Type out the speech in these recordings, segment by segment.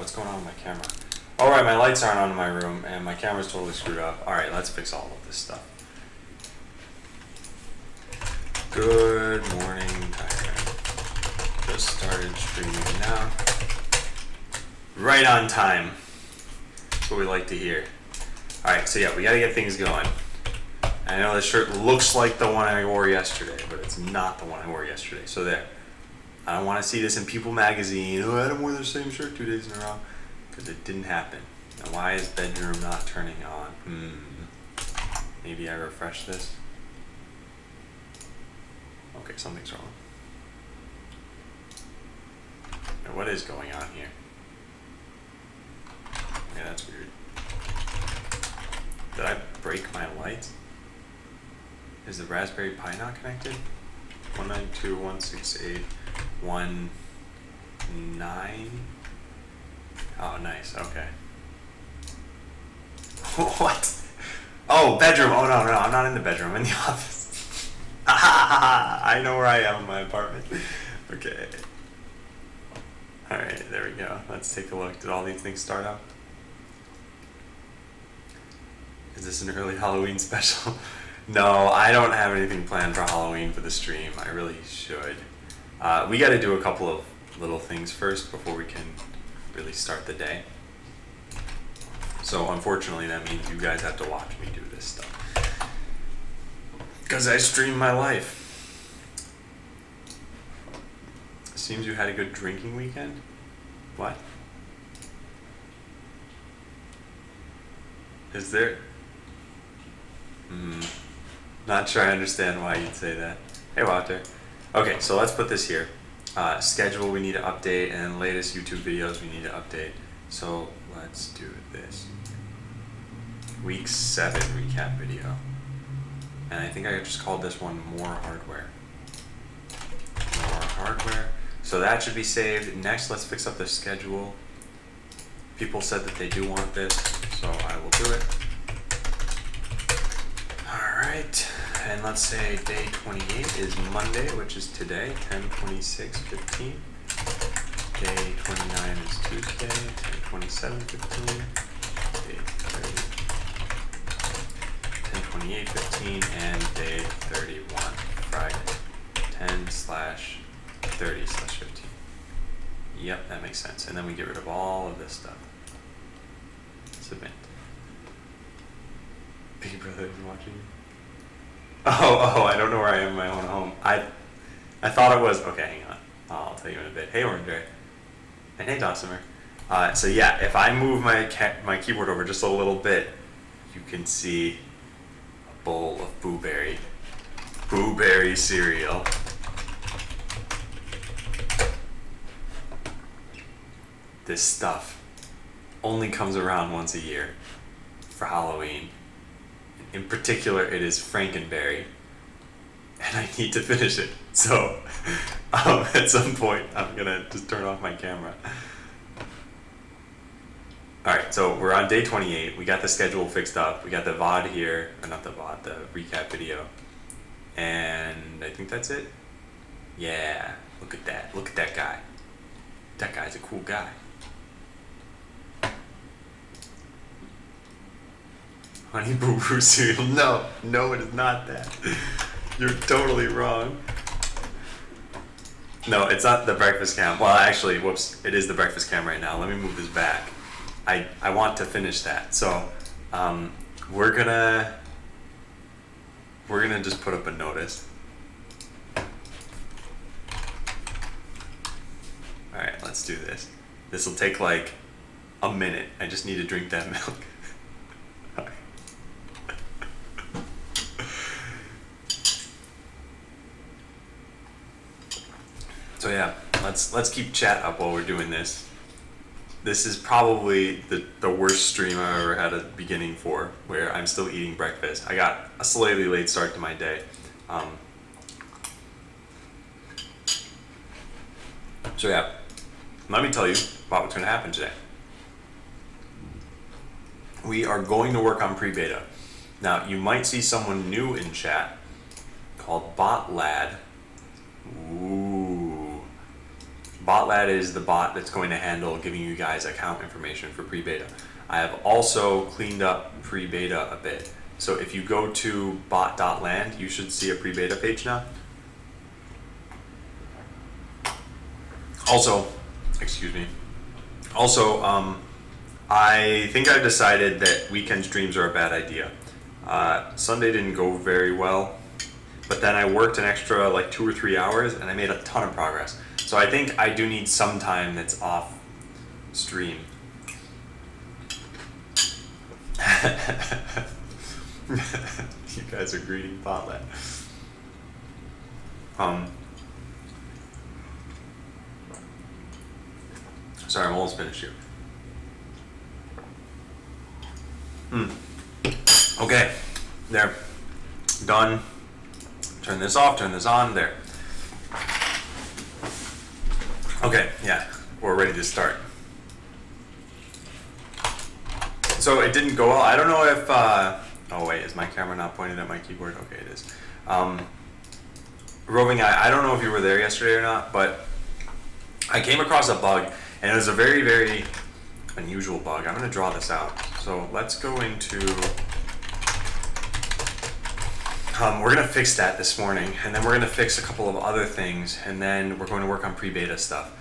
what's going on with my camera? Alright, my lights aren't on in my room, and my camera's totally screwed up. Alright, let's fix all of this stuff. Good morning, Thailand. Just started streaming now. Right on time. That's what we like to hear. Alright, so yeah, we gotta get things going. I know this shirt looks like the one I wore yesterday, but it's not the one I wore yesterday. So there. I don't want to see this in People magazine. Oh, Adam wore the same shirt 2 days in a row. Because it didn't happen. Now, why is bedroom not turning on? Maybe I refresh this. Okay, something's wrong. Now, what is going on here? Yeah, that's weird. Did I break my light? Is the Raspberry Pi not connected? 192.168.1.9? Oh, nice. Okay. What? Oh, bedroom. Oh, no, I'm not in the bedroom. I'm in the office. I know where I am in my apartment. Okay. Alright, there we go. Let's take a look. Did all these things start up? Is this an early Halloween special? No, I don't have anything planned for Halloween for the stream. I really should. We got to do a couple of little things first before we can really start the day. So unfortunately, that means you guys have to watch me do this stuff. Because I stream my life. Seems you had a good drinking weekend? What? Is there... Not sure I understand why you'd say that. Hey, Walter. Okay, so let's put this here. Schedule we need to update, and latest YouTube videos we need to update. So let's do this. Week 7 recap video. And I think I just called this one More Hardware. More Hardware. So that should be saved. Next, let's fix up the schedule. People said that they do want this, so I will do it. Alright, and let's say day 28 is Monday, which is today, 10/26/15. Day 29 is Tuesday, 10/27/15. Day 30, 10/28/15, and day 31, Friday, 10/30/15. Yep, that makes sense. And then we get rid of all of this stuff. Submit. Big Brother is watching you. Oh, I don't know where I am in my own home. I thought it was... Okay, hang on. I'll tell you in a bit. Hey, Orange Ray. And hey, Dawsomer. So yeah, if I move my keyboard over just a little bit, you can see a bowl of Boo Berry cereal. This stuff only comes around once a year for Halloween. In particular, it is Frankenberry, and I need to finish it. So, at some point, I'm gonna just turn off my camera. Alright, so we're on day 28. We got the schedule fixed up. We got the VOD here, or not the VOD, the recap video. And I think that's it. Yeah, look at that. Look at that guy. That guy's a cool guy. Honey Boo Boo cereal. No, it is not that. You're totally wrong. No, it's not the breakfast cam. Well, actually, whoops, it is the breakfast cam right now. Let me move this back. I want to finish that. So, we're gonna just put up a notice. All right, let's do this. This will take like a minute. I just need to drink that milk. So yeah, let's keep chat up while we're doing this. This is probably the worst stream I've ever had a beginning for, where I'm still eating breakfast. I got a slightly late start to my day. So yeah, let me tell you about what's going to happen today. We are going to work on pre-beta. Now, you might see someone new in chat called BotLad. Ooh. Botlad is the bot that's going to handle giving you guys account information for pre-beta. I have also cleaned up pre-beta a bit. So if you go to bot.land, you should see a pre-beta page now. Also, excuse me. Also, I think I've decided that weekend streams are a bad idea. Sunday didn't go very well, but then I worked an extra like 2 or 3 hours and I made a ton of progress. So I think I do need some time that's off stream. You guys are greeting Botlet. Sorry, I'm almost finished here. Okay, there. Done. Turn this off, turn this on, there. Okay, yeah, we're ready to start. So it didn't go well. I don't know if, oh wait, is my camera not pointed at my keyboard? Okay, it is. Roving Eye, I don't know if you were there yesterday or not, but I came across a bug, and it was a very, very unusual bug. I'm gonna draw this out. So let's go into, we're gonna fix that this morning, and then we're gonna fix a couple of other things, and then we're going to work on pre-beta stuff.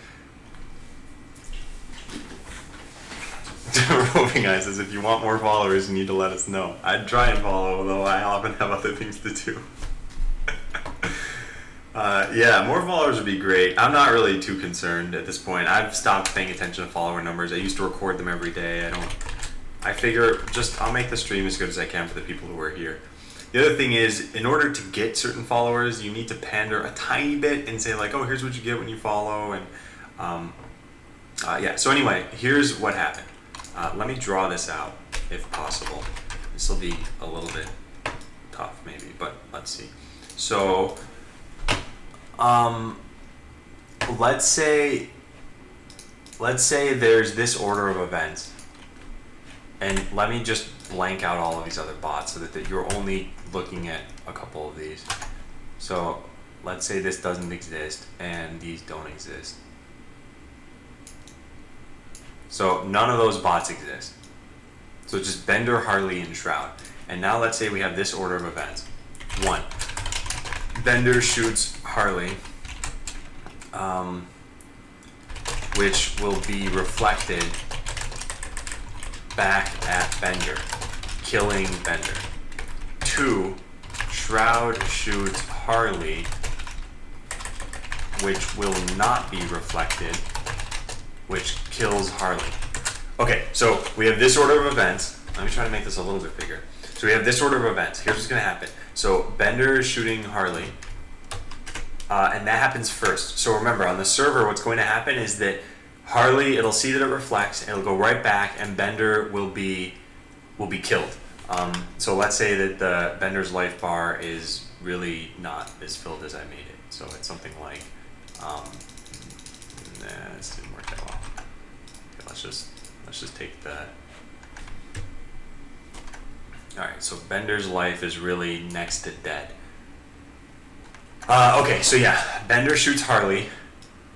Roving Eye says, if you want more followers, you need to let us know. I'd try and follow, though I often have other things to do. Yeah, more followers would be great. I'm not really too concerned at this point. I've stopped paying attention to follower numbers. I used to record them every day. I figure I'll make the stream as good as I can for the people who are here. The other thing is, in order to get certain followers, you need to pander a tiny bit and say like, oh, here's what you get when you follow. And yeah, so anyway, here's what happened. Let me draw this out, if possible. This will be a little bit tough, maybe, but let's see. So, let's say there's this order of events, and let me just blank out all of these other bots so that you're only looking at a couple of these. So, let's say this doesn't exist, and these don't exist. So none of those bots exist. So just Bender, Harley, and Shroud. And now let's say we have this order of events. 1. Bender shoots Harley, which will be reflected back at Bender, killing Bender. 2. Shroud shoots Harley, which will not be reflected, which kills Harley. Okay, so we have this order of events. Let me try to make this a little bit bigger. So we have this order of events. Here's what's gonna happen. So Bender is shooting Harley, and that happens first. So remember, on the server, what's going to happen is that Harley, it'll see that it reflects, and it'll go right back, and Bender will be killed. So let's say that the Bender's life bar is really not as filled as I made it. So it's something like, this didn't work that well. Okay, let's just take that. Alright, so Bender's life is really next to dead. Okay, so yeah, Bender shoots Harley,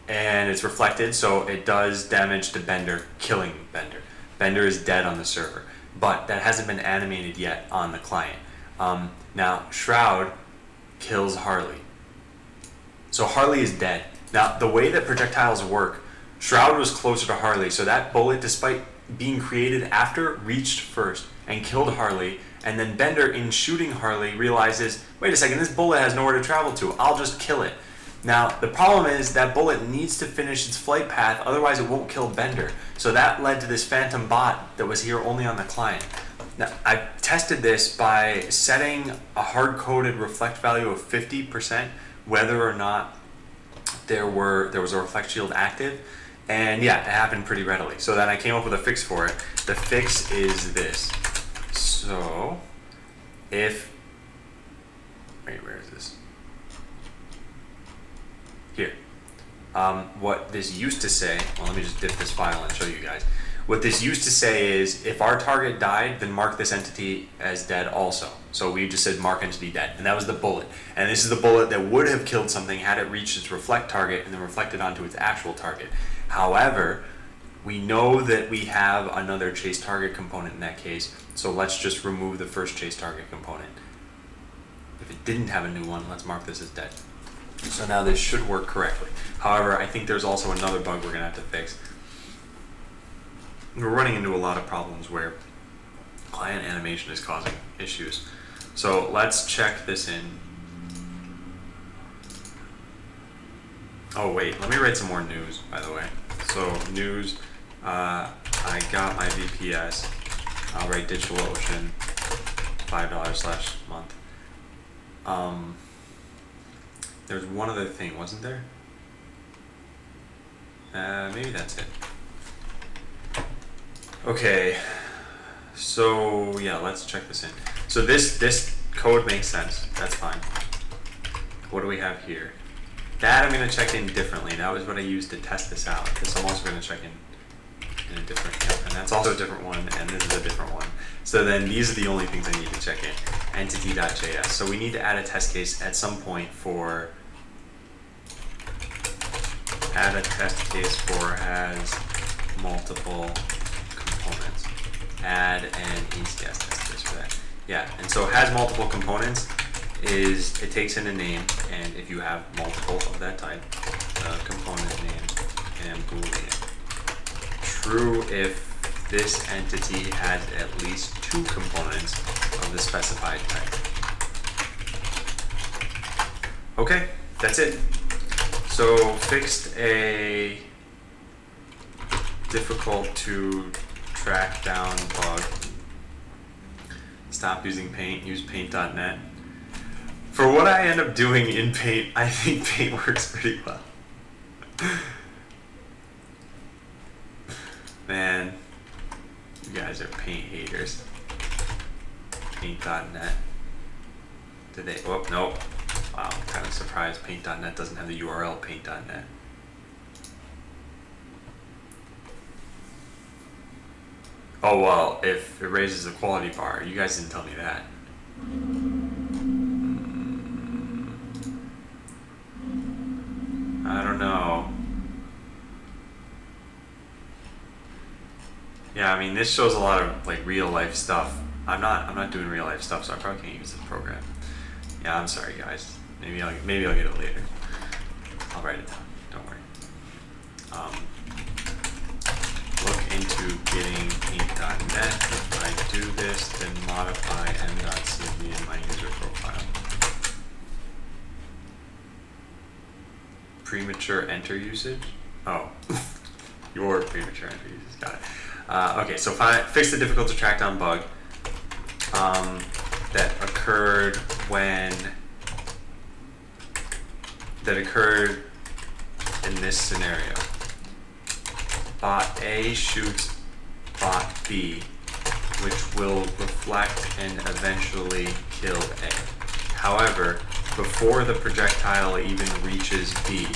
and it's reflected, so it does damage to Bender, killing Bender. Bender is dead on the server, but that hasn't been animated yet on the client. Now, Shroud kills Harley. So Harley is dead. Now, the way that projectiles work, Shroud was closer to Harley, so that bullet, despite being created after, reached first and killed Harley, and then Bender, in shooting Harley, realizes, wait a second, this bullet has nowhere to travel to, I'll just kill it. Now, the problem is that bullet needs to finish its flight path, otherwise it won't kill Bender. So that led to this phantom bot that was here only on the client. Now, I tested this by setting a hard-coded reflect value of 50%, whether or not there was a reflect shield active, and yeah, it happened pretty readily. So then I came up with a fix for it. The fix is this. So if, wait, where is this? Here. What this used to say, well, let me just dip this file and show you guys. What this used to say is, if our target died, then mark this entity as dead also. So we just said mark entity dead, and that was the bullet. And this is the bullet that would have killed something had it reached its reflect target and then reflected onto its actual target. However, we know that we have another chase target component in that case, so let's just remove the first chase target component. If it didn't have a new one, let's mark this as dead. So now this should work correctly. However, I think there's also another bug we're going to have to fix. We're running into a lot of problems where client animation is causing issues. So let's check this in. Oh wait, let me write some more news, by the way. So news, I got my VPS. I'll write DigitalOcean, $5/month. There's one other thing, wasn't there? Maybe that's it. Okay, so yeah, let's check this in. So this code makes sense. That's fine. What do we have here? That I'm going to check in differently. That was what I used to test this out. This I'm also going to check in a different, and that's also a different one, and this is a different one. So then these are the only things I need to check in. Entity.js. So we need to add a test case at some point for add a test case for has multiple components. Add an ECS test case for that. Yeah, and so has multiple components is it takes in a name, and if you have multiple of that type, component name and boolean. True if this entity has at least 2 components of the specified type. Okay, that's it. So fixed a difficult to track down bug. Stop using Paint, use Paint.net. For what I end up doing in Paint, I think Paint works pretty well. Man, you guys are Paint haters. Paint.net. Did they? Oh, no. Wow, I'm kind of surprised Paint.net doesn't have the URL Paint.net. Oh, well, if it raises the quality bar, you guys didn't tell me that. I don't know. Yeah, I mean, this shows a lot of like real life stuff. I'm not doing real life stuff, so I probably can't use this program. Yeah, I'm sorry, guys. Maybe I'll get it later. I'll write it down. Don't worry. Look into getting Paint.net. If I do this, then modify m.cv in my user profile. Premature enter usage? Oh, your premature enter usage. Got it. Okay, so fix the difficult to track down bug that occurred in this scenario. Bot A shoots bot B, which will reflect and eventually kill A. However, before the projectile even reaches B,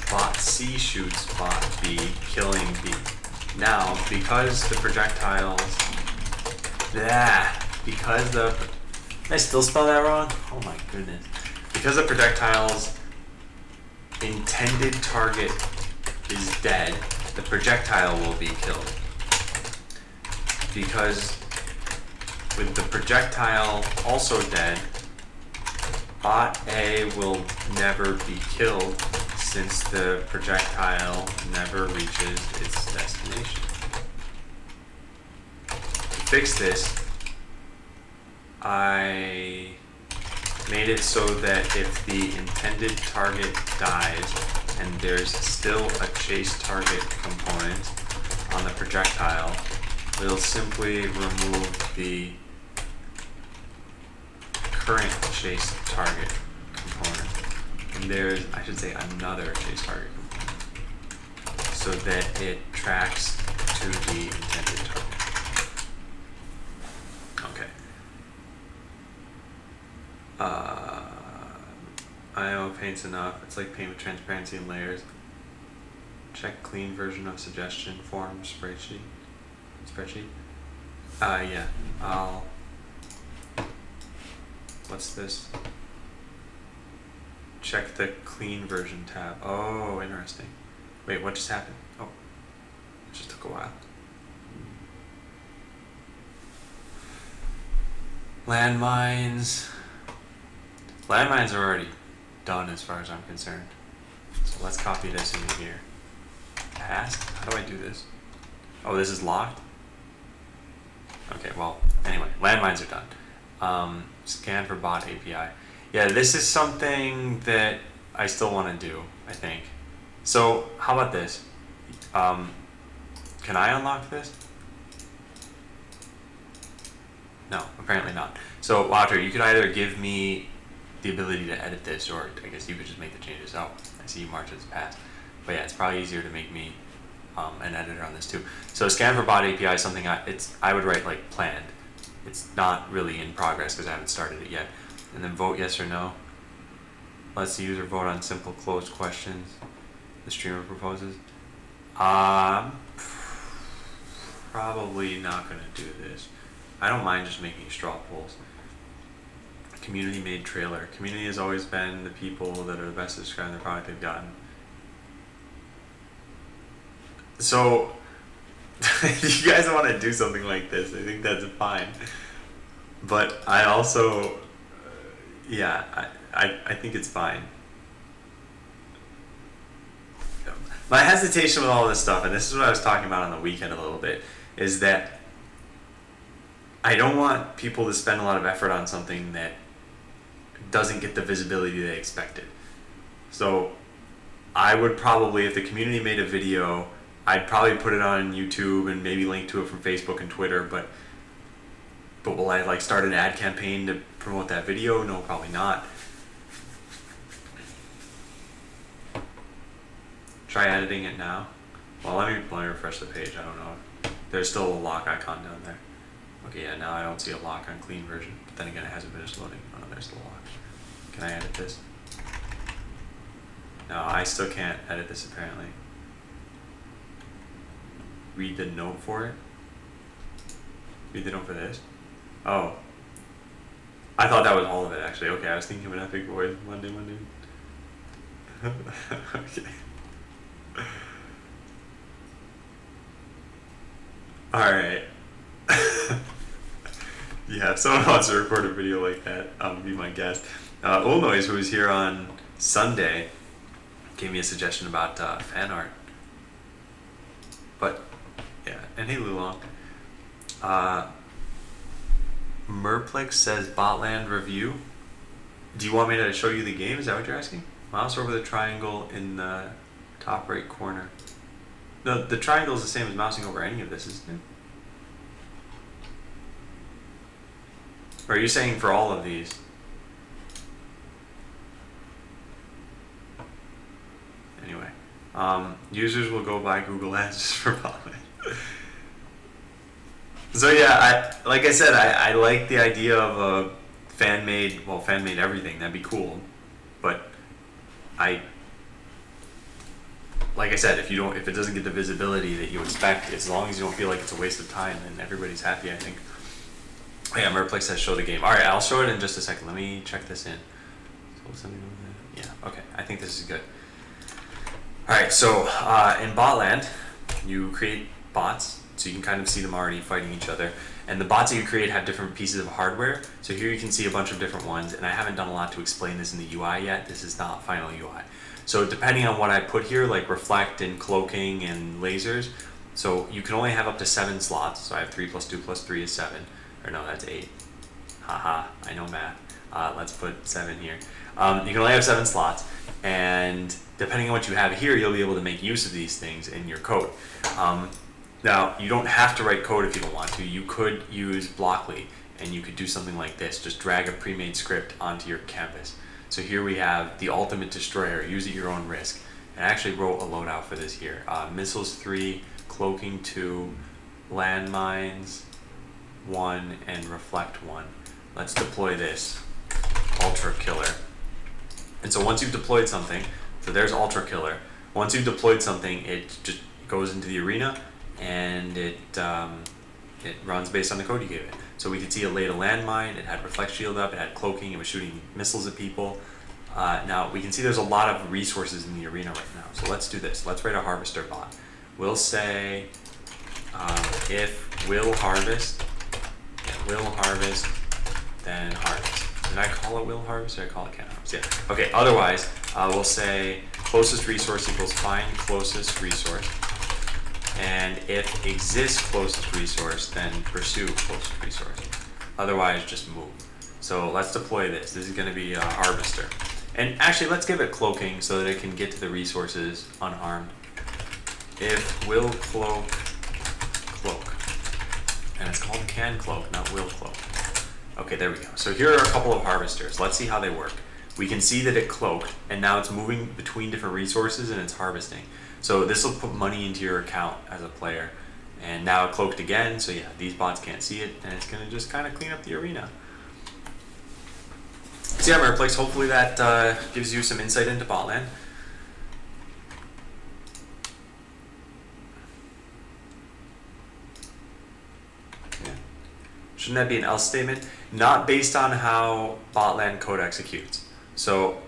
bot C shoots bot B, killing B. Now, because the projectiles, did I still spell that wrong? Oh my goodness. Because the projectile's intended target is dead, the projectile will be killed. Because with the projectile also dead, bot A will never be killed since the projectile never reaches its destination. To fix this, I made it so that if the intended target dies and there's still a chase target component on the projectile, we'll simply remove the current chase target component. And there's, I should say, another chase target component so that it tracks to the intended target. Okay. I know Paint's enough. It's like Paint with transparency and layers. Check clean version of suggestion form spreadsheet. spreadsheet. Yeah. What's this? Check the clean version tab. Oh, interesting. Wait, what just happened? Oh, it just took a while. Landmines. Landmines are already done as far as I'm concerned. So let's copy this into here. Past? How do I do this? Oh, this is locked? Okay, well, anyway, landmines are done. Scan for bot API. Yeah, this is something that I still want to do, I think. So, how about this? Can I unlock this? No, apparently not. So, Walter, you could either give me the ability to edit this, or I guess you could just make the changes. Oh, I see you marked it as passed. But yeah, it's probably easier to make me an editor on this too. So, scan for bot API is something I would write like planned. It's not really in progress because I haven't started it yet. And then vote yes or no. Lets the user vote on simple closed questions the streamer proposes. Probably not going to do this. I don't mind just making straw polls. Community made trailer. Community has always been the people that are the best at describing the product they've gotten. So, if you guys want to do something like this, I think that's fine. But I also, yeah, I think it's fine. My hesitation with all this stuff, and this is what I was talking about on the weekend a little bit, is that I don't want people to spend a lot of effort on something that doesn't get the visibility they expected. So I would probably, if the community made a video, I'd probably put it on YouTube and maybe link to it from Facebook and Twitter, but will I like start an ad campaign to promote that video? No, probably not. Try editing it now. Well, let me refresh the page. I don't know. There's still a lock icon down there. Okay, yeah, now I don't see a lock on clean version. But then again, it hasn't finished loading. Oh, no, there's the lock. Can I edit this? No, I still can't edit this apparently. Read the note for it? Read the note for this? Oh. I thought that was all of it actually. Okay, I was thinking of an epic voice. Monday. Okay. Alright. Yeah, if someone wants to record a video like that, be my guest. Olnoise, who was here on Sunday, gave me a suggestion about fan art. But, yeah, and hey Lulong. Merplix says Botland review. Do you want me to show you the game? Is that what you're asking? Mouse over the triangle in the top right corner. No, the triangle is the same as mousing over any of this, isn't it? Or are you saying for all of these? Anyway, users will go buy Google Ads just for Botland. So yeah, like I said, I like the idea of a fan-made everything. That'd be cool, but like I said, if it doesn't get the visibility that you expect, as long as you don't feel like it's a waste of time, then everybody's happy, I think. Oh yeah, Merplix says show the game. All right, I'll show it in just a second. Let me check this in. Yeah, okay, I think this is good. All right, so in Botland, you create bots, so you can kind of see them already fighting each other. And the bots that you create have different pieces of hardware. So here you can see a bunch of different ones, and I haven't done a lot to explain this in the UI yet. This is not final UI. So depending on what I put here, like reflect and cloaking and lasers, so you can only have up to 7 slots. So I have 3 plus 2 plus 3 is 7. Or no, that's 8. Haha, I know math. Let's put 7 here. You can only have 7 slots, and depending on what you have here, you'll be able to make use of these things in your code. Now, you don't have to write code if you don't want to. You could use Blockly, and you could do something like this. Just drag a pre-made script onto your canvas. So here we have the Ultimate Destroyer, use at your own risk. And I actually wrote a loadout for this here. Missiles 3, Cloaking 2, Landmines 1, and Reflect 1. Let's deploy this. Ultra Killer. And so once you've deployed something, so there's Ultra Killer. Once you've deployed something, it just goes into the arena, and it runs based on the code you gave it. So we could see it laid a landmine, it had reflect shield up, it had cloaking, it was shooting missiles at people. Now we can see there's a lot of resources in the arena right now. So let's do this. Let's write a harvester bot. We'll say if will harvest, then harvest. Did I call it will harvest or did I call it can harvest? Yeah. Okay, otherwise we'll say closest resource equals find closest resource. And if exists closest resource, then pursue closest resource. Otherwise, just move. So let's deploy this. This is going to be a harvester. And actually, let's give it cloaking so that it can get to the resources unharmed. If will cloak, cloak. And it's called can cloak, not will cloak. Okay, there we go. So here are a couple of harvesters. Let's see how they work. We can see that it cloaked, and now it's moving between different resources and it's harvesting. So this will put money into your account as a player. And now it cloaked again, so yeah, these bots can't see it, and it's going to just kind of clean up the arena. So yeah, Merplex, hopefully that gives you some insight into botland. Yeah. Shouldn't that be an else statement? Not based on how botland code executes. So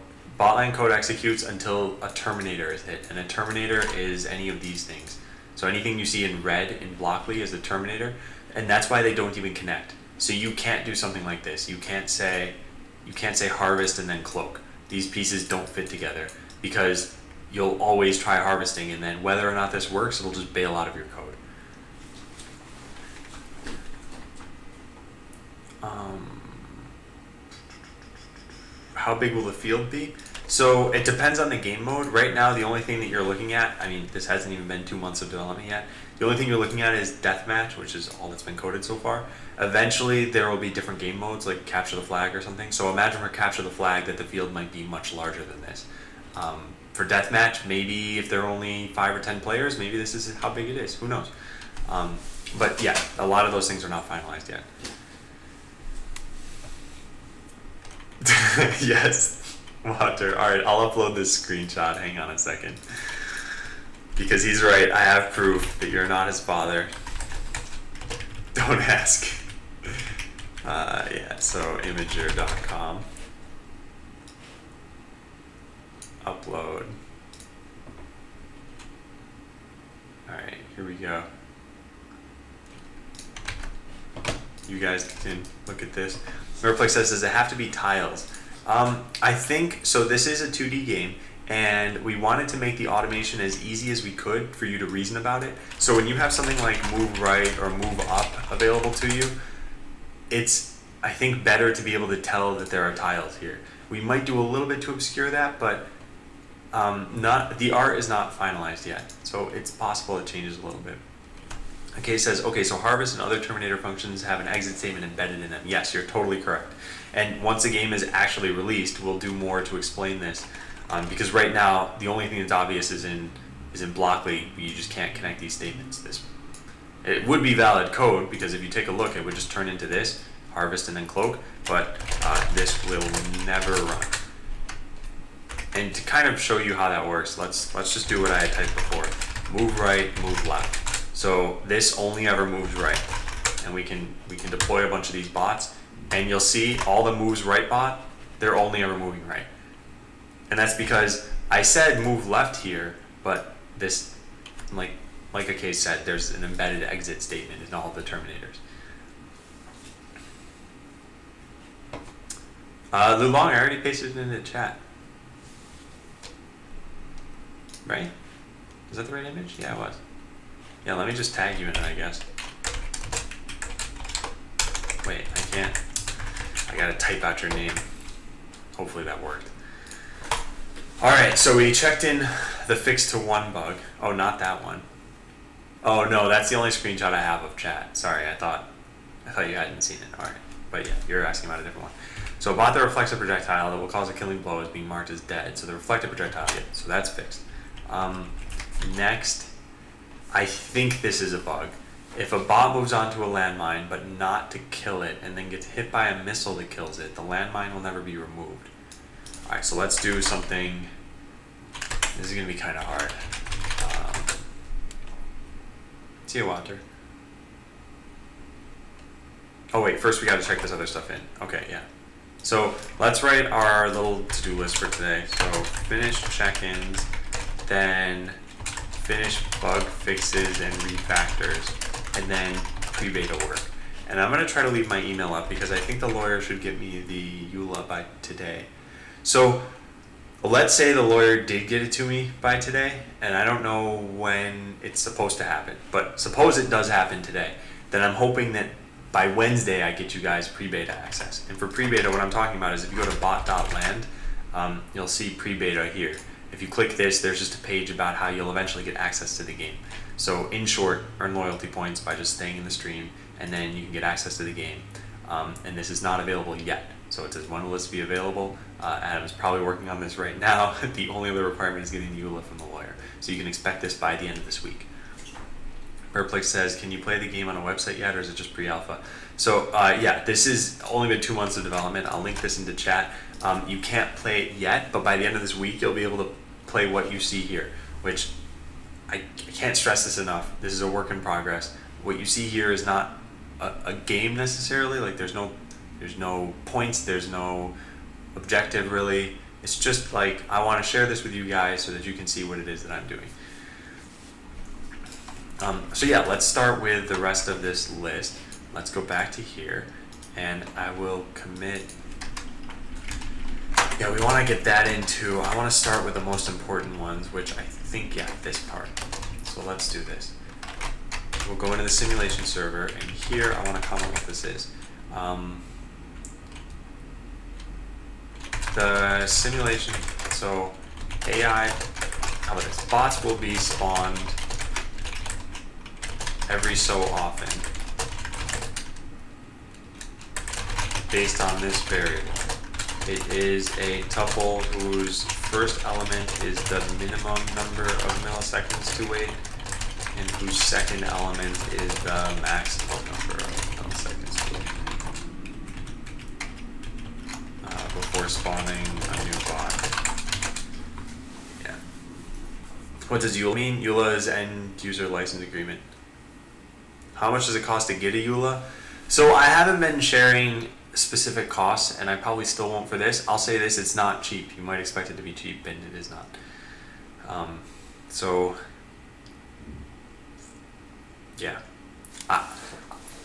botland code executes until a terminator is hit, and a terminator is any of these things. So anything you see in red in Blockly is a terminator, and that's why they don't even connect. So you can't do something like this. You can't say harvest and then cloak. These pieces don't fit together because you'll always try harvesting, and then whether or not this works, it'll just bail out of your code. How big will the field be? So it depends on the game mode. Right now, the only thing that you're looking at, I mean, this hasn't even been 2 months of development yet. The only thing you're looking at is deathmatch, which is all that's been coded so far. Eventually, there will be different game modes, like capture the flag or something. So imagine for capture the flag that the field might be much larger than this. For deathmatch, maybe if there are only 5 or 10 players, maybe this is how big it is. Who knows? But yeah, a lot of those things are not finalized yet. Yes, Walter. Alright, I'll upload this screenshot. Hang on a second. Because he's right. I have proof that you're not his father. Don't ask. Yeah, so imager.com. Upload. Alright, here we go. You guys can look at this. Merplex says, does it have to be tiles? I think, so this is a 2D game, and we wanted to make the automation as easy as we could for you to reason about it. So when you have something like move right or move up available to you, it's, I think, better to be able to tell that there are tiles here. We might do a little bit to obscure that, but the art is not finalized yet, so it's possible it changes a little bit. Okay, says, okay, so harvest and other terminator functions have an exit statement embedded in them. Yes, you're totally correct. And once the game is actually released, we'll do more to explain this. Because right now, the only thing that's obvious is in Blockly, you just can't connect these statements. It would be valid code, because if you take a look, it would just turn into this, harvest and then cloak, but this will never run. And to kind of show you how that works, let's just do what I had typed before. Move right, move left. So this only ever moves right, and we can deploy a bunch of these bots, and you'll see all the moves right bot, they're only ever moving right. And that's because I said move left here, but this, like Akay said, there's an embedded exit statement in all the terminators. Lulong, I already pasted it in the chat. Right? Is that the right image? Yeah, it was. Yeah, let me just tag you in it, I guess. Wait, I can't. I gotta type out your name. Hopefully that worked. Alright, so we checked in the fix to 1 bug. Oh, not that one. Oh no, that's the only screenshot I have of chat. Sorry, I thought you hadn't seen it. Alright, but yeah, you're asking about a different one. So bot that reflects a projectile that will cause a killing blow is being marked as dead. So the reflected projectile, yeah, so that's fixed. Next, I think this is a bug. If a bot moves onto a landmine, but not to kill it, and then gets hit by a missile that kills it, the landmine will never be removed. Alright, so let's do something. This is going to be kind of hard. See you, Walter. Oh wait, first we gotta check this other stuff in. Okay, yeah. So let's write our little to-do list for today. So finish check-ins, then finish bug fixes and refactors, and then pre-beta work. And I'm gonna try to leave my email up because I think the lawyer should get me the EULA by today. So let's say the lawyer did get it to me by today, and I don't know when it's supposed to happen, but suppose it does happen today, then I'm hoping that by Wednesday I get you guys pre-beta access. And for pre-beta, what I'm talking about is if you go to bot.land, you'll see pre-beta here. If you click this, there's just a page about how you'll eventually get access to the game. So in short, earn loyalty points by just staying in the stream, and then you can get access to the game. And this is not available yet. So it says when will this be available? Adam's probably working on this right now. The only other requirement is getting the EULA from the lawyer. So you can expect this by the end of this week. Perplex says, can you play the game on a website yet, or is it just pre-alpha? So yeah, this is only been 2 months of development. I'll link this into chat. You can't play it yet, but by the end of this week, you'll be able to play what you see here, which I can't stress this enough. This is a work in progress. What you see here is not a game necessarily. Like there's no points, there's no objective really. It's just like I want to share this with you guys so that you can see what it is that I'm doing. So yeah, let's start with the rest of this list. Let's go back to here, and I will commit. Yeah, we want to get that into. I want to start with the most important ones, which I think, yeah, this part. So let's do this. We'll go into the simulation server, and here I want to comment what this is. The simulation, so AI, how about this? Bots will be spawned every so often based on this variable. It is a tuple whose first element is the minimum number of milliseconds to wait, and whose second element is the maximum number of milliseconds to wait before spawning a new bot. Yeah. What does EULA mean? EULA is End User License Agreement. How much does it cost to get a EULA? So I haven't been sharing specific costs, and I probably still won't for this. I'll say this, it's not cheap. You might expect it to be cheap, and it is not. So, yeah.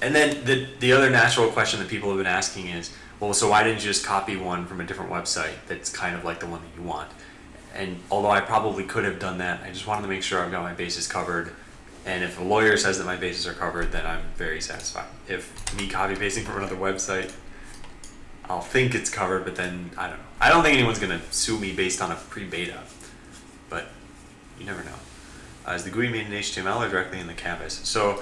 And then the other natural question that people have been asking is, well, so why didn't you just copy one from a different website that's kind of like the one that you want? And although I probably could have done that, I just wanted to make sure I've got my bases covered. And if a lawyer says that my bases are covered, then I'm very satisfied. If me copy pasting from another website, I'll think it's covered, but then I don't know. I don't think anyone's gonna sue me based on a pre-beta, but you never know. Is the GUI made in HTML or directly in the canvas? So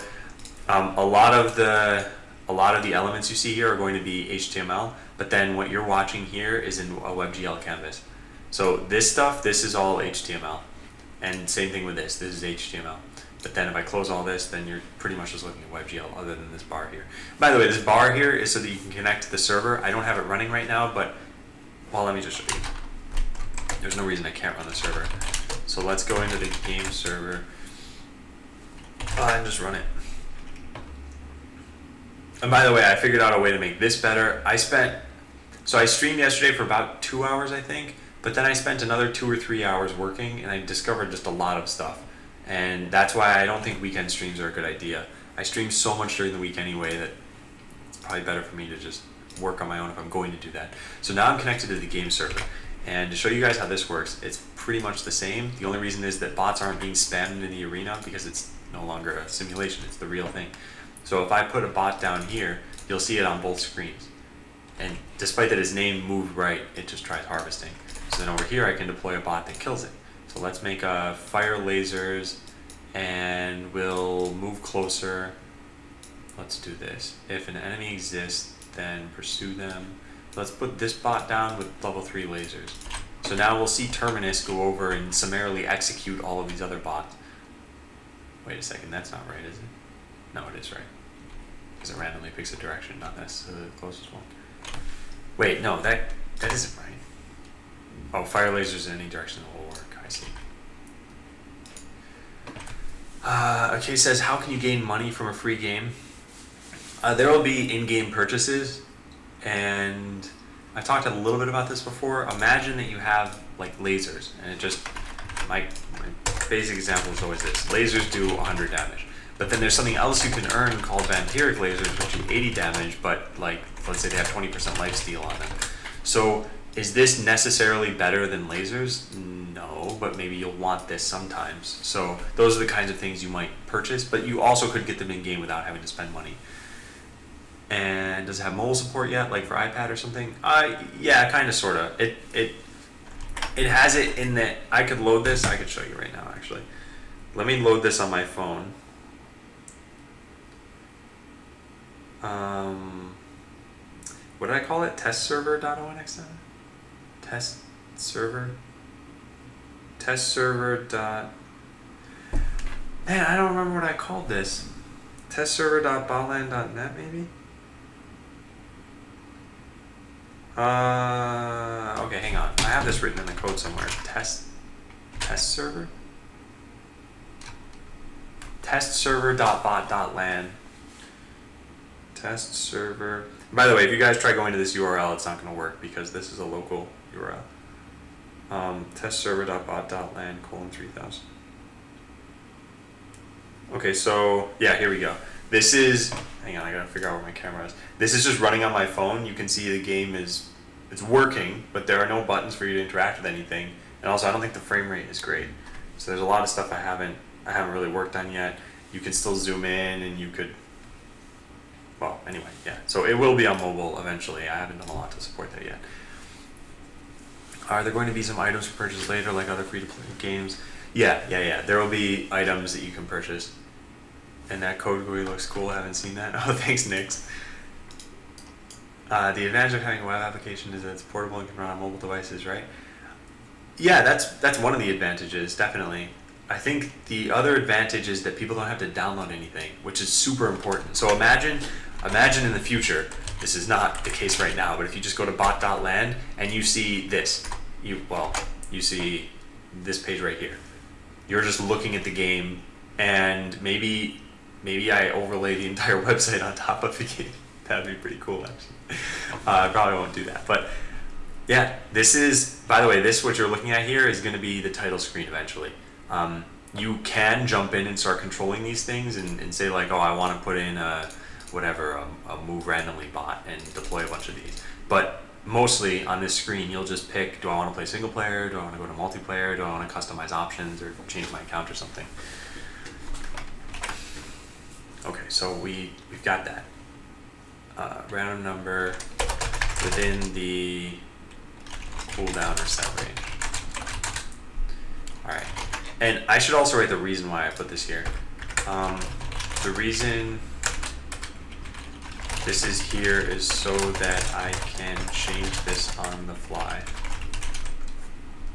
a lot of the elements you see here are going to be HTML, but then what you're watching here is in a WebGL canvas. So this stuff, this is all HTML, and same thing with this. This is HTML. But then if I close all this, then you're pretty much just looking at WebGL other than this bar here. By the way, this bar here is so that you can connect to the server. I don't have it running right now, but, well, let me just show you. There's no reason I can't run the server. So let's go into the game server and just run it. And by the way, I figured out a way to make this better. So I streamed yesterday for about 2 hours, I think, but then I spent another 2 or 3 hours working, and I discovered just a lot of stuff. And that's why I don't think weekend streams are a good idea. I stream so much during the week anyway that it's probably better for me to just work on my own if I'm going to do that. So now I'm connected to the game server. And to show you guys how this works, it's pretty much the same. The only reason is that bots aren't being spammed into the arena because it's no longer a simulation, it's the real thing. So if I put a bot down here, you'll see it on both screens. And despite that his name moved right, it just tries harvesting. So then over here I can deploy a bot that kills it. So let's make a fire lasers, and we'll move closer. Let's do this. If an enemy exists, then pursue them. Let's put this bot down with level 3 lasers. So now we'll see Terminus go over and summarily execute all of these other bots. Wait a second, that's not right, is it? No, it is right. Because it randomly picks a direction, not necessarily the closest one. Wait, no, that isn't right. Oh, fire lasers in any direction will work, I see. Okay, it says, how can you gain money from a free game? There will be in-game purchases, and I talked a little bit about this before. Imagine that you have like lasers, and it just, my basic example is always this. Lasers do 100 damage. But then there's something else you can earn called vampiric lasers, which do 80 damage, but like, let's say they have 20% lifesteal on them. So is this necessarily better than lasers? No, but maybe you'll want this sometimes. So those are the kinds of things you might purchase, but you also could get them in game without having to spend money. And does it have mobile support yet, like for iPad or something? Yeah, kind of, sort of. It has it in that I could load this. I could show you right now, actually. Let me load this on my phone. What did I call it? Test server.onx7? Test server? Test server dot... Man, I don't remember what I called this. Test server.botland.net, maybe? Okay, hang on. I have this written in the code somewhere. Test server? Test server.bot.lan. Test server. By the way, if you guys try going to this URL, it's not going to work because this is a local URL. Test server.bot.lan :3000. Okay, so yeah, here we go. This is, hang on, I gotta figure out where my camera is. This is just running on my phone. You can see the game it's working, but there are no buttons for you to interact with anything. And also, I don't think the frame rate is great. So there's a lot of stuff I haven't really worked on yet. You can still zoom in, and you could, well, anyway, yeah. So it will be on mobile eventually. I haven't done a lot to support that yet. Are there going to be some items for purchase later, like other free-to-play games? Yeah. There will be items that you can purchase. And that code GUI looks cool. I haven't seen that. Oh, thanks, Nix. The advantage of having a web application is that it's portable and can run on mobile devices, right? Yeah, that's one of the advantages, definitely. I think the other advantage is that people don't have to download anything, which is super important. So imagine in the future, this is not the case right now, but if you just go to bot.land and you see this, you see this page right here. You're just looking at the game, and maybe I overlay the entire website on top of the game. That'd be pretty cool, actually. I probably won't do that, but yeah, this is, by the way, what you're looking at here is going to be the title screen eventually. You can jump in and start controlling these things and say like, oh, I want to put in a move randomly bot and deploy a bunch of these. But mostly on this screen, you'll just pick, do I want to play single player? Do I want to go to multiplayer? Do I want to customize options or change my account or something? Okay, so we've got that. Random number within the cooldown or set range. All right, and I should also write the reason why I put this here. The reason this is here is so that I can change this on the fly.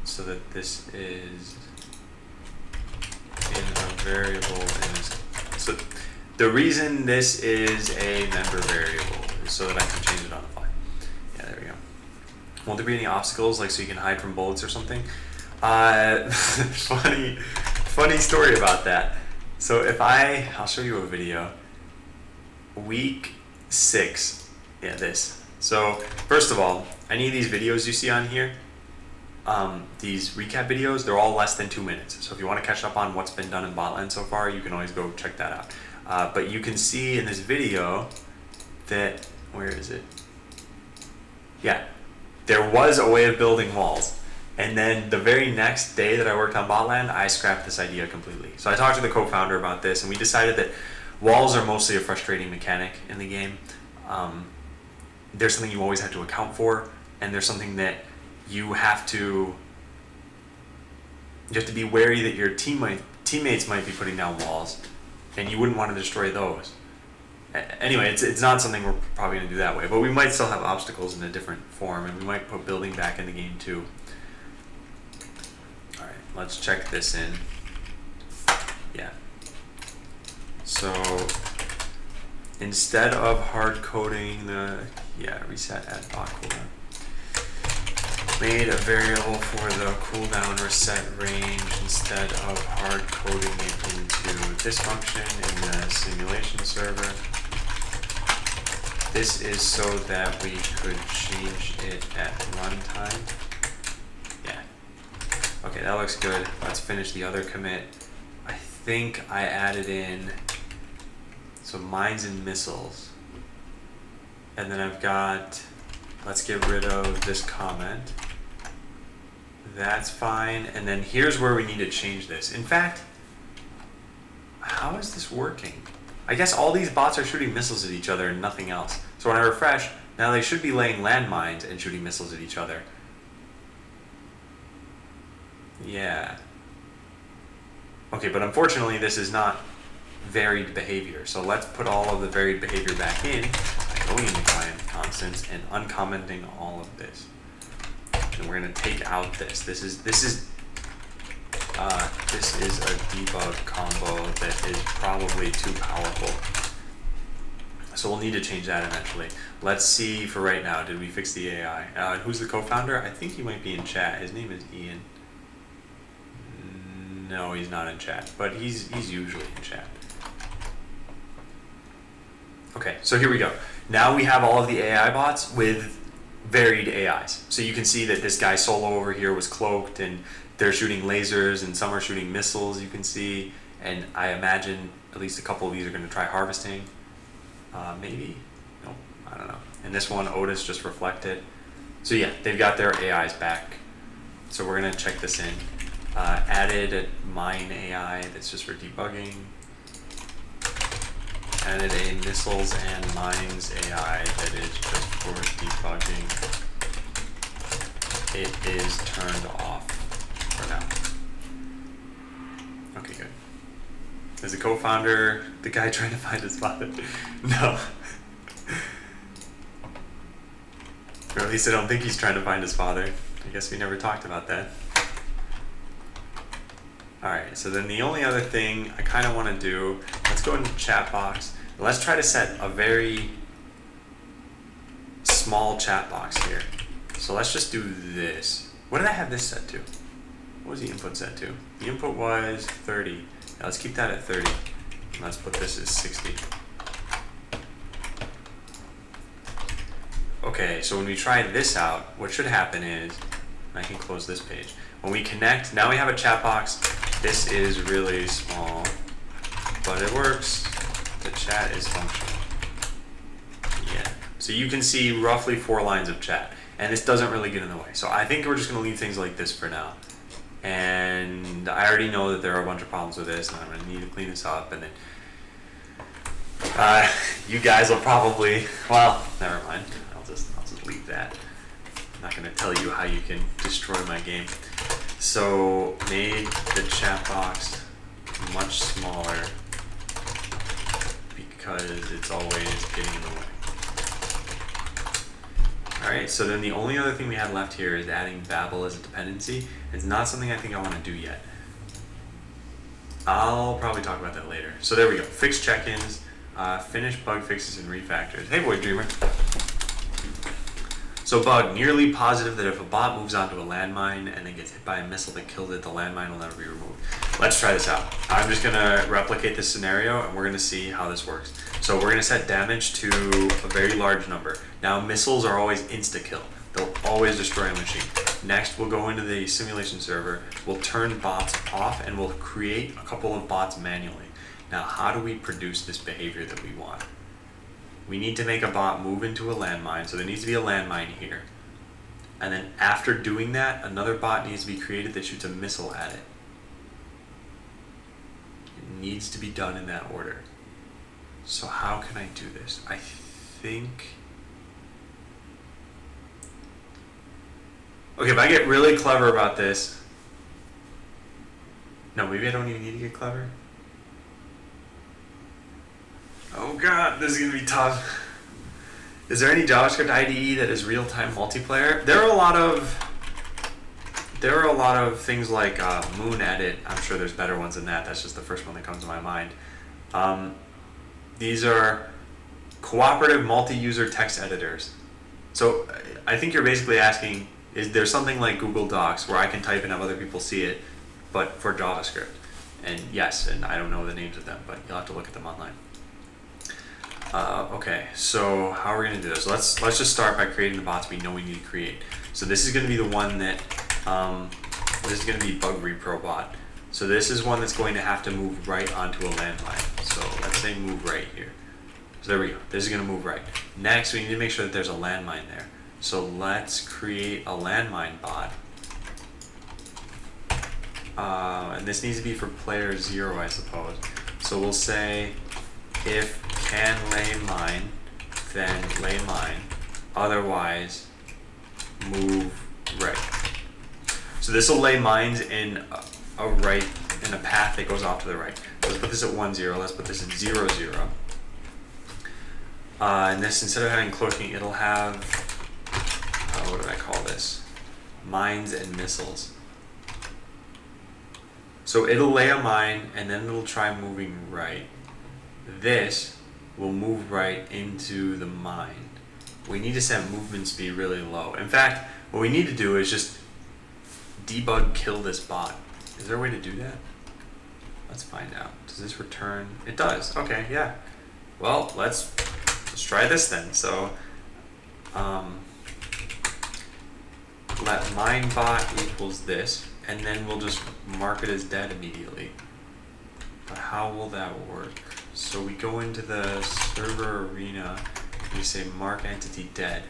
So that this is in a variable so the reason this is a member variable is so that I can change it on the fly. Yeah, there we go. Won't there be any obstacles, like so you can hide from bullets or something? Funny story about that. So if I'll show you a video. Week 6, yeah, this. So first of all, any of these videos you see on here, these recap videos, they're all less than 2 minutes. So if you want to catch up on what's been done in Botland so far, you can always go check that out. But you can see in this video that, where is it? Yeah, there was a way of building walls. And then the very next day that I worked on Botland, I scrapped this idea completely. So I talked to the co-founder about this, and we decided that walls are mostly a frustrating mechanic in the game. There's something you always have to account for, and there's something that you have to be wary that your teammates might be putting down walls, and you wouldn't want to destroy those. Anyway, it's not something we're probably going to do that way, but we might still have obstacles in a different form, and we might put building back in the game too. All right, let's check this in. Yeah. So instead of hard coding the reset at bot cooldown. Made a variable for the cooldown reset range instead of hard coding it into this function in the simulation server. This is so that we could change it at runtime. Yeah. Okay, that looks good. Let's finish the other commit. I think I added in some mines and missiles. And then I've got, let's get rid of this comment. That's fine. And then here's where we need to change this. In fact, how is this working? I guess all these bots are shooting missiles at each other and nothing else. So when I refresh, now they should be laying landmines and shooting missiles at each other. Yeah. Okay, but unfortunately this is not varied behavior. So let's put all of the varied behavior back in by going into client constants and uncommenting all of this. And we're going to take out this. This is a debug combo that is probably too powerful. So we'll need to change that eventually. Let's see for right now. Did we fix the AI? Who's the co-founder? I think he might be in chat. His name is Ian. No, he's not in chat, but he's usually in chat. Okay, so here we go. Now we have all of the AI bots with varied AIs. So you can see that this guy Solo over here was cloaked, and they're shooting lasers, and some are shooting missiles, you can see. And I imagine at least a couple of these are going to try harvesting. Maybe? Nope, I don't know. And this one, Otis just reflected. So yeah, they've got their AIs back. So we're going to check this in. Added a mine AI that's just for debugging. Added a missiles and mines AI that is just for debugging. It is turned off for now. Okay, good. Is the co-founder the guy trying to find his father? No. Or at least I don't think he's trying to find his father. I guess we never talked about that. Alright, so then the only other thing I kind of want to do, let's go into chat box. Let's try to set a very small chat box here. So let's just do this. What did I have this set to? What was the input set to? The input was 30. Now let's keep that at 30. And let's put this as 60. Okay, so when we try this out, what should happen is, I can close this page. When we connect, now we have a chat box. This is really small, but it works. The chat is functional. Yeah, so you can see roughly 4 lines of chat, and this doesn't really get in the way. So I think we're just gonna leave things like this for now. And I already know that there are a bunch of problems with this, and I'm gonna need to clean this up, and then you guys will probably, well, never mind. I'll just leave that. I'm not gonna tell you how you can destroy my game. So made the chat box much smaller because it's always getting in the way. Alright, so then the only other thing we have left here is adding Babel as a dependency. It's not something I think I want to do yet. I'll probably talk about that later. So there we go. Fix check-ins, finish bug fixes and refactors. Hey boy, Dreamer. So bug, nearly positive that if a bot moves onto a landmine and then gets hit by a missile that kills it, the landmine will never be removed. Let's try this out. I'm just going to replicate this scenario and we're going to see how this works. So we're going to set damage to a very large number. Now missiles are always insta-kill. They'll always destroy a machine. Next, we'll go into the simulation server, we'll turn bots off, and we'll create a couple of bots manually. Now how do we produce this behavior that we want? We need to make a bot move into a landmine, so there needs to be a landmine here. And then after doing that, another bot needs to be created that shoots a missile at it. It needs to be done in that order. So how can I do this? I think... Okay, if I get really clever about this... No, maybe I don't even need to get clever. Oh god, this is going to be tough. Is there any JavaScript IDE that is real-time multiplayer? There are a lot of things like Moon Edit. I'm sure there's better ones than that. That's just the first one that comes to my mind. These are cooperative multi-user text editors. So I think you're basically asking, is there something like Google Docs where I can type and have other people see it, but for JavaScript? And yes, and I don't know the names of them, but you'll have to look at them online. Okay, so how are we going to do this? Let's just start by creating the bots we know we need to create. So this is going to be the one that, this is going to be Bug Repro bot. So this is one that's going to have to move right onto a landmine. So let's say move right here. So there we go. This is going to move right. Next, we need to make sure that there's a landmine there. So let's create a landmine bot. And this needs to be for player 0, I suppose. So we'll say if can lay mine, then lay mine. Otherwise, move right. So this will lay mines in a right, in a path that goes off to the right. So let's put this at 1, 0. Let's put this at 0, 0. And this, instead of having cloaking, it'll have, what do I call this? Mines and missiles. So it'll lay a mine, and then it'll try moving right. This will move right into the mine. We need to set movement speed really low. In fact, what we need to do is just debug kill this bot. Is there a way to do that? Let's find out. Does this return? It does. Okay, yeah. Well, let's try this then. So let mine bot equals this, and then we'll just mark it as dead immediately. But how will that work? So we go into the server arena, and we say mark entity dead.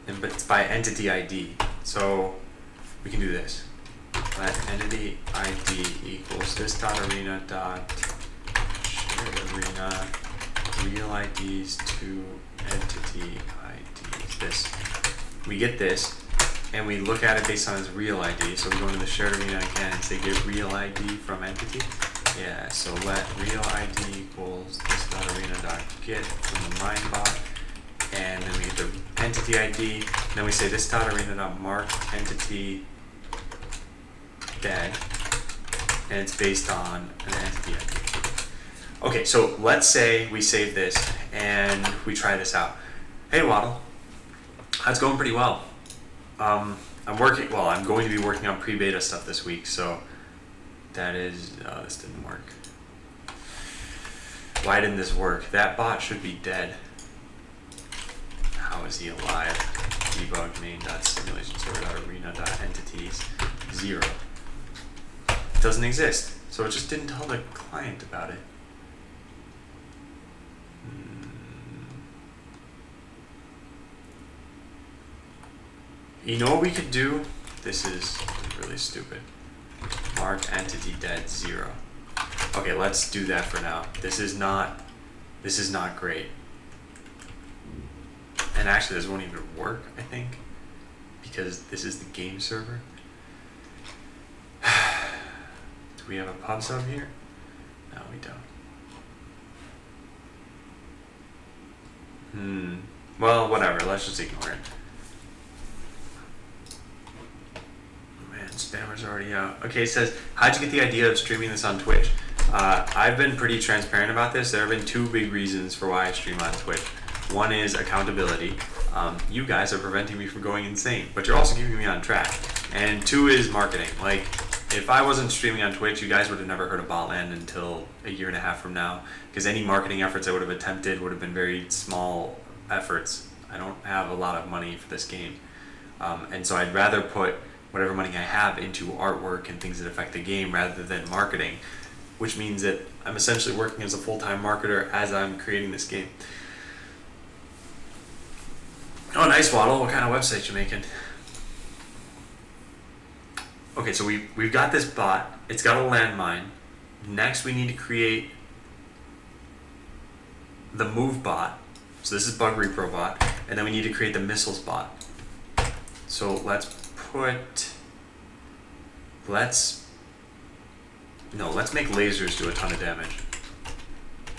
But it's by entity ID. So we can do this. Let entity ID equals this dot arena dot shared arena real IDs to entity IDs. This. We get this, and we look at it based on its real ID. So we go into the shared arena again and say get real ID from entity. Yeah, so let real ID equals this dot arena dot get from the mine bot, and then we get the entity ID. And then we say this dot arena dot mark entity dead, and it's based on an entity ID. Okay, so let's say we save this and we try this out. Hey Waddle, that's going pretty well. I'm going to be working on pre-beta stuff this week, so that is, this didn't work. Why didn't this work? That bot should be dead. How is he alive? Debug main.simulation server.arena.entities 0. It doesn't exist, so it just didn't tell the client about it. You know what we could do? This is really stupid. Mark entity dead 0. Okay, let's do that for now. This is not great. And actually this won't even work, I think, because this is the game server. Do we have a pub sub here? No, we don't. Well, whatever, let's just ignore it. Spammer's already out. Okay, it says, how'd you get the idea of streaming this on Twitch? I've been pretty transparent about this. There have been 2 big reasons for why I stream on Twitch. One is accountability. You guys are preventing me from going insane, but you're also keeping me on track. And 2 is marketing. Like, if I wasn't streaming on Twitch, you guys would have never heard of Botland until a year and a half from now, because any marketing efforts I would have attempted would have been very small efforts. I don't have a lot of money for this game. And so I'd rather put whatever money I have into artwork and things that affect the game rather than marketing, which means that I'm essentially working as a full-time marketer as I'm creating this game. Oh, nice, Waddle. What kind of website you making? Okay, so we've got this bot. It's got a landmine. Next, we need to create the move bot. So this is Bug Repro bot. And then we need to create the missiles bot. So let's make lasers do a ton of damage.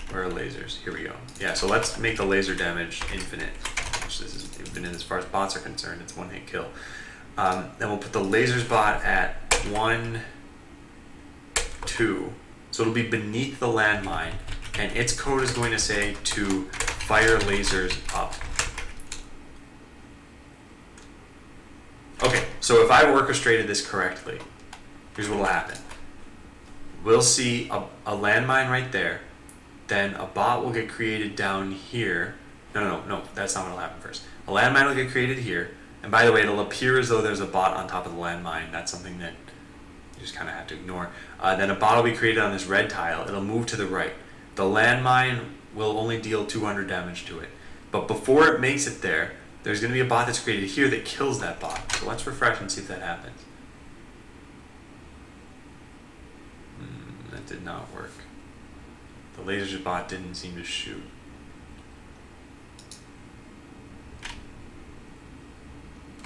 Where are lasers? Here we go. Yeah, so let's make the laser damage infinite. Which this is infinite as far as bots are concerned. It's one hit kill. Then we'll put the lasers bot at 1, 2. So it'll be beneath the landmine, and its code is going to say to fire lasers up. So if I've orchestrated this correctly, here's what will happen. We'll see a landmine right there. Then a bot will get created down here. No, that's not what will happen first. A landmine will get created here. And by the way, it'll appear as though there's a bot on top of the landmine. That's something that you just kind of have to ignore. Then a bot will be created on this red tile. It'll move to the right. The landmine will only deal 200 damage to it. But before it makes it there, there's going to be a bot that's created here that kills that bot. So let's refresh and see if that happens. That did not work. The lasers bot didn't seem to shoot.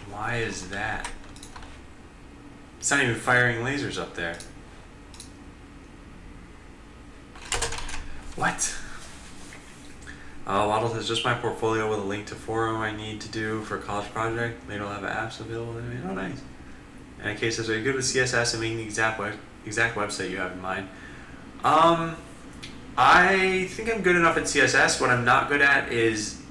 Why is that? It's not even firing lasers up there. What? Waddle says, just my portfolio with a link to forum I need to do for a college project. They don't have apps available. Oh, nice. And a case says, are you good with CSS and making the exact website you have in mind? I think I'm good enough at CSS. What I'm not good at is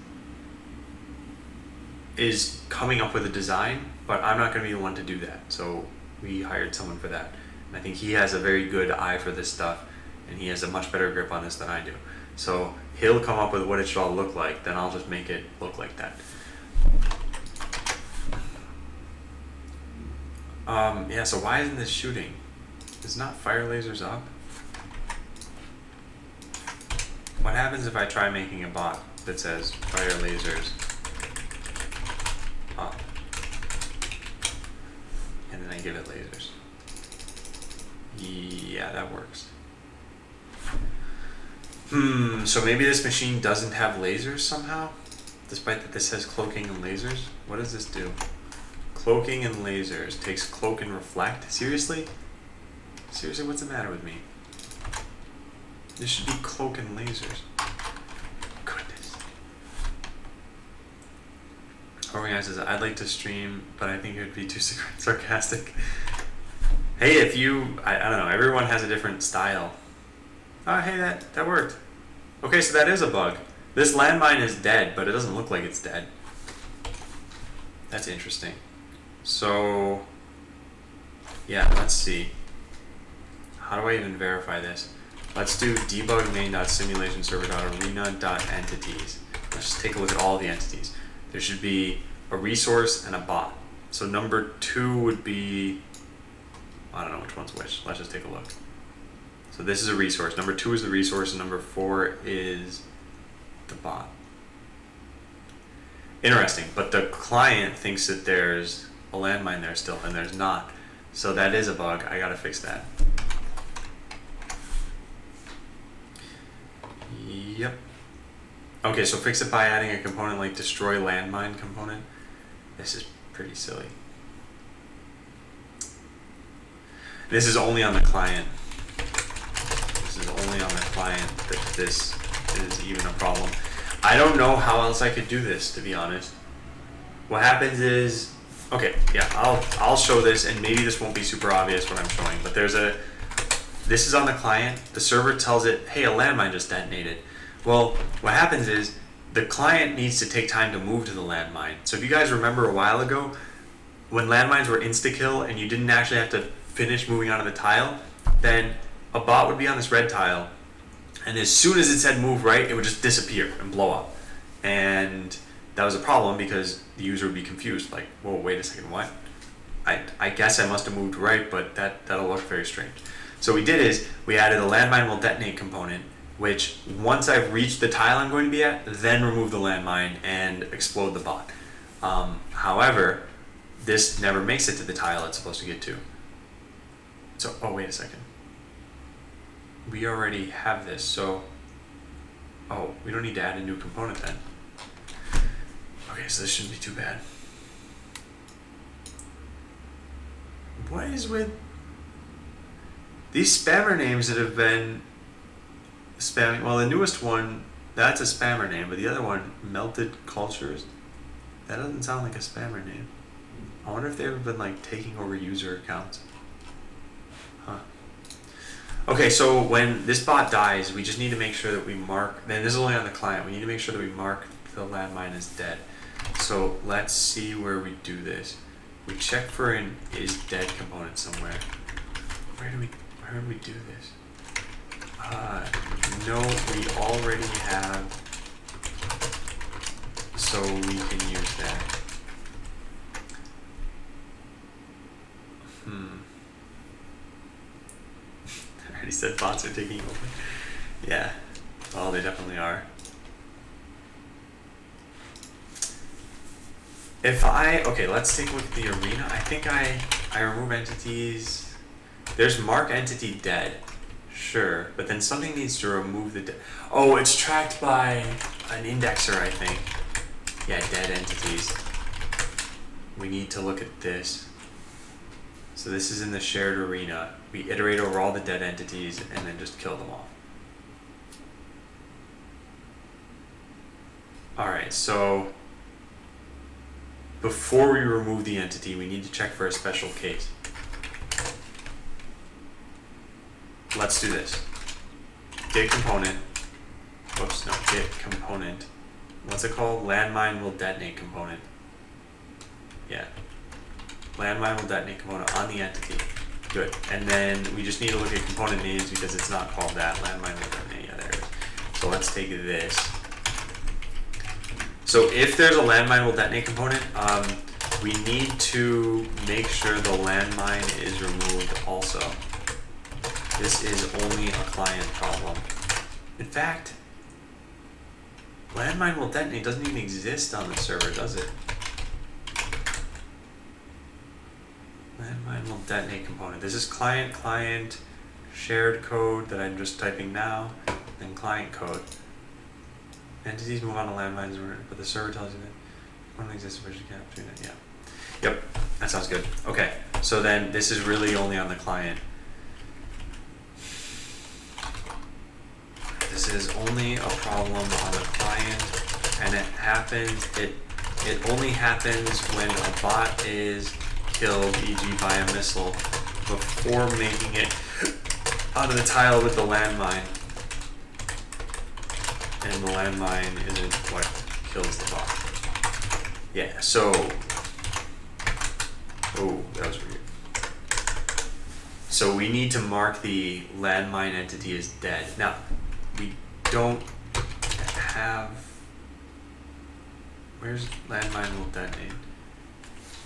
coming up with a design, but I'm not going to be the one to do that. So we hired someone for that. And I think he has a very good eye for this stuff, and he has a much better grip on this than I do. So he'll come up with what it should all look like, then I'll just make it look like that. Yeah, so why isn't this shooting? Does not fire lasers up? What happens if I try making a bot that says fire lasers up? And then I give it lasers. Yeah, that works. So maybe this machine doesn't have lasers somehow? Despite that this says cloaking and lasers? What does this do? Cloaking and lasers. Takes cloak and reflect? Seriously? Seriously, what's the matter with me? This should be cloak and lasers. Goodness. Organized says, I'd like to stream, but I think it would be too sarcastic. Hey, if you, I don't know, everyone has a different style. Oh, hey, that worked. Okay, so that is a bug. This landmine is dead, but it doesn't look like it's dead. That's interesting. So, yeah, let's see. How do I even verify this? Let's do debug main.simulationserver.arena.entities. Let's just take a look at all the entities. There should be a resource and a bot. So number 2 would be, I don't know which one's which. Let's just take a look. So this is a resource. Number 2 is the resource, and number 4 is the bot. Interesting, but the client thinks that there's a landmine there still, and there's not. So that is a bug. I gotta fix that. Yep. Okay, so fix it by adding a component like destroy landmine component. This is pretty silly. This is only on the client. This is only on the client that this is even a problem. I don't know how else I could do this, to be honest. What happens is, okay, yeah, I'll show this, and maybe this won't be super obvious what I'm showing, but this is on the client. The server tells it, hey, a landmine just detonated. Well, what happens is the client needs to take time to move to the landmine. So if you guys remember a while ago, when landmines were insta-kill and you didn't actually have to finish moving onto the tile, then a bot would be on this red tile, and as soon as it said move right, it would just disappear and blow up. And that was a problem because the user would be confused, like, whoa, wait a second, what? I guess I must have moved right, but that'll look very strange. So what we did is we added a landmine will detonate component, which once I've reached the tile I'm going to be at, then remove the landmine and explode the bot. However, this never makes it to the tile it's supposed to get to. So, oh, wait a second. We already have this, so, oh, we don't need to add a new component then. Okay, so this shouldn't be too bad. What is with these spammer names that have been spamming? Well, the newest one, that's a spammer name, but the other one, Melted Cultures, that doesn't sound like a spammer name. I wonder if they've been like taking over user accounts. Huh. Okay, so when this bot dies, we just need to make sure that we mark, and this is only on the client, we need to make sure that we mark the landmine as dead. So let's see where we do this. We check for an is dead component somewhere. Where do we do this? No, we already have, so we can use that. I already said bots are taking over. Yeah, well, they definitely are. Okay, let's take a look at the arena. I think I remove entities. There's mark entity dead. Sure, but then something needs to remove the oh, it's tracked by an indexer, I think. Yeah, dead entities. We need to look at this. So this is in the shared arena. We iterate over all the dead entities and then just kill them all. Alright, so before we remove the entity, we need to check for a special case. Let's do this. Git component. Whoops, no, git component. What's it called? Landmine will detonate component. Yeah. Landmine will detonate component on the entity. Good. And then we just need to look at component names because it's not called that. Landmine will detonate. Yeah, there it is. So let's take this. So if there's a landmine will detonate component, we need to make sure the landmine is removed also. This is only a client problem. In fact, landmine will detonate doesn't even exist on the server, does it? Landmine will detonate component. This is client, shared code that I'm just typing now, then client code. Entities move on to landmines, but the server tells you that one exists a gap between it. Yeah. Yep, that sounds good. Okay, so then this is really only on the client. This is only a problem on the client, and it only happens when a bot is killed, e.g. by a missile, before making it onto the tile with the landmine. And the landmine isn't what kills the bot. Yeah, so oh, that was weird. So we need to mark the landmine entity as dead. Now, we don't have, where's landmine will detonate?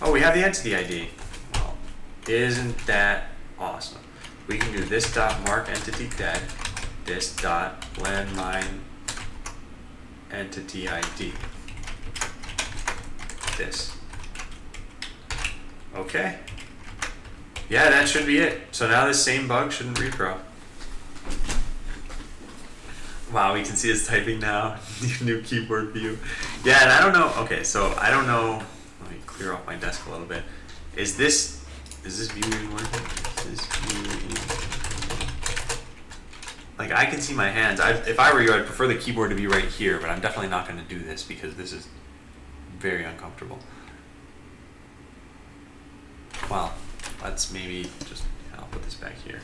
Oh, we have the entity ID. Well, isn't that awesome? We can do this dot mark entity dead, this dot landmine entity ID. This. Okay. Yeah, that should be it. So now this same bug shouldn't repro. Wow, we can see us typing now. New keyboard view. Yeah, and I don't know. Okay, so I don't know. Let me clear off my desk a little bit. Is this view even working? Is this view even working? Like, I can see my hands. If I were you, I'd prefer the keyboard to be right here, but I'm definitely not going to do this because this is very uncomfortable. Well, let's maybe just, I'll put this back here.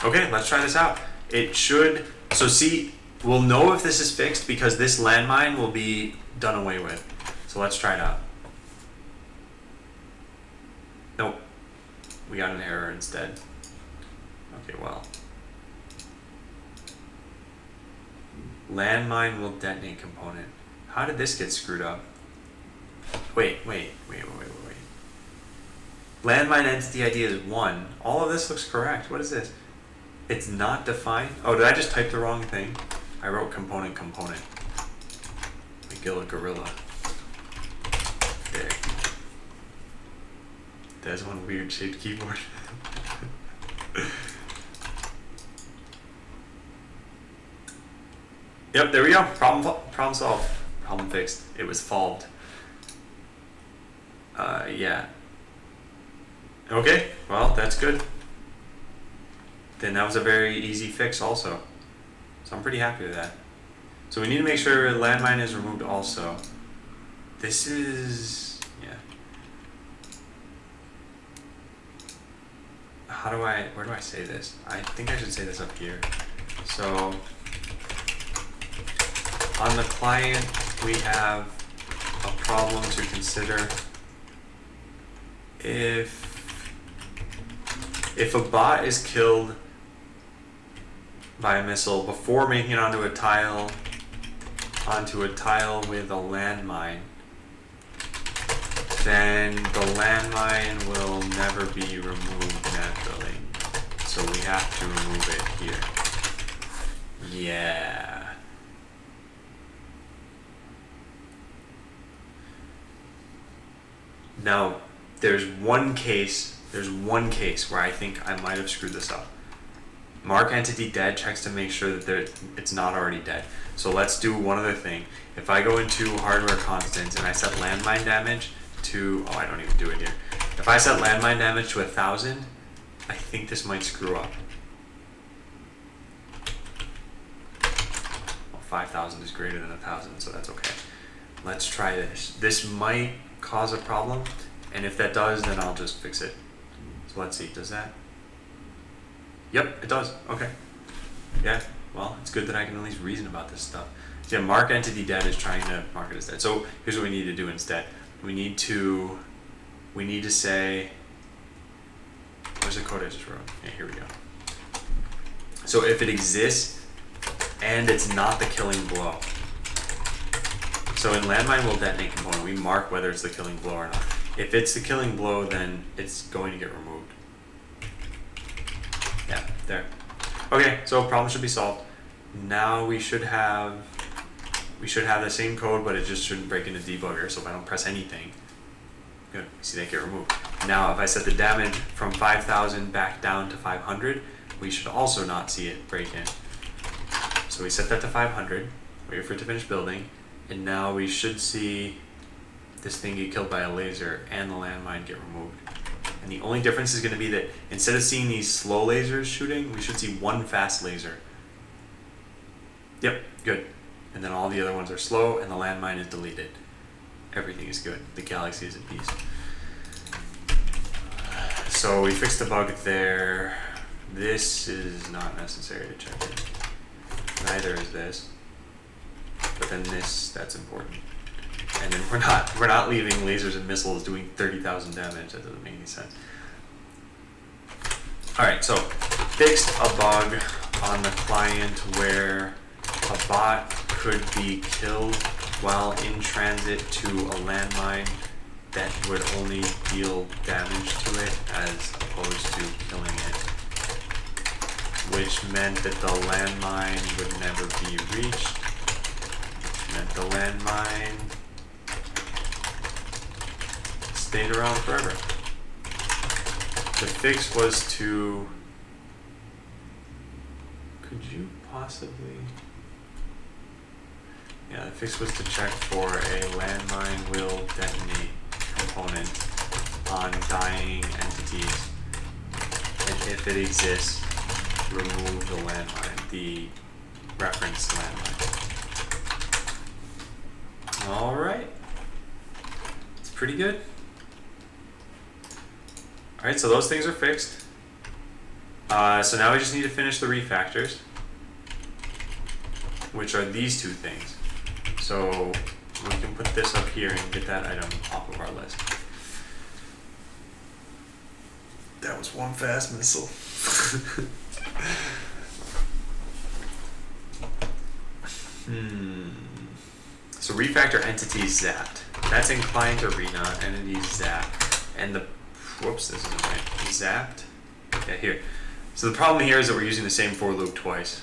Okay, let's try this out. It should, so see, we'll know if this is fixed because this landmine will be done away with. So let's try it out. Nope, we got an error instead. Okay, well. Landmine will detonate component. How did this get screwed up? Wait. Landmine entity ID is 1. All of this looks correct. What is this? It's not defined. Oh, did I just type the wrong thing? I wrote component. Magilla Gorilla. There. There's one weird shaped keyboard. Yep, there we go. Problem solved. Problem fixed. It was solved. Yeah. Okay, well, that's good. Then that was a very easy fix also. So I'm pretty happy with that. So we need to make sure landmine is removed also. This is, yeah. Where do I say this? I think I should say this up here. So on the client, we have problem to consider. If a bot is killed by a missile before making it onto a tile with a landmine, then the landmine will never be removed naturally. So we have to remove it here. Yeah. Now, there's one case where I think I might have screwed this up. Mark entity dead checks to make sure that it's not already dead. So let's do one other thing. If I go into hardware constants and I set landmine damage to, I don't even do it here. If I set landmine damage to 1,000, I think this might screw up. Well, 5,000 is greater than 1,000, so that's okay. Let's try this. This might cause a problem, and if that does, then I'll just fix it. So let's see, does that? Yep, it does. Okay. Yeah, well, it's good that I can at least reason about this stuff. So yeah, mark entity dead is trying to mark it as dead. So here's what we need to do instead. We need to say, where's the code I just wrote? Yeah, here we go. So if it exists and it's not the killing blow. So in landmine will detonate component, we mark whether it's the killing blow or not. If it's the killing blow, then it's going to get removed. Yeah, there. Okay, so problem should be solved. Now we should have the same code, but it just shouldn't break into debugger. So if I don't press anything, good, see that get removed. Now if I set the damage from 5,000 back down to 500, we should also not see it break in. So we set that to 500, wait for it to finish building, and now we should see this thing get killed by a laser and the landmine get removed. And the only difference is going to be that instead of seeing these slow lasers shooting, we should see one fast laser. Yep, good. And then all the other ones are slow and the landmine is deleted. Everything is good. The galaxy is at peace. So we fixed the bug there. This is not necessary to check it. Neither is this. But then this, that's important. And then we're not leaving lasers and missiles doing 30,000 damage. That doesn't make any sense. Alright, so fixed a bug on the client where a bot could be killed while in transit to a landmine that would only deal damage to it as opposed to killing it, which meant that the landmine would never be reached, which meant the landmine stayed around forever. The fix was to, could you possibly, yeah, the fix was to check for a landmine will detonate component on dying entities, and if it exists, remove the landmine, the reference landmine. Alright, it's pretty good. Alright, so those things are fixed. So now we just need to finish the refactors, which are these two things. So we can put this up here and get that item off of our list. That was one fast missile. So refactor entities zapped. That's in client arena, entities zapped. And the, whoops, this isn't right. Zapped? Yeah, here. So the problem here is that we're using the same for loop twice.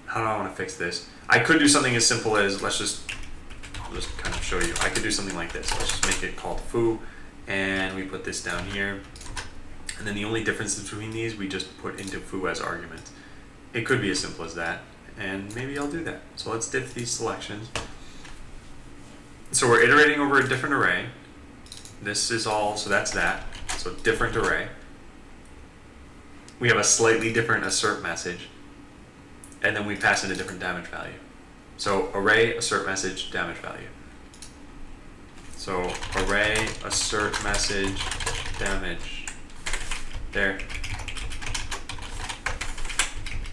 How do I want to fix this? I could do something as simple as, I'll just kind of show you. I could do something like this. Let's just make it called foo, and we put this down here. And then the only difference between these, we just put into foo as argument. It could be as simple as that, and maybe I'll do that. So let's diff these selections. So we're iterating over a different array. This is all, so that's that. So different array. We have a slightly different assert message, and then we pass in a different damage value. So array, assert message, damage value. So array, assert message, damage. There.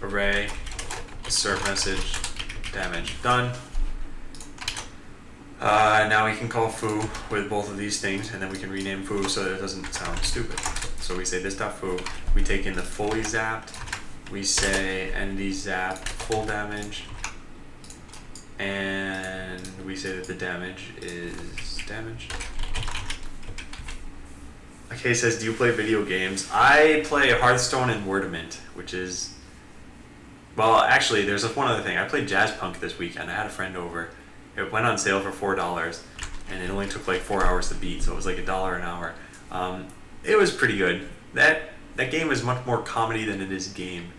Array, assert message, damage. Done. Now we can call foo with both of these things, and then we can rename foo so that it doesn't sound stupid. So we say this.foo, we take in the fully zapped, we say entity zap full damage, and we say that the damage is damage. Okay, says, do you play video games? I play Hearthstone and Wordament, which is, well, actually, there's one other thing. I played Jazzpunk this weekend. I had a friend over. It went on sale for $4, and it only took like 4 hours to beat, so it was like $1 an hour. It was pretty good. That game is much more comedy than it is game,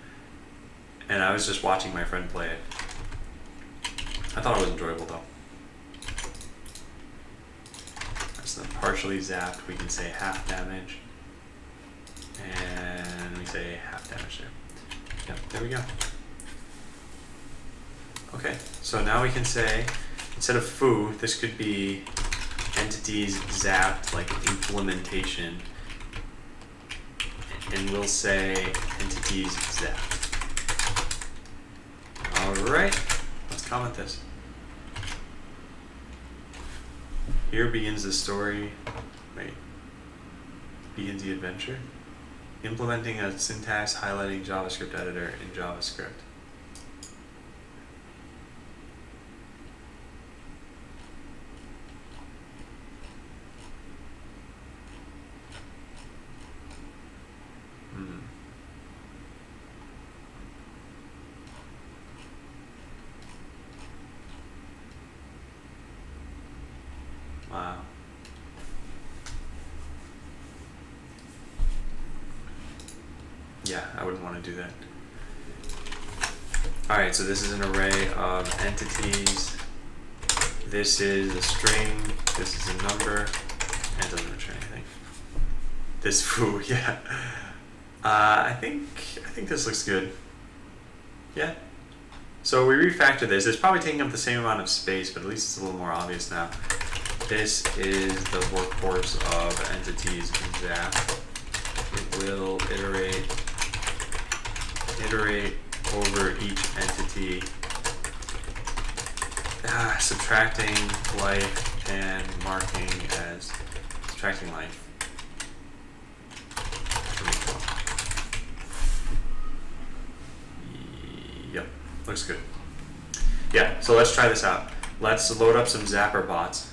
and I was just watching my friend play it. I thought it was enjoyable though. So then partially zapped, we can say half damage, and we say half damage there. Yep, there we go. Okay, so now we can say, instead of foo, this could be entities zapped, like implementation, and we'll say entities zapped. Alright, let's comment this. Here begins the story, begins the adventure. Implementing a syntax highlighting JavaScript editor in JavaScript. Wow. Yeah, I wouldn't want to do that. Alright, so this is an array of entities. This is a string. This is a number. And it doesn't return anything. This foo, yeah. I think this looks good. Yeah. So we refactor this. It's probably taking up the same amount of space, but at least it's a little more obvious now. This is the workhorse of entities in Zap. It will iterate over each entity, subtracting life and marking as subtracting life. Yep, looks good. Yeah, so let's try this out. Let's load up some Zapper bots.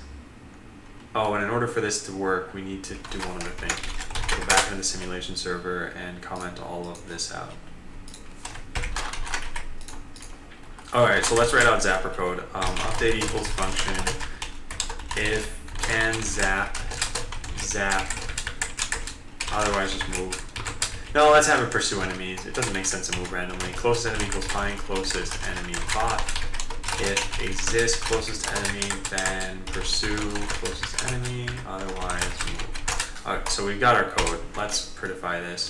Oh, and in order for this to work, we need to do one other thing. Go back into the simulation server and comment all of this out. Alright, so let's write out Zapper code. Update equals function if can zap, otherwise just move. No, let's have it pursue enemies. It doesn't make sense to move randomly. Closest enemy equals find closest enemy bot. If exists closest enemy, then pursue closest enemy, otherwise move. Alright, so we've got our code. Let's prettify this.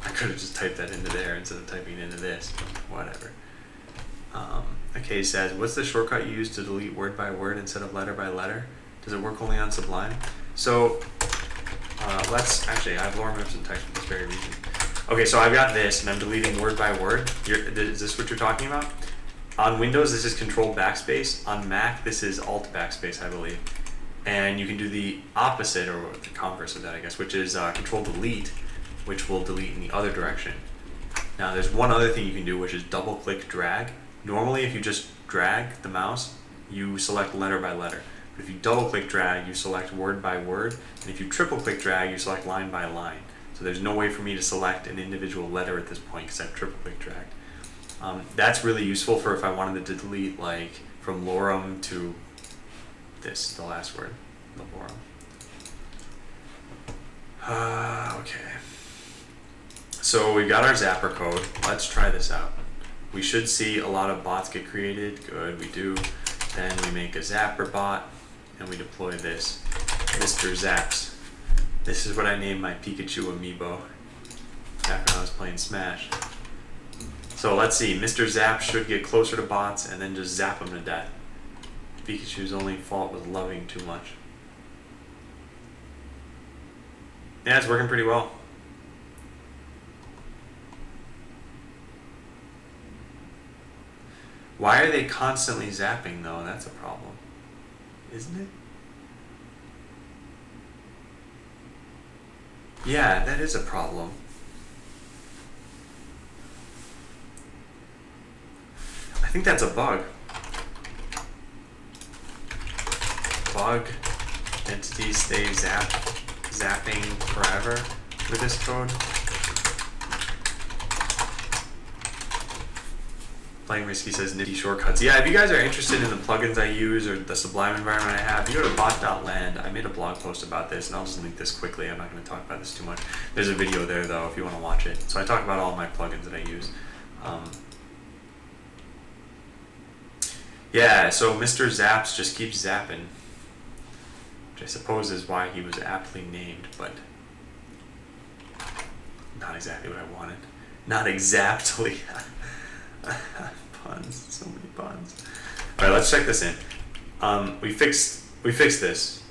I could have just typed that into there instead of typing it into this, but whatever. Okay, it says, what's the shortcut you use to delete word by word instead of letter by letter? Does it work only on Sublime? So, let's, actually, I have lorem ipsum text for this very reason. Okay, so I've got this, and I'm deleting word by word. Is this what you're talking about? On Windows, this is Control Backspace. On Mac, this is Alt Backspace, I believe. And you can do the opposite, or the converse of that, I guess, which is Control Delete, which will delete in the other direction. Now, there's one other thing you can do, which is double-click drag. Normally, if you just drag the mouse, you select letter by letter. But if you double-click drag, you select word by word. And if you triple-click drag, you select line by line. So there's no way for me to select an individual letter at this point because I've triple-click dragged. That's really useful for if I wanted to delete, like, from lorem to this, the last word, the lorem. Okay. So we've got our Zapper code. Let's try this out. We should see a lot of bots get created. Good, we do. Then we make a Zapper bot, and we deploy this. Mr. Zaps. This is what I named my Pikachu amiibo back when I was playing Smash. So let's see, Mr. Zap should get closer to bots and then just zap them to death. Pikachu's only fault was loving too much. Yeah, it's working pretty well. Why are they constantly zapping though? That's a problem, isn't it? Yeah, that is a problem. I think that's a bug. Bug. Entities stay zapping forever with this code. Playing Risky says nifty shortcuts. Yeah, if you guys are interested in the plugins I use or the Sublime environment I have, you go to bot.land. I made a blog post about this, and I'll just link this quickly. I'm not going to talk about this too much. There's a video there, though, if you want to watch it. So I talk about all my plugins that I use. Yeah, so Mr. Zaps just keeps zapping, which I suppose is why he was aptly named, but not exactly what I wanted. Not exactly. Puns, so many puns. All right, let's check this in. We fixed this.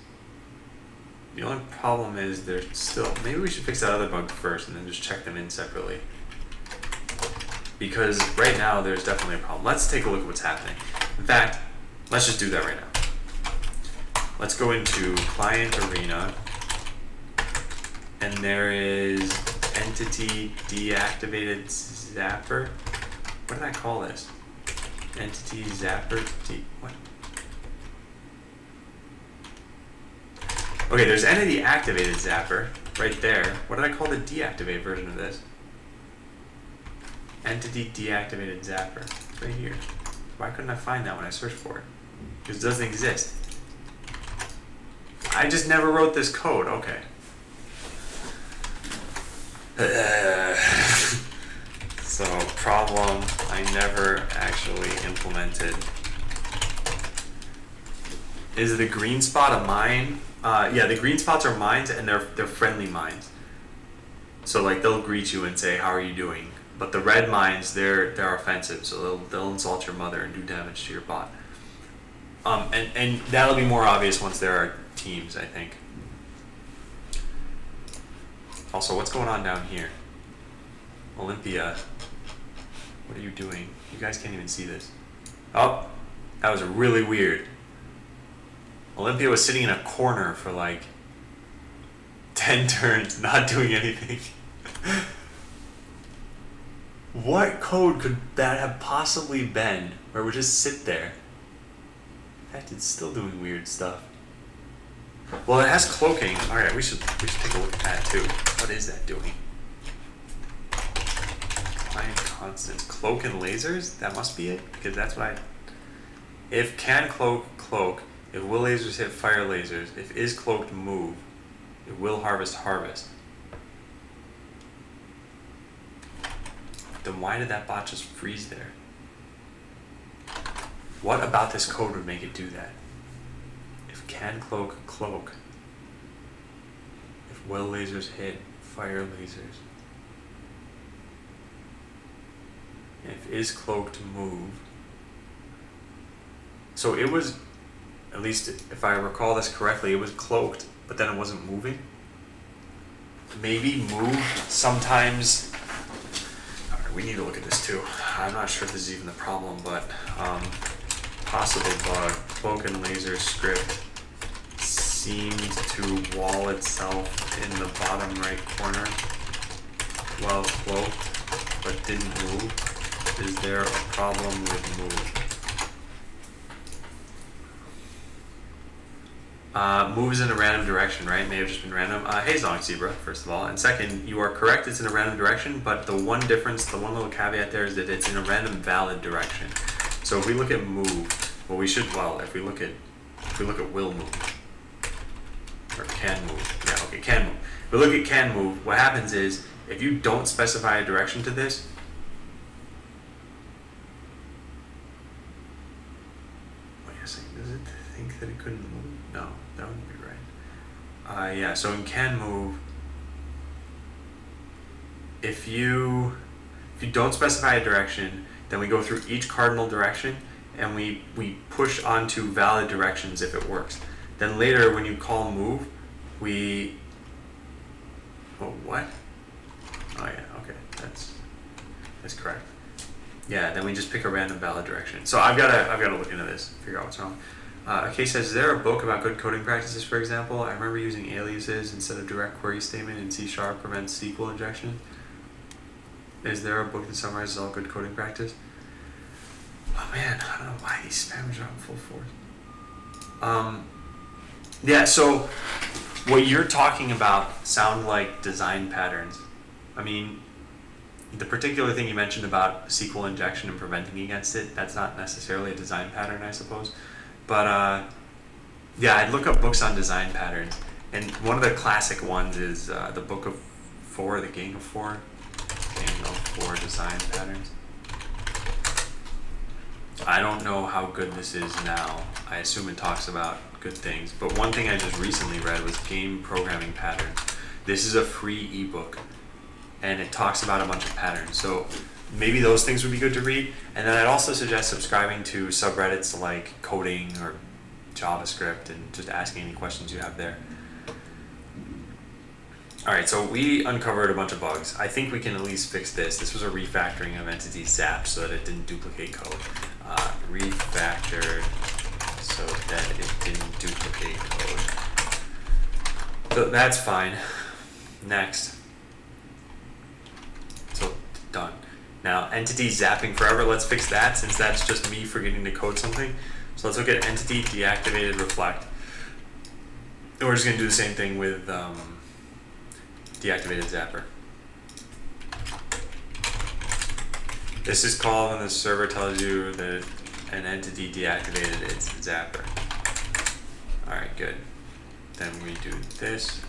The only problem is there's still. Maybe we should fix that other bug first and then just check them in separately. Because right now there's definitely a problem. Let's take a look at what's happening. In fact, let's just do that right now. Let's go into Client Arena, and there is Entity Deactivated Zapper. What did I call this? Entity Zapper what? Okay, there's Entity Activated Zapper right there. What did I call the deactivated version of this? Entity Deactivated Zapper. It's right here. Why couldn't I find that when I searched for it? Because it doesn't exist. I just never wrote this code. Okay. So, problem I never actually implemented. Is the green spot a mine? Yeah, the green spots are mines, and they're friendly mines. So like they'll greet you and say, "How are you doing?" But the red mines, they're offensive, so they'll insult your mother and do damage to your bot. And that'll be more obvious once there are teams, I think. Also, what's going on down here? Olympia, what are you doing? You guys can't even see this. Oh, that was really weird. Olympia was sitting in a corner for like 10 turns, not doing anything. What code could that have possibly been where it would just sit there? In fact, it's still doing weird stuff. Well, it has cloaking. Alright, we should take a look at that too. What is that doing? Client constants. Cloak and lasers? That must be it, because that's what I... If can cloak, cloak. If will lasers hit, fire lasers. If is cloaked, move. It will harvest, harvest. Then why did that bot just freeze there? What about this code would make it do that? If can cloak, cloak. If will lasers hit, fire lasers. If is cloaked, move. So it was, at least if I recall this correctly, it was cloaked, but then it wasn't moving. Maybe move sometimes. Alright, we need to look at this too. I'm not sure if this is even the problem, but possible bug. Cloak and laser script seemed to wall itself in the bottom right corner while cloaked, but didn't move. Is there a problem with move? Move is in a random direction, right? May have just been random. Hey Zong Zebra, first of all. And second, you are correct, it's in a random direction, but the one difference, the one little caveat there is that it's in a random valid direction. So if we look at move, well we should, well, if we look at will move, or can move, yeah, okay, can move. If we look at can move, what happens is, if you don't specify a direction to this, wait a second, does it think that it couldn't move? No, that wouldn't be right. Yeah, so in can move, if you don't specify a direction, then we go through each cardinal direction and we push onto valid directions if it works. Then later when you call move, we, oh what? Oh yeah, okay, that's correct. Yeah, then we just pick a random valid direction. So I've gotta look into this, figure out what's wrong. Okay, says, is there a book about good coding practices, for example? I remember using aliases instead of direct query statement in C# prevents SQL injection. Is there a book that summarizes all good coding practice? Oh man, I don't know why these spammers are on full force. Yeah, so what you're talking about sound like design patterns. I mean, the particular thing you mentioned about SQL injection and preventing against it, that's not necessarily a design pattern, I suppose. But yeah, I'd look up books on design patterns. And one of the classic ones is the Book of Four, the Gang of Four. Gang of Four Design Patterns. I don't know how good this is now. I assume it talks about good things. But one thing I just recently read was Game Programming Patterns. This is a free ebook, and it talks about a bunch of patterns. So maybe those things would be good to read. And then I'd also suggest subscribing to subreddits like coding or JavaScript and just asking any questions you have there. Alright, so we uncovered a bunch of bugs. I think we can at least fix this. This was a refactoring of entity Zap so that it didn't duplicate code. Refactored so that it didn't duplicate code. So that's fine. Next. So done. Now entity zapping forever, let's fix that since that's just me forgetting to code something. So let's look at entity deactivated reflect. And we're just going to do the same thing with deactivated zapper. This is called when the server tells you that an entity deactivated its zapper. Alright, good. Then we do this.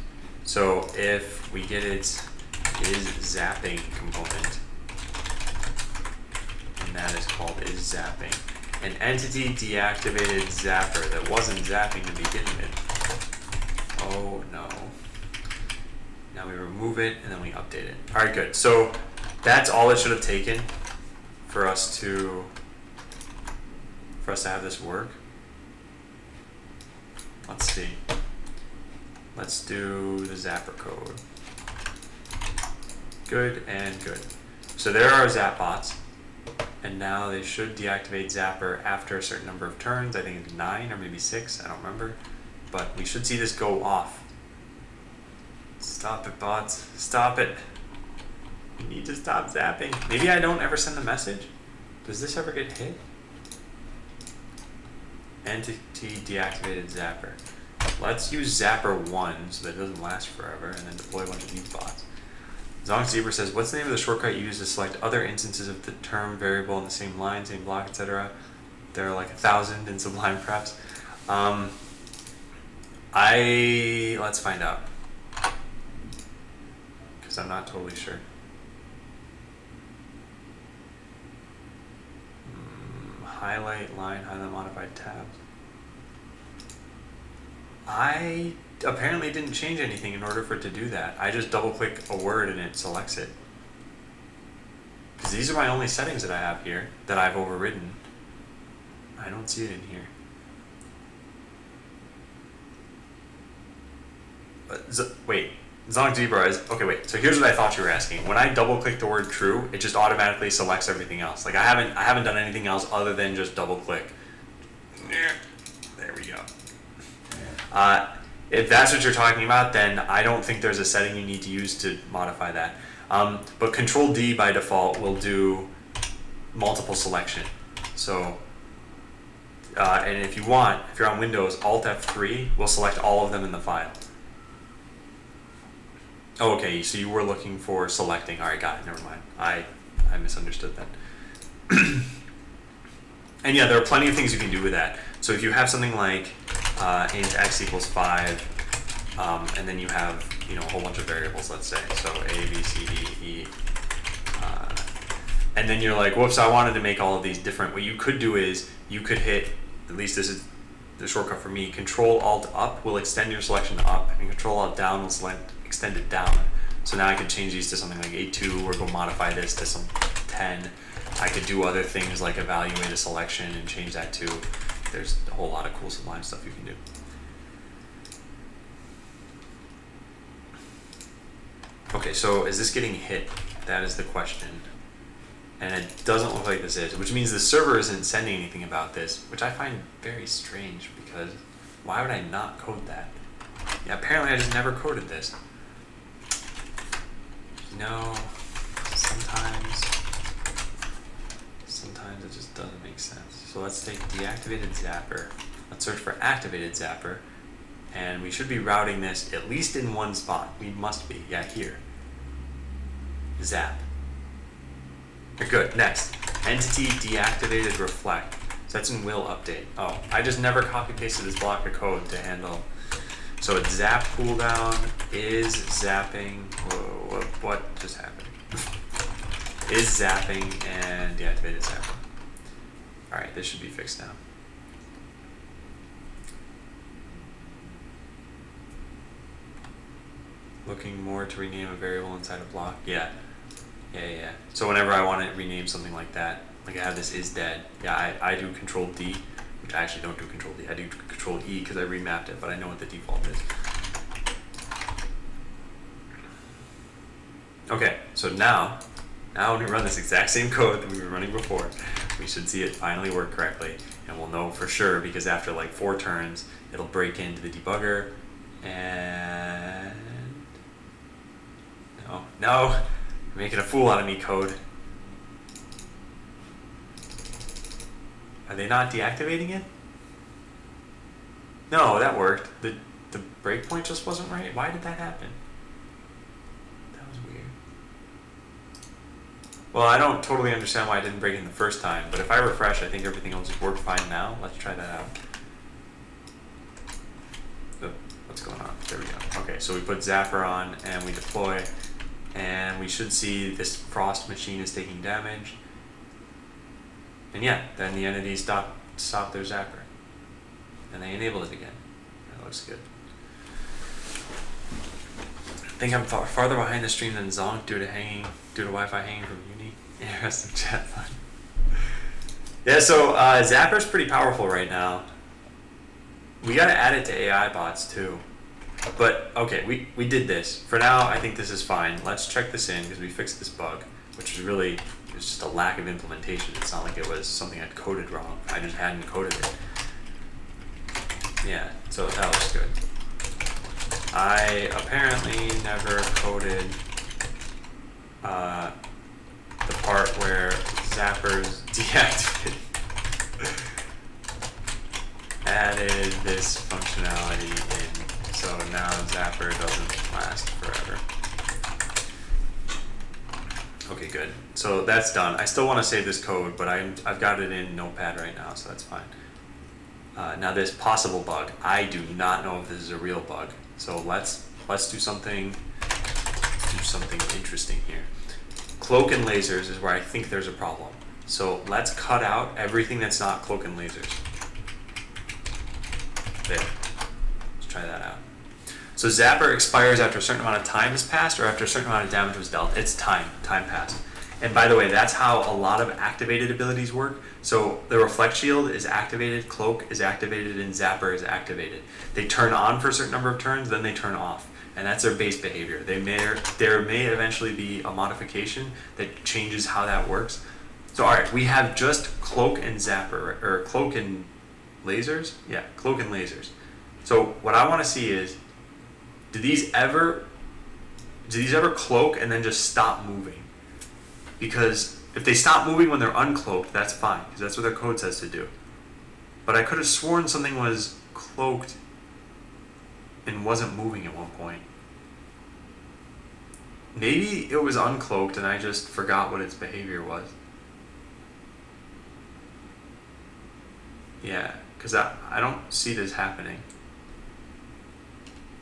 So if we get its is zapping component, and that is called is zapping, an entity deactivated zapper that wasn't zapping to begin with. Oh no. Now we remove it and then we update it. All right, good. So that's all it should have taken for us to have this work. Let's see. Let's do the zapper code. Good and good. So there are zap bots, and now they should deactivate zapper after a certain number of turns. I think it's 9 or maybe 6. I don't remember, but we should see this go off. Stop it, bots. Stop it. You need to stop zapping. Maybe I don't ever send the message. Does this ever get hit? Entity deactivated zapper. Let's use zapper 1 so that it doesn't last forever and then deploy a bunch of these bots. ZonkZebra says, what's the name of the shortcut you use to select other instances of the term variable in the same line, same block, etc.? There are like 1,000 in Sublime perhaps. Let's find out. I'm not totally sure. Highlight line, highlight modified tabs. I apparently didn't change anything in order for it to do that. I just double click a word and it selects it. Because these are my only settings that I have here that I've overridden. I don't see it in here. Wait. ZonkZebra is, okay, wait, so here's what I thought you were asking. When I double click the word true, it just automatically selects everything else. Like I haven't done anything else other than just double click. There we go. If that's what you're talking about, then I don't think there's a setting you need to use to modify that. But Control D by default will do multiple selection. So, and if you want, if you're on Windows, Alt F3 will select all of them in the file. Oh, okay, so you were looking for selecting. All right, got it. Never mind. I misunderstood that. And yeah, there are plenty of things you can do with that. So if you have something like int x equals 5, and then you have a whole bunch of variables, let's say, so a, b, c, d, e, and then you're like, whoops, I wanted to make all of these different. What you could do is you could hit, at least this is the shortcut for me, Control Alt Up will extend your selection to up, and Control Alt Down will extend it down. So now I could change these to something like A2 or go modify this to some 10. I could do other things like evaluate a selection and change that too. There's a whole lot of cool Sublime stuff you can do. Okay, so is this getting hit? That is the question. And it doesn't look like this is, which means the server isn't sending anything about this, which I find very strange because why would I not code that? Yeah, apparently I just never coded this. No, sometimes it just doesn't make sense. So let's take deactivated zapper. Let's search for activated zapper. And we should be routing this at least in one spot. We must be. Yeah, here. Zap. Good. Next. Entity deactivated reflect. So that's in will update. Oh, I just never copy pasted this block of code to handle. So it's zap cooldown is zapping. Whoa, what just happened? Is zapping and deactivated zapping. Alright, this should be fixed now. Looking more to rename a variable inside a block. Yeah. So whenever I want to rename something like that, like I have this is dead. Yeah, I do control D, which I actually don't do control D. I do control E because I remapped it, but I know what the default is. Okay, so now when we run this exact same code that we were running before, we should see it finally work correctly, and we'll know for sure because after like 4 turns, it'll break into the debugger, and no, you're making a fool out of me, code. Are they not deactivating it? No, that worked. The breakpoint just wasn't right. Why did that happen? That was weird. Well, I don't totally understand why I didn't break in the first time, but if I refresh, I think everything will just work fine now. Let's try that out. Oh, what's going on? There we go. Okay, so we put Zapper on and we deploy, and we should see this Frost machine is taking damage. And yeah, then the entity stopped their Zapper. And they enabled it again. That looks good. I think I'm farther behind the stream than Zonk due to Wi-Fi hanging from uni. Interesting chat fun. Yeah, so Zapper's pretty powerful right now. We gotta add it to AI bots too. But okay, we did this. For now, I think this is fine. Let's check this in because we fixed this bug, which was really it's just a lack of implementation. It's not like it was something I'd coded wrong. I just hadn't coded it. Yeah, so that looks good. I apparently never coded the part where Zapper's deactivated. Added this functionality in, so now Zapper doesn't last forever. Okay, good. So that's done. I still want to save this code, but I've got it in Notepad right now, so that's fine. Now this possible bug, I do not know if this is a real bug. So let's do something interesting here. Cloak and lasers is where I think there's a problem. So let's cut out everything that's not cloak and lasers. There. Let's try that out. So Zapper expires after a certain amount of time has passed or after a certain amount of damage was dealt. It's time passed. And by the way, that's how a lot of activated abilities work. So the Reflect Shield is activated, Cloak is activated, and Zapper is activated. They turn on for a certain number of turns, then they turn off. And that's their base behavior. There may eventually be a modification that changes how that works. So alright, we have just Cloak and Zapper, or Cloak and lasers? Yeah, Cloak and lasers. So what I want to see is, do these ever cloak and then just stop moving? Because if they stop moving when they're uncloaked, that's fine, because that's what their code says to do. But I could have sworn something was cloaked and wasn't moving at one point. Maybe it was uncloaked and I just forgot what its behavior was. Yeah, because I don't see this happening.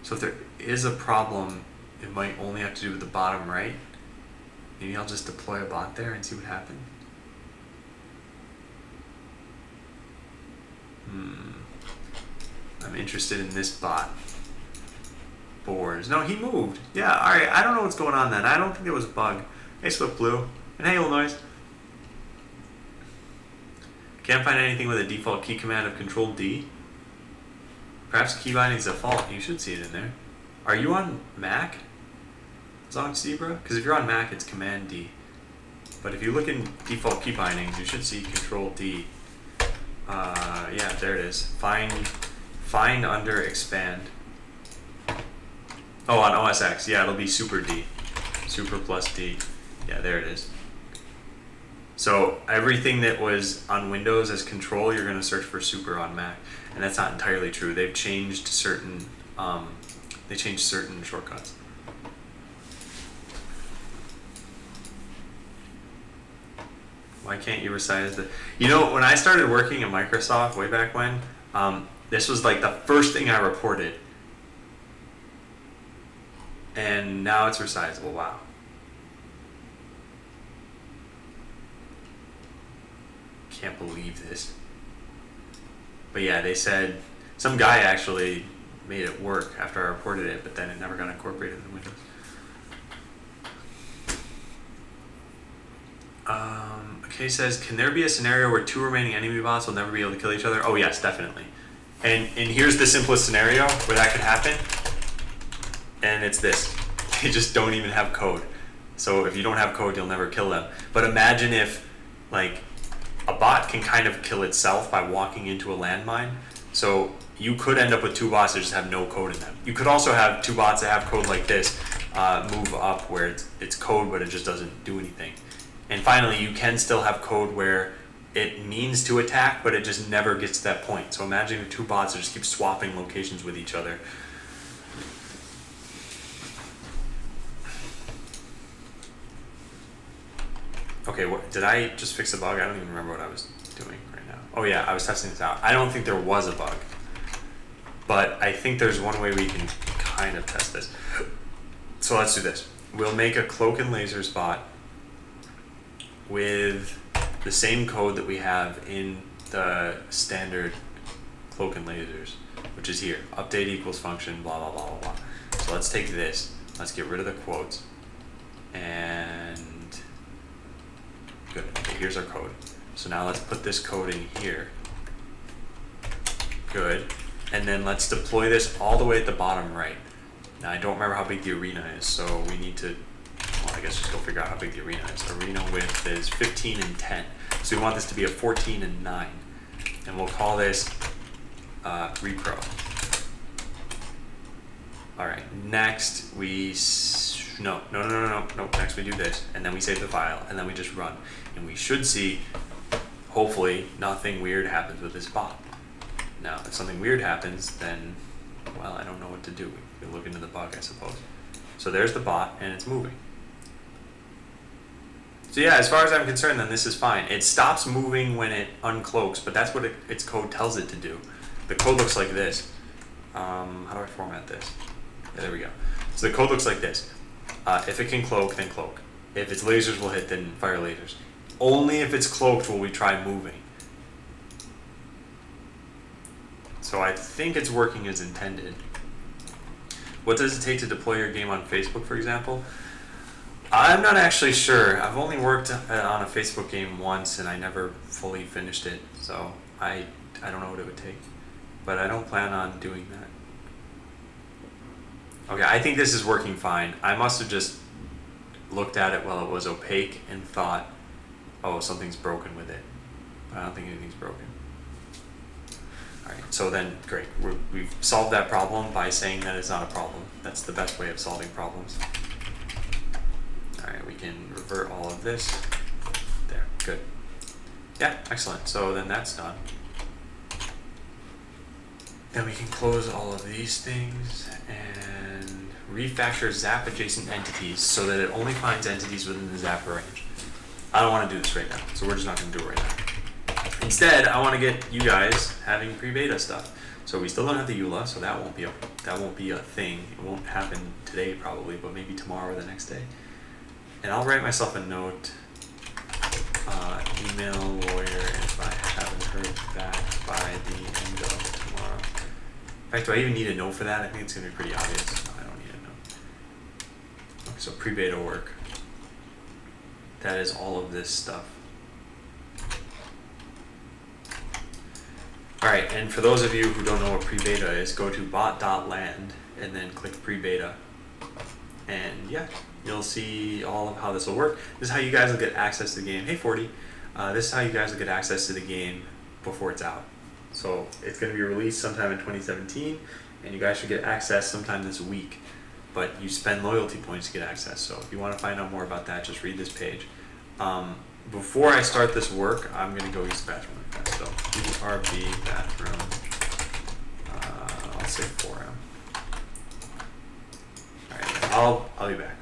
So if there is a problem, it might only have to do with the bottom right. Maybe I'll just deploy a bot there and see what happens. I'm interested in this bot. Boars. No, he moved. Yeah, alright, I don't know what's going on then. I don't think it was a bug. Hey, Swift Blue. And hey, Illinois. Can't find anything with a default key command of Control D. Perhaps key binding is default. You should see it in there. Are you on Mac? Zonk Zebra? Because if you're on Mac, it's Command D. But if you look in default key bindings, you should see Control D. Yeah, there it is. Find under expand. Oh, on OS X, yeah, it'll be Super D. Super plus D. Yeah, there it is. So everything that was on Windows as Control, you're going to search for Super on Mac, and that's not entirely true. They've changed certain shortcuts. Why can't you resize the? You know, when I started working at Microsoft way back when, this was like the first thing I reported, and now it's resizable. Wow. Can't believe this. But yeah, they said some guy actually made it work after I reported it, but then it never got incorporated in Windows. Okay, says, can there be a scenario where two remaining enemy bots will never be able to kill each other? Oh yes, definitely. And here's the simplest scenario where that could happen. And it's this. They just don't even have code. So if you don't have code, you'll never kill them. But imagine if, like, a bot can kind of kill itself by walking into a landmine. So you could end up with two bots that just have no code in them. You could also have two bots that have code like this, move up where it's code but it just doesn't do anything. And finally, you can still have code where it means to attack, but it just never gets to that point. So imagine two bots that just keep swapping locations with each other. Okay, did I just fix a bug? I don't even remember what I was doing right now. Oh yeah, I was testing this out. I don't think there was a bug, but I think there's one way we can kind of test this. So let's do this. We'll make a Cloak and Lasers bot with the same code that we have in the standard Cloak and Lasers, which is here. Update equals function, blah, blah, blah, blah, blah. So let's take this. Let's get rid of the quotes. And good. Okay, here's our code. So now let's put this code in here. Good. And then let's deploy this all the way at the bottom right. Now I don't remember how big the arena is, so we need to, well, I guess just go figure out how big the arena is. Arena width is 15 and 10. So we want this to be a 14 and 9. And we'll call this repro. Alright, next we, no, next we do this, and then we save the file, and then we just run. And we should see, hopefully, nothing weird happens with this bot. Now, if something weird happens, then, well, I don't know what to do. We can look into the bug, I suppose. So there's the bot, and it's moving. So yeah, as far as I'm concerned, then this is fine. It stops moving when it uncloaks, but that's what its code tells it to do. The code looks like this. How do I format this? Yeah, there we go. So the code looks like this. If it can cloak, then cloak. If its lasers will hit, then fire lasers. Only if it's cloaked will we try moving. So I think it's working as intended. What does it take to deploy your game on Facebook, for example? I'm not actually sure. I've only worked on a Facebook game once and I never fully finished it, so I don't know what it would take. But I don't plan on doing that. Okay, I think this is working fine. I must have just looked at it while it was opaque and thought, oh, something's broken with it. But I don't think anything's broken. Alright, so then, great. We've solved that problem by saying that it's not a problem. That's the best way of solving problems. Alright, we can revert all of this. There, good. Yeah, excellent. So then that's done. Then we can close all of these things and refactor zap adjacent entities so that it only finds entities within the zapper range. I don't want to do this right now, so we're just not going to do it right now. Instead, I want to get you guys having pre-beta stuff. So we still don't have the EULA, so that won't be a thing. It won't happen today probably, but maybe tomorrow or the next day. And I'll write myself a note. Email lawyer if I haven't heard back by the end of tomorrow. In fact, do I even need a note for that? I think it's going to be pretty obvious. No, I don't need a note. Okay, so pre-beta work. That is all of this stuff. Alright, and for those of you who don't know what pre-beta is, go to bot.land and then click pre-beta. And yeah, you'll see all of how this will work. This is how you guys will get access to the game. Hey 40, this is how you guys will get access to the game before it's out. So it's going to be released sometime in 2017, and you guys should get access sometime this week. But you spend loyalty points to get access. So if you want to find out more about that, just read this page. Before I start this work, I'm going to go use the bathroom. So URB bathroom. I'll say 4M. All right, I'll be back.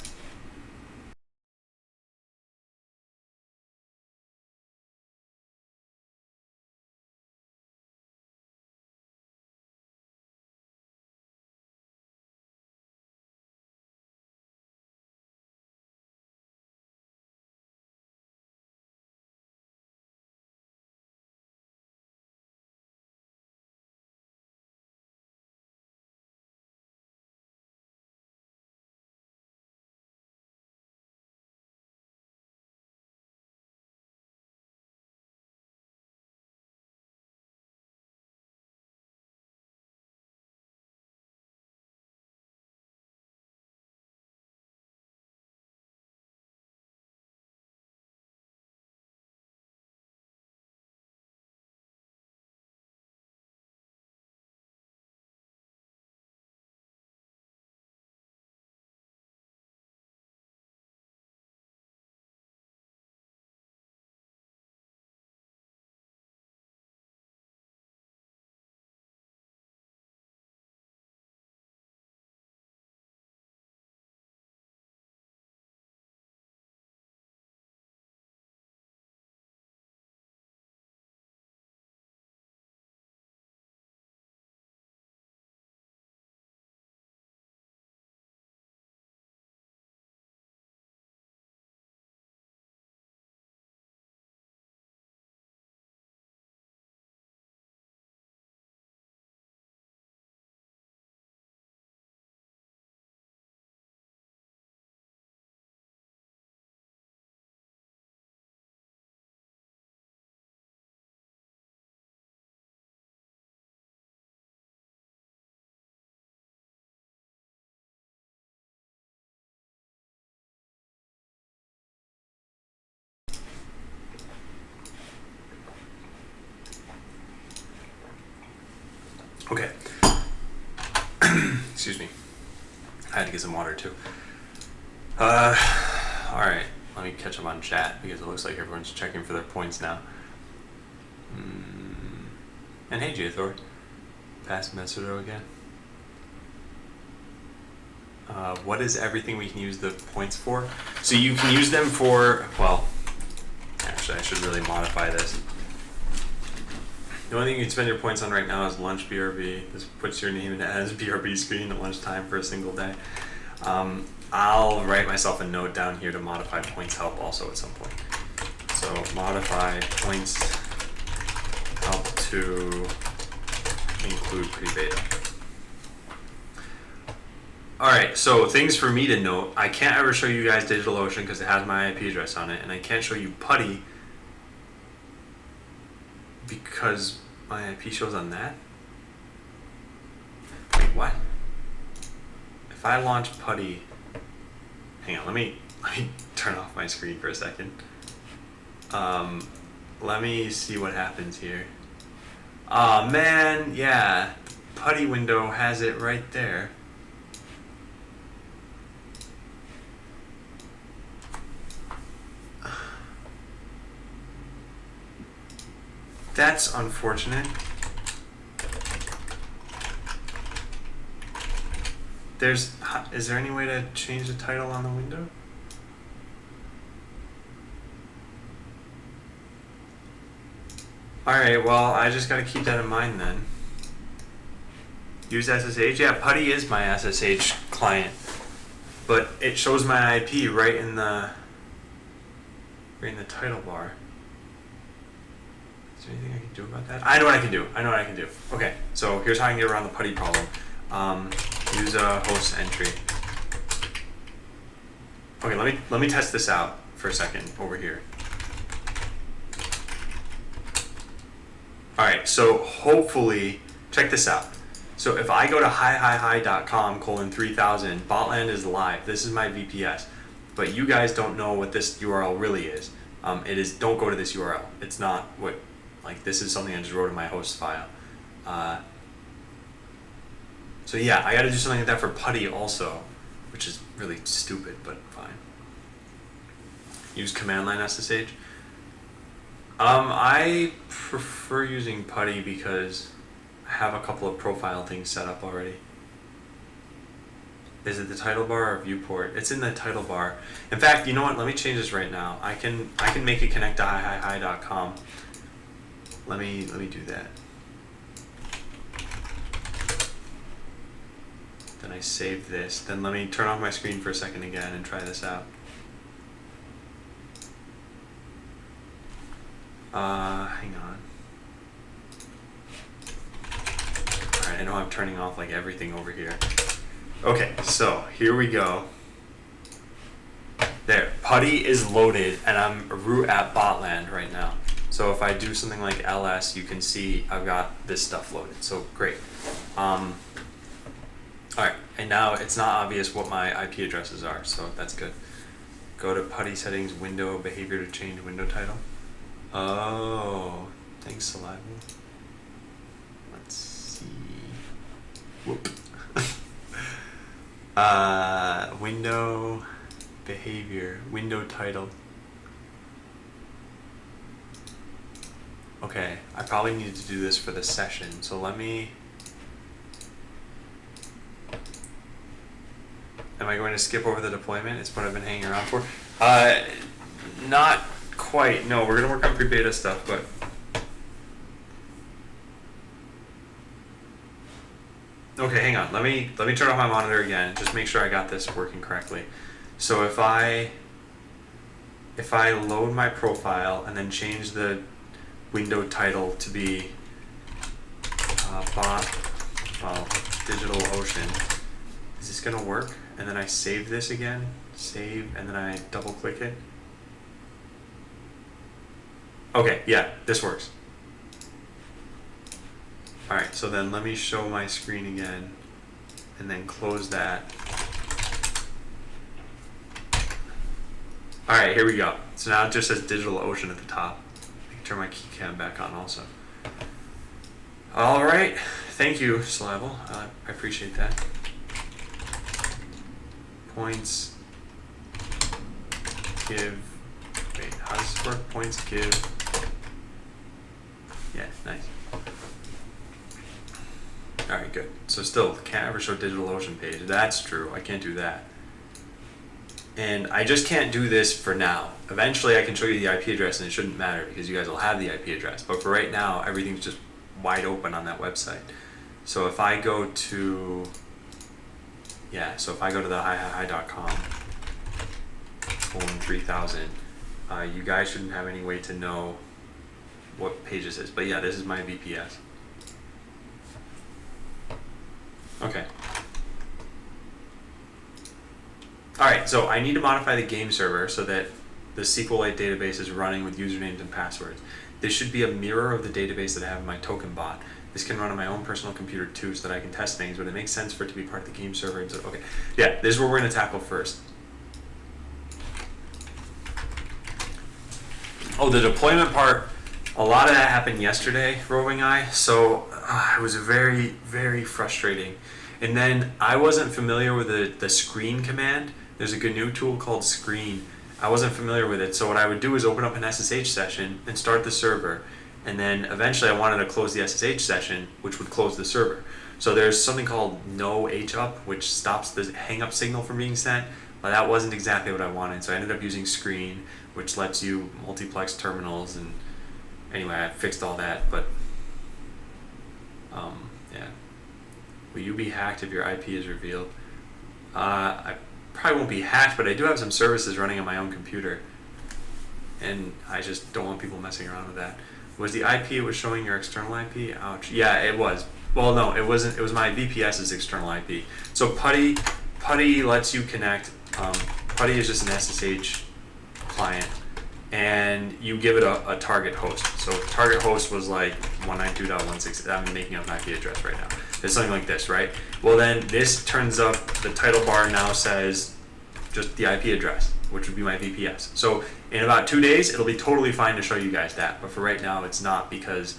Okay. Excuse me. I had to get some water too. Alright. Let me catch up on chat because it looks like everyone's checking for their points now. And hey, Jthor. Pass Mesudo again. What is everything we can use the points for? So you can use them for, well, actually I should really modify this. The only thing you can spend your points on right now is lunch BRB. This puts your name in as BRB screen at lunchtime for a single day. I'll write myself a note down here to modify points help also at some point. So modify points help to include pre-beta. Alright, so things for me to note. I can't ever show you guys DigitalOcean because it has my IP address on it, and I can't show you PuTTY because my IP shows on that. Wait, what? If I launch PuTTY, hang on, let me turn off my screen for a second. Let me see what happens here. Aw, man, yeah, PuTTY window has it right there. That's unfortunate. Is there any way to change the title on the window? Alright, well, I just gotta keep that in mind then. Use SSH? Yeah, PuTTY is my SSH client, but it shows my IP right in the title bar. Is there anything I can do about that? I know what I can do. Okay, so here's how I can get around the PuTTY problem. Use a host entry. Okay, let me test this out for a second over here. Alright, so hopefully, check this out. So if I go to hi.com:3000, Botland is live. This is my VPS. but you guys don't know what this URL really is. It is, don't go to this URL. It's not what, like, this is something I just wrote in my host file. So yeah, I got to do something like that for PuTTY also, which is really stupid, but fine. Use command line SSH. I prefer using PuTTY because I have a couple of profile things set up already. Is it the title bar or viewport? It's in the title bar. In fact, you know what? Let me change this right now. I can make it connect to hi.com. Let me do that. Then I save this. Then let me turn off my screen for a second again and try this out. Hang on. Alright, I know I'm turning off like everything over here. Okay, so here we go. There, PuTTY is loaded and I'm root at botland right now. So if I do something like ls, you can see I've got this stuff loaded. So great. Alright, and now it's not obvious what my IP addresses are, so that's good. Go to PuTTY settings, window, behavior to change window title. Oh, thanks, Saliva. Let's see. Whoop. Window, behavior, window title. Okay, I probably need to do this for the session, so let me... Am I going to skip over the deployment? It's what I've been hanging around for. Not quite. No, we're going to work on pre-beta stuff, but... Okay, hang on. Let me turn off my monitor again. Just make sure I got this working correctly. So if I load my profile and then change the window title to be DigitalOcean, is this going to work? And then I save this again, save, and then I double click it. Okay, yeah, this works. Alright, so then let me show my screen again, and then close that. Alright, here we go. So now it just says DigitalOcean at the top. I can turn my keycam back on also. Alright, thank you, Salival. I appreciate that. Points give, wait, how does this work? Points give, yeah, nice. Alright, good. So still, can't ever show DigitalOcean page. That's true, I can't do that. And I just can't do this for now. Eventually I can show you the IP address and it shouldn't matter because you guys will have the IP address. But for right now, everything's just wide open on that website. So if I go to, yeah, so if I go to the hi.com, 3000, you guys shouldn't have any way to know what page this is. But yeah, this is my VPS. Okay. Alright, so I need to modify the game server so that the SQLite database is running with usernames and passwords. This should be a mirror of the database that I have in my token bot. This can run on my own personal computer too so that I can test things, but it makes sense for it to be part of the game server. So, okay, yeah, this is what we're going to tackle first. Oh, the deployment part, a lot of that happened yesterday, Roving Eye, so it was very, very frustrating. And then I wasn't familiar with the screen command. There's a GNU tool called Screen. I wasn't familiar with it, so what I would do is open up an SSH session and start the server. And then eventually I wanted to close the SSH session, which would close the server. So there's something called no HUP, which stops the hang-up signal from being sent. But that wasn't exactly what I wanted, so I ended up using Screen, which lets you multiplex terminals. And anyway, I fixed all that, but yeah. Will you be hacked if your IP is revealed? I probably won't be hacked, but I do have some services running on my own computer. And I just don't want people messing around with that. Was the IP it was showing your external IP? Ouch. Yeah, it was. Well, no, it wasn't. It was my VPS's external IP. So PuTTY lets you connect. PuTTY is just an SSH client, and you give it a target host. So target host was like 192.168. I'm making up an IP address right now. It's something like this, right? Well, then this turns up, the title bar now says just the IP address. which would be my VPS. So in about 2 days, it'll be totally fine to show you guys that. But for right now, it's not because,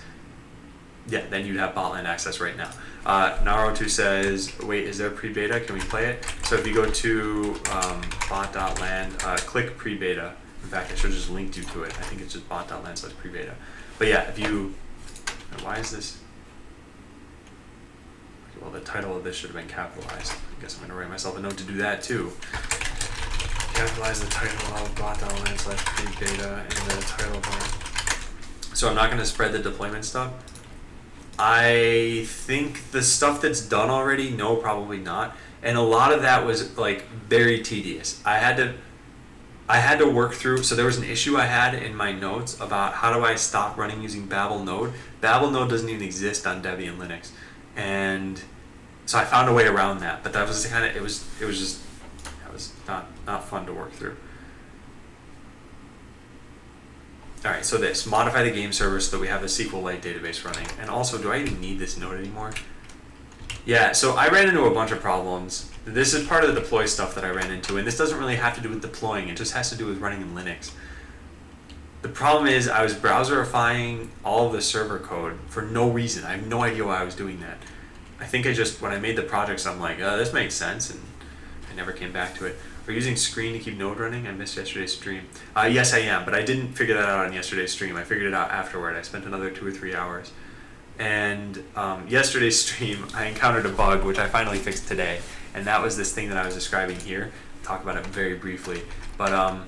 yeah, then you'd have botland access right now. Naro2 says, wait, is there pre-beta? Can we play it? So if you go to bot.land, click pre-beta. In fact, I should have just linked you to it. I think it's just bot.land/pre-beta. But yeah, if you, why is this? Well, the title of this should have been capitalized. I guess I'm going to write myself a note to do that too. Capitalize the title of bot.land/pre-beta in the title bar. So I'm not going to spread the deployment stuff. I think the stuff that's done already, no, probably not. And a lot of that was like very tedious. I had to work through, so there was an issue I had in my notes about how do I stop running using Babel Node. Babel Node doesn't even exist on Debian Linux. And so I found a way around that, but that was kind of, it was not fun to work through. All right, so this, modify the game server so that we have a SQLite database running. And also, do I even need this node anymore? Yeah, so I ran into a bunch of problems. This is part of the deploy stuff that I ran into, and this doesn't really have to do with deploying, it just has to do with running in Linux. The problem is I was browserifying all of the server code for no reason. I have no idea why I was doing that. I think I just, when I made the projects, I'm like, oh, this makes sense, and I never came back to it. We're using Screen to keep Node running. I missed yesterday's stream. Yes, I am, but I didn't figure that out on yesterday's stream. I figured it out afterward. I spent another 2 or 3 hours. And yesterday's stream, I encountered a bug, which I finally fixed today, and that was this thing that I was describing here. I'll talk about it very briefly. But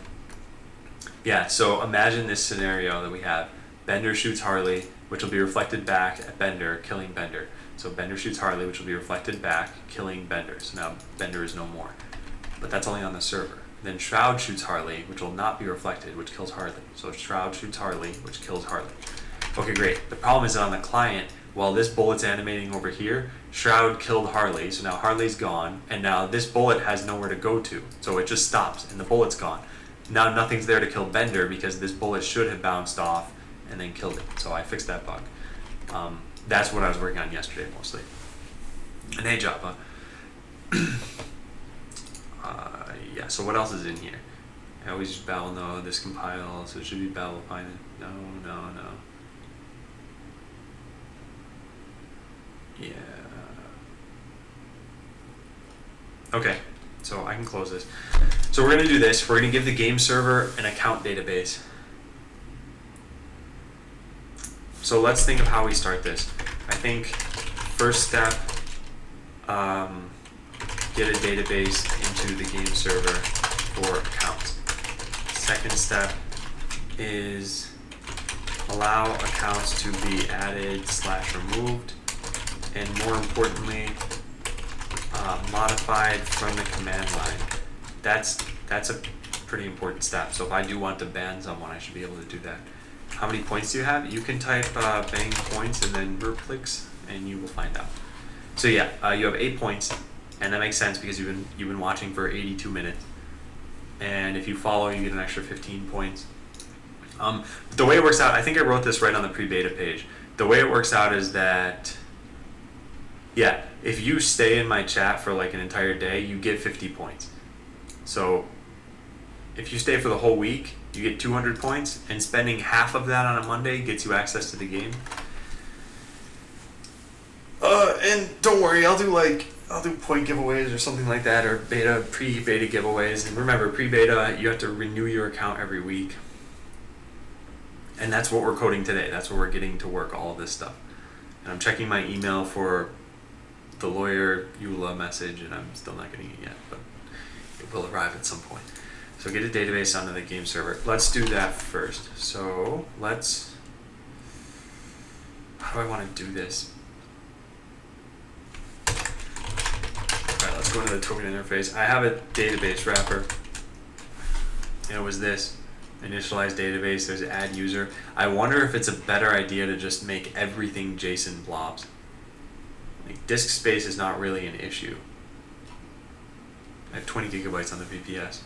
yeah, so imagine this scenario that we have. Bender shoots Harley, which will be reflected back at Bender, killing Bender. So Bender shoots Harley, which will be reflected back, killing Bender. So now Bender is no more. But that's only on the server. Then Shroud shoots Harley, which will not be reflected, which kills Harley. So Shroud shoots Harley, which kills Harley. Okay, great. The problem is that on the client, while this bullet's animating over here, Shroud killed Harley, so now Harley's gone, and now this bullet has nowhere to go to. So it just stops, and the bullet's gone. Now nothing's there to kill Bender because this bullet should have bounced off and then killed it. So I fixed that bug. That's what I was working on yesterday mostly. And hey, Java. Yeah, so what else is in here? I always use Babel Node, this compiles, so it should be Babel Python. No. Yeah. Okay, so I can close this. So we're going to do this. We're going to give the game server an account database. So let's think of how we start this. I think first step, get a database into the game server for accounts. Second step is allow accounts to be added / removed, and more importantly, modified from the command line. That's a pretty important step. So if I do want to ban someone, I should be able to do that. How many points do you have? You can type bang points and then replics, and you will find out. So yeah, you have 8 points, and that makes sense because you've been watching for 82 minutes. And if you follow, you get an extra 15 points. The way it works out, I think I wrote this right on the pre-beta page. The way it works out is that, yeah, if you stay in my chat for like an entire day, you get 50 points. So if you stay for the whole week, you get 200 points, and spending half of that on a Monday gets you access to the game. And don't worry, I'll do point giveaways or something like that, or pre-beta giveaways. And remember, pre-beta, you have to renew your account every week. And that's what we're coding today. That's what we're getting to work, all of this stuff. And I'm checking my email for the lawyer EULA message, and I'm still not getting it yet, but it will arrive at some point. So get a database onto the game server. Let's do that first. So how do I want to do this? Alright, let's go into the token interface. I have a database wrapper. And it was this. Initialize database, there's add user. I wonder if it's a better idea to just make everything JSON blobs. Like, disk space is not really an issue. I have 20 gigabytes on the VPS.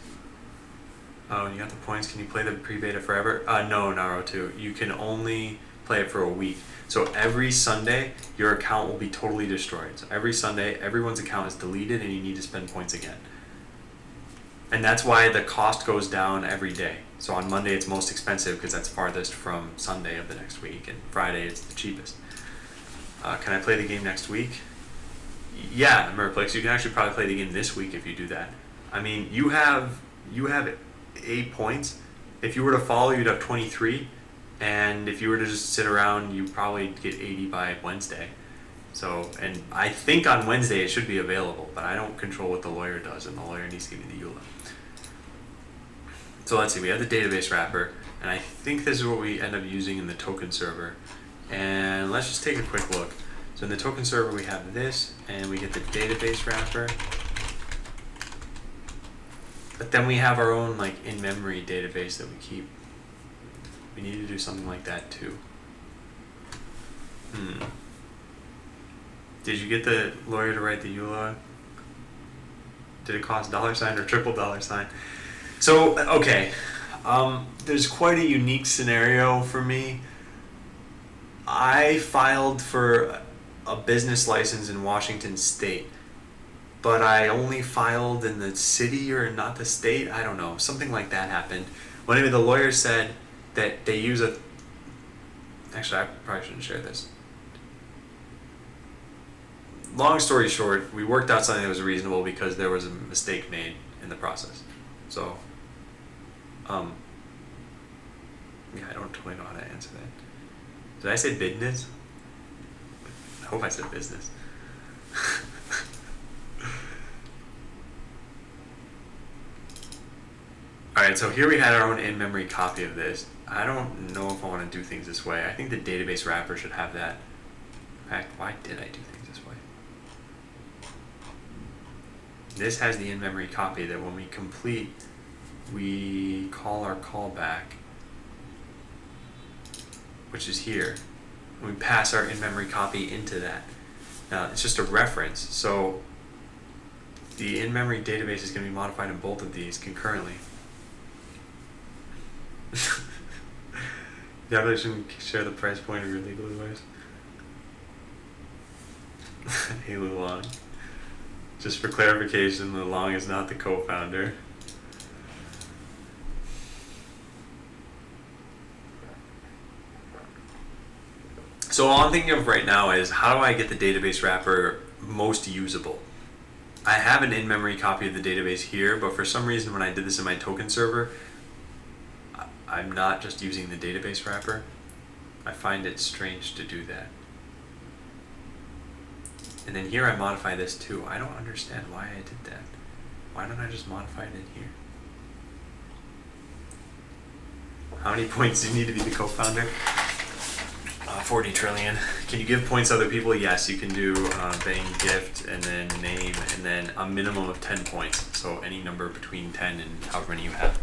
Oh, and you got the points. Can you play the pre-beta forever? No, Naro2. You can only play it for a week. So every Sunday, your account will be totally destroyed. So every Sunday, everyone's account is deleted and you need to spend points again. And that's why the cost goes down every day. So on Monday it's most expensive because that's farthest from Sunday of the next week, and Friday it's the cheapest. Can I play the game next week? Yeah, Merplix, you can actually probably play the game this week if you do that. I mean, you have 8 points. If you were to follow, you'd have 23, and if you were to just sit around, you probably get 80 by Wednesday. So, and I think on Wednesday it should be available, but I don't control what the lawyer does, and the lawyer needs to give me the EULA. So let's see, we have the database wrapper, and I think this is what we end up using in the token server. And let's just take a quick look. So in the token server we have this, and we get the database wrapper. But then we have our own like in-memory database that we keep. We need to do something like that too. Did you get the lawyer to write the EULA? Did it cost $sign or $$? So, okay. There's quite a unique scenario for me. I filed for a business license in Washington State, but I only filed in the city or not the state. I don't know. Something like that happened. Well, anyway, the lawyer said that they use a... Actually, I probably shouldn't share this. Long story short, we worked out something that was reasonable because there was a mistake made in the process. So, yeah, I don't totally know how to answer that. Did I say business? I hope I said business. Alright, so here we had our own in-memory copy of this. I don't know if I want to do things this way. I think the database wrapper should have that. In fact, why did I do things this way? This has the in-memory copy that when we complete, we call our callback, which is here. We pass our in-memory copy into that. Now, it's just a reference, so the in-memory database is going to be modified in both of these concurrently. You definitely shouldn't share the price point of your legal advice. Hey, Lulong. Just for clarification, Lulong is not the co-founder. So all I'm thinking of right now is how do I get the database wrapper most usable? I have an in-memory copy of the database here, but for some reason when I did this in my token server, I'm not just using the database wrapper. I find it strange to do that. And then here I modify this too. I don't understand why I did that. Why don't I just modify it in here? How many points do you need to be the co-founder? 40 trillion. Can you give points to other people? Yes, you can do bang gift and then name and then a minimum of 10 points. So any number between 10 and however many you have.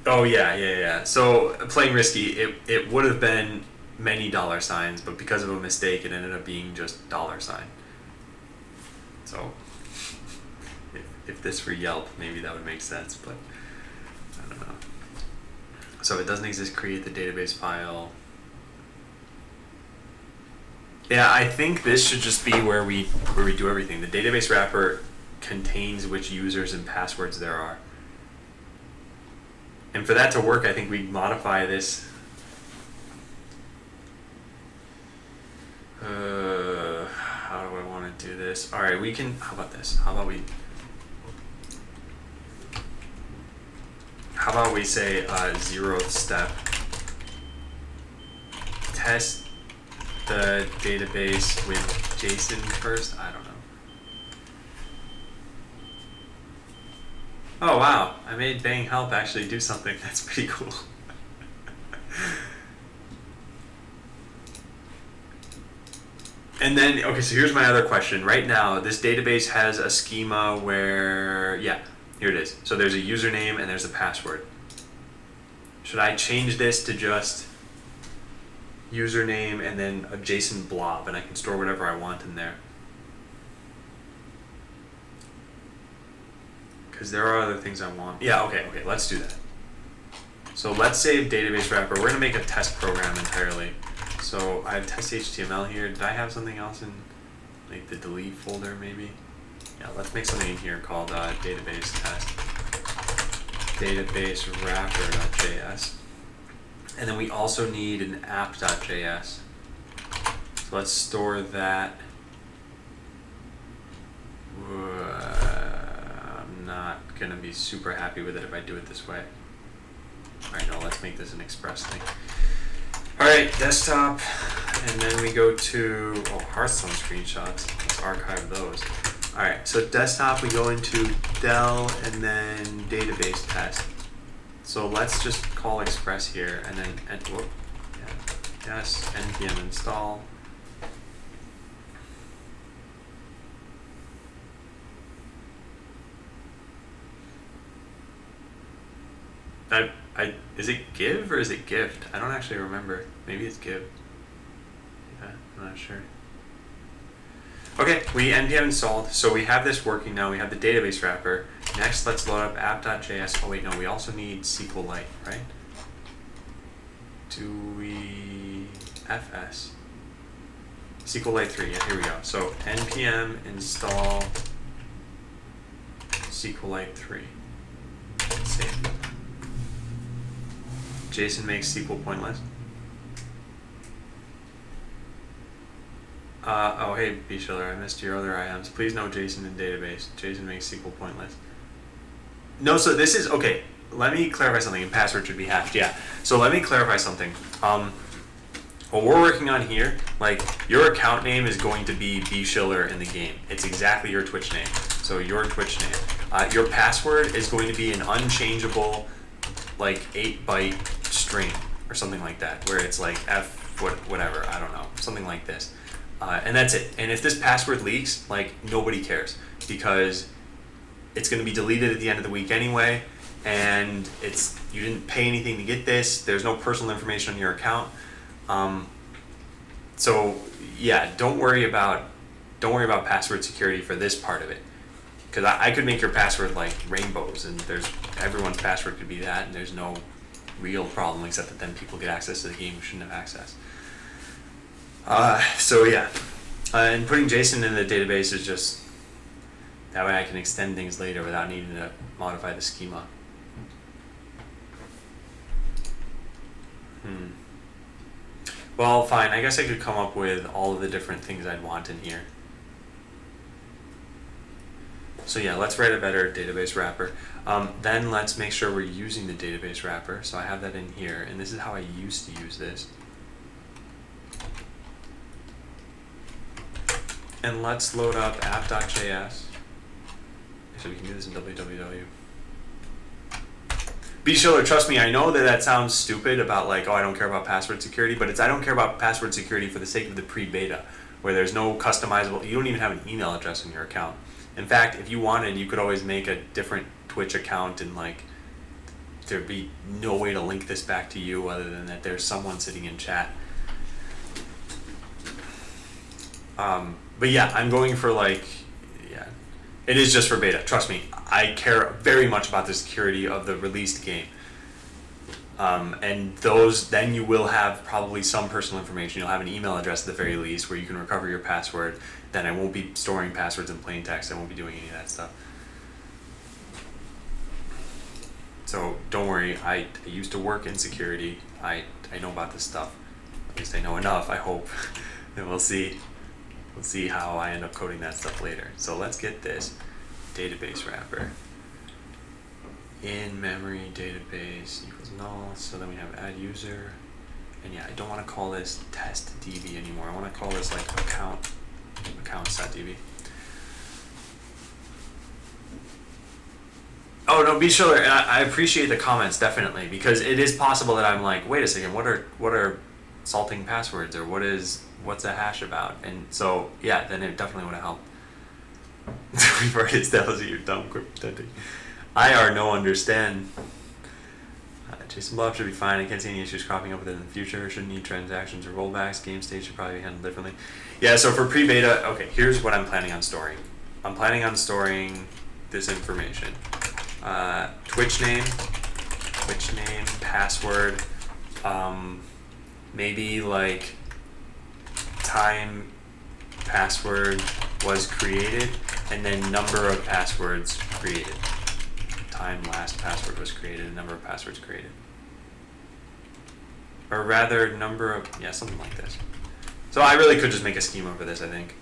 Oh yeah. So playing risky, it would have been many $signs, but because of a mistake, it ended up being just $sign. So if this were Yelp, maybe that would make sense, but I don't know. So if it doesn't exist, create the database file. Yeah, I think this should just be where we do everything. The database wrapper contains which users and passwords there are. And for that to work, I think we modify this. How do I want to do this? All right, we can. How about this? How about we say 0th step? Test the database with JSON first. I don't know. Oh wow, I made Bang Help actually do something. That's pretty cool. And then, okay, so here's my other question. Right now, this database has a schema where, yeah, here it is. So there's a username and there's a password. Should I change this to just username and then a JSON blob and I can store whatever I want in there? Because there are other things I want. Yeah, okay, let's do that. So let's save database wrapper. We're gonna make a test program entirely. So I have test HTML here. Did I have something else in like the delete folder maybe? Yeah, let's make something in here called database test, database wrapper.js. And then we also need an app.js. So let's store that. I'm not gonna be super happy with it if I do it this way. Alright, no, let's make this an Express thing. Alright, desktop, and then we go to, Hearthstone screenshots. Let's archive those. Alright, so desktop, we go into del and then database test. So let's just call Express here and then, yes, npm install. Is it give or is it gift? I don't actually remember. Maybe it's give. Yeah, I'm not sure. Okay, we npm installed, so we have this working now. We have the database wrapper. Next, let's load up app.js. Oh wait, no, we also need SQLite, right? Do we fs? SQLite 3, yeah, here we go. So npm install SQLite 3. Let's save. Jason makes SQL pointless. Oh hey B Schiller, I missed your other IMs. Please no Jason in database. Jason makes SQL pointless. No, so this is, okay, let me clarify something, and password should be hashed, yeah. So let me clarify something. What we're working on here, like, your account name is going to be B Schiller in the game. It's exactly your Twitch name. So your Twitch name. Your password is going to be an unchangeable, like, 8-byte string or something like that, where it's like whatever, I don't know, something like this. And that's it. And if this password leaks, like, nobody cares, because it's going to be deleted at the end of the week anyway, and you didn't pay anything to get this. There's no personal information on your account. So yeah, don't worry about password security for this part of it, because I could make your password like rainbows, and everyone's password could be that, and there's no real problem, except that then people get access to the game who shouldn't have access. So yeah, and putting Jason in the database is just, that way I can extend things later without needing to modify the schema. Well, fine, I guess I could come up with all of the different things I'd want in here. So yeah, let's write a better database wrapper. Then let's make sure we're using the database wrapper. So I have that in here, and this is how I used to use this. And let's load up app.js. So we can do this in www. B Schiller, trust me, I know that sounds stupid about like, oh, I don't care about password security, but I don't care about password security for the sake of the pre-beta, where there's no customizable, you don't even have an email address in your account. In fact, if you wanted, you could always make a different Twitch account, and like, there'd be no way to link this back to you other than that there's someone sitting in chat. But yeah, I'm going for like, yeah, it is just for beta. Trust me, I care very much about the security of the released game. And then you will have probably some personal information. You'll have an email address at the very least where you can recover your password. Then I won't be storing passwords in plain text. I won't be doing any of that stuff. So don't worry, I used to work in security. I know about this stuff. At least I know enough, I hope. And we'll see. We'll see how I end up coding that stuff later. So let's get this database wrapper. In memory database equals null. So then we have add user. And yeah, I don't want to call this test DB anymore. I want to call this like accounts.db. Oh no, be sure. And I appreciate the comments, definitely, because it is possible that I'm like, wait a second, what are salting passwords, or what's a hash about? And so yeah, then it definitely would have helped. We've already established that you're dumb cryptending. IR no understand. JSON blob should be fine. I can't see any issues cropping up with it in the future. Shouldn't need transactions or rollbacks. Game state should probably be handled differently. Yeah, so for pre-beta, okay, here's what I'm planning on storing. I'm planning on storing this information. Twitch name, password, maybe like time password was created, and then number of passwords created. Time last password was created, and number of passwords created. Or rather, number of, yeah, something like this. So I really could just make a schema for this, I think.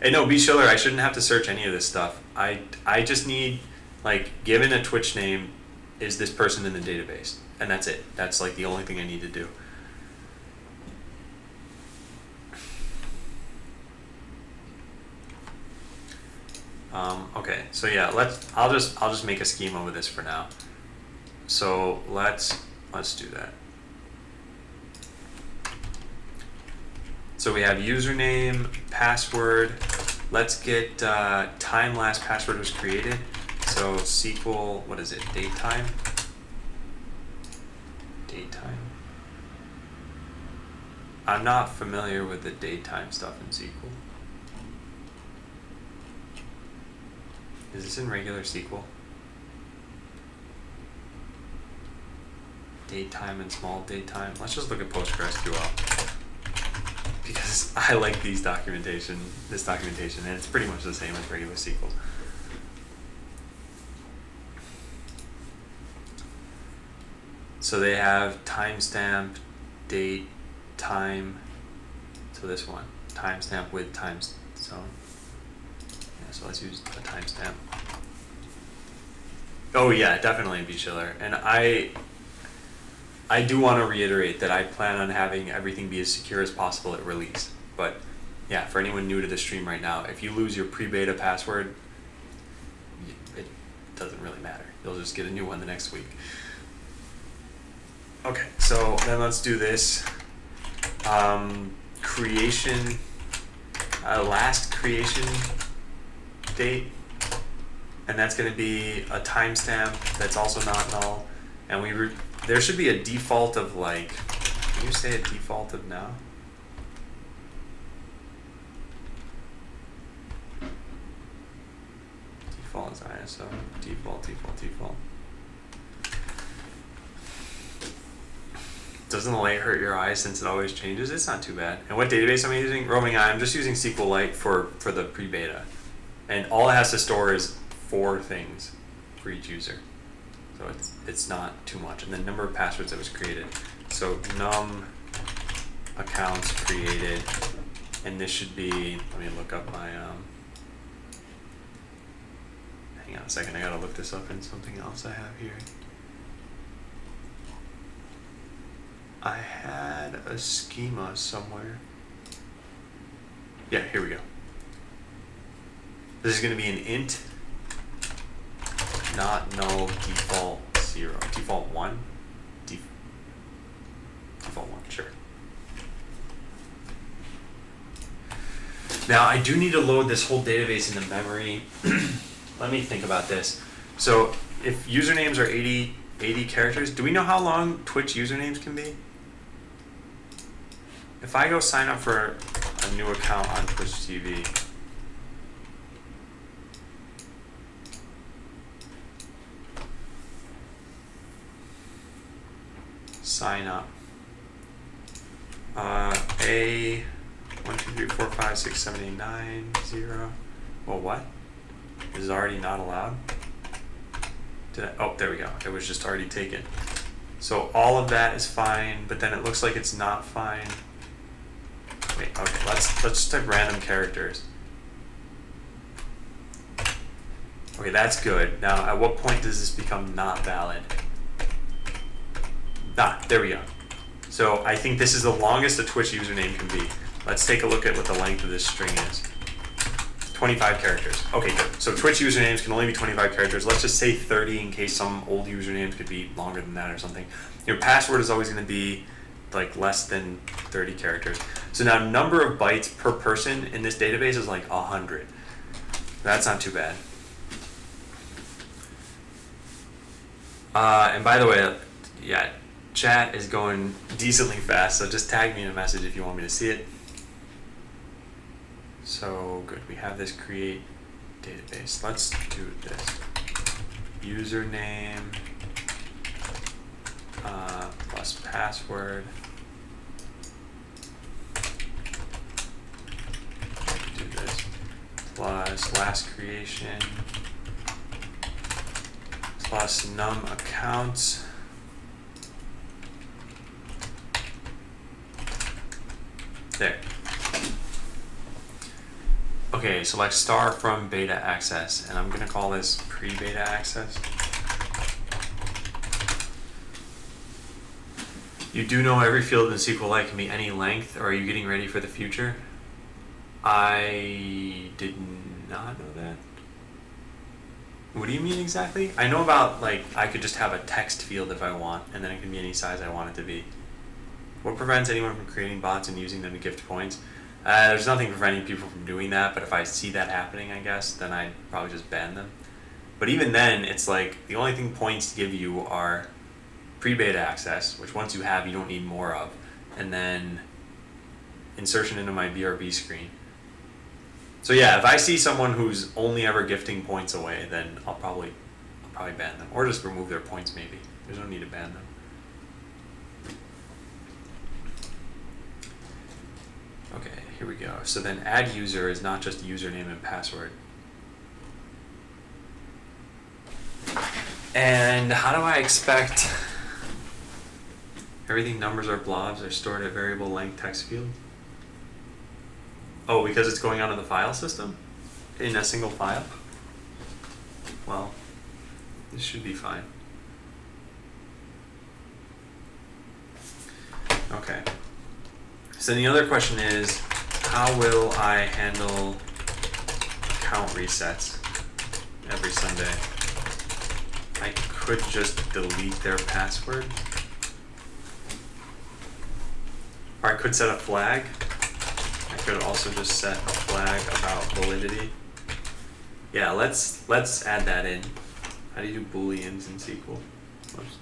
And no, be Schiller, I shouldn't have to search any of this stuff. I just need, like, given a Twitch name, is this person in the database? And that's it. That's like the only thing I need to do. Okay, so yeah, I'll just make a schema with this for now. So let's do that. So we have username, password. Let's get time last password was created. So SQL, what is it? Datetime. Datetime. I'm not familiar with the datetime stuff in SQL. Is this in regular SQL? Datetime and small datetime. Let's just look at PostgreSQL because I like this documentation, and it's pretty much the same as regular SQL. So they have timestamp, date, time. So this one, timestamp with time zone. Yeah, so let's use a timestamp. Oh yeah, definitely be Schiller. And I do want to reiterate that I plan on having everything be as secure as possible at release. But yeah, for anyone new to the stream right now, if you lose your pre-beta password, it doesn't really matter. You'll just get a new one the next week. Okay, so then let's do this. Creation, last creation date, and that's going to be a timestamp that's also not null. And there should be a default of like, can you say a default of now? Default is ISO, default. Doesn't the light hurt your eyes since it always changes? It's not too bad. And what database am I using? Roaming Eye. I'm just using SQLite for the pre-beta. And all it has to store is 4 things for each user. So it's not too much. And the number of passwords that was created. So num accounts created. And this should be, let me look up my, hang on a second, I gotta look this up in something else I have here. I had a schema somewhere. Yeah, here we go. This is going to be an int, not null, default 0. Default 1? Default 1, sure. Now, I do need to load this whole database into memory. Let me think about this. So, if usernames are 80 characters, do we know how long Twitch usernames can be? If I go sign up for a new account on Twitch TV, sign up, A 1 2 3 4 5 6 7 8 9 0. Well, what? This is already not allowed. Oh, there we go. It was just already taken. So all of that is fine, but then it looks like it's not fine. Wait, okay, let's just type random characters. Okay, that's good. Now, at what point does this become not valid? There we go. So I think this is the longest a Twitch username can be. Let's take a look at what the length of this string is. 25 characters. Okay, good. So Twitch usernames can only be 25 characters. Let's just say 30 in case some old usernames could be longer than that or something. Your password is always going to be like less than 30 characters. So now number of bytes per person in this database is like 100. That's not too bad. And by the way, yeah, chat is going decently fast, so just tag me in a message if you want me to see it. So good, we have this create database. Let's do this. Username plus password plus last creation plus num accounts there. Okay, select star from beta access, and I'm gonna call this pre-beta access. You do know every field in SQLite can be any length, or are you getting ready for the future? I did not know that. What do you mean exactly? I know about, like, I could just have a text field if I want, and then it can be any size I want it to be. What prevents anyone from creating bots and using them to gift points? There's nothing preventing people from doing that, but if I see that happening, I guess, then I'd probably just ban them. But even then, it's like, the only thing points give you are pre-beta access, which once you have, you don't need more of, and then insertion into my BRB screen. So yeah, if I see someone who's only ever gifting points away, then I'll probably ban them, or just remove their points maybe. There's no need to ban them. Okay, here we go. So then add user is not just username and password. And how do I expect everything numbers or blobs are stored at variable length text field? Oh, because it's going out of the file system? In a single file? Well, this should be fine. Okay. So then the other question is, how will I handle account resets every Sunday? I could just delete their password. Or I could set a flag. I could also just set a flag about validity. Yeah, let's add that in. How do you do booleans in SQL? Whoops.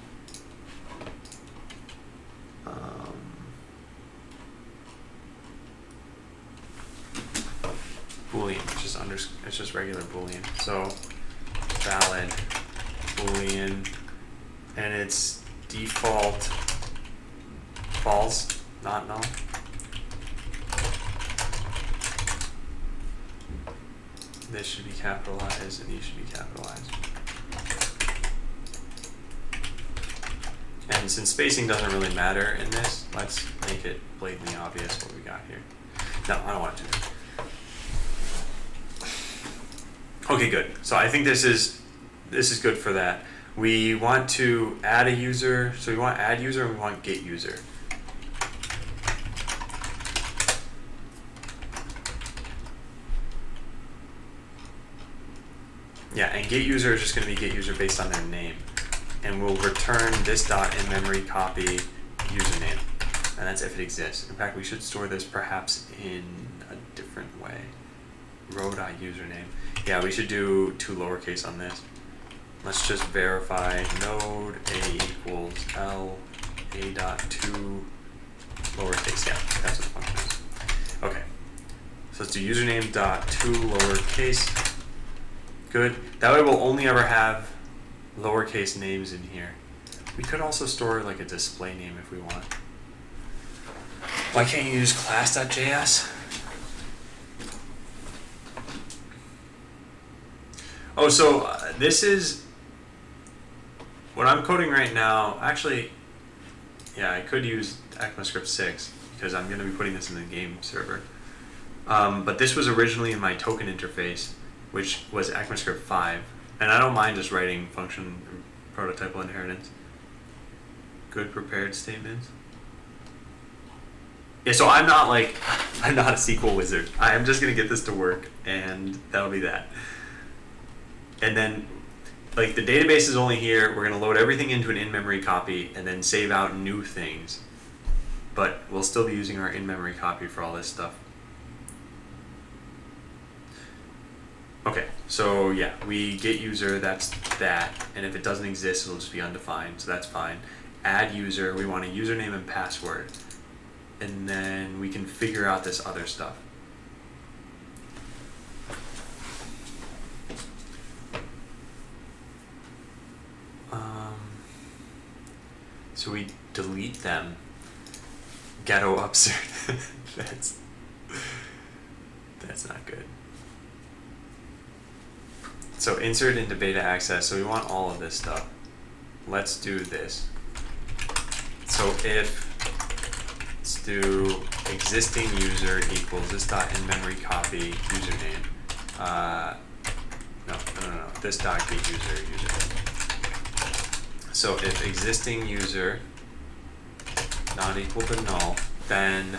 Boolean, it's just regular Boolean. So valid Boolean, and it's default false, not null. This should be capitalized and these should be capitalized. And since spacing doesn't really matter in this, let's make it blatantly obvious what we got here. No, I don't want to. Okay, good. So I think this is good for that. We want to add a user, so we want add user and we want get user. Yeah, and get user is just going to be get user based on their name. And we'll return this dot in memory copy username. And that's if it exists. In fact, we should store this perhaps in a different way. Row.username. Yeah, we should do 2 lowercase on this. Let's just verify node a equals L a dot 2 lowercase. Yeah, that's what the function is. Okay. So let's do username dot 2 lowercase. Good. That way we'll only ever have lowercase names in here. We could also store like a display name if we want. Why can't you use class.js? Oh, so this is what I'm coding right now. Actually, yeah, I could use ECMAScript 6 because I'm going to be putting this in the game server. But this was originally in my token interface, which was ECMAScript 5. And I don't mind just writing function prototypal inheritance. Good prepared statements. Yeah, so I'm not a SQL wizard. I'm just going to get this to work, and that'll be that. And then, like, the database is only here. We're going to load everything into an in-memory copy and then save out new things. But we'll still be using our in-memory copy for all this stuff. Okay, so yeah, we get user, that's that. And if it doesn't exist, it'll just be undefined, so that's fine. Add user, we want a username and password. And then we can figure out this other stuff. So we delete them. Ghetto upsert. That's not good. So insert into beta access. So we want all of this stuff. Let's do this. So if, let's do existing user equals this dot in memory copy username. No. This dot get username. So if existing user not equal to null, then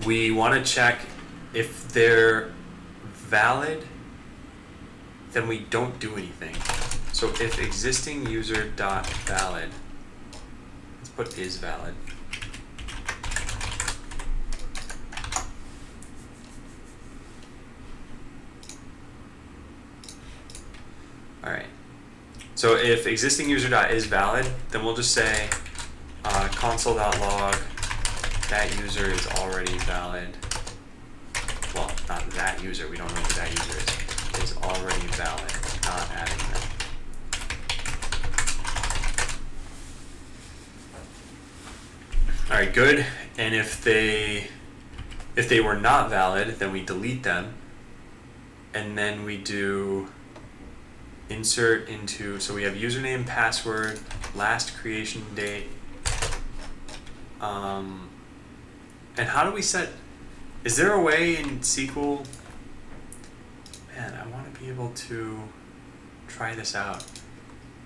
we want to check if they're valid, then we don't do anything. So if existing user dot valid, let's put is valid. All right. So if existing user dot is valid, then we'll just say console.log that user is already valid. Well, not that user. We don't know who that user is already valid. Not adding that. All right, good. And if they were not valid, then we delete them, and then we do insert into, so we have username, password, last creation date, and how do we set, is there a way in SQL, man, I want to be able to try this out.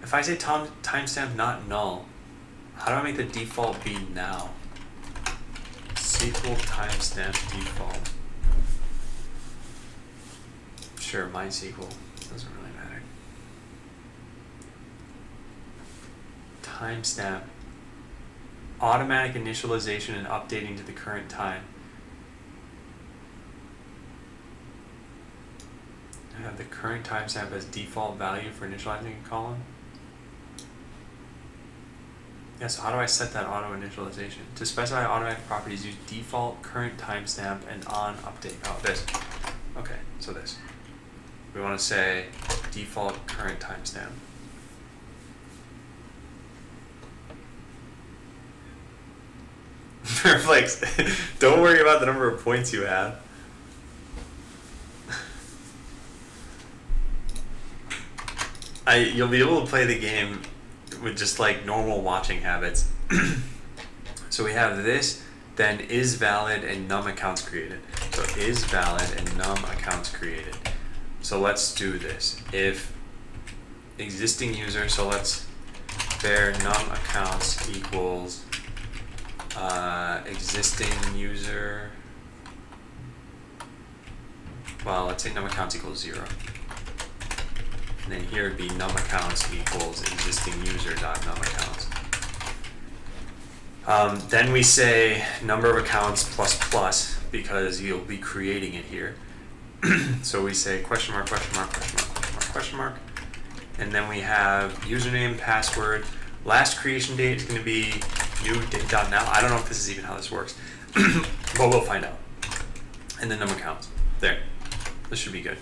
If I say timestamp not null, how do I make the default be now? SQL timestamp default. Sure, MySQL, doesn't really matter. Timestamp, automatic initialization and updating to the current time. I have the current timestamp as default value for initializing a column. Yeah, so how do I set that auto initialization? To specify automatic properties, use default current timestamp and on update. Oh, this. Okay, so this. We want to say default current timestamp. Perflex, don't worry about the number of points you have. You'll be able to play the game with just like normal watching habits. So we have this, then is valid and num accounts created. So is valid and num accounts created. So let's do this. If existing user, so let's var num accounts equals existing user, well, let's say num accounts equals 0. And then here would be num accounts equals existing user dot num accounts. Then we say number of accounts plus plus because you'll be creating it here. So we say question mark, question mark, question mark, question mark, question mark. And then we have username, password. Last creation date is going to be new date.now. I don't know if this is even how this works, but we'll find out. And then num accounts. There. This should be good.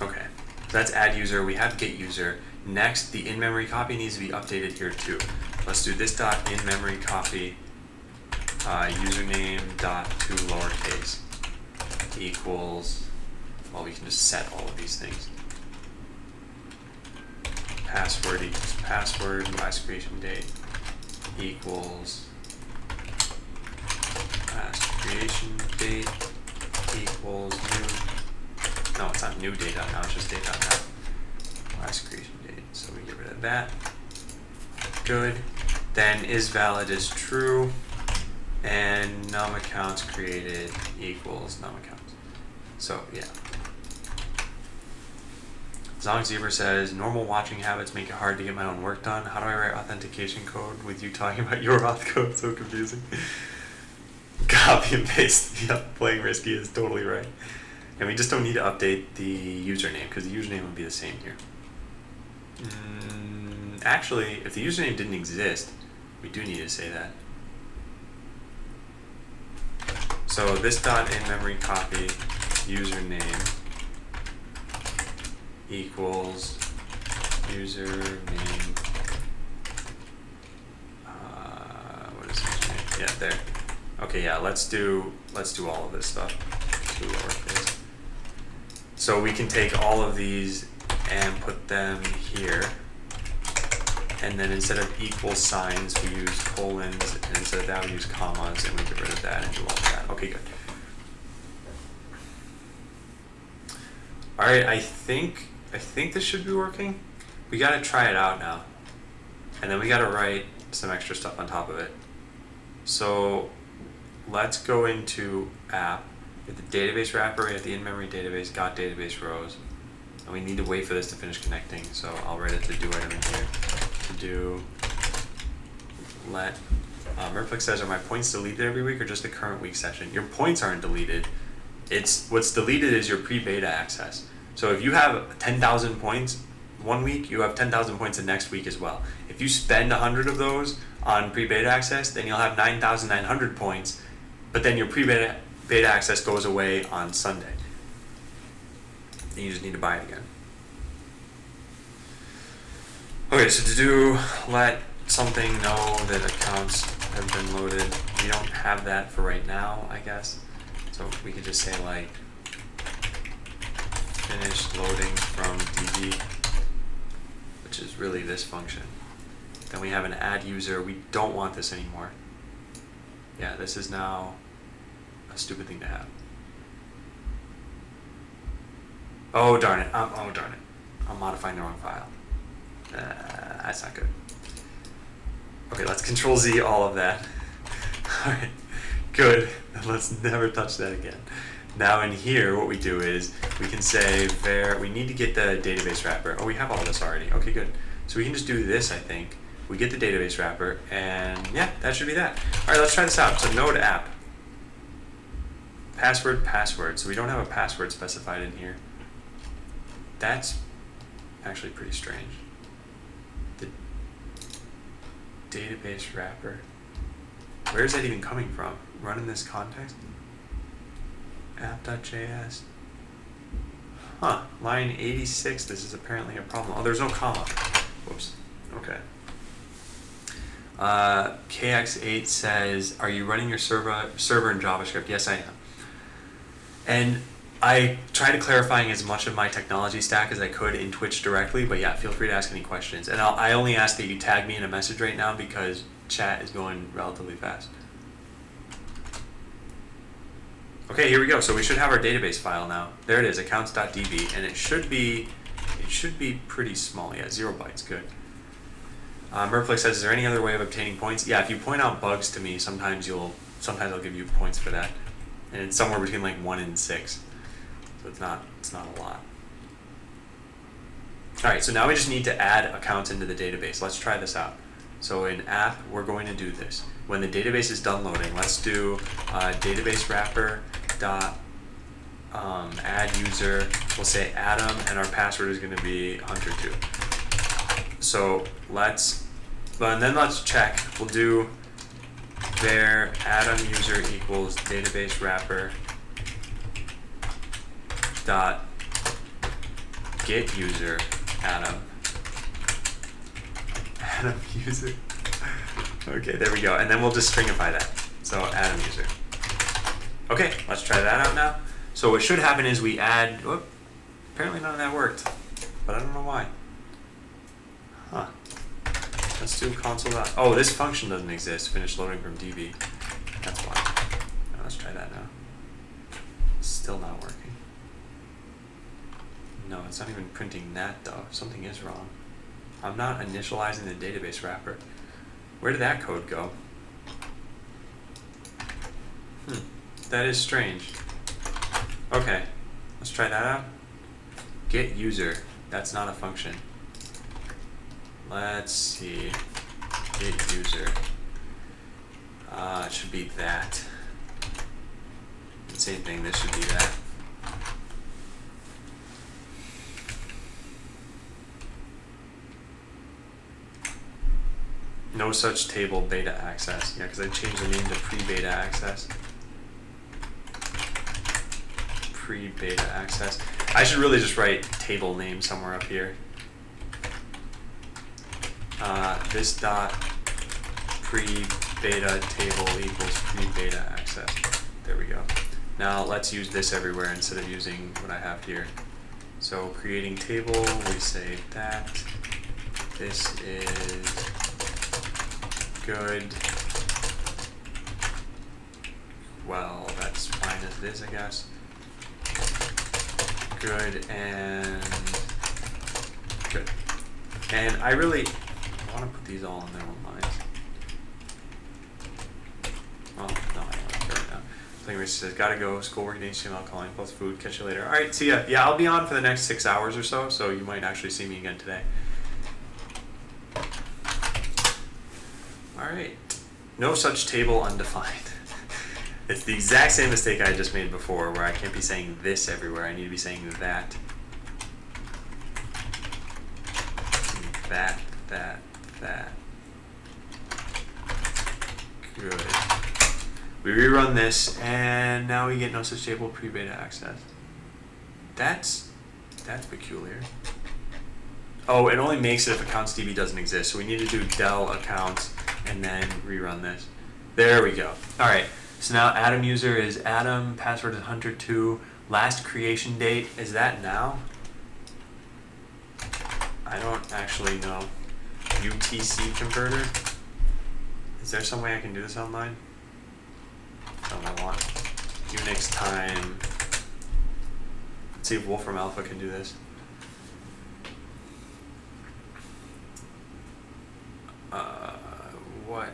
Okay, so that's add user. We have get user. Next, the in-memory copy needs to be updated here too. Let's do this dot in-memory copy username dot to lowercase equals, well, we can just set all of these things. Password equals password, last creation date equals last creation date equals new, no, it's not new data now, it's just data.now. Last creation date, so we get rid of that. Good. Then is valid is true, and num accounts created equals num accounts. So yeah. Zong Zebra says, normal watching habits make it hard to get my own work done. How do I write authentication code with you talking about your auth code? So confusing. Copy and paste. Yep, playing risky is totally right. And we just don't need to update the username because the username would be the same here. Actually, if the username didn't exist, we do need to say that. So this dot in memory copy username equals username. What is username? Yeah, there. Okay, yeah. Let's do all of this stuff. actually lowercase. So we can take all of these and put them here. And then instead of equal signs, we use colons, and instead of that, we use commas, and we get rid of that and do all of that. Okay, good. All right, I think this should be working. We gotta try it out now. And then we gotta write some extra stuff on top of it. So let's go into app. We have the database wrapper, we have the in-memory database, got database rows. And we need to wait for this to finish connecting. So I'll write a to-do item in here. To do let Merflick says, are my points deleted every week or just the current week session? Your points aren't deleted. It's what's deleted is your pre-beta access. So if you have 10,000 points one week, you have 10,000 points the next week as well. If you spend 100 of those on pre-beta access, then you'll have 9,900 points, but then your pre-beta access goes away on Sunday. And you just need to buy it again. Okay, so to do let something know that accounts have been loaded, we don't have that for right now, I guess. So we could just say like finished loading from DB, which is really this function. Then we have an add user. We don't want this anymore. Yeah, this is now a stupid thing to have. Oh darn it! Oh darn it! I'm modifying the wrong file. That's not good. Okay, let's Control Z all of that. All right, good. Let's never touch that again. Now in here, what we do is we can say we need to get the database wrapper. Oh, we have all this already. Okay, good. So we can just do this, I think. We get the database wrapper, and yeah, that should be that. All right, let's try this out. So node app. Password. So we don't have a password specified in here. That's actually pretty strange. The database wrapper. Where is that even coming from? Run in this context? App.js. Huh, line 86, this is apparently a problem. Oh, there's no comma. Whoops, okay. KX8 says, are you running your server in JavaScript? Yes, I am. And I tried clarifying as much of my technology stack as I could in Twitch directly, but yeah, feel free to ask any questions. And I only ask that you tag me in a message right now because chat is going relatively fast. Okay, here we go. So we should have our database file now. There it is, accounts.db, and it should be pretty small. Yeah, 0 bytes, good. Merflick says, is there any other way of obtaining points? Yeah, if you point out bugs to me, sometimes I'll give you points for that. And it's somewhere between like 1 and 6. So it's not a lot. All right, so now we just need to add accounts into the database. Let's try this out. So in app, we're going to do this. When the database is done loading, let's do database wrapper dot add user. We'll say Adam, and our password is going to be hunter2. So and then let's check. We'll do var Adam user equals database wrapper dot get user Adam user. Okay, there we go. And then we'll just stringify that. So Adam user. Okay, let's try that out now. So what should happen is we add, whoop, apparently none of that worked, but I don't know why. Huh. Let's do console. Oh, this function doesn't exist. Finish loading from DB. That's why. Now let's try that now. Still not working. No, it's not even printing that though. Something is wrong. I'm not initializing the database wrapper. Where did that code go? That is strange. Okay, let's try that out. Get user. That's not a function. Let's see. Get user. It should be that. Same thing, this should be that. No such table beta access. Yeah, because I changed the name to pre-beta access. Pre-beta access. I should really just write table name somewhere up here. This dot pre-beta table equals pre-beta access. There we go. Now let's use this everywhere instead of using what I have here. So creating table, we say that this is good. Well, that's fine as it is, I guess. Good and good. And I want to put these all in their own lines. Oh, no, I don't want to do it now. Language says, gotta go, schoolwork, HTML, calling, plus food, catch you later. Alright, see ya. Yeah, I'll be on for the next 6 hours or so, so you might actually see me again today. Alright. No such table undefined. It's the exact same mistake I just made before, where I can't be saying this everywhere. I need to be saying that. That. Good. We rerun this, and now we get no such table pre-beta access. That's peculiar. Oh, it only makes it if accounts DB doesn't exist. So we need to do del accounts and then rerun this. There we go. All right. So now Adam user is Adam. Password is Hunter2. Last creation date, is that now? I don't actually know. UTC converter. Is there some way I can do this online? That's what I want. Unix time. Let's see if Wolfram Alpha can do this. What?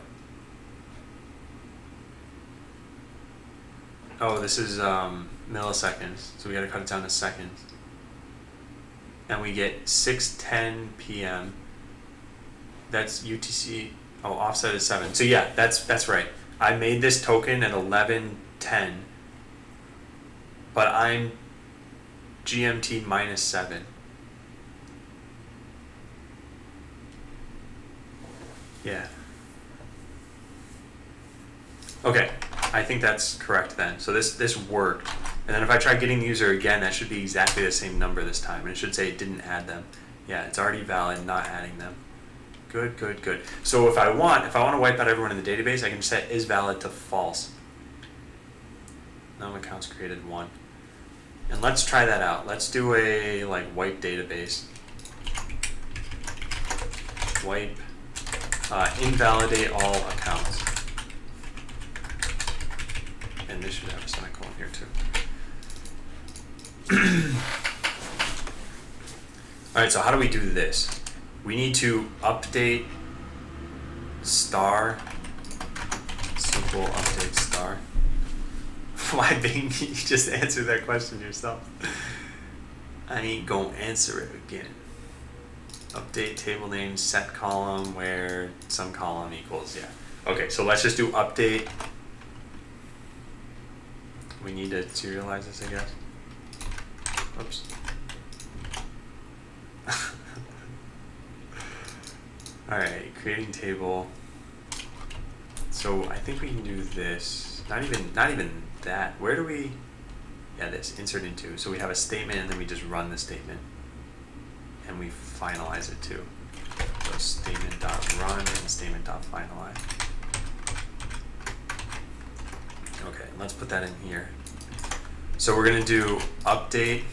Oh, this is milliseconds, so we gotta cut it down to seconds. And we get 6:10 p.m. That's UTC. Oh, offset is 7. So yeah, that's right. I made this token at 11:10, but I'm GMT minus 7. Yeah. Okay, I think that's correct then. So this worked. And then if I try getting the user again, that should be exactly the same number this time. And it should say it didn't add them. Yeah, it's already valid, not adding them. Good, good, good. So if I want to wipe out everyone in the database, I can set is valid to false. Num accounts created 1. And let's try that out. Let's do a wipe database. Wipe, invalidate all accounts. And this should have a semicolon here too. Alright, so how do we do this? We need to update star, SQL update star. Why, Bing? You just answered that question yourself. I ain't gonna answer it again. Update table name, set column where some column equals, yeah. Okay, so let's just do update. We need to serialize this, I guess. Oops. Alright, creating table. So I think we can do this. Not even that. Where do we? Yeah, this insert into. So we have a statement and then we just run the statement. And we finalize it too. So statement.run and statement.finalize. Okay, let's put that in here. So we're gonna do update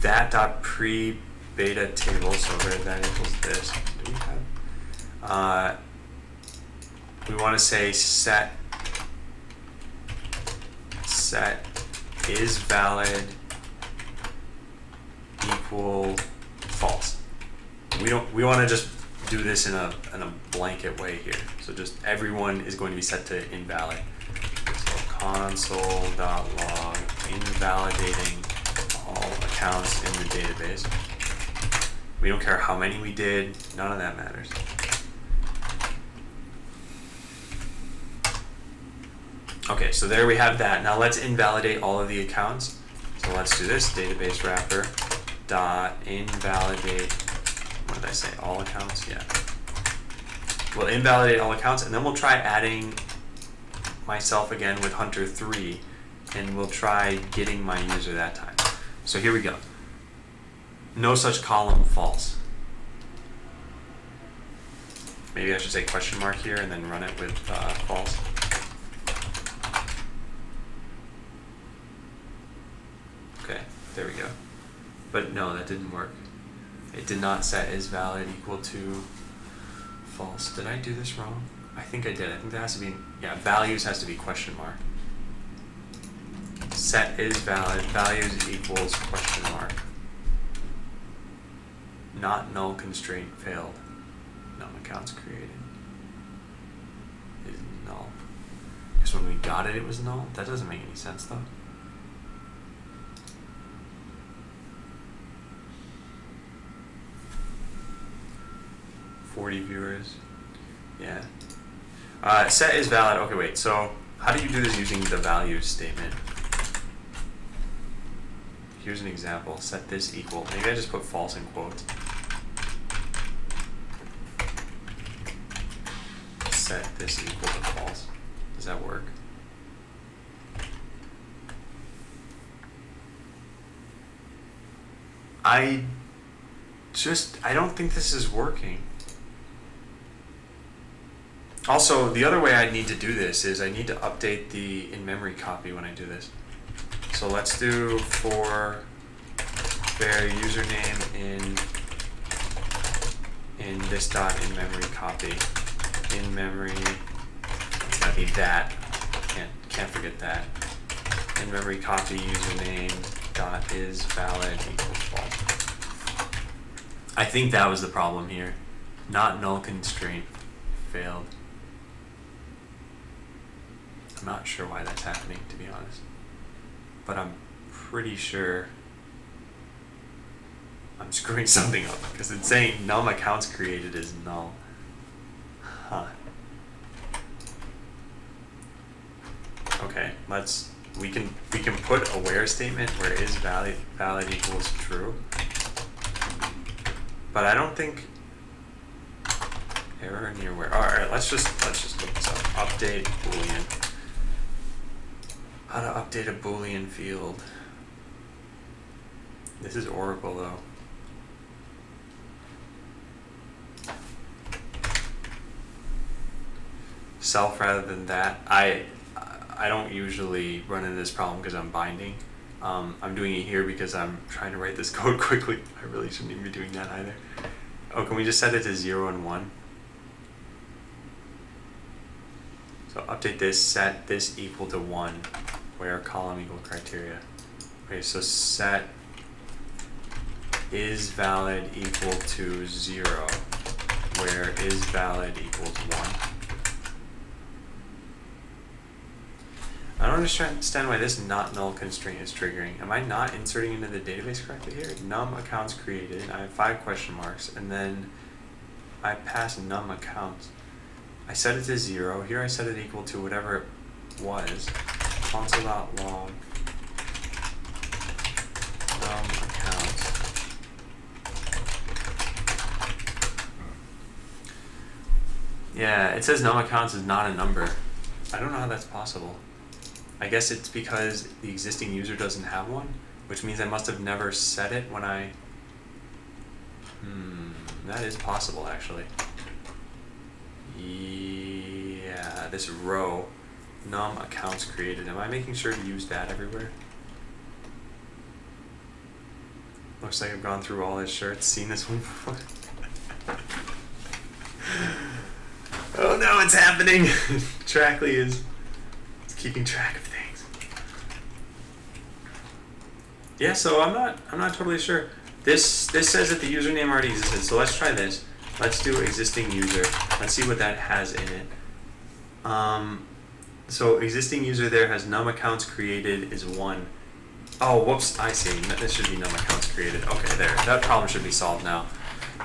that.pre-beta table. So where that equals this. Do we have? We want to say set is valid equal false. We want to just do this in a blanket way here. So just everyone is going to be set to invalid. So console.log invalidating all accounts in the database. We don't care how many we did, none of that matters. Okay, so there we have that. Now let's invalidate all of the accounts. So let's do this, database wrapper dot invalidate, what did I say, all accounts? Yeah. We'll invalidate all accounts and then we'll try adding myself again with Hunter3 and we'll try getting my user that time. So here we go. No such column false. Maybe I should say question mark here and then run it with false. There we go. But no, that didn't work. It did not set is valid equal to false. Did I do this wrong? I think I did. I think that has to be, yeah, values has to be question mark. Set is valid, values equals question mark. Not null constraint failed. Num accounts created is null. Because when we got it, it was null. That doesn't make any sense though. $40 viewers. Yeah. Set is valid. Okay, wait. So how do you do this using the values statement? Here's an example. Set this equal. Maybe I just put false in quotes. Set this equal to false. Does that work? I don't think this is working. Also, the other way I need to do this is I need to update the in-memory copy when I do this. So let's do for var username in this dot in-memory copy. In-memory, it's gotta be that. Can't forget that. In-memory copy username dot is valid equals false. I think that was the problem here. Not null constraint failed. I'm not sure why that's happening, to be honest. But I'm pretty sure I'm screwing something up because it's saying num accounts created is null. Huh. Okay, we can put a where statement where is valid equals true. But I don't think error near where. Alright, let's just look this up. Update Boolean. How to update a Boolean field. This is Oracle though. Self rather than that. I don't usually run into this problem because I'm binding. I'm doing it here because I'm trying to write this code quickly. I really shouldn't even be doing that either. Oh, can we just set it to 0 and 1? So update this, set this equal to 1, where column equal criteria. Okay, so set is valid equal to 0, where is valid equals 1. I don't understand why this not null constraint is triggering. Am I not inserting into the database correctly here? Num accounts created, I have 5 question marks, and then I pass num accounts. I set it to 0, here I set it equal to whatever it was. Console.log num accounts. Yeah, it says num accounts is not a number. I don't know how that's possible. I guess it's because the existing user doesn't have one, which means I must have never set it when I... that is possible actually. Yeah, this row, num accounts created. Am I making sure to use that everywhere? Looks like I've gone through all his shirts, seen this one before. Oh no, it's happening! Trackly is keeping track of things. Yeah, so I'm not totally sure. This says that the username already existed, so let's try this. Let's do existing user. Let's see what that has in it. So existing user there has num accounts created is 1. Oh, whoops, I see. This should be num accounts created. Okay, there. That problem should be solved now.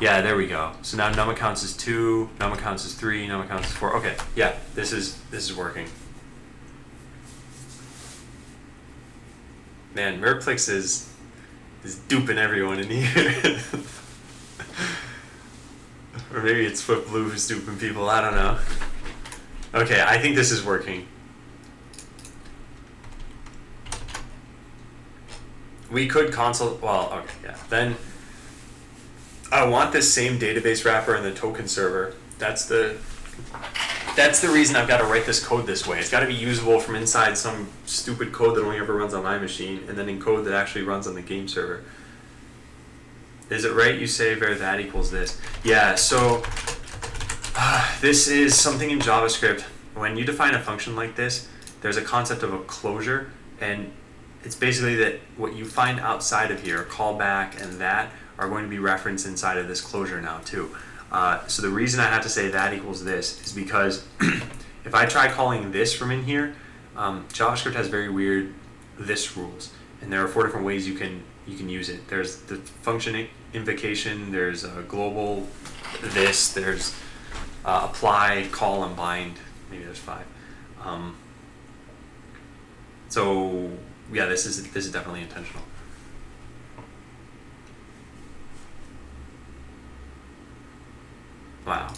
Yeah, there we go. So now num accounts is 2, num accounts is 3, num accounts is 4. Okay, yeah, this is working. Man, Merplix is duping everyone in here. Or maybe it's FootBlue who's duping people, I don't know. Okay, I think this is working. We could console, well, okay, yeah. Then I want this same database wrapper in the token server. That's That's the reason I've got to write this code this way. It's got to be usable from inside some stupid code that only ever runs on my machine, and then in code that actually runs on the game server. Is it right you say var that equals this? Yeah, so this is something in JavaScript. When you define a function like this, there's a concept of a closure, and it's basically that what you find outside of here, callback and that, are going to be referenced inside of this closure now too. So the reason I have to say that equals this is because if I try calling this from in here, JavaScript has very weird this rules, and there are 4 different ways you can use it. There's the function invocation, there's a global this, there's apply, call, and bind. Maybe there's 5. So yeah, this is definitely intentional. Wow.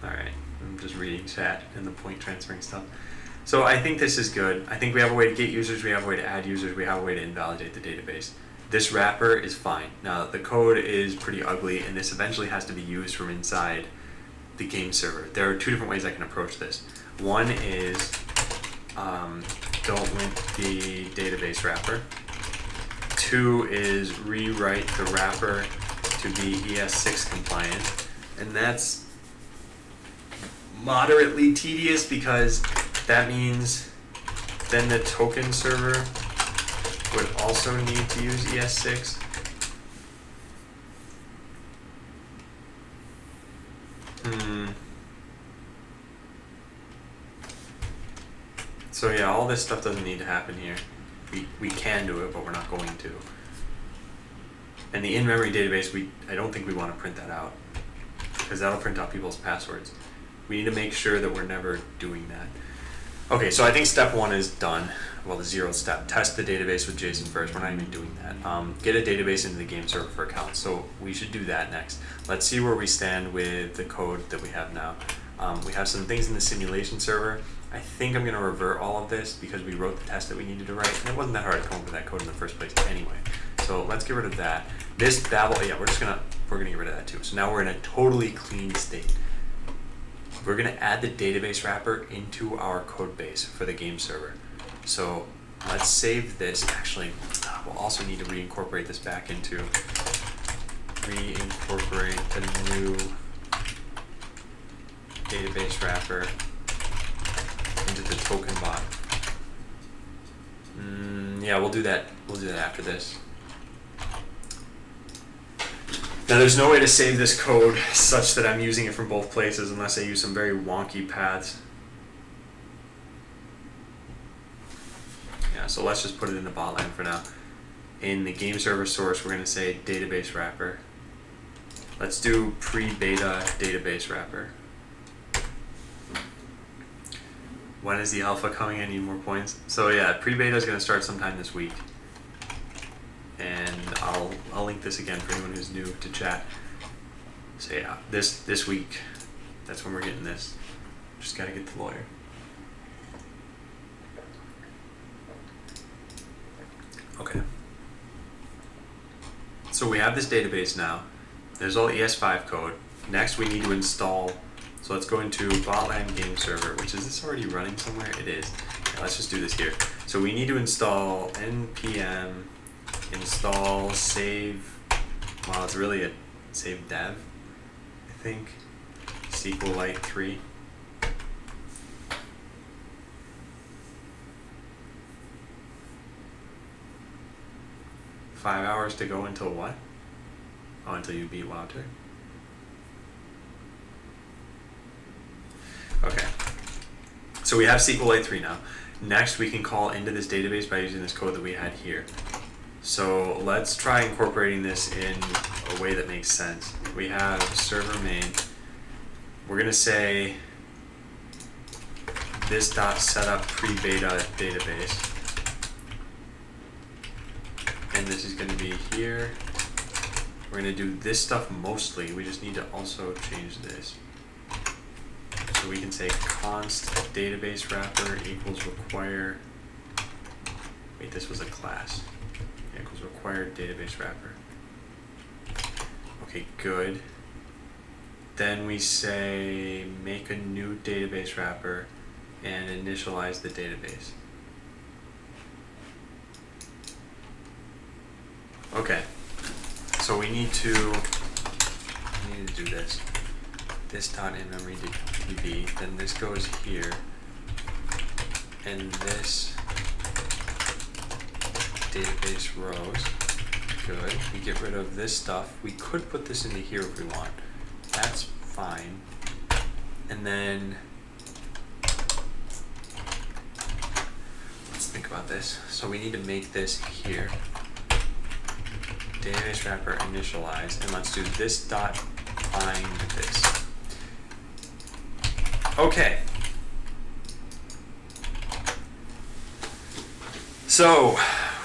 All right. I'm just reading chat and the point transferring stuff. So I think this is good. I think we have a way to get users, we have a way to add users, we have a way to invalidate the database. This wrapper is fine. Now the code is pretty ugly, and this eventually has to be used from inside the game server. There are 2 different ways I can approach this. One is don't link the database wrapper. 2 is rewrite the wrapper to be ES6 compliant. And that's moderately tedious because that means then the token server would also need to use ES6. So yeah, all this stuff doesn't need to happen here. We can do it, but we're not going to. And the in-memory database, I don't think we want to print that out, because that'll print out people's passwords. We need to make sure that we're never doing that. Okay, so I think step 1 is done. Well, the 0th step. Test the database with JSON first. We're not even doing that. Get a database into the game server for accounts. So we should do that next. Let's see where we stand with the code that we have now. We have some things in the simulation server. I think I'm going to revert all of this because we wrote the test that we needed to write, and it wasn't that hard to come up with that code in the first place anyway. So let's get rid of that. This Babel, yeah, we're gonna get rid of that too. So now we're in a totally clean state. We're gonna add the database wrapper into our code base for the game server. So let's save this. Actually, we'll also need to reincorporate this back into reincorporate the new database wrapper into the token bot. Yeah, we'll do that. We'll do that after this. Now there's no way to save this code such that I'm using it from both places unless I use some very wonky paths. Yeah, so let's just put it in the bot line for now. In the game server source, we're going to say database wrapper. Let's do pre-beta database wrapper. When is the alpha coming? I need more points. So yeah, pre-beta is going to start sometime this week. And I'll link this again for anyone who's new to chat. So yeah, this week, that's when we're getting this. Just gotta get the lawyer. Okay. So we have this database now. There's all ES5 code. Next we need to install, so let's go into Botland game server, which is this already running somewhere? It is. Yeah, let's just do this here. So we need to install npm install save, well, it's really a save dev, I think, SQLite 3. Five hours to go until what? Oh, until you beat Wouter. Okay. So we have SQLite 3 now. Next, we can call into this database by using this code that we had here. So let's try incorporating this in a way that makes sense. We have server main. We're going to say this dot setup pre-beta database. And this is going to be here. We're going to do this stuff mostly. We just need to also change this. So we can say const database wrapper equals require. Wait, this was a class. Equals required database wrapper. Okay, good. then we say make a new database wrapper and initialize the database. Okay, so we need to do this. This dot in memory db, then this goes here, and this database rows. Good. We get rid of this stuff. We could put this into here if we want. That's fine. And then let's think about this. So we need to make this here. Database wrapper initialize, and let's do this dot find this. Okay. So,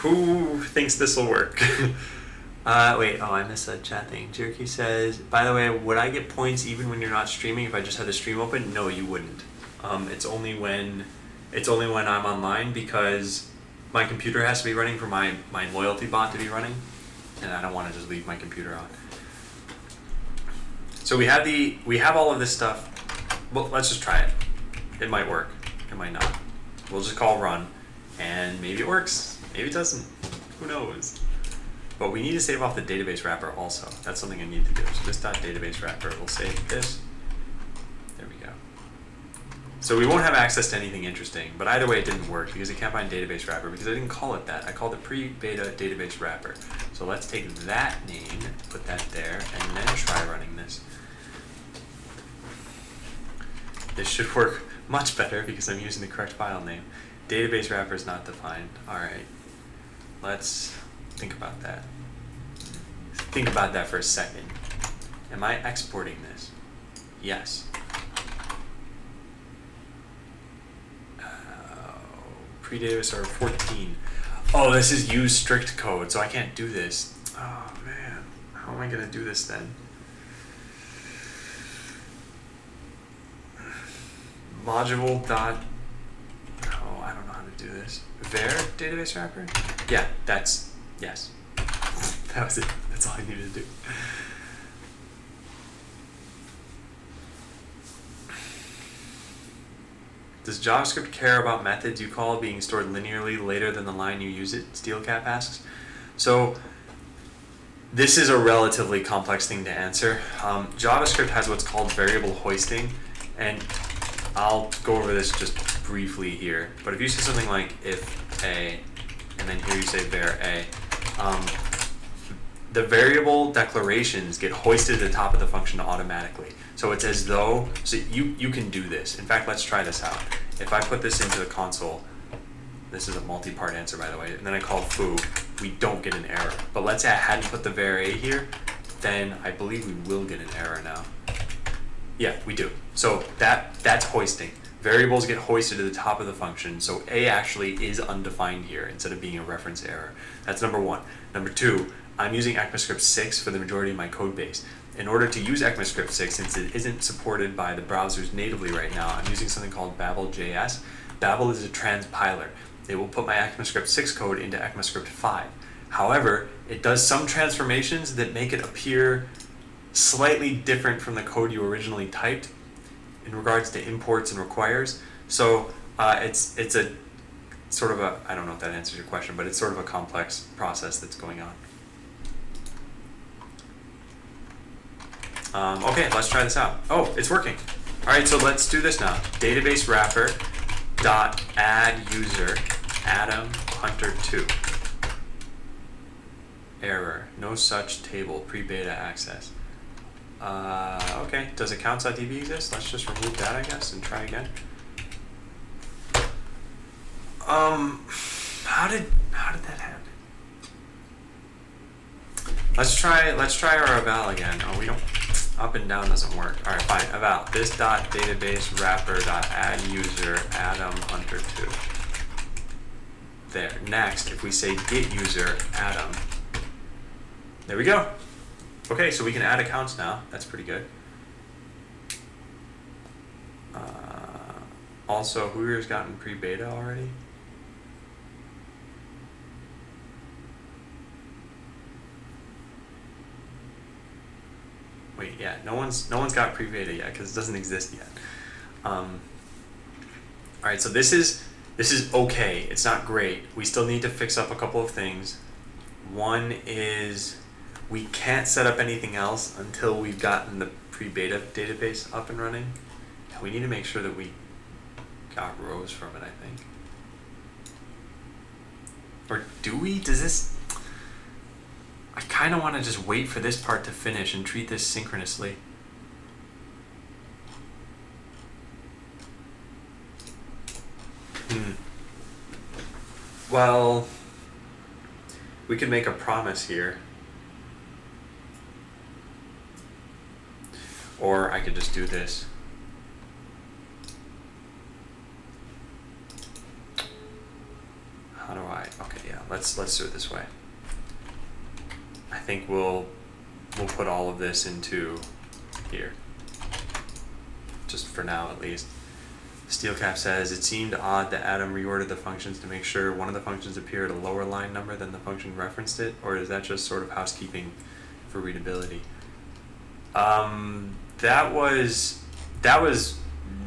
who thinks this will work? Wait, oh, I missed that chat thing. Jerky says, by the way, would I get points even when you're not streaming if I just had the stream open? No, you wouldn't. It's only when I'm online, because my computer has to be running for my loyalty bot to be running, and I don't want to just leave my computer on. So we have all of this stuff. Well, let's just try it. It might work. It might not. We'll just call run, and maybe it works. Maybe it doesn't. Who knows? But we need to save off the database wrapper also. That's something I need to do. So this dot database wrapper will save this. There we go. So we won't have access to anything interesting, but either way it didn't work because it can't find database wrapper because I didn't call it that. I called it pre-beta database wrapper. So let's take that name, put that there, and then try running this. This should work much better because I'm using the correct file name. Database wrapper is not defined. All right, let's think about that. Think about that for a second. Am I exporting this? Yes. Pre-database server 14. Oh, this is use strict code, so I can't do this. Oh man, how am I gonna do this then? Module dot, oh, I don't know how to do this. Var database wrapper? Yeah, that's, yes. That was it. That's all I needed to do. Does JavaScript care about methods you call being stored linearly later than the line you use it? SteelCap asks. So this is a relatively complex thing to answer. JavaScript has what's called variable hoisting, and I'll go over this just briefly here. But if you say something like if a, and then here you say var a, the variable declarations get hoisted to the top of the function automatically. So it's as though, so you can do this. In fact, let's try this out. If I put this into the console, this is a multi-part answer by the way, and then I call foo, we don't get an error. But let's say I hadn't put the var a here, then I believe we will get an error now. Yeah, we do. So that's hoisting. Variables get hoisted to the top of the function, so a actually is undefined here instead of being a reference error. That's number one. Number two, I'm using ECMAScript 6 for the majority of my code base. In order to use ECMAScript 6, since it isn't supported by the browsers natively right now, I'm using something called Babel.js. Babel is a transpiler. It will put my ECMAScript 6 code into ECMAScript 5. However, it does some transformations that make it appear slightly different from the code you originally typed in regards to imports and requires. So it's a sort of a, I don't know if that answers your question, but it's sort of a complex process that's going on. Okay, let's try this out. Oh, it's working. All right, so let's do this now. Database wrapper dot add user Adam Hunter 2. Error, no such table, pre-beta access. Okay, does accounts.db exist? Let's just remove that, I guess, and try again. How did that happen? Let's try our eval again. Oh, we don't, up and down doesn't work. All right, fine, eval. This dot database wrapper dot add user Adam Hunter 2. There. Next, if we say get user Adam, there we go. Okay, so we can add accounts now. That's pretty good. Also, who here's gotten pre-beta already? Wait, yeah, no one's got pre-beta yet because it doesn't exist yet. All right, so this is okay. It's not great. We still need to fix up a couple of things. One is we can't set up anything else until we've gotten the pre-beta database up and running. We need to make sure that we got rows from it, I think. Or do we? Does this... I kind of want to just wait for this part to finish and treat this synchronously. Well, we could make a promise here. Or I could just do this. How do I... Okay, yeah, let's do it this way. I think we'll put all of this into here. Just for now, at least. Steelcap says, it seemed odd that Adam reordered the functions to make sure one of the functions appeared a lower line number than the function referenced it, or is that just sort of housekeeping for readability? That was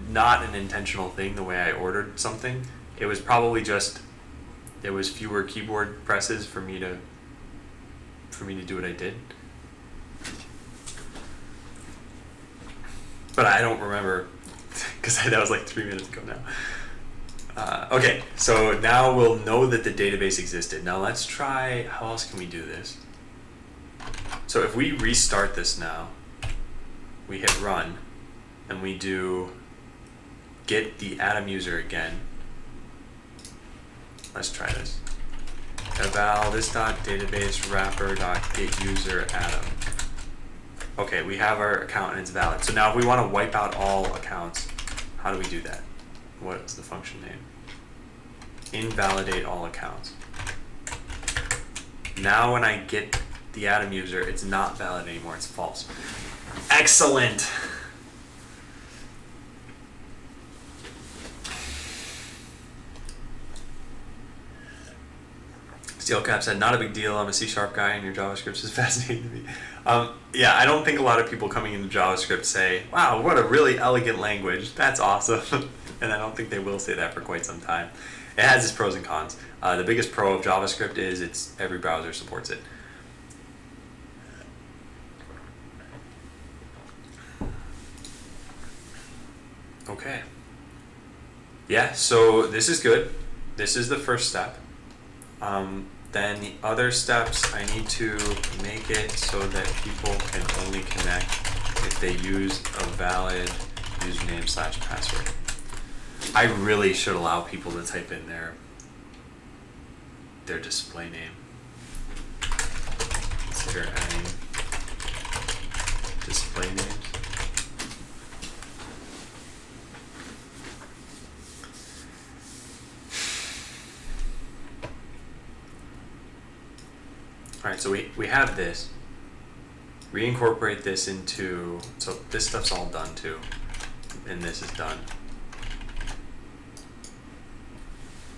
not an intentional thing, the way I ordered something. It was probably just there was fewer keyboard presses for me to do what I did. But I don't remember, because that was like 3 minutes ago now. Okay, so now we'll know that the database existed. Now let's try, how else can we do this? So if we restart this now, we hit run, and we do get the Atom user again. Let's try this. Eval this.database wrapper.get user Atom. Okay, we have our account and it's valid. So now if we want to wipe out all accounts, how do we do that? What's the function name? Invalidate all accounts. Now when I get the Atom user, it's not valid anymore, it's false. Excellent! Steelcap said, not a big deal, I'm a C# guy and your JavaScript is fascinating to me. Yeah, I don't think a lot of people coming into JavaScript say, wow, what a really elegant language, that's awesome. And I don't think they will say that for quite some time. It has its pros and cons. The biggest pro of JavaScript is every browser supports it. Okay. Yeah, so this is good. This is the first step. Then the other steps, I need to make it so that people can only connect if they use a valid username/password. I really should allow people to type in their display name. Consider adding display names. Alright, so we have this. Reincorporate this into, so this stuff's all done too. And this is done.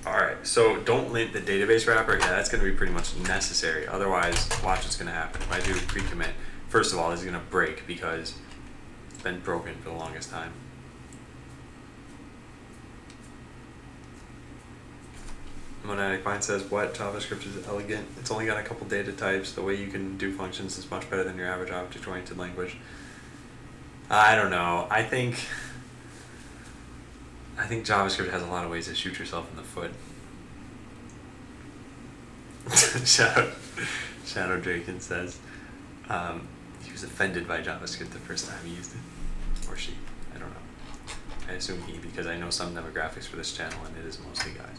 Alright, so don't lint the database wrapper. Yeah, that's going to be pretty much necessary. Otherwise, watch what's going to happen. If I do pre-commit, first of all, this is going to break because it's been broken for the longest time. Monadic Mind says, what? JavaScript is elegant. It's only got a couple data types. The way you can do functions is much better than your average object-oriented language. I don't know. I think JavaScript has a lot of ways to shoot yourself in the foot. Shadow Draken says he was offended by JavaScript the first time he used it. Or she. I don't know. I assume he, because I know some demographics for this channel and it is mostly guys.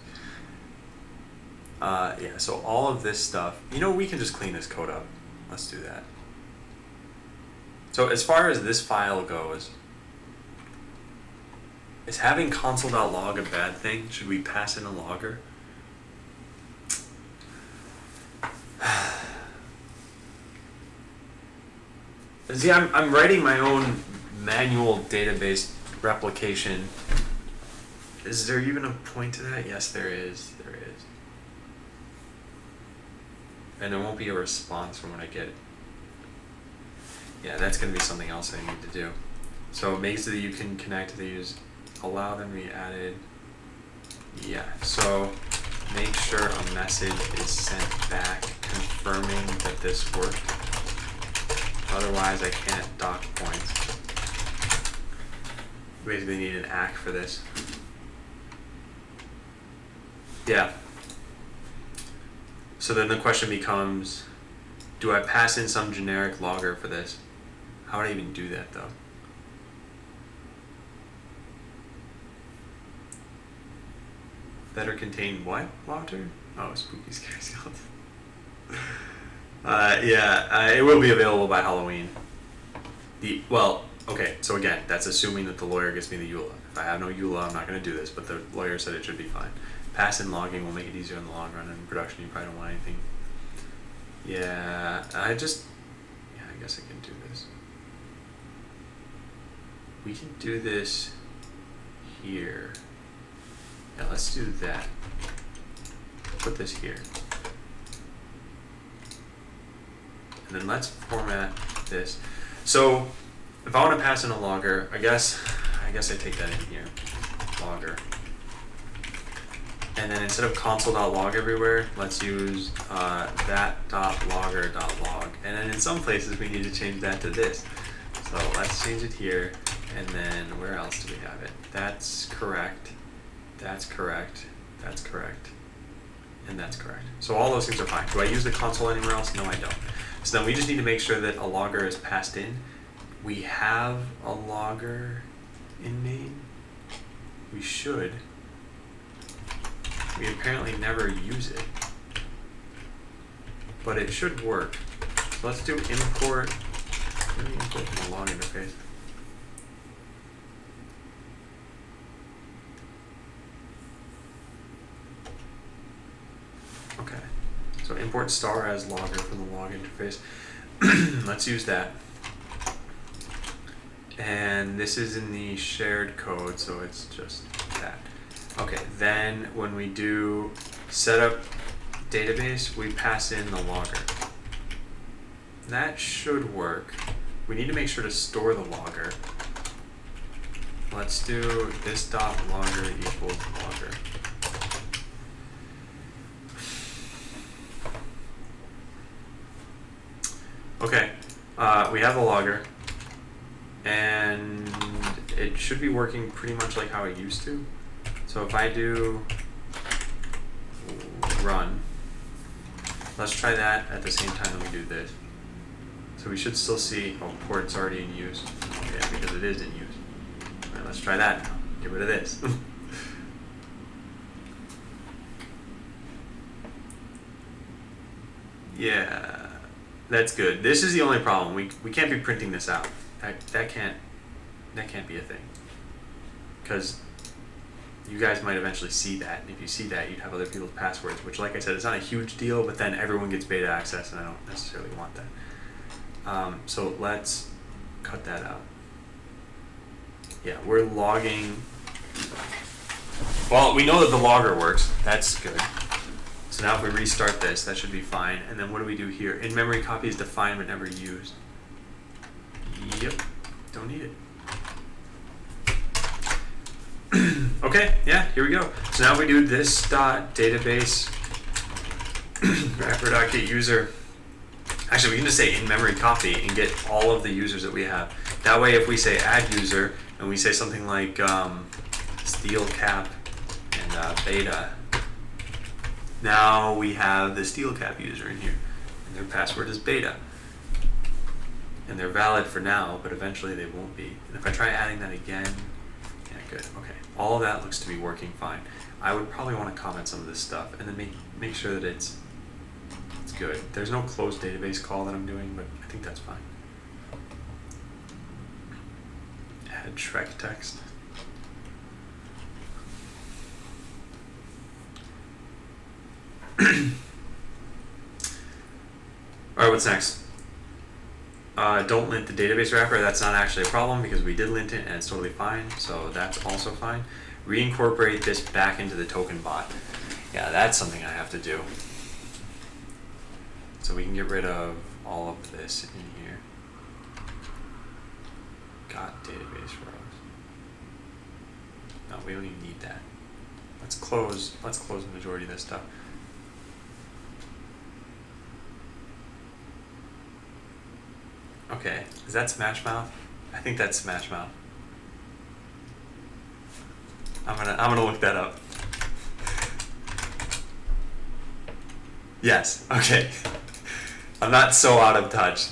Yeah, so all of this stuff, we can just clean this code up. Let's do that. So as far as this file goes, is having console.log a bad thing? Should we pass in a logger? See, I'm writing my own manual database replication. Is there even a point to that? Yes, there is. There is. And there won't be a response from when I get it. Yeah, that's going to be something else I need to do. So it makes it that you can connect to the use allow them to be added. Yeah, so make sure a message is sent back confirming that this worked. Otherwise I can't dock points. Basically need an ACK for this. Yeah. So then the question becomes, do I pass in some generic logger for this? How would I even do that though? Better contain what, Walter? Oh, spooky scary skeleton. Yeah, it will be available by Halloween. Well, okay, so again, that's assuming that the lawyer gives me the EULA. If I have no EULA, I'm not going to do this, but the lawyer said it should be fine. Pass-in logging will make it easier in the long run, and in production you probably don't want anything. Yeah, I guess I can do this. We can do this here. Yeah, let's do that. Put this here. And then let's format this. So if I want to pass in a logger, I guess I take that in here. Logger. And then instead of console.log everywhere, let's use that.logger.log. And then in some places we need to change that to this. So let's change it here. And then where else do we have it? That's correct. That's correct. That's correct. And that's correct. So all those things are fine. Do I use the console anywhere else? No, I don't. So then we just need to make sure that a logger is passed in. We have a logger in main. We should. We apparently never use it. But it should work. So let's do import. Let me import from the log interface. Okay. So import star as logger from the log interface. Let's use that. And this is in the shared code, so it's just that. Okay, then when we do setup database, we pass in the logger. That should work. We need to make sure to store the logger. Let's do this dot logger equals logger. Okay, we have the logger, and it should be working pretty much like how it used to. So if I do run, let's try that at the same time that we do this. So we should still see, oh, port's already in use. Yeah, because it is in use. All right, let's try that now. Get rid of this. Yeah. That's good. This is the only problem. We can't be printing this out. That can't be a thing. Because you guys might eventually see that. And if you see that, you'd have other people's passwords, which, like I said, it's not a huge deal, but then everyone gets beta access, and I don't necessarily want that. So let's cut that out. Yeah, we're logging. Well, we know that the logger works. That's good. So now if we restart this, that should be fine. And then what do we do here? In-memory copy is defined but never used. Yep, don't need it. Okay, yeah, here we go. So now we do this dot database wrapper.getUser. Actually, we can just say in-memory copy and get all of the users that we have. That way, if we say add user and we say something like steel cap and beta, now we have the steel cap user in here, and their password is beta. And they're valid for now, but eventually they won't be. And if I try adding that again, yeah, good, okay. All of that looks to be working fine. I would probably want to comment some of this stuff and then make sure that it's good. There's no closed database call that I'm doing, but I think that's fine. Add Shrek text. Alright, what's next? Don't lint the database wrapper. That's not actually a problem because we did lint it and it's totally fine, so that's also fine. Reincorporate this back into the token bot. Yeah, that's something I have to do. So we can get rid of all of this in here. got database rows. No, we don't even need that. Let's close the majority of this stuff. Okay, is that Smash Mouth? I think that's Smash Mouth. I'm gonna look that up. Yes, okay. I'm not so out of touch.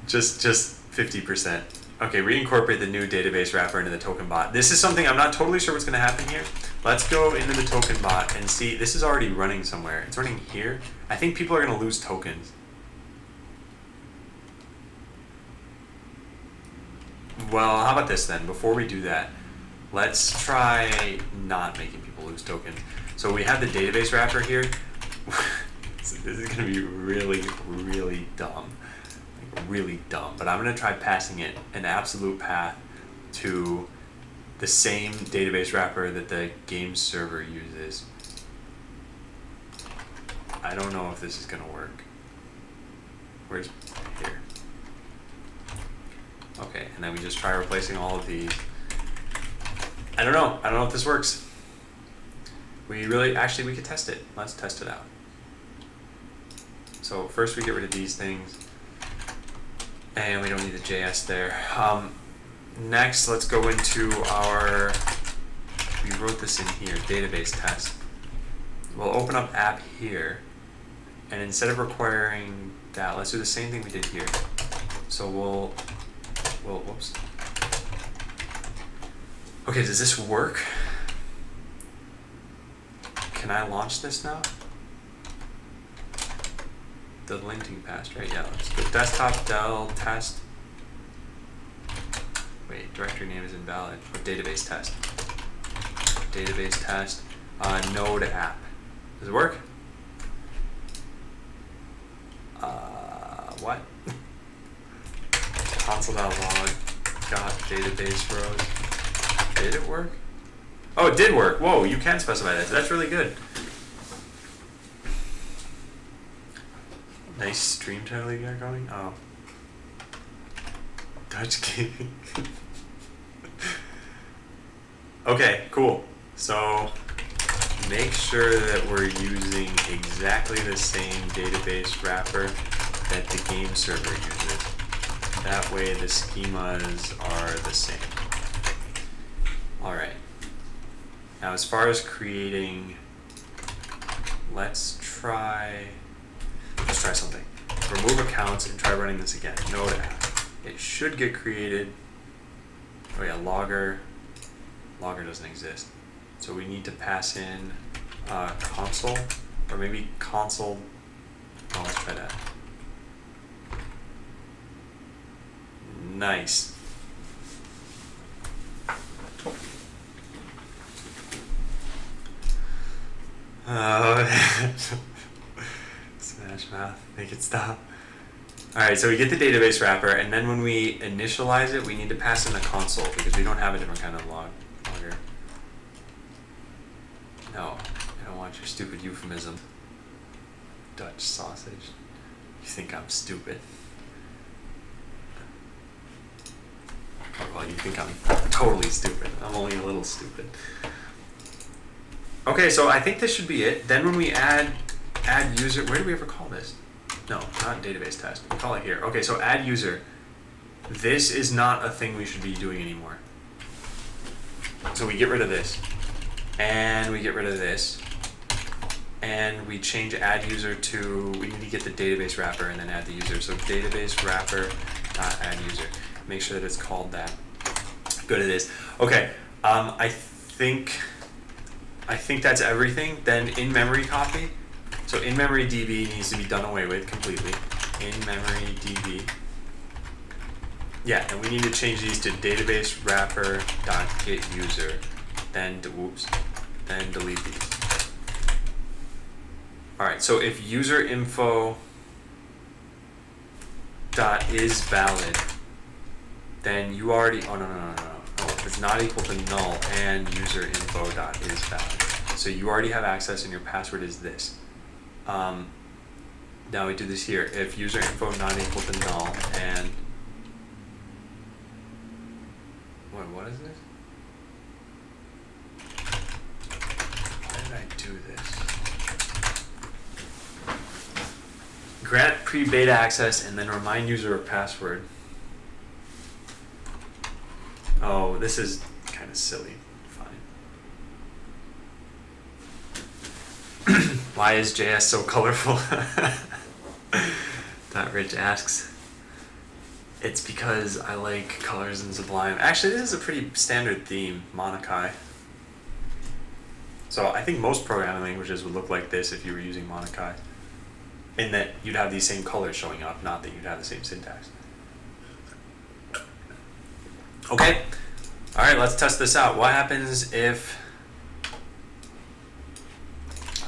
just 50%. Okay, reincorporate the new database wrapper into the token bot. This is something I'm not totally sure what's gonna happen here. Let's go into the token bot and see. This is already running somewhere. It's running here. I think people are gonna lose tokens. Well, how about this then? Before we do that, let's try not making people lose tokens. So we have the database wrapper here. This is going to be really, really dumb. Like, really dumb. But I'm going to try passing it an absolute path to the same database wrapper that the game server uses. I don't know if this is going to work. Where's here? Okay, and then we just try replacing all of these. I don't know if this works. We could test it. Let's test it out. So first we get rid of these things. And we don't need the JS there. Next, let's go into we wrote this in here, database test. We'll open up app here. And instead of requiring that, let's do the same thing we did here. So whoops. Okay, does this work? Can I launch this now? The linting passed, right? Yeah, let's go desktop del test. Wait, directory name is invalid. Or database test. Database test. Node app. Does it work? What? Console.log got database rows. Did it work? Oh, it did work. Whoa, you can specify that. That's really good. Nice stream title you got going. Oh. Dutch gaming. Okay, cool. So make sure that we're using exactly the same database wrapper that the game server uses. That way the schemas are the same. Alright. Now as far as creating, let's try something. Remove accounts and try running this again. Node app. It should get created. Oh yeah, logger. Logger doesn't exist. So we need to pass in console, or maybe console. Oh, let's try that. Nice. Smash Mouth, make it stop. Alright, so we get the database wrapper, and then when we initialize it, we need to pass in the console because we don't have a different kind of logger. No, I don't want your stupid euphemism. Dutch sausage. You think I'm stupid? Well, you think I'm totally stupid. I'm only a little stupid. Okay, so I think this should be it. Then when we add user, where do we ever call this? No, not database test. We call it here. Okay, so add user. This is not a thing we should be doing anymore. So we get rid of this. And we get rid of this. And we change add user to, we need to get the database wrapper and then add the user. So database wrapper add user. Make sure that it's called that. Good, it is. Okay, I think that's everything. Then in-memory copy. So in-memory DB needs to be done away with completely. In-memory DB. Yeah, and we need to change these to database wrapper .get user. Then delete these. All right, so if user info .is valid, then you already, oh no, it's not equal to null and user info .is valid. So you already have access and your password is this. Now we do this here. If user info not equal to null and what is this? Why did I do this? Grant pre-beta access and then remind user of password. Oh, this is kind of silly. Fine. Why is JS so colorful? That Rich asks. It's because I like colors in Sublime. Actually, this is a pretty standard theme, Monokai. So I think most programming languages would look like this if you were using Monokai. In that you'd have these same colors showing up, not that you'd have the same syntax. Okay. All right, let's test this out. What happens if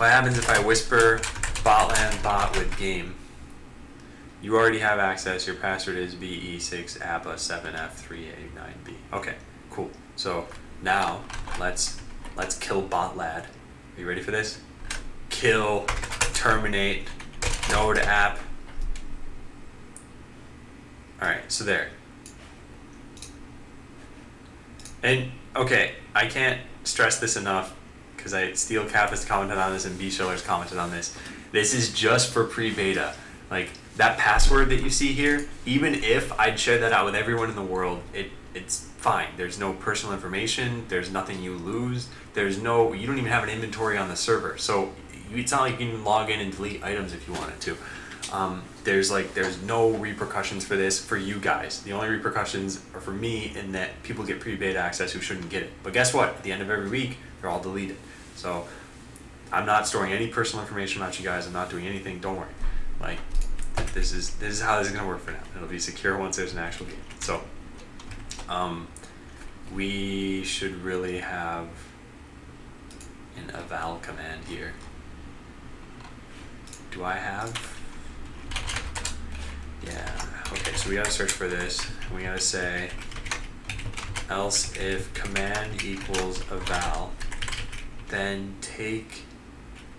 I whisper botland bot with game? You already have access. Your password is BE6ABBA7F3A9B. Okay, cool. So now let's kill botlad. Are you ready for this? Kill, terminate, node app. All right, so there. And okay, I can't stress this enough because Steel Cap has commented on this and B Schiller's commented on this. This is just for pre-beta. Like that password that you see here, even if I'd share that out with everyone in the world, it's fine. There's no personal information. There's nothing you lose. You don't even have an inventory on the server. So it's not like you can even log in and delete items if you wanted to. There's no repercussions for this for you guys. The only repercussions are for me in that people get pre-beta access who shouldn't get it. But guess what? At the end of every week, they're all deleted. So I'm not storing any personal information about you guys. I'm not doing anything. Don't worry. Like this is how this is gonna work for now. It'll be secure once there's an actual game. So we should really have an eval command here. Do I have? Yeah, okay, so we gotta search for this, and we gotta say, else if command equals eval, then take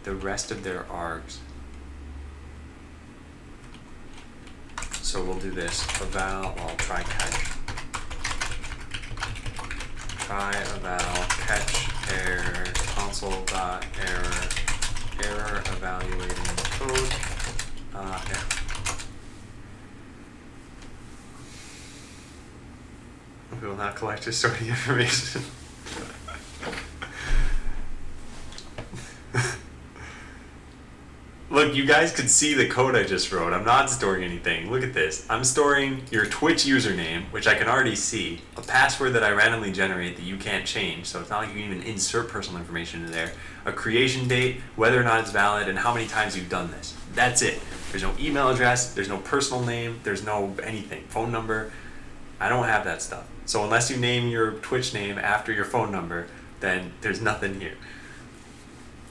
the rest of their args. So we'll do this, eval, well, try catch. Try eval, catch, error, console.error, error evaluating code, error. We will not collect or store the information. Look, you guys could see the code I just wrote. I'm not storing anything. Look at this. I'm storing your Twitch username, which I can already see, a password that I randomly generate that you can't change, so it's not like you can even insert personal information in there, a creation date, whether or not it's valid, and how many times you've done this. That's it. There's no email address, there's no personal name, there's no anything, phone number. I don't have that stuff. So unless you name your Twitch name after your phone number, then there's nothing here.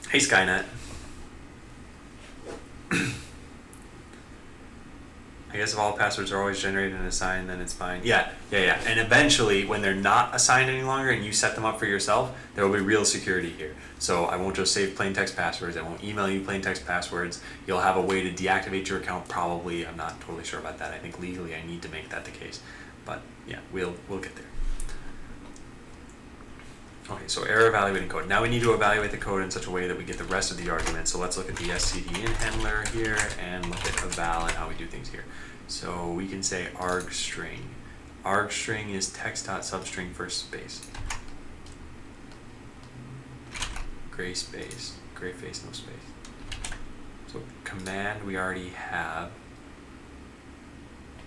Hey Skynet. I guess if all passwords are always generated and assigned, then it's fine. Yeah. And eventually, when they're not assigned any longer and you set them up for yourself, there will be real security here. So I won't just save plain text passwords. I won't email you plain text passwords. You'll have a way to deactivate your account probably. I'm not totally sure about that. I think legally I need to make that the case. But yeah, we'll get there. Okay, so error evaluating code. Now we need to evaluate the code in such a way that we get the rest of the arguments. So let's look at the stdin handler here and look at eval and how we do things here. So we can say arg string. Arg string is text.substring first space. Gray space. Gray face, no space. So command we already have.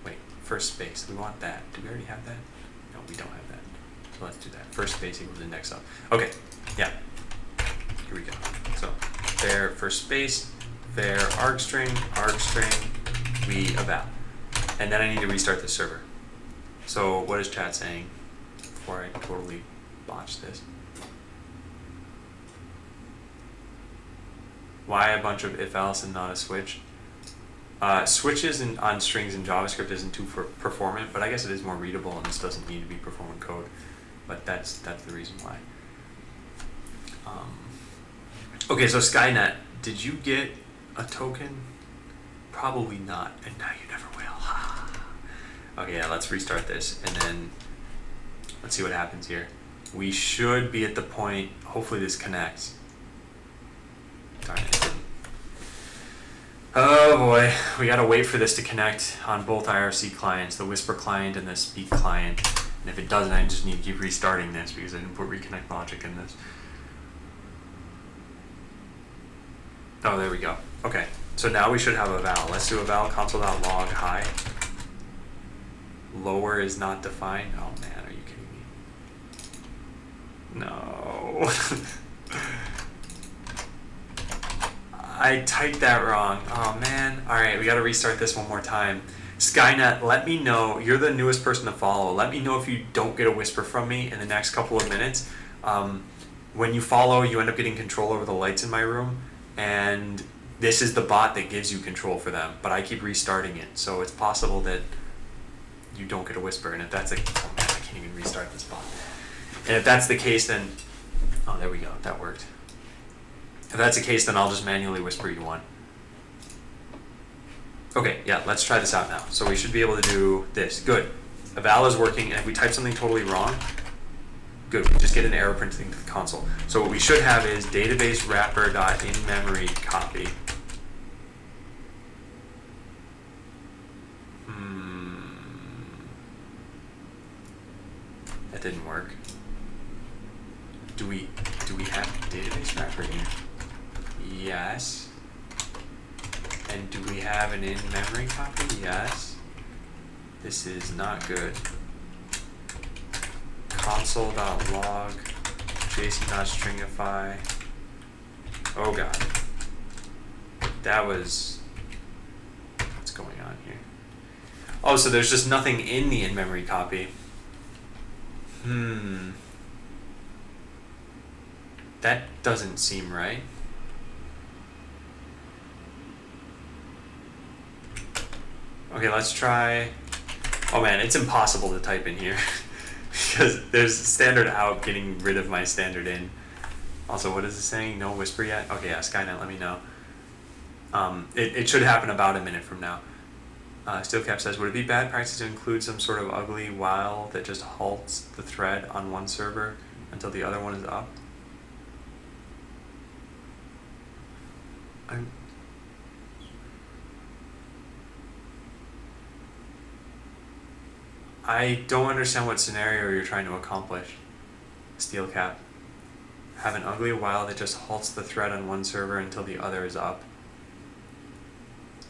Wait, first space. We want that. Do we already have that? No, we don't have that. So let's do that. First space equals index up. Okay, yeah. Here we go. So var first space, var arg string, we eval. And then I need to restart the server. So what is chat saying before I totally botch this? Why a bunch of if else and not a switch? Switches on strings in JavaScript isn't too performant, but I guess it is more readable and this doesn't need to be performant code. But that's the reason why. Okay, so Skynet, did you get a token? Probably not, and now you never will. Okay, yeah, let's restart this, and then Let's see what happens here. We should be at the point, hopefully this connects. Darn it, it didn't. Oh boy, we gotta wait for this to connect on both IRC clients, the Whisper client and the Speak client. And if it doesn't, I just need to keep restarting this because I didn't put reconnect logic in this. Oh, there we go. Okay, so now we should have a val. Let's do a val console.log high. Lower is not defined. Oh man, are you kidding me? No. I typed that wrong. Oh man. Alright, we gotta restart this one more time. Skynet, let me know. You're the newest person to follow. Let me know if you don't get a whisper from me in the next couple of minutes. When you follow, you end up getting control over the lights in my room. And this is the bot that gives you control for them. But I keep restarting it. So it's possible that you don't get a whisper. And if that's oh man, I can't even restart this bot. And if that's the case, then... Oh, there we go. That worked. If that's the case, then I'll just manually whisper you one. Okay, yeah, let's try this out now. So we should be able to do this. Good. A val is working, and if we type something totally wrong, good, we just get an error printing to the console. So what we should have is database wrapper.inMemory copy. That didn't work. Do we have database wrapper here? Yes. And do we have an in-memory copy? Yes. This is not good. Console.log JSON.stringify. Oh god. That was... What's going on here? Oh, so there's just nothing in the in-memory copy. That doesn't seem right. Okay, let's try... Oh man, it's impossible to type in here. Because there's standard out getting rid of my standard in. Also, what is it saying? No whisper yet? Okay, yeah, Skynet, let me know. It should happen about a minute from now. Steelcap says, would it be bad practice to include some sort of ugly while that just halts the thread on one server until the other one is up? I don't understand what scenario you're trying to accomplish, Steelcap. Have an ugly while that just halts the thread on one server until the other is up.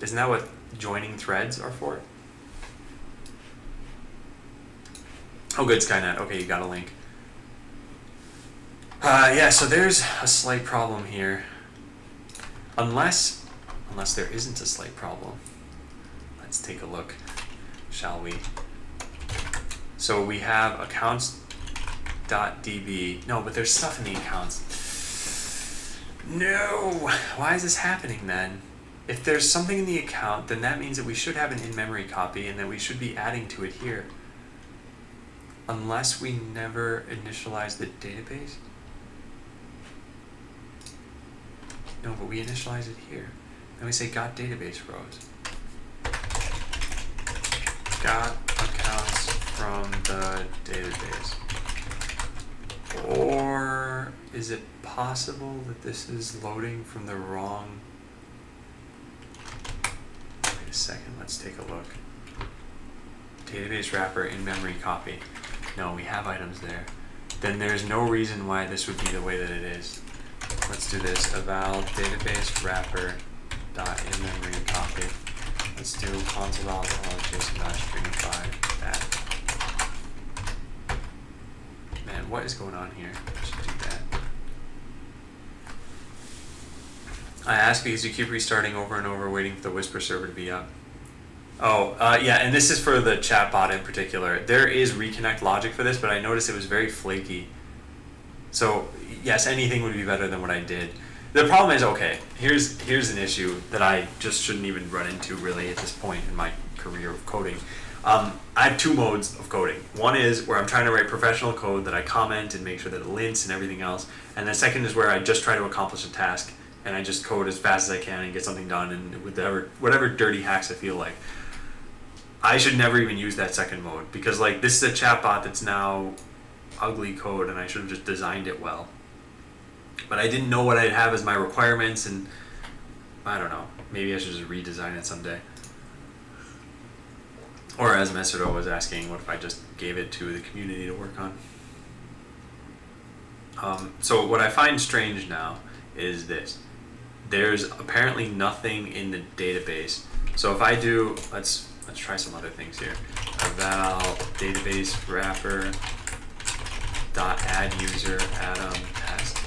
Isn't that what joining threads are for? Oh good, Skynet. Okay, you got a link. Yeah, so there's a slight problem here. Unless there isn't a slight problem. Let's take a look, shall we? So we have accounts.db. No, but there's stuff in the accounts. No! Why is this happening then? If there's something in the account, then that means that we should have an in-memory copy and that we should be adding to it here. Unless we never initialize the database? No, but we initialize it here. Then we say got database rows. Got accounts from the database. Or is it possible that this is loading from the wrong... Wait a second, let's take a look. Database wrapper in memory copy. No, we have items there. Then there's no reason why this would be the way that it is. Let's do this. Eval database wrapper dot in memory copy. Let's do console.log JSON.stringify that. Man, what is going on here? I should do that. I ask because you keep restarting over and over, waiting for the Whisper server to be up. Oh, yeah, and this is for the chatbot in particular. There is reconnect logic for this, but I noticed it was very flaky. So, yes, anything would be better than what I did. The problem is, okay, here's an issue that I just shouldn't even run into really at this point in my career of coding. I have two modes of coding. One is where I'm trying to write professional code that I comment and make sure that it lints and everything else. And the second is where I just try to accomplish a task and I just code as fast as I can and get something done and with whatever dirty hacks I feel like. I should never even use that second mode because like this is a chatbot that's now ugly code and I should have just designed it well. But I didn't know what I'd have as my requirements, and I don't know. Maybe I should just redesign it someday. Or as Messerdo was asking, what if I just gave it to the community to work on? So what I find strange now is this. There's apparently nothing in the database. So if I do, let's try some other things here. Eval database wrapper dot add user Adam test.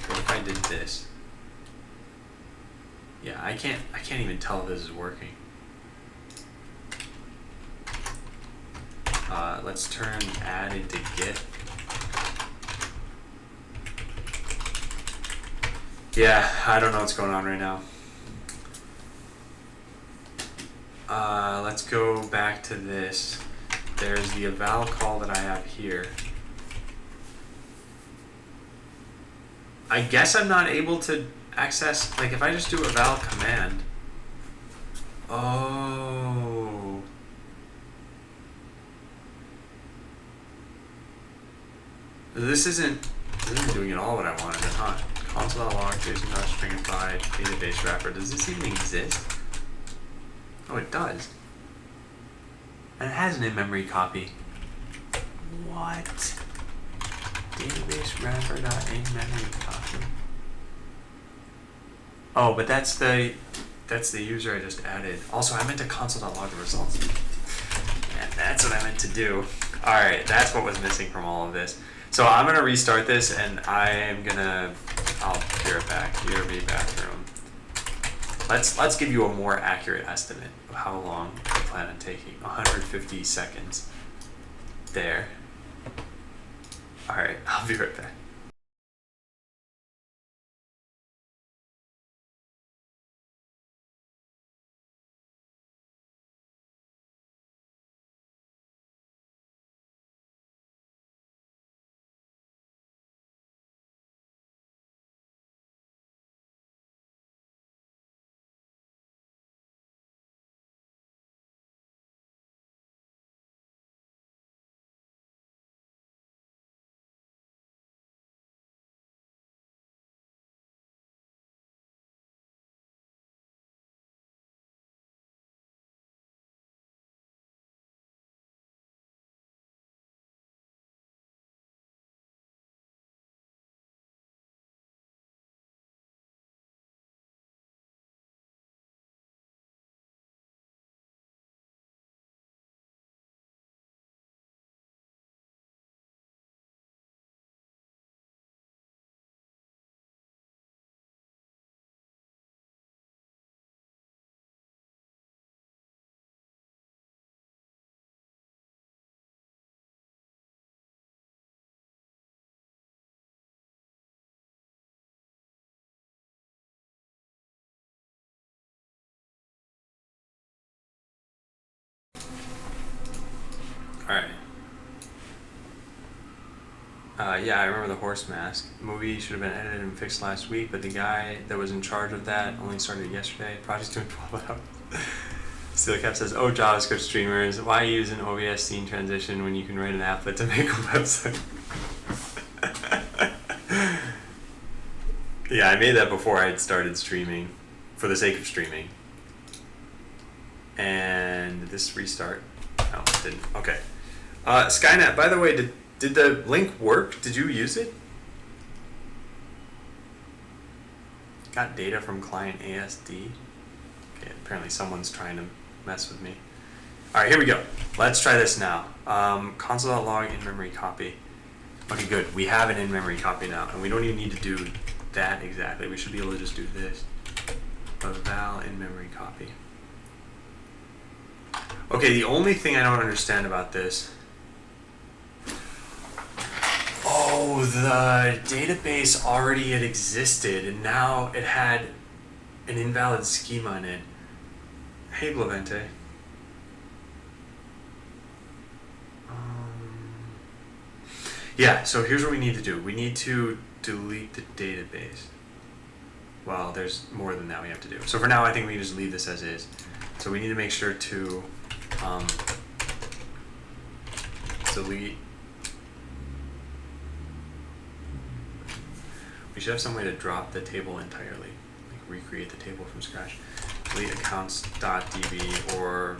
What if I did this? Yeah, I can't even tell if this is working. Let's turn add into Git. Yeah, I don't know what's going on right now. Let's go back to this. There's the eval call that I have here. I guess I'm not able to access, like if I just do eval command. Oh. This isn't doing at all what I wanted, huh? Console.log, JSON.stringify, database wrapper. Does this even exist? Oh, it does. And it has an in-memory copy. What? Database wrapper.in-memory copy. Oh, but that's the user I just added. Also, I meant to console.log the results. And that's what I meant to do. Alright, that's what was missing from all of this. So I'm gonna restart this, and I'll clear it back. URB bathroom. Let's give you a more accurate estimate of how long I plan on taking. 150 seconds. There. Alright, I'll be right back. Alright. Yeah, I remember the horse mask. The movie should have been edited and fixed last week, but the guy that was in charge of that only started yesterday. Project's doing 12 hours. Steelcap says, oh, JavaScript streamers, why use an OBS scene transition when you can write an applet to make a website? Yeah, I made that before I had started streaming, for the sake of streaming. And did this restart? No, it didn't. Okay. Skynet, by the way, did the link work? Did you use it? Got data from client ASD. Okay, apparently someone's trying to mess with me. Alright, here we go. Let's try this now. Console.log in-memory copy. Okay, good. We have an in-memory copy now, and we don't even need to do that exactly. We should be able to just do this. Eval in-memory copy. Okay, the only thing I don't understand about this... Oh, the database already had existed, and now it had an invalid schema in it. Hey, Blavente. Yeah, so here's what we need to do. We need to delete the database. Well, there's more than that we have to do. So for now, I think we can just leave this as is. So we need to make sure to delete we should have some way to drop the table entirely, like recreate the table from scratch. Delete accounts.db or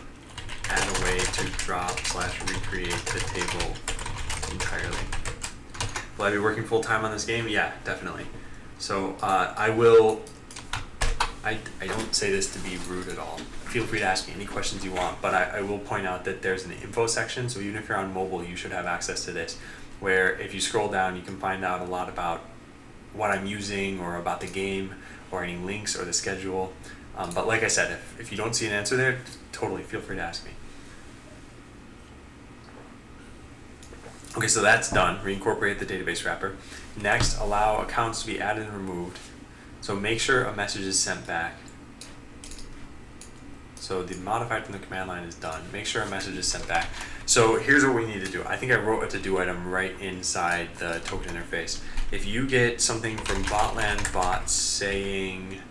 add a way to drop/recreate the table entirely. Will I be working full time on this game? Yeah, definitely. So I don't say this to be rude at all. Feel free to ask me any questions you want, but I will point out that there's an info section, so even if you're on mobile, you should have access to this, where if you scroll down, you can find out a lot about what I'm using or about the game or any links or the schedule. But like I said, if you don't see an answer there, totally feel free to ask me. Okay, so that's done. Reincorporate the database wrapper. Next, allow accounts to be added and removed. So make sure a message is sent back. So the modified from the command line is done. Make sure a message is sent back. So here's what we need to do. I think I wrote a to-do item right inside the token interface. If you get something from Botland bot saying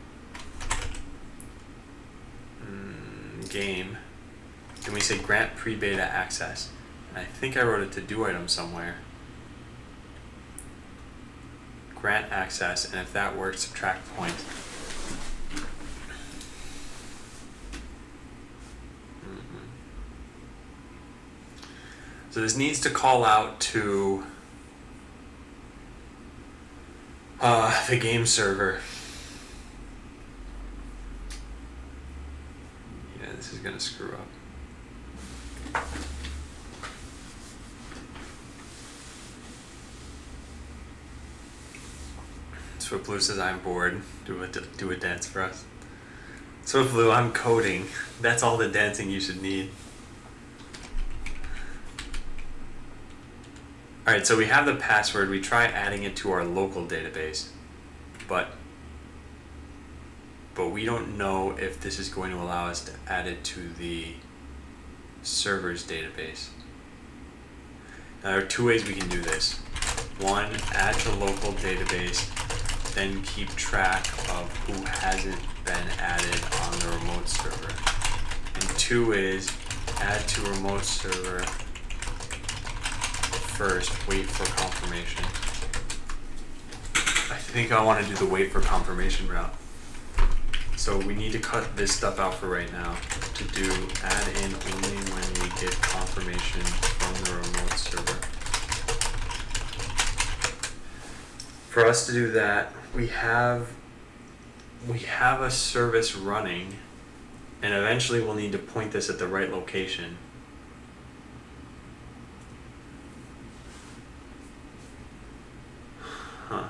game, and we say grant pre-beta access, and I think I wrote a to-do item somewhere. Grant access, and if that works, subtract point. So this needs to call out to the game server. Yeah, this is gonna screw up. SwiftBlue says I'm bored. Do a dance for us. SwiftBlue, I'm coding. That's all the dancing you should need. Alright, so we have the password. We try adding it to our local database, but we don't know if this is going to allow us to add it to the server's database. Now there are two ways we can do this. One, add to local database, then keep track of who hasn't been added on the remote server. And two is add to remote server first, wait for confirmation. I think I want to do the wait for confirmation route. So we need to cut this stuff out for right now. To do add in only when we get confirmation from the remote server. For us to do that, we have a service running, and eventually we'll need to point this at the right location. Huh.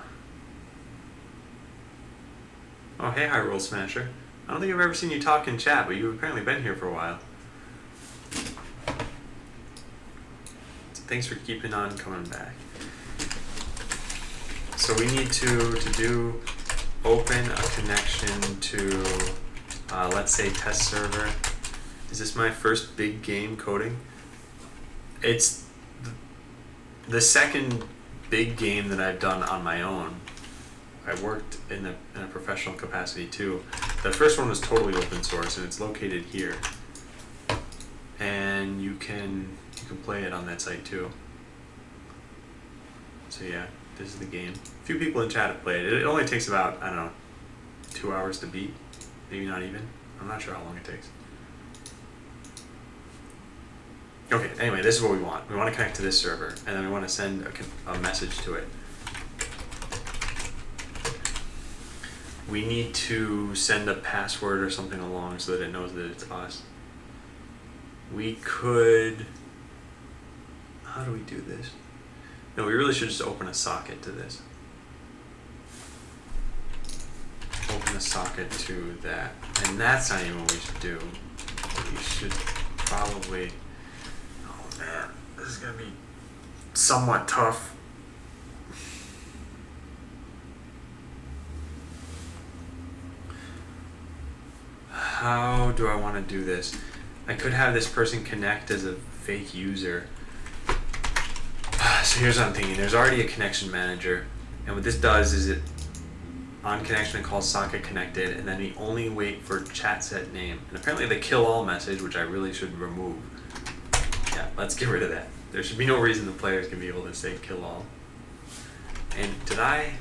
Oh, hey, Hyrule Smasher. I don't think I've ever seen you talk in chat, but you've apparently been here for a while. So thanks for keeping on coming back. So we need to do open a connection to, let's say, test server. Is this my first big game coding? It's the second big game that I've done on my own. I worked in a professional capacity too. The first one was totally open source, and it's located here. And you can play it on that site too. So yeah, this is the game. A few people in chat have played it. It only takes about, I don't know, 2 hours to beat. Maybe not even. I'm not sure how long it takes. Okay, anyway, this is what we want. We want to connect to this server, and then we want to send a message to it. We need to send a password or something along so that it knows that it's us. We could... How do we do this? No, we really should just open a socket to this. Open a socket to that. And that's not even what we should do. We should probably... Oh man, this is going to be somewhat tough. How do I want to do this? I could have this person connect as a fake user. So here's what I'm thinking. There's already a connection manager, and what this does is it on connection it calls socket connected, and then we only wait for chat set name. And apparently the kill all message, which I really should remove. Yeah, let's get rid of that. There should be no reason the players can be able to say kill all. And did I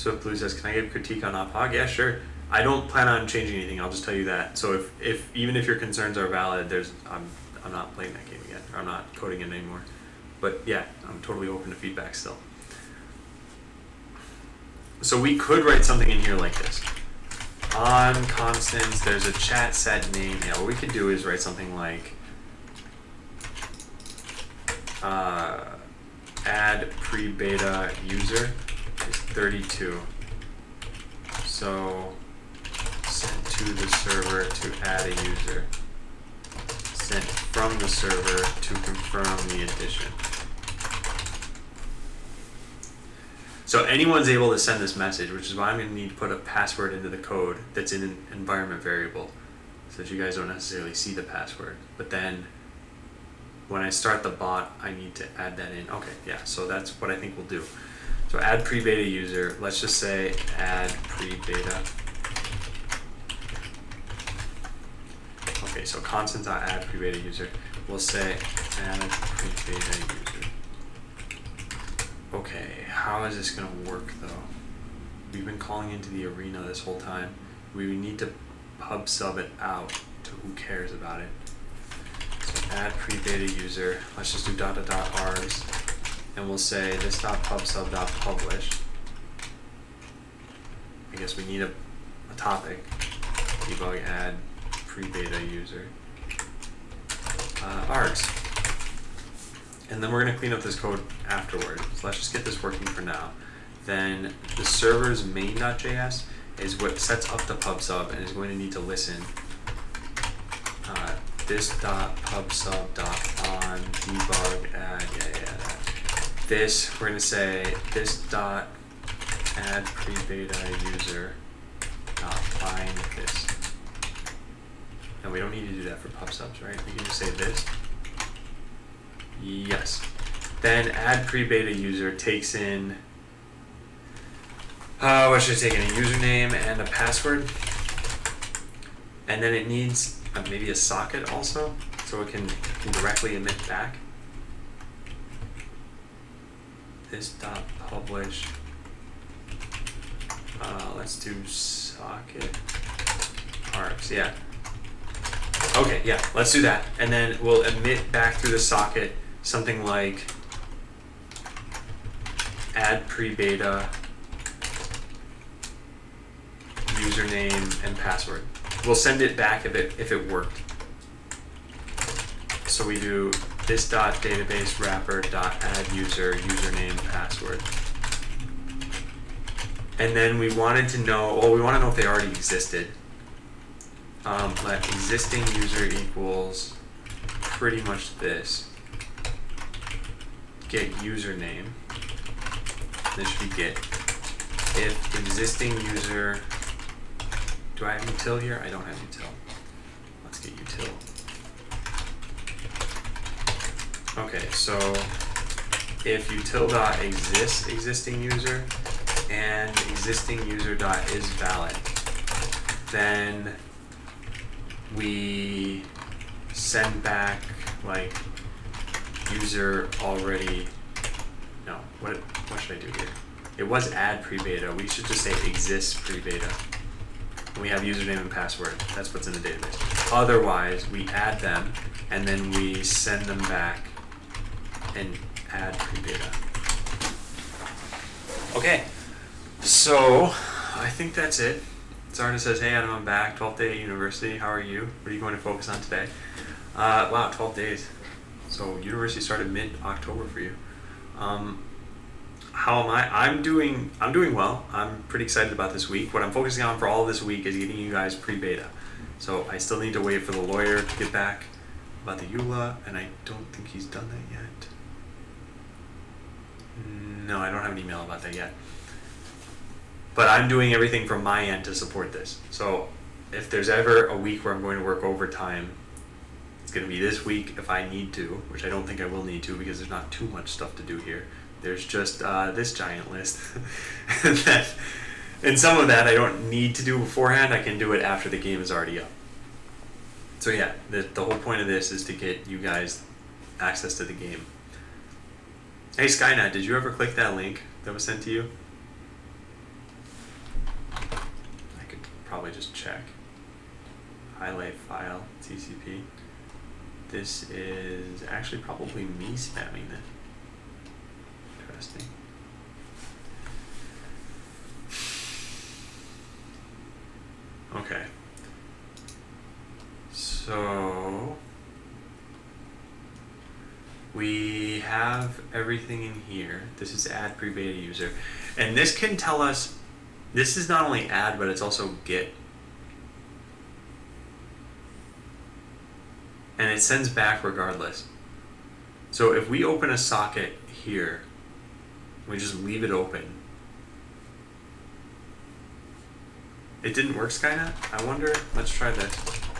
So if Blue says, can I give critique on Ophog? Yeah, sure. I don't plan on changing anything. I'll just tell you that. So if even if your concerns are valid, I'm not playing that game again. Or I'm not coding it anymore. But yeah, I'm totally open to feedback still. So we could write something in here like this. On constants, there's a chat set name. Yeah, what we could do is write something like add pre-beta user is 32. So sent to the server to add a user. Sent from the server to confirm the addition. So anyone's able to send this message, which is why I'm going to need to put a password into the code that's in an environment variable so that you guys don't necessarily see the password. But then when I start the bot, I need to add that in. Okay, yeah, so that's what I think we'll do. So add pre-beta user. Let's just say add pre-beta. Okay, so constants.add pre-beta user. We'll say add pre-beta user. Okay, how is this going to work though? We've been calling into the arena this whole time. We need to pub sub it out to who cares about it. So add pre-beta user. Let's just do ..args, and we'll say this .pub sub.publish. I guess we need a topic. Debug add pre-beta user. Args. And then we're going to clean up this code afterward. So let's just get this working for now. Then the server's main.js is what sets up the pub sub and is going to need to listen. This.pubsub.on debug add, This, we're going to say this.add pre-beta user find this. And we don't need to do that for pub subs, right? We can just say this. Yes. Then add pre-beta user takes in, what should I take in? A username and a password. And then it needs maybe a socket also, so it can directly emit back. This dot publish. Let's do socket args. Yeah. Okay, yeah, let's do that. And then we'll emit back through the socket something like add pre-beta username and password. We'll send it back if it worked. So we do this dot database wrapper dot add user username password. And then we wanted to know, well, we want to know if they already existed. Let existing user equals pretty much this. Get username. This should be get. If existing user, do I have util here? I don't have util. Let's get util. Okay, so if util.exists existing user and existing user.is valid, then we send back like user already. No, what should I do here? It was add pre-beta. We should just say exists pre-beta. We have username and password. That's what's in the database. Otherwise, we add them and then we send them back and add pre-beta. Okay, so I think that's it. Zarna says, hey Adam, I'm back. 12th day at university. How are you? What are you going to focus on today? Wow, 12 days. So university started mid-October for you. How am I? I'm doing well. I'm pretty excited about this week. What I'm focusing on for all of this week is getting you guys pre-beta. So I still need to wait for the lawyer to get back about the EULA, and I don't think he's done that yet. No, I don't have an email about that yet. But I'm doing everything from my end to support this. So if there's ever a week where I'm going to work overtime, it's going to be this week if I need to, which I don't think I will need to because there's not too much stuff to do here. There's just this giant list. And some of that I don't need to do beforehand. I can do it after the game is already up. So yeah, the whole point of this is to get you guys access to the game. Hey Skynet, did you ever click that link that was sent to you? probably just check. Highlight file, TCP. This is actually probably me spamming it. Interesting. Okay. So we have everything in here. This is add pre-beta user. And this can tell us, this is not only add, but it's also get. And it sends back regardless. So if we open a socket here, we just leave it open. It didn't work, Skynet? I wonder, let's try this.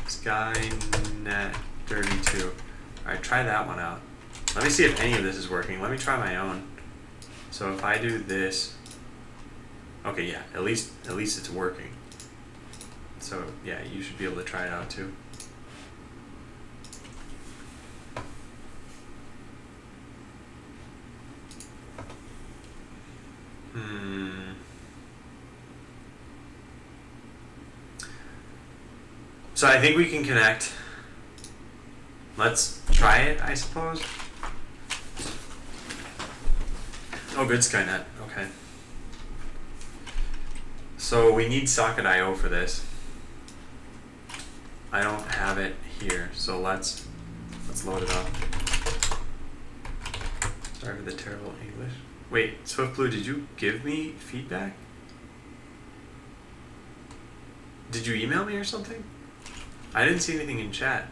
Skynet 32. Alright, try that one out. Let me see if any of this is working. Let me try my own. So if I do this, okay, yeah, at least it's working. So yeah, you should be able to try it out too. So I think we can connect. Let's try it, I suppose. Oh, good, Skynet. Okay. So we need socket IO for this. I don't have it here, so let's load it up. Sorry for the terrible English. Wait, SwiftBlue, did you give me feedback? Did you email me or something? I didn't see anything in chat.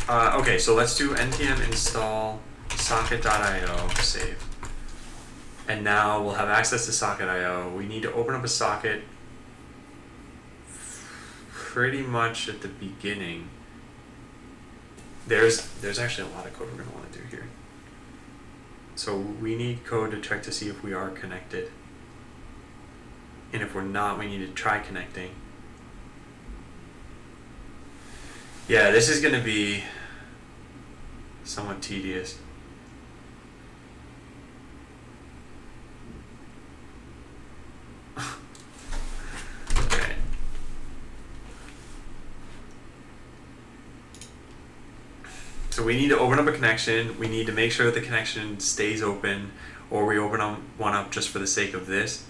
Okay, so let's do npm install socket.io, save. And now we'll have access to socket.io. We need to open up a socket pretty much at the beginning. There's actually a lot of code we're going to want to do here. So we need code to check to see if we are connected. And if we're not, we need to try connecting. Yeah, this is going to be somewhat tedious. Okay. So we need to open up a connection. We need to make sure that the connection stays open, or we open one up just for the sake of this.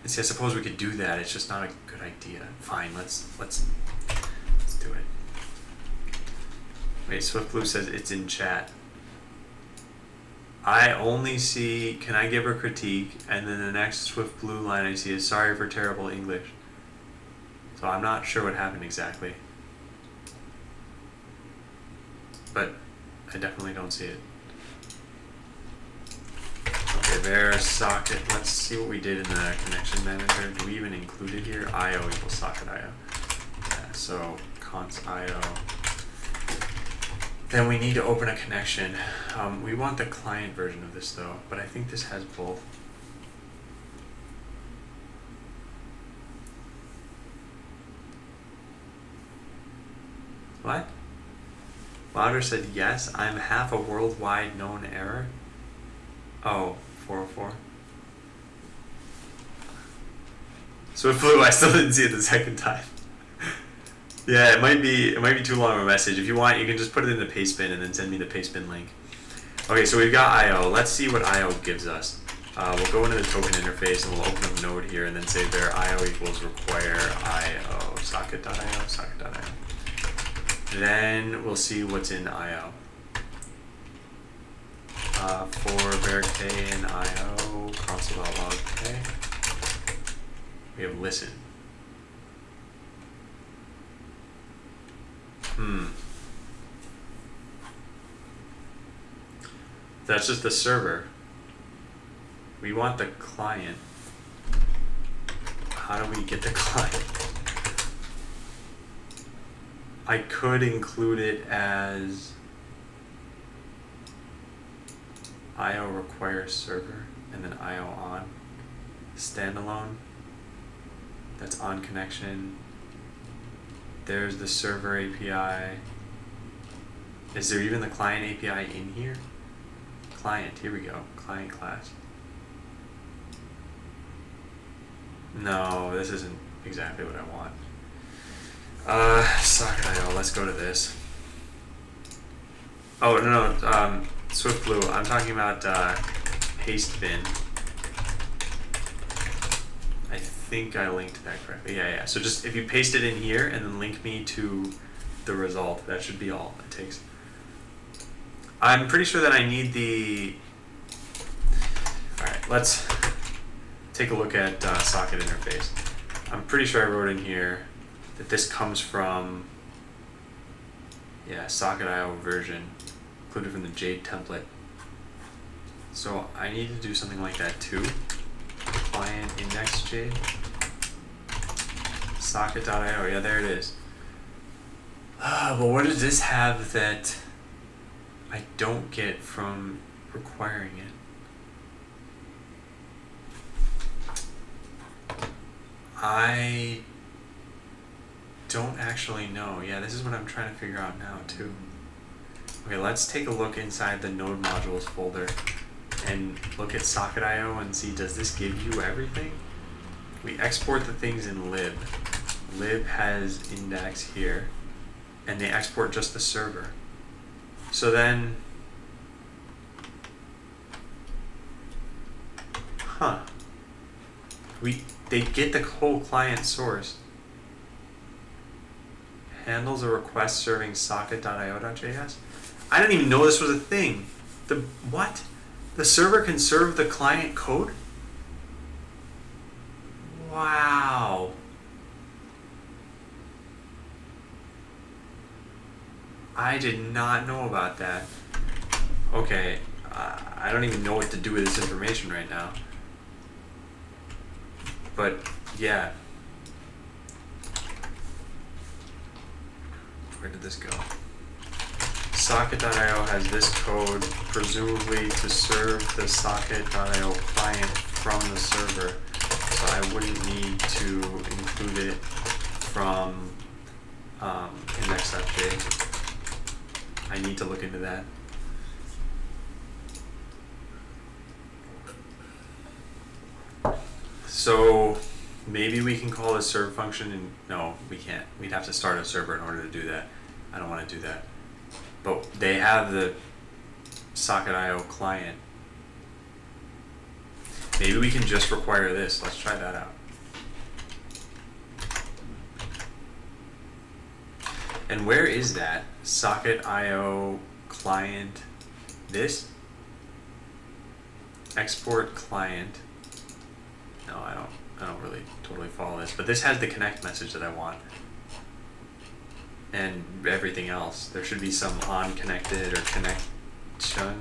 And see, I suppose we could do that. It's just not a good idea. Fine, let's do it. Wait, SwiftBlue says it's in chat. I only see, can I give her critique? And then the next SwiftBlue line I see is sorry for terrible English. So I'm not sure what happened exactly. But I definitely don't see it. Okay, there's socket. Let's see what we did in the connection manager. Do we even include it here? IO equals socket IO. Yeah, so const IO. Then we need to open a connection. We want the client version of this though, but I think this has both. What? Louder said yes, I'm half a worldwide known error. Oh, 404. So it flew, I still didn't see it the second time. Yeah, it might be too long of a message. If you want, you can just put it in the pastebin and then send me the pastebin link. Okay, so we've got IO. Let's see what IO gives us. We'll go into the token interface and we'll open up Node here and then say var IO equals require IO socket.io socket.io. Then we'll see what's in IO. For var k in IO console.log k. We have listen. That's just the server. We want the client. How do we get the client? I could include it as IO requires server and then IO on. Standalone. That's on connection. There's the server API. Is there even the client API in here? Client, here we go. Client class. No, this isn't exactly what I want. Socket.io, let's go to this. Oh, no, SwiftBlue, I'm talking about Pastebin. I think I linked that correctly. Yeah. So just if you paste it in here and then link me to the result, that should be all it takes. I'm pretty sure that I need the... Alright, let's take a look at socket interface. I'm pretty sure I wrote in here that this comes from, yeah, Socket.io version, included from the Jade template. So I need to do something like that too. Client index Jade. Socket.io, yeah, there it is. But what does this have that I don't get from requiring it? I don't actually know. Yeah, this is what I'm trying to figure out now too. Okay, let's take a look inside the node modules folder and look at Socket.io and see, does this give you everything? We export the things in lib. Lib has index here, and they export just the server. So then, they get the whole client source. Handles a request serving socket.io.js. I didn't even know this was a thing. What? The server can serve the client code? Wow. I did not know about that. Okay, I don't even know what to do with this information right now. But, yeah. Where did this go? Socket.io has this code, presumably to serve the Socket.io client from the server. So I wouldn't need to include it from index.jade. I need to look into that. So maybe we can call a serve function, and no, we can't. We'd have to start a server in order to do that. I don't want to do that. But they have the Socket.io client. Maybe we can just require this. Let's try that out. And where is that? Socket.io client. This? Export client. No, I don't really totally follow this. But this has the connect message that I want. And everything else. There should be some on connected or connected. I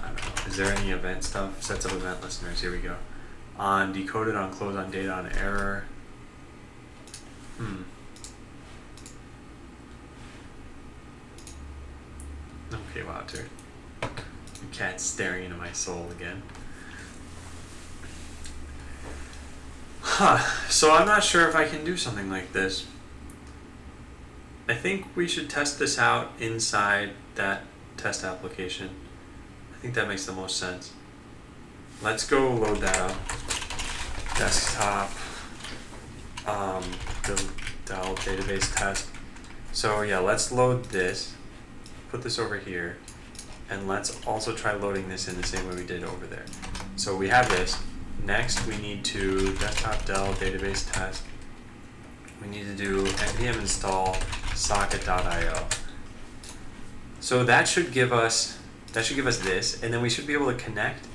don't know. Is there any event stuff? Sets of event listeners. Here we go. On decoded, on close, on data, on error. Okay, Wouter. The cat's staring into my soul again. So I'm not sure if I can do something like this. I think we should test this out inside that test application. I think that makes the most sense. Let's go load that up. Desktop, the Dell database test. So yeah, let's load this, put this over here, and let's also try loading this in the same way we did over there. So we have this. Next, we need to desktop Dell database test. We need to do npm install socket.io. So that should give us this, and then we should be able to connect.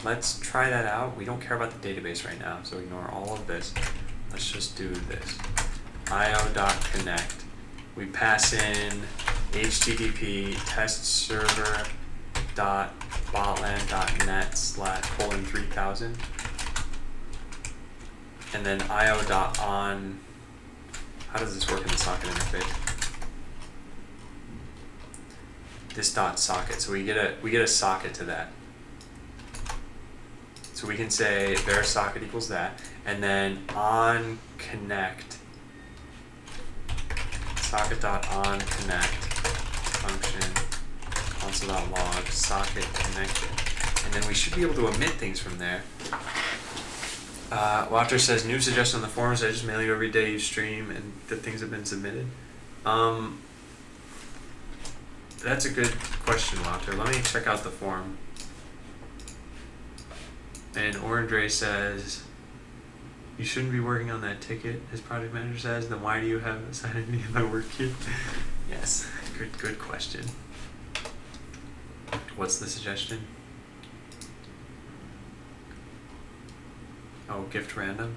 Let's try that out. We don't care about the database right now, so ignore all of this. Let's just do this. io.connect. We pass in http test server botland.net/:3000, and then io.on. How does this work in the socket interface? This dot socket. So we get a socket to that. So we can say var socket equals that, and then on connect socket.on connect function console.log socket connected, and then we should be able to emit things from there. Walter says, new suggestion on the forums. I just mail you every day you stream and the things have been submitted. That's a good question, Walter. Let me check out the forum. And Orange Ray says, you shouldn't be working on that ticket, his project manager says. Then why do you have assigned any of my work queue? Yes, good question. What's the suggestion? Oh, gift random?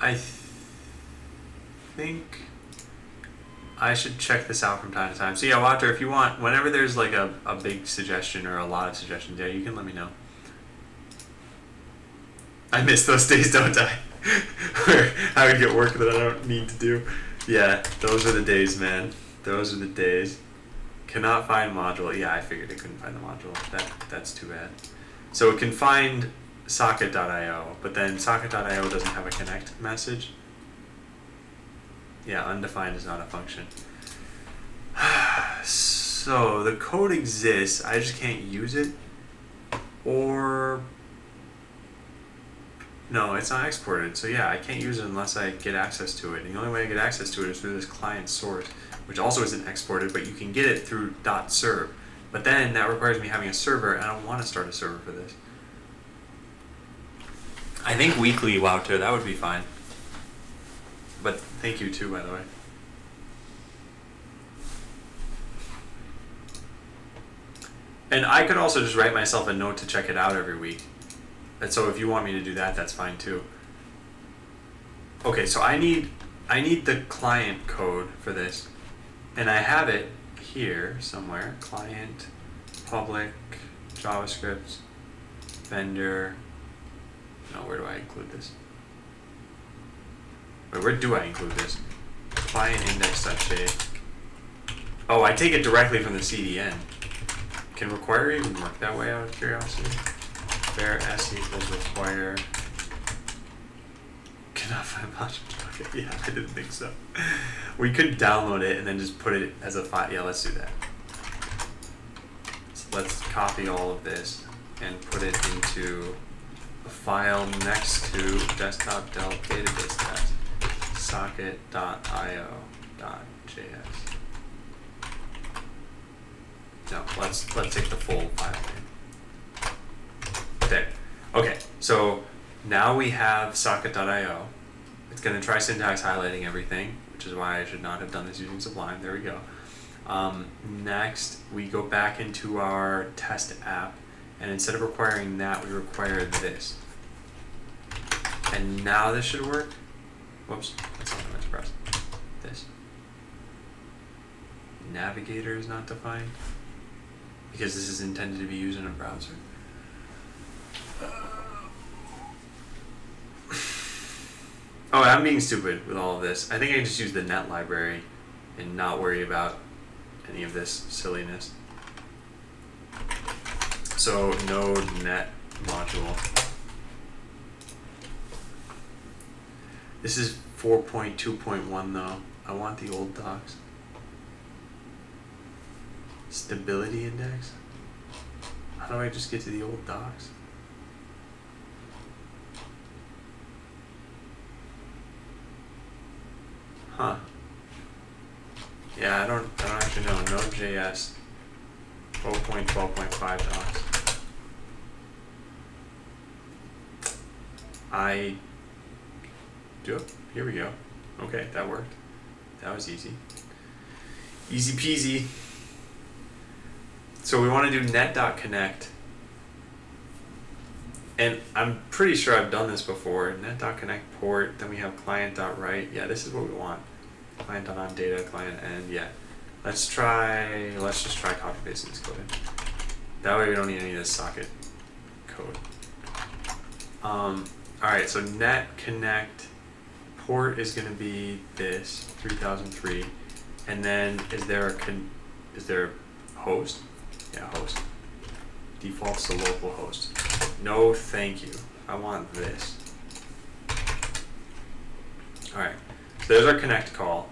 I think I should check this out from time to time. So yeah, Walter, if you want, whenever there's like a big suggestion or a lot of suggestions, yeah, you can let me know. I miss those days, don't I? Where I would get work that I don't need to do. Yeah, those are the days, man. Those are the days. Cannot find module. Yeah, I figured it couldn't find the module. That's too bad. So it can find socket.io, but then socket.io doesn't have a connect message. Yeah, undefined is not a function. So the code exists, I just can't use it. Or no, it's not exported. So yeah, I can't use it unless I get access to it. And the only way I get access to it is through this client source, which also isn't exported, but you can get it through .serve. But then that requires me having a server, and I don't want to start a server for this. I think weekly, Wouter, that would be fine. But thank you too, by the way. And I could also just write myself a note to check it out every week. And so if you want me to do that, that's fine too. Okay, so I need the client code for this. And I have it here somewhere. Client, public, JavaScript, vendor. No, where do I include this? Wait, where do I include this? Client index.j. Oh, I take it directly from the CDN. Can require even work that way, out of curiosity? Var s equals require. Cannot find module. Okay, yeah, I didn't think so. We could download it and then just put it as a file. Yeah, let's do that. So let's copy all of this and put it into a file next to desktop.del database test socket.io.js. No, let's take the full file name. There. Okay, so now we have socket.io. It's going to try syntax highlighting everything, which is why I should not have done this using Sublime. There we go. Next, we go back into our test app, and instead of requiring that, we require this. And now this should work. Whoops, that's not what I meant to press. This. Navigator is not defined, because this is intended to be used in a browser. Oh, I'm being stupid with all of this. I think I can just use the net library and not worry about any of this silliness. So node net module. This is 4.2.1 though. I want the old docs. Stability index? How do I just get to the old docs? Huh. Yeah, I don't actually know. Node.js 12.12.5 docs. I do it. Here we go. Okay, that worked. That was easy. Easy peasy. So we want to do net.connect. And I'm pretty sure I've done this before. Net.connect port, then we have client.write. Yeah, this is what we want. Client.onData, client end, yeah. Let's just try copy pasting this code in. That way we don't need any of this socket code. Alright, so net connect port is going to be this 3003, and then is there a host? Yeah, host. Defaults to local host. No, thank you. I want this. Alright, so there's our connect call,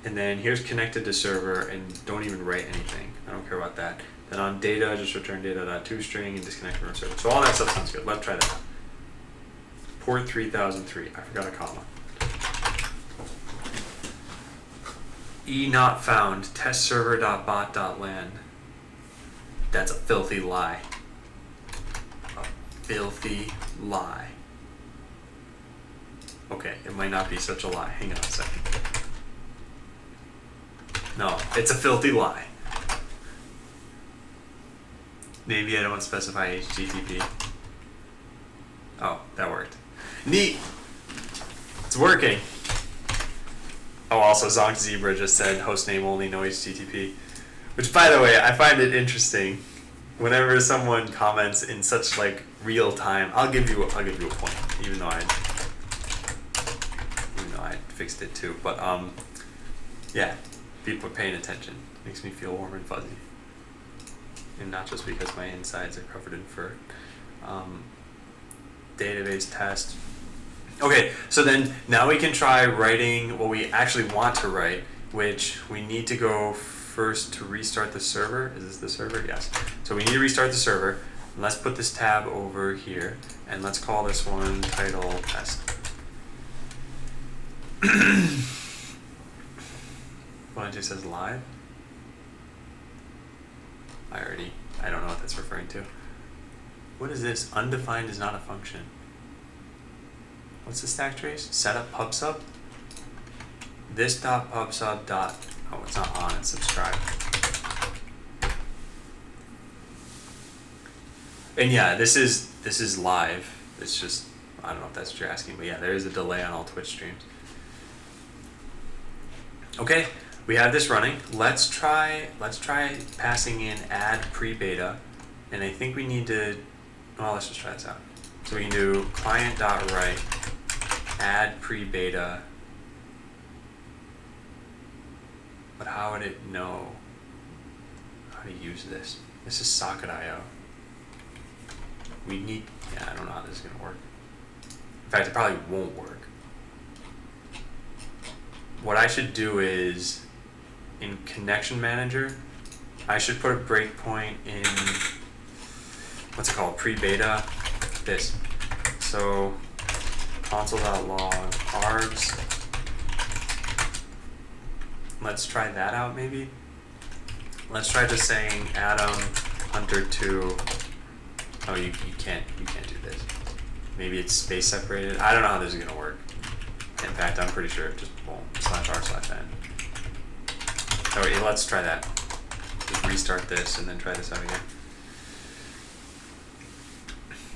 and then here's connected to server, and don't even write anything. I don't care about that. Then on data, just return data.toString and disconnect from our server. So all that stuff sounds good. Let's try that out. Port 3003. I forgot a comma. E not found. Test server.bot.lan. That's a filthy lie. A filthy lie. Okay, it might not be such a lie. Hang on a second. No, it's a filthy lie. Maybe I don't specify HTTP. Oh, that worked. Neat. It's working. Oh, also Zonk Zebra just said hostname only, no HTTP. Which, by the way, I find it interesting. Whenever someone comments in such like real time, I'll give you a point, even though I fixed it too. But yeah, people are paying attention. Makes me feel warm and fuzzy. And not just because my insides are covered in fur. Database test. Okay, so then now we can try writing what we actually want to write, which we need to go first to restart the server. Is this the server? Yes. So we need to restart the server. Let's put this tab over here, and let's call this one title test. Well, it just says live. I don't know what that's referring to. What is this? Undefined is not a function. What's the stack trace? Setup pubsub? This dot pubsub dot, oh, it's not on, it's subscribe. And yeah, this is live. It's just, I don't know if that's what you're asking, but yeah, there is a delay on all Twitch streams. Okay, we have this running. Let's try passing in add pre-beta, and I think we need to, well, let's just try this out. So we can do client.write add pre-beta, but how would it know how to use this? This is socket.io. We need, yeah, I don't know how this is going to work. In fact, it probably won't work. What I should do is, in connection manager, I should put a breakpoint in, what's it called, pre-beta, this. So console.log args. Let's try that out maybe. Let's try just saying Adam Hunter 2. Oh, you can't do this. Maybe it's space separated. I don't know how this is gonna work. In fact, I'm pretty sure it just won't. /r/n. Okay, let's try that. Just restart this and then try this out again.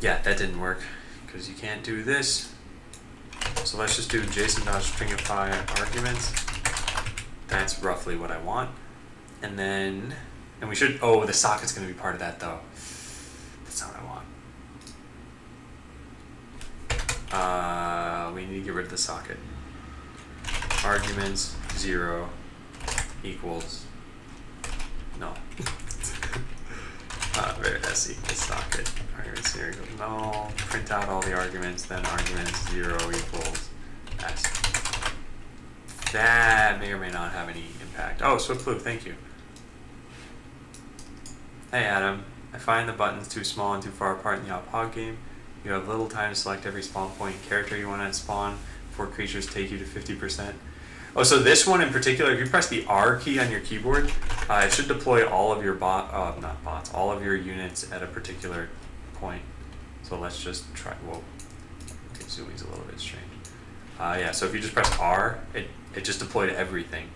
Yeah, that didn't work because you can't do this. So let's just do JSON.stringify arguments. That's roughly what I want. And then, and we should, oh, the socket's going to be part of that though. That's not what I want. We need to get rid of the socket. Arguments 0 equals, no. Very S equals socket. Arguments 0 equals no. Print out all the arguments, then arguments 0 equals S. That may or may not have any impact. Oh, SwiftBlue, thank you. Hey Adam, I find the buttons too small and too far apart in the op-hog game. You have little time to select every spawn point and character you want to spawn before creatures take you to 50%. Oh, so this one in particular, if you press the R key on your keyboard, it should deploy all of your all of your units at a particular point. So let's just try, whoa, okay, zooming's a little bit strange. Yeah, so if you just press R, it just deployed everything.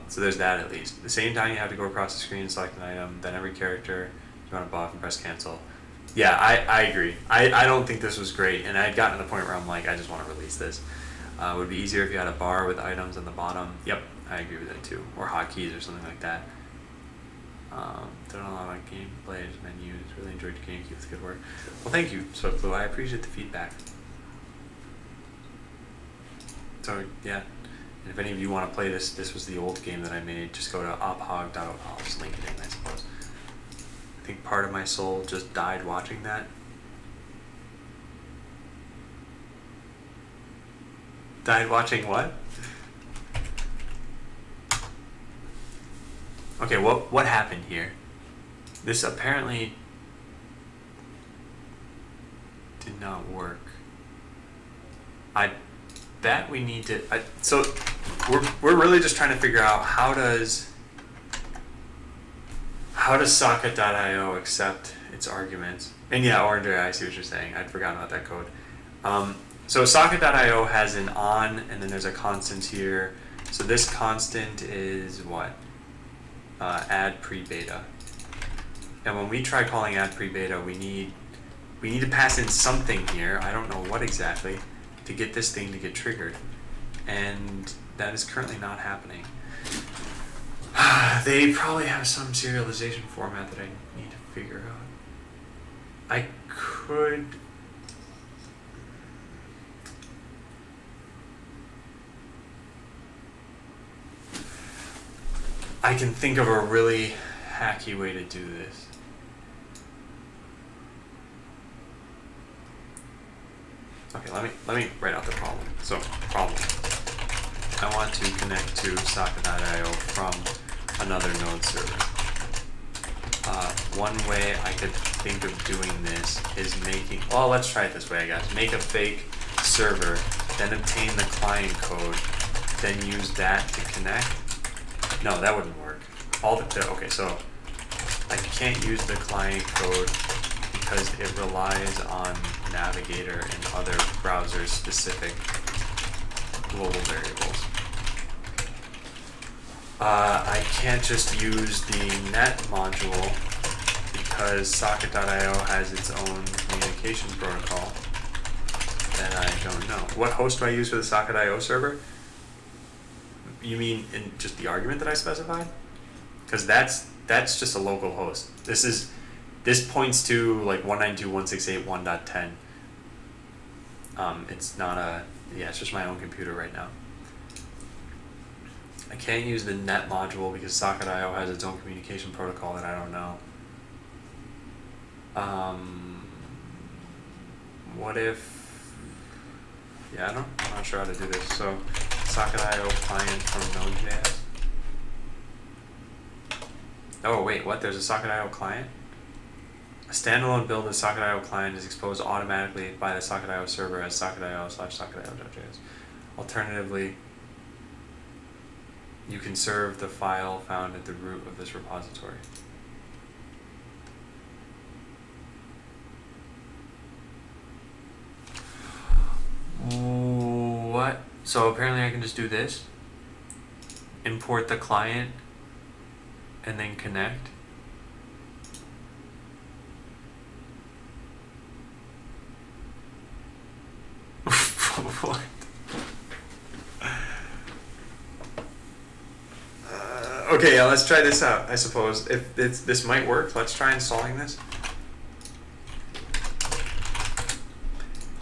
So there's that at least. At the same time, you have to go across the screen and select an item, then every character, you want to buff and press cancel. Yeah, I agree. I don't think this was great, and I had gotten to the point where I'm like, I just want to release this. It would be easier if you had a bar with items on the bottom. Yep, I agree with that too. Or hotkeys or something like that. Don't know a lot about gameplay menus. Really enjoyed your game. Keep up the good work. Well, thank you, SwiftBlue. I appreciate the feedback. So yeah, and if any of you want to play this, this was the old game that I made. Just go to ophog.org. I'll just link it in, I suppose. I think part of my soul just died watching that. Died watching what? Okay, what happened here? This apparently did not work. I bet we need to. So we're really just trying to figure out how does socket.io accept its arguments. And yeah, Orange, I see what you're saying. I'd forgotten about that code. So socket.io has an on, and then there's a constant here. So this constant is what? Add pre-beta. And when we try calling add pre-beta, we need to pass in something here. I don't know what exactly to get this thing to get triggered, and that is currently not happening. They probably have some serialization format that I need to figure out. I can think of a really hacky way to do this. Okay, let me write out the problem. So, problem. I want to connect to socket.io from another node server. One way I could think of doing this is let's try it this way, I guess. Make a fake server, then obtain the client code, then use that to connect. No, that wouldn't work. Okay, so I can't use the client code because it relies on Navigator and other browser-specific global variables. I can't just use the net module because socket.io has its own communication protocol that I don't know. What host do I use for the socket.io server? You mean in just the argument that I specified? Because that's just a local host. This points to like 192.168.1.10. It's not it's just my own computer right now. I can't use the net module because socket.io has its own communication protocol that I don't know. What if... Yeah, I'm not sure how to do this. So, socket.io client from Node.js. Oh, wait, what? There's a socket.io client? A standalone build of socket.io client is exposed automatically by the socket.io server as socket.io/socket.io.js. Alternatively, you can serve the file found at the root of this repository. What? So apparently I can just do this, import the client, and then connect. What? Okay, yeah, let's try this out, I suppose. If this might work, let's try installing this.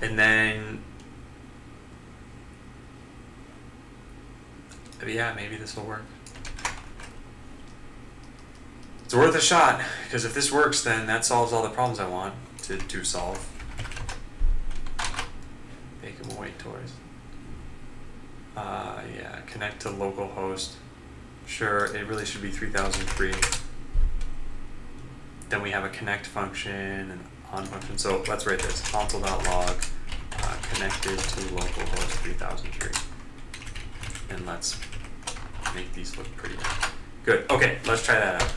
And then... yeah, maybe this will work. It's worth a shot, because if this works, then that solves all the problems I want to solve. Make them await toys. Yeah, connect to localhost. Sure, it really should be 3003. Then we have a connect function and on function. So let's write this. Console.log connected to localhost 3003. And let's make these look pretty. Good. Okay, let's try that out.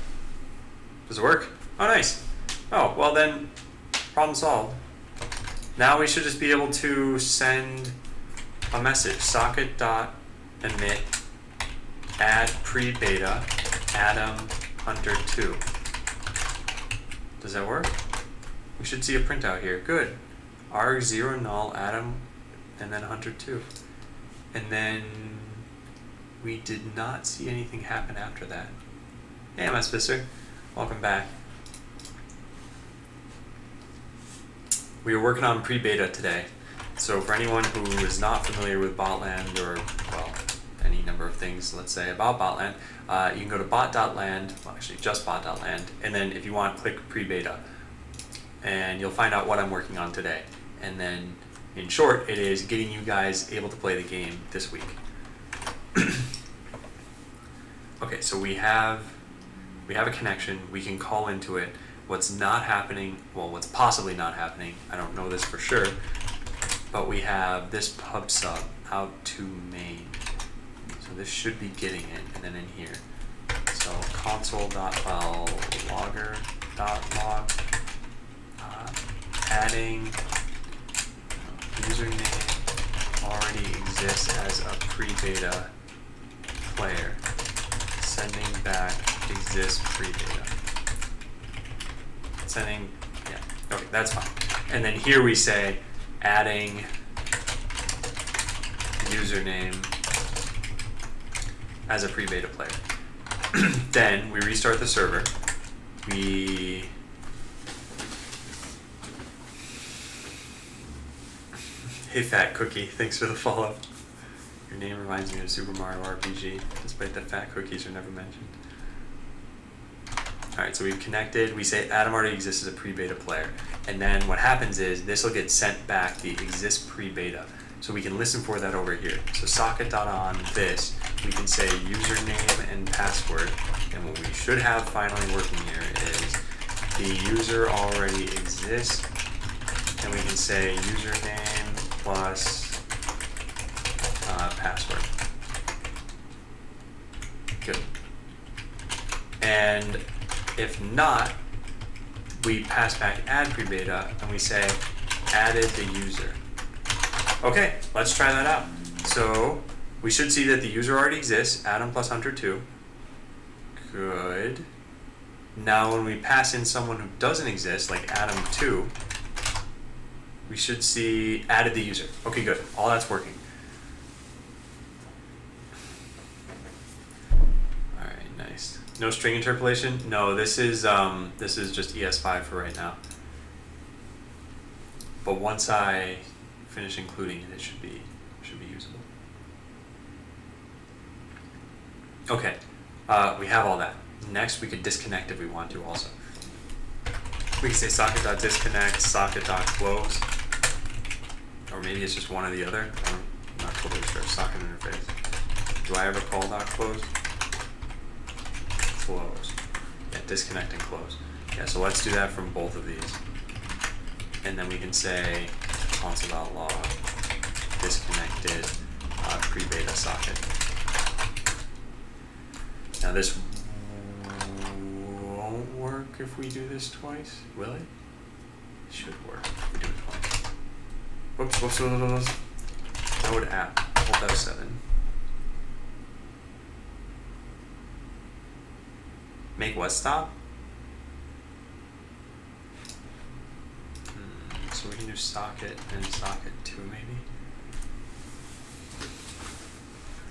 Does it work? Oh, nice. Oh, well then, problem solved. Now we should just be able to send a message. Socket.emit add pre-beta Adam Hunter 2. Does that work? We should see a printout here. Good. arg0 null Adam and then Hunter 2. And then we did not see anything happen after that. Hey, MS Visser. Welcome back. We were working on pre-beta today. So for anyone who is not familiar with Botland or, well, any number of things, let's say, about Botland, you can go to bot.land, well, actually just bot.land, and then if you want, click pre-beta. And you'll find out what I'm working on today. And then, in short, it is getting you guys able to play the game this week. Okay, so we have we have a connection, we can call into it. What's not happening, well, what's possibly not happening, I don't know this for sure, but we have this pub sub out to main. So this should be getting it, and then in here. So console.logger.log, adding username already exists as a pre-beta player, sending back exists pre-beta. Sending, yeah, okay, that's fine. And then here we say adding username as a pre-beta player. Then we restart the server. Hey Fat Cookie, thanks for the follow. Your name reminds me of Super Mario RPG, despite that fat cookies are never mentioned. Alright, so we've connected. We say Adam already exists as a pre-beta player. And then what happens is this will get sent back the exist pre-beta. So we can listen for that over here. So socket.on this, we can say username and password. And what we should have finally working here is the user already exists. And we can say username plus password. Good. And if not, we pass back add pre-beta and we say added the user. Okay, let's try that out. So we should see that the user already exists, Adam plus Hunter2. Good. Now when we pass in someone who doesn't exist, like Adam2, we should see added the user. Okay, good. All that's working. All right, nice. No string interpolation? No, this is just ES5 for right now. But once I finish including it, it should be usable. Okay, we have all that. Next, we could disconnect if we want to also. We can say socket.disconnect, socket.close, or maybe it's just one or the other. I'm not totally sure. Socket interface. Do I ever call .close? Close. Yeah, disconnect and close. Yeah, so let's do that from both of these. And then we can say console.log disconnected pre-beta socket. Now this won't work if we do this twice, will it? It should work if we do it twice. Whoops. Node app, hold F7. Make what stop? So we can do socket and socket 2 maybe.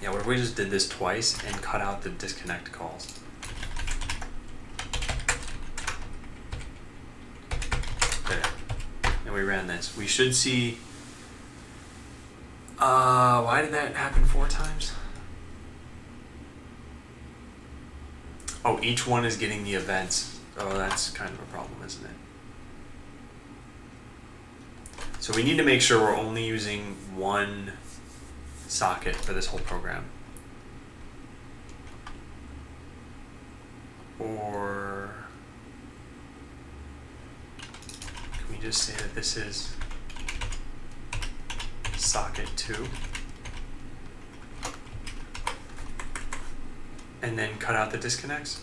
Yeah, what if we just did this twice and cut out the disconnect calls? There. And we ran this. We should see. Why did that happen 4 times? Oh, each one is getting the events. Oh, that's kind of a problem, isn't it? So we need to make sure we're only using one socket for this whole program. Or can we just say that this is socket 2? And then cut out the disconnects?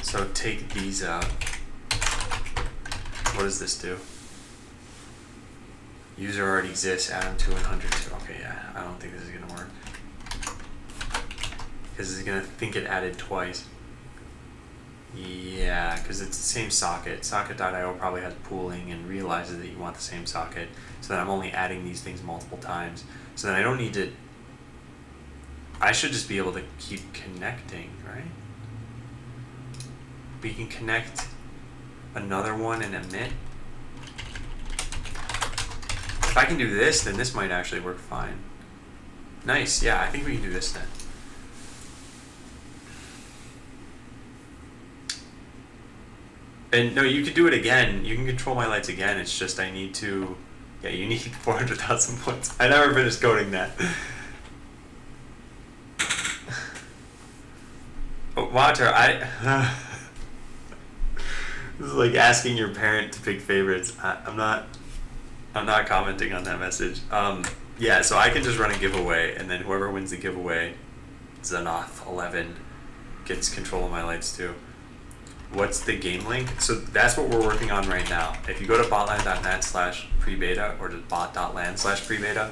So take these out. What does this do? User already exists, Adam2 and Hunter2. Okay, yeah, I don't think this is gonna work. Because it's gonna think it added twice. Yeah, because it's the same socket. Socket.io probably has pooling and realizes that you want the same socket. So that I'm only adding these things multiple times. So then I don't need to, I should just be able to keep connecting, right? We can connect another one and emit. If I can do this, then this might actually work fine. Nice, yeah, I think we can do this then. And no, you could do it again. You can control my lights again. It's just I need to, yeah, you need 400,000 points. I never finished coding that. Water, this is like asking your parent to pick favorites. I'm not commenting on that message. Yeah, so I can just run a giveaway, and then whoever wins the giveaway, Zanoth11, gets control of my lights too. What's the game link? So that's what we're working on right now. If you go to botland.net/prebeta or just bot.land/prebeta,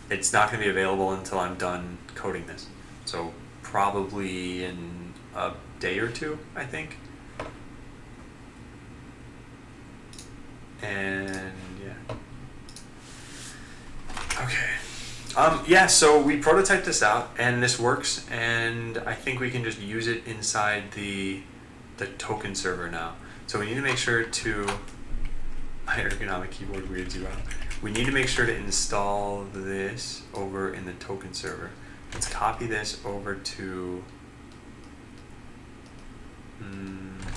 it's not going to be available until I'm done coding this. So probably in a day or two, I think. And yeah. Okay. Yeah, so we prototyped this out and this works, and I think we can just use it inside the token server now. So we need to make sure to my ergonomic keyboard weirds you out. We need to make sure to install this over in the token server. Let's copy this over to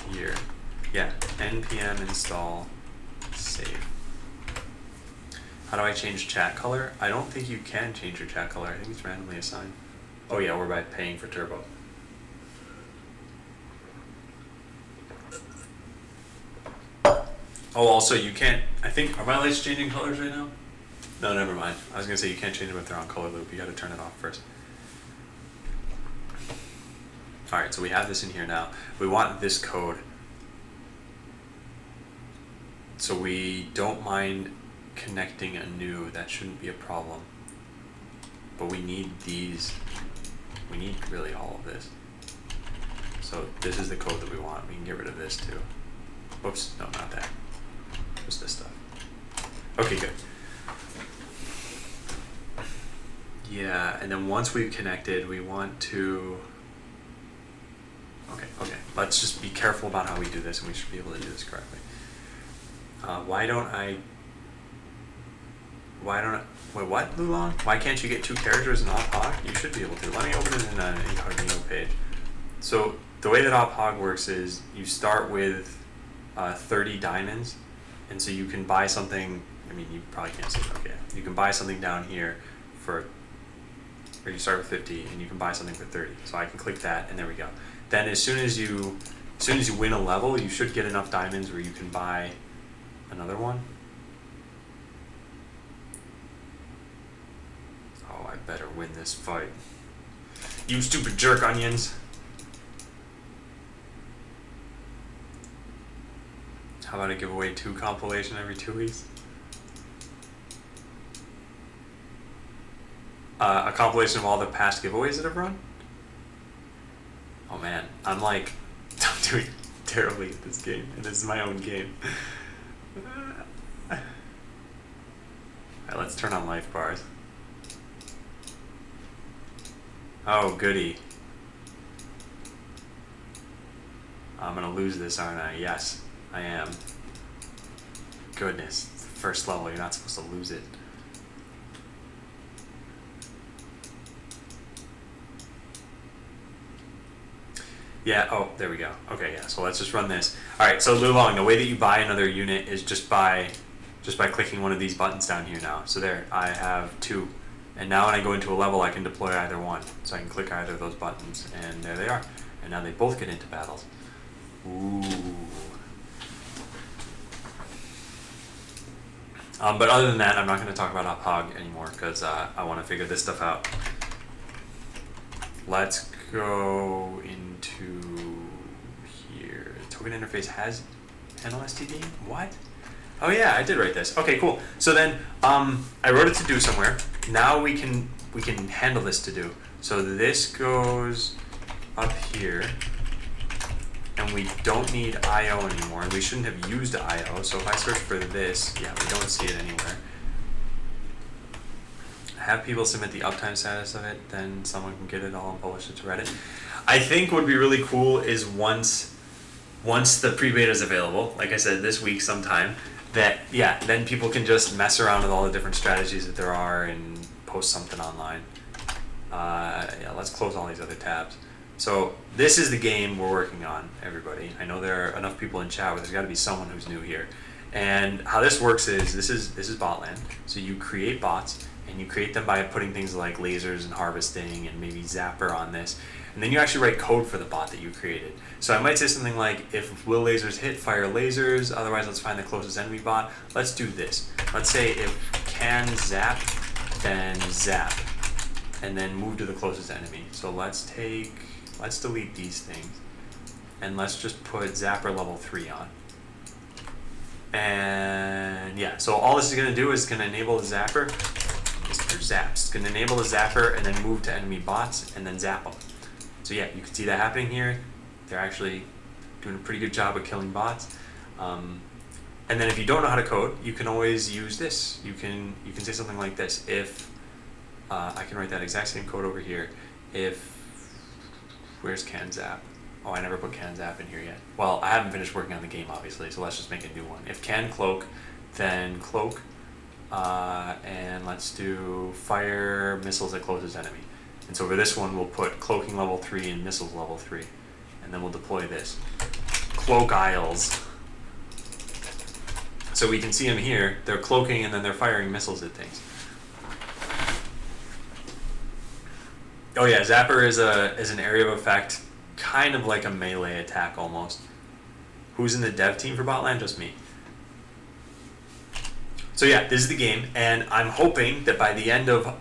here. Yeah, npm install save. How do I change chat color? I don't think you can change your chat color. I think it's randomly assigned. Oh yeah, we're by paying for Turbo. Oh, also you can't, I think, are my lights changing colors right now? No, never mind. I was gonna say you can't change them if they're on color loop. You gotta turn it off first. All right, so we have this in here now. We want this code. So we don't mind connecting anew. That shouldn't be a problem. But we need these. We need really all of this. So this is the code that we want. We can get rid of this too. Whoops, no, not that. Just this stuff. Okay, good. Yeah, and then once we've connected, we want to... Okay. Let's just be careful about how we do this, and we should be able to do this correctly. Why don't I... Wait, what, Lulong? Why can't you get 2 characters in OpHog? You should be able to. Let me open it in an incognito page. So the way that OpHog works is you start with 30 diamonds, and so you can buy something. I mean, you probably can't see it. Okay, you can buy something down here for, or you start with 50, and you can buy something for 30. So I can click that, and there we go. Then as soon as you win a level, you should get enough diamonds where you can buy another one. Oh, I better win this fight. You stupid jerk onions. How about I give away 2 compilation every 2 weeks? A compilation of all the past giveaways that I've run? Oh man, I'm doing terribly at this game, and this is my own game. Alright, let's turn on life bars. Oh, goody. I'm gonna lose this, aren't I? Yes, I am. Goodness, it's the first level, you're not supposed to lose it. Yeah, oh, there we go. Okay, yeah, so let's just run this. Alright, so Lulong, the way that you buy another unit is just by clicking one of these buttons down here now. So there, I have 2. And now when I go into a level, I can deploy either one. So I can click either of those buttons, and there they are. And now they both get into battles. Ooh. But other than that, I'm not going to talk about OpHog anymore, because I want to figure this stuff out. Let's go into here. Token interface has handle STD? What? Oh yeah, I did write this. Okay, cool. So then I wrote it to do somewhere. Now we can handle this to do. So this goes up here, and we don't need IO anymore, and we shouldn't have used IO. So if I search for this, yeah, we don't see it anywhere. Have people submit the uptime status of it, then someone can get it all and publish it to Reddit. I think what would be really cool is once the pre-beta is available, like I said, this week sometime, that, yeah, then people can just mess around with all the different strategies that there are and post something online. Yeah, let's close all these other tabs. So this is the game we're working on, everybody. I know there are enough people in chat, but there's got to be someone who's new here. And how this works is this is Botland. So you create bots, and you create them by putting things like lasers and harvesting and maybe zapper on this, and then you actually write code for the bot that you created. So I might say something like, if will lasers hit, fire lasers, otherwise let's find the closest enemy bot. Let's do this. Let's say if can zap, then zap, and then move to the closest enemy. So let's delete these things, and let's just put zapper level 3 on. And yeah, so all this is going to do is going to enable the zapper. Mr. Zaps. It's going to enable the zapper and then move to enemy bots and then zap them. So yeah, you can see that happening here. They're actually doing a pretty good job of killing bots. And then if you don't know how to code, you can always use this. You can say something like this. If I can write that exact same code over here. If where's can zap? Oh, I never put can zap in here yet. Well, I haven't finished working on the game, obviously, so let's just make a new one. If can cloak, then cloak, and let's do fire missiles at closest enemy. And so for this one, we'll put cloaking level 3 and missiles level 3, and then we'll deploy this. Cloak Isles. So we can see them here. They're cloaking and then they're firing missiles at things. Oh yeah, Zapper is an area of effect, kind of like a melee attack almost. Who's in the dev team for Botland? Just me. So yeah, this is the game, and I'm hoping that by the end of, I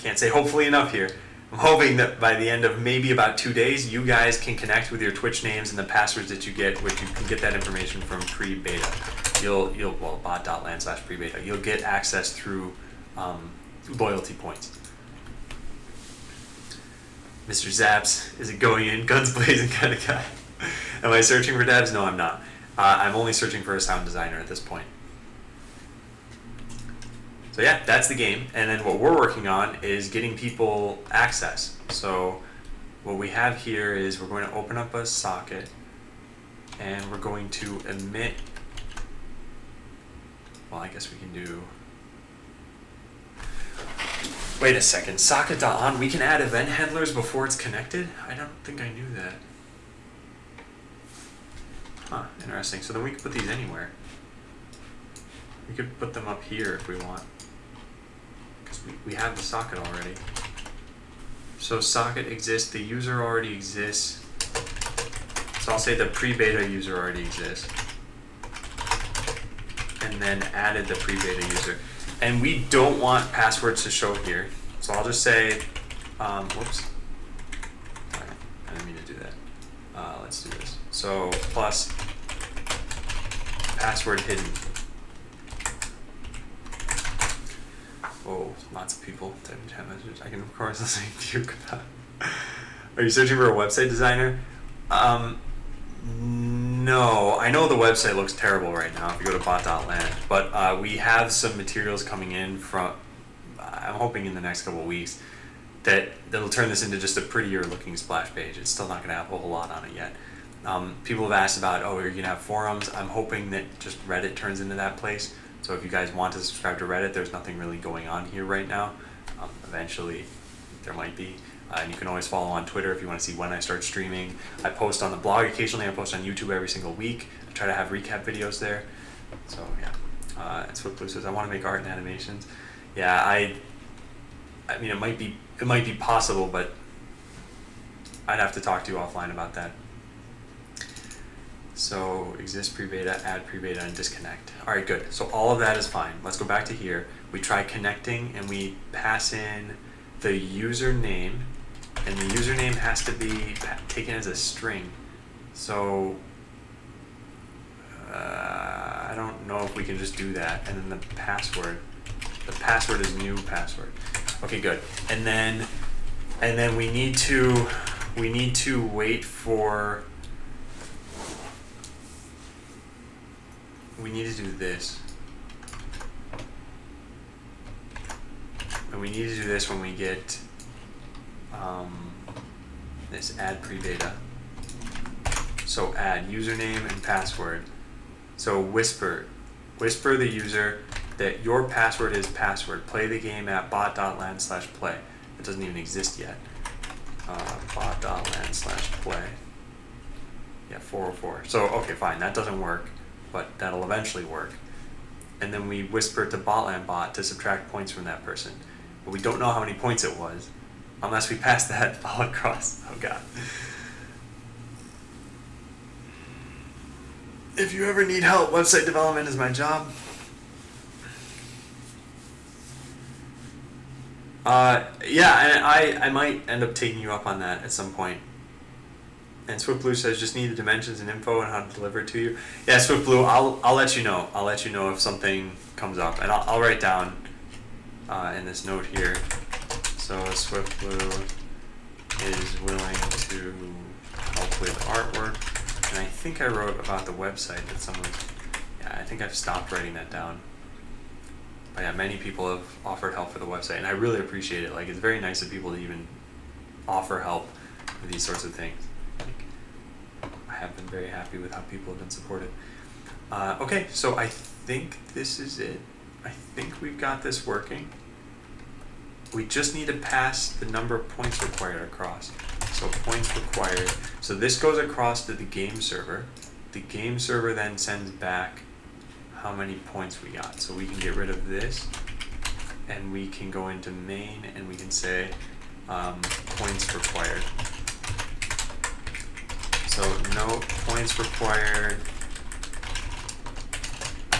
can't say hopefully enough here, I'm hoping that by the end of maybe about 2 days, you guys can connect with your Twitch names and the passwords that you get, which you can get that information from pre-beta. Well, bot.land/pre-beta. You'll get access through loyalty points. Mr. Zaps, is it going in? Guns blazing kind of guy. Am I searching for devs? No, I'm not. I'm only searching for a sound designer at this point. So yeah, that's the game. And then what we're working on is getting people access. So what we have here is we're going to open up a socket and we're going to emit, well, I guess we can do, wait a second, socket.on, we can add event handlers before it's connected? I don't think I knew that. Huh, interesting. So then we could put these anywhere. We could put them up here if we want, because we have the socket already. So socket exists, the user already exists. So I'll say the pre-beta user already exists. And then added the pre-beta user. And we don't want passwords to show here. So I'll just say, whoops. Sorry, I didn't mean to do that. Let's do this. So plus password hidden. Oh, lots of people typing chat messages. I can of course listen to you. Are you searching for a website designer? No, I know the website looks terrible right now if you go to bot.land, but we have some materials coming in from, I'm hoping in the next couple of weeks, that'll turn this into just a prettier looking splash page. It's still not going to have a whole lot on it yet. People have asked about, oh, you're going to have forums. I'm hoping that just Reddit turns into that place. So if you guys want to subscribe to Reddit, there's nothing really going on here right now. Eventually, there might be. And you can always follow on Twitter if you want to see when I start streaming. I post on the blog occasionally. I post on YouTube every single week. I try to have recap videos there. So yeah, and Swift Blue says I want to make art and animations. Yeah, I mean it might be possible, but I'd have to talk to you offline about that. So exist pre-beta, add pre-beta, and disconnect. All right, good. So all of that is fine. Let's go back to here. We try connecting, and we pass in the username, and the username has to be taken as a string. So I don't know if we can just do that. And then the password is new password. Okay, good. And then we need to wait for. We need to do this. And we need to do this when we get this add pre-beta. So add username and password. So whisper the user that your password is password. Play the game at bot.land/play. It doesn't even exist yet. Bot.land/play. Yeah, 404. So okay, fine, that doesn't work, but that'll eventually work. and then we whisper to Botland bot to subtract points from that person. But we don't know how many points it was unless we pass that all across. Oh god. If you ever need help, website development is my job. Yeah, and I might end up taking you up on that at some point. And SwiftBlue says just need the dimensions and info and how to deliver it to you. Yeah, SwiftBlue, I'll let you know. I'll let you know if something comes up, and I'll write down in this note here. So SwiftBlue is willing to help with artwork, and I think I wrote about the website that someone. Yeah, I think I've stopped writing that down. But yeah, many people have offered help for the website, and I really appreciate it. Like, it's very nice of people to even offer help with these sorts of things. I have been very happy with how people have been supported. Okay, so I think this is it. I think we've got this working. We just need to pass the number of points required across. So points required. So this goes across to the game server. The game server then sends back how many points we got. So we can get rid of this, and we can go into main, and we can say points required. So no points required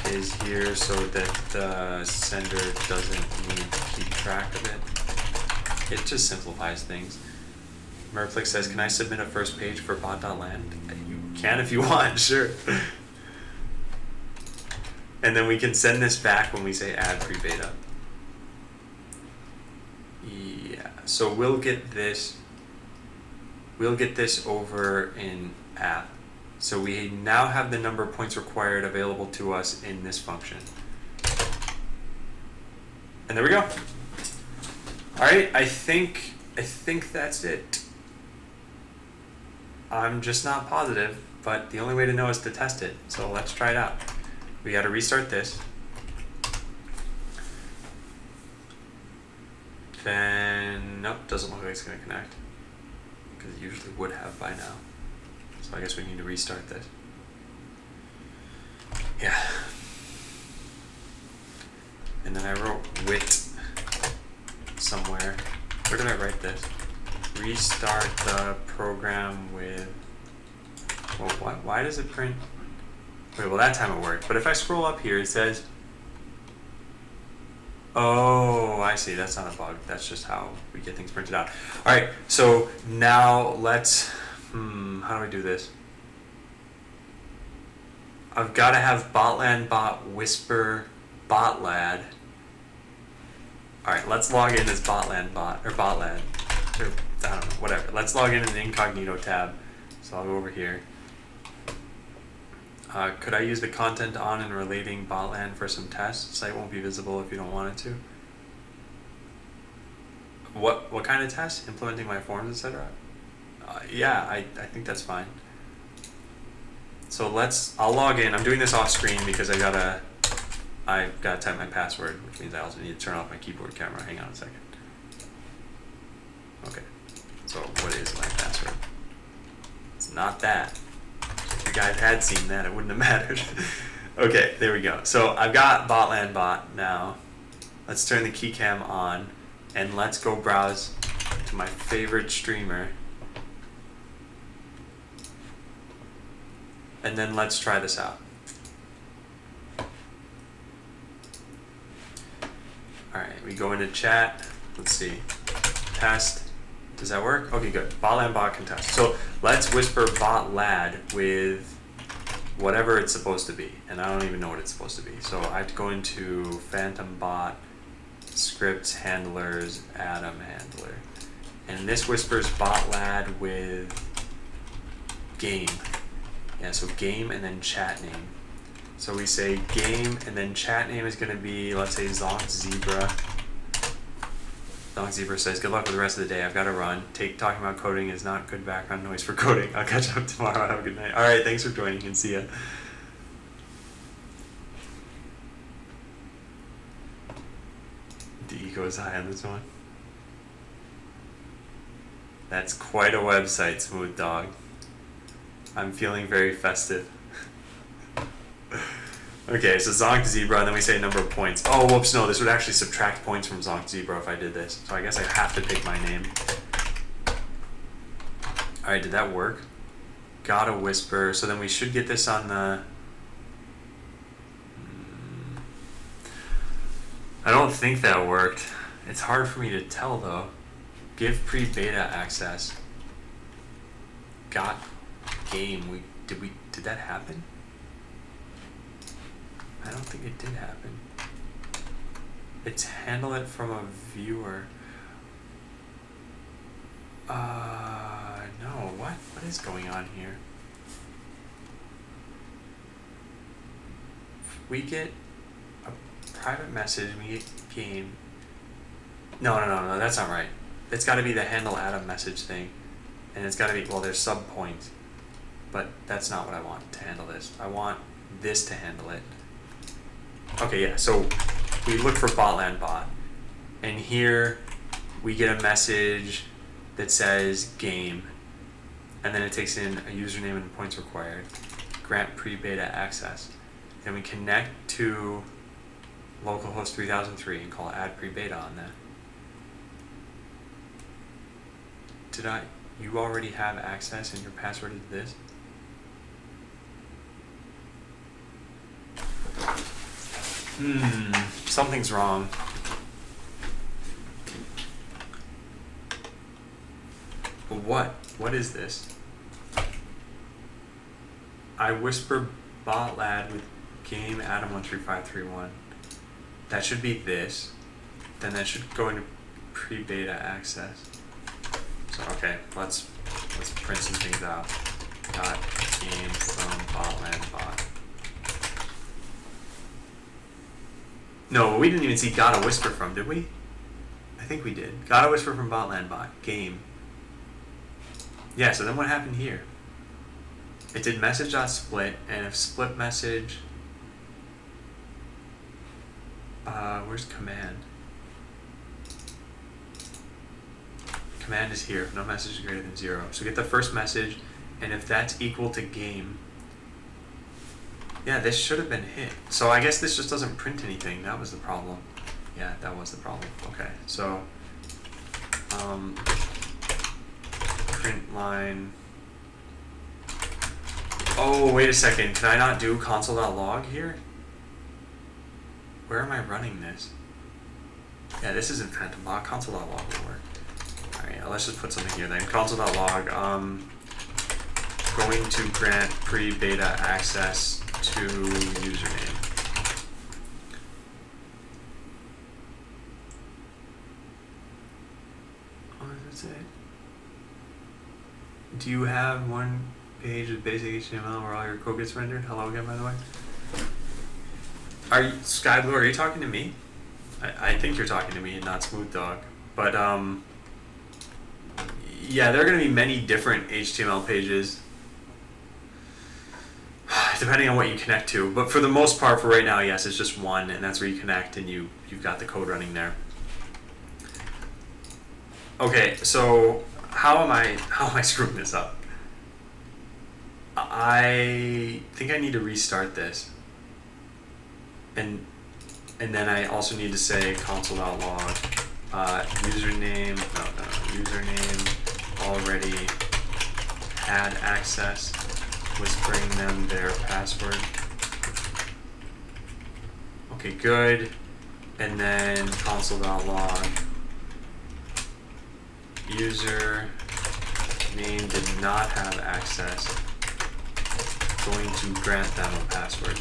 is here so that the sender doesn't need to keep track of it. It just simplifies things. Merflix says, can I submit a first page for bot.land? You can if you want, sure. And then we can send this back when we say add pre-beta. Yeah, so we'll get this over in app. So we now have the number of points required available to us in this function. And there we go. All right, I think that's it. I'm just not positive, but the only way to know is to test it. So let's try it out. We got to restart this. Then, nope, doesn't look like it's going to connect. Because it usually would have by now. So I guess we need to restart this. Yeah. And then I wrote wit somewhere. Where did I write this? Restart the program with... Well, why does it print? Wait, well that time it worked. But if I scroll up here, it says... Oh, I see. That's not a bug. That's just how we get things printed out. All right, so now let's... how do I do this? I've got to have Botland bot whisper botlad. All right, let's log in as Botland bot, or botlad. Or, I don't know, whatever. Let's log in the incognito tab. So I'll go over here. Could I use the content on and relating Botland for some tests? Site won't be visible if you don't want it to. What kind of tests? Implementing my forms, etc. Yeah, I think that's fine. So I'll log in. I'm doing this off screen because I've gotta type my password, which means I also need to turn off my keyboard camera. Hang on a second. Okay. So what is my password? It's not that. If you guys had seen that, it wouldn't have mattered. Okay, there we go. So I've got Botland bot now. Let's turn the keycam on and let's go browse to my favorite streamer. And then let's try this out. Alright, we go into chat. Let's see. Test. Does that work? Okay, good. Botland bot can test. So let's whisper botlad with whatever it's supposed to be. And I don't even know what it's supposed to be. So I have to go into phantom bot, scripts, handlers, Atom handler. And this whispers botlad with game. Yeah, so game and then chat name. So we say game and then chat name is going to be, let's say, Zonk Zebra. Zonk Zebra says, good luck with the rest of the day. I've got to run. Talking about coding is not good background noise for coding. I'll catch up tomorrow. Have a good night. All right, thanks for joining and see ya. The ego is high on this one. That's quite a website, Smooth Dog. I'm feeling very festive. Okay, so Zonk Zebra, and then we say number of points. Oh, whoops, no, this would actually subtract points from Zonk Zebra if I did this. So I guess I have to pick my name. Alright, did that work? Gotta Whisper. So then we should get this on the... I don't think that worked. It's hard for me to tell, though. Give pre-beta access. Got game. Did that happen? I don't think it did happen. It's handle it from a viewer. No, what is going on here? We get a private message, we get game. No, that's not right. It's gotta be the handle Adam message thing. And it's gotta be, well, there's sub points. But that's not what I want to handle this. I want this to handle it. Okay, yeah, so we look for Botland bot. And here we get a message that says game. And then it takes in a username and points required. Grant pre-beta access. Then we connect to localhost 3003 and call add pre-beta on that. You already have access and your password is this? Something's wrong. What? What is this? I whisper bot lad with game Adam13531. That should be this. Then that should go into pre-beta access. So okay, let's print some things out. Got game from botland bot. No, we didn't even see got a whisper from, did we? I think we did. Got a whisper from botland bot. Game. Yeah, so then what happened here? It did message.split, and if split message... where's command? Command is here. No message is greater than 0. So get the first message, and if that's equal to game... Yeah, this should have been hit. So I guess this just doesn't print anything. That was the problem. Yeah, that was the problem. Okay, so... print line... Oh, wait a second. Can I not do console.log here? Where am I running this? Yeah, this isn't phantom log. Console.log will work. Alright, let's just put something here then. Console.log, going to grant pre-beta access to username. Oh, that's it. Do you have one page with basic HTML where all your code gets rendered? Hello again, by the way. Are you, Skyblue, are you talking to me? I think you're talking to me and not Smooth Dog. But, yeah, there are going to be many different HTML pages depending on what you connect to. But for the most part, for right now, yes, it's just one, and that's where you connect and you've got the code running there. Okay, so how am I screwing this up? I think I need to restart this. And then I also need to say console.log username already had access, whispering them their password. Okay, good. And then console.log user name did not have access, going to grant them a password.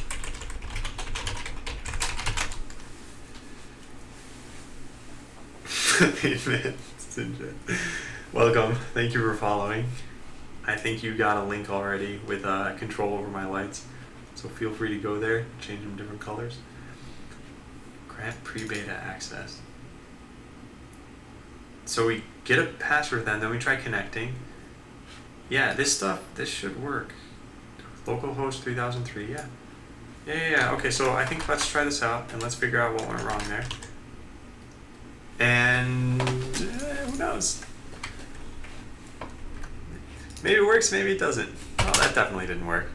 Welcome. Thank you for following. I think you got a link already with control over my lights, so feel free to go there, change them different colors. Grant pre-beta access. So we get a password then we try connecting. Yeah, this should work. Localhost 3003, yeah. Yeah. Okay, so I think let's try this out and let's figure out what went wrong there. And who knows? Maybe it works, maybe it doesn't. Oh, that definitely didn't work.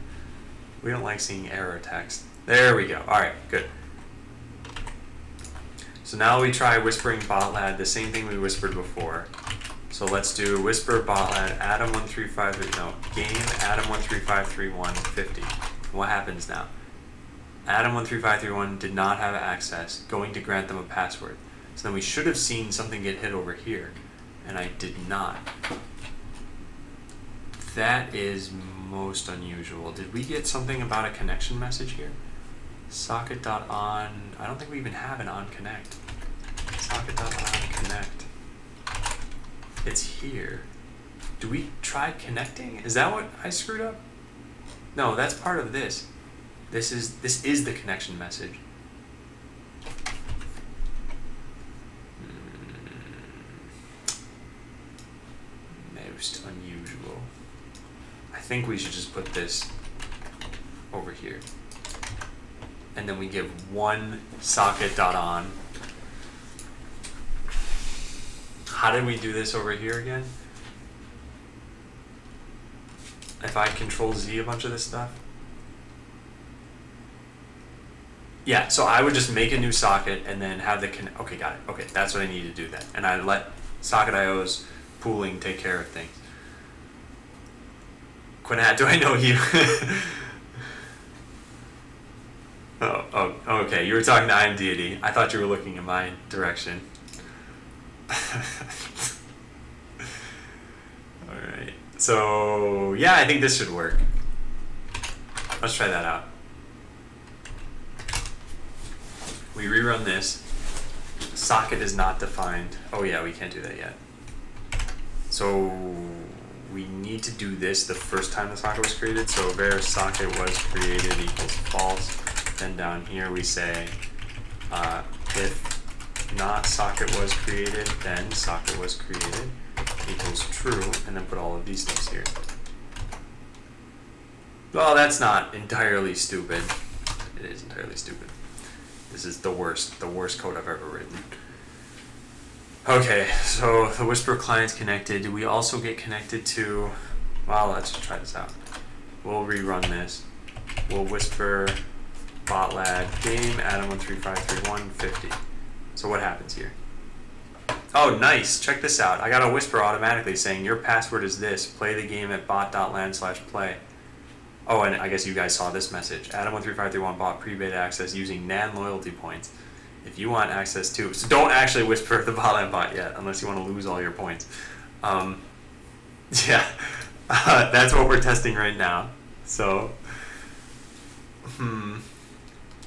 We don't like seeing error text. There we go. All right, good. So now we try whispering botlad, the same thing we whispered before. So let's do whisper botlad Adam1353, no, game Adam135350. What happens now? Adam13531 did not have access, going to grant them a password. So then we should have seen something get hit over here, and I did not. That is most unusual. Did we get something about a connection message here? Socket.on, I don't think we even have an on connect. Socket.on connect. It's here. Do we try connecting? Is that what I screwed up? No, that's part of this. This is the connection message. Most unusual. I think we should just put this over here. And then we give one socket.on. How did we do this over here again? If I control Z a bunch of this stuff? Yeah, so I would just make a new socket and then have the okay, got it. Okay, that's what I need to do then. And I let socket.io's pooling take care of things. Quinat, do I know you? oh, okay. You were talking to I Am Deity. I thought you were looking in my direction. Alright. So, yeah, I think this should work. Let's try that out. We rerun this. Socket is not defined. Oh yeah, we can't do that yet. So we need to do this the first time the socket was created. So var socket was created equals false. Then down here we say if not socket was created, then socket was created equals true, and then put all of these things here. Well, that's not entirely stupid. It is entirely stupid. This is the worst code I've ever written. Okay, so the Whisper client's connected. Do we also get connected to, well, let's try this out. We'll rerun this. We'll whisper botlad game Adam13535150. So what happens here? Oh, nice. Check this out. I got a whisper automatically saying your password is this. Play the game at bot.land/play. Oh, and I guess you guys saw this message. Adam135351 bought pre-beta access using NAN loyalty points. If you want access to, so don't actually whisper the botland bot yet, unless you want to lose all your points. Yeah, that's what we're testing right now. So,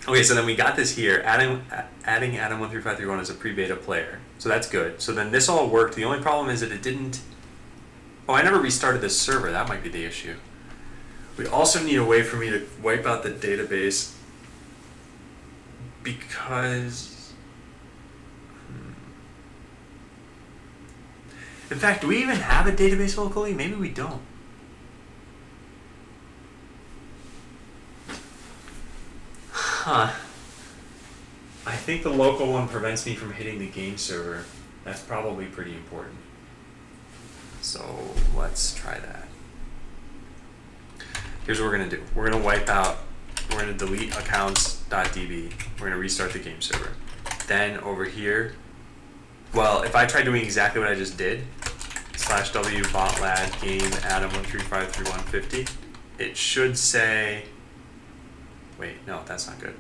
okay, so then we got this here, adding Adam13531 as a pre-beta player. So that's good. So then this all worked. The only problem is that it didn't, oh, I never restarted this server. That might be the issue. We also need a way for me to wipe out the database because, in fact, do we even have a database locally? Maybe we don't. Huh. I think the local one prevents me from hitting the game server. That's probably pretty important. So let's try that. Here's what we're going to do. We're going to wipe out, we're going to delete accounts.db. We're going to restart the game server. Then over here, well, if I try doing exactly what I just did, /w botlad game Adam13535150, it should say, wait, no, that's not good.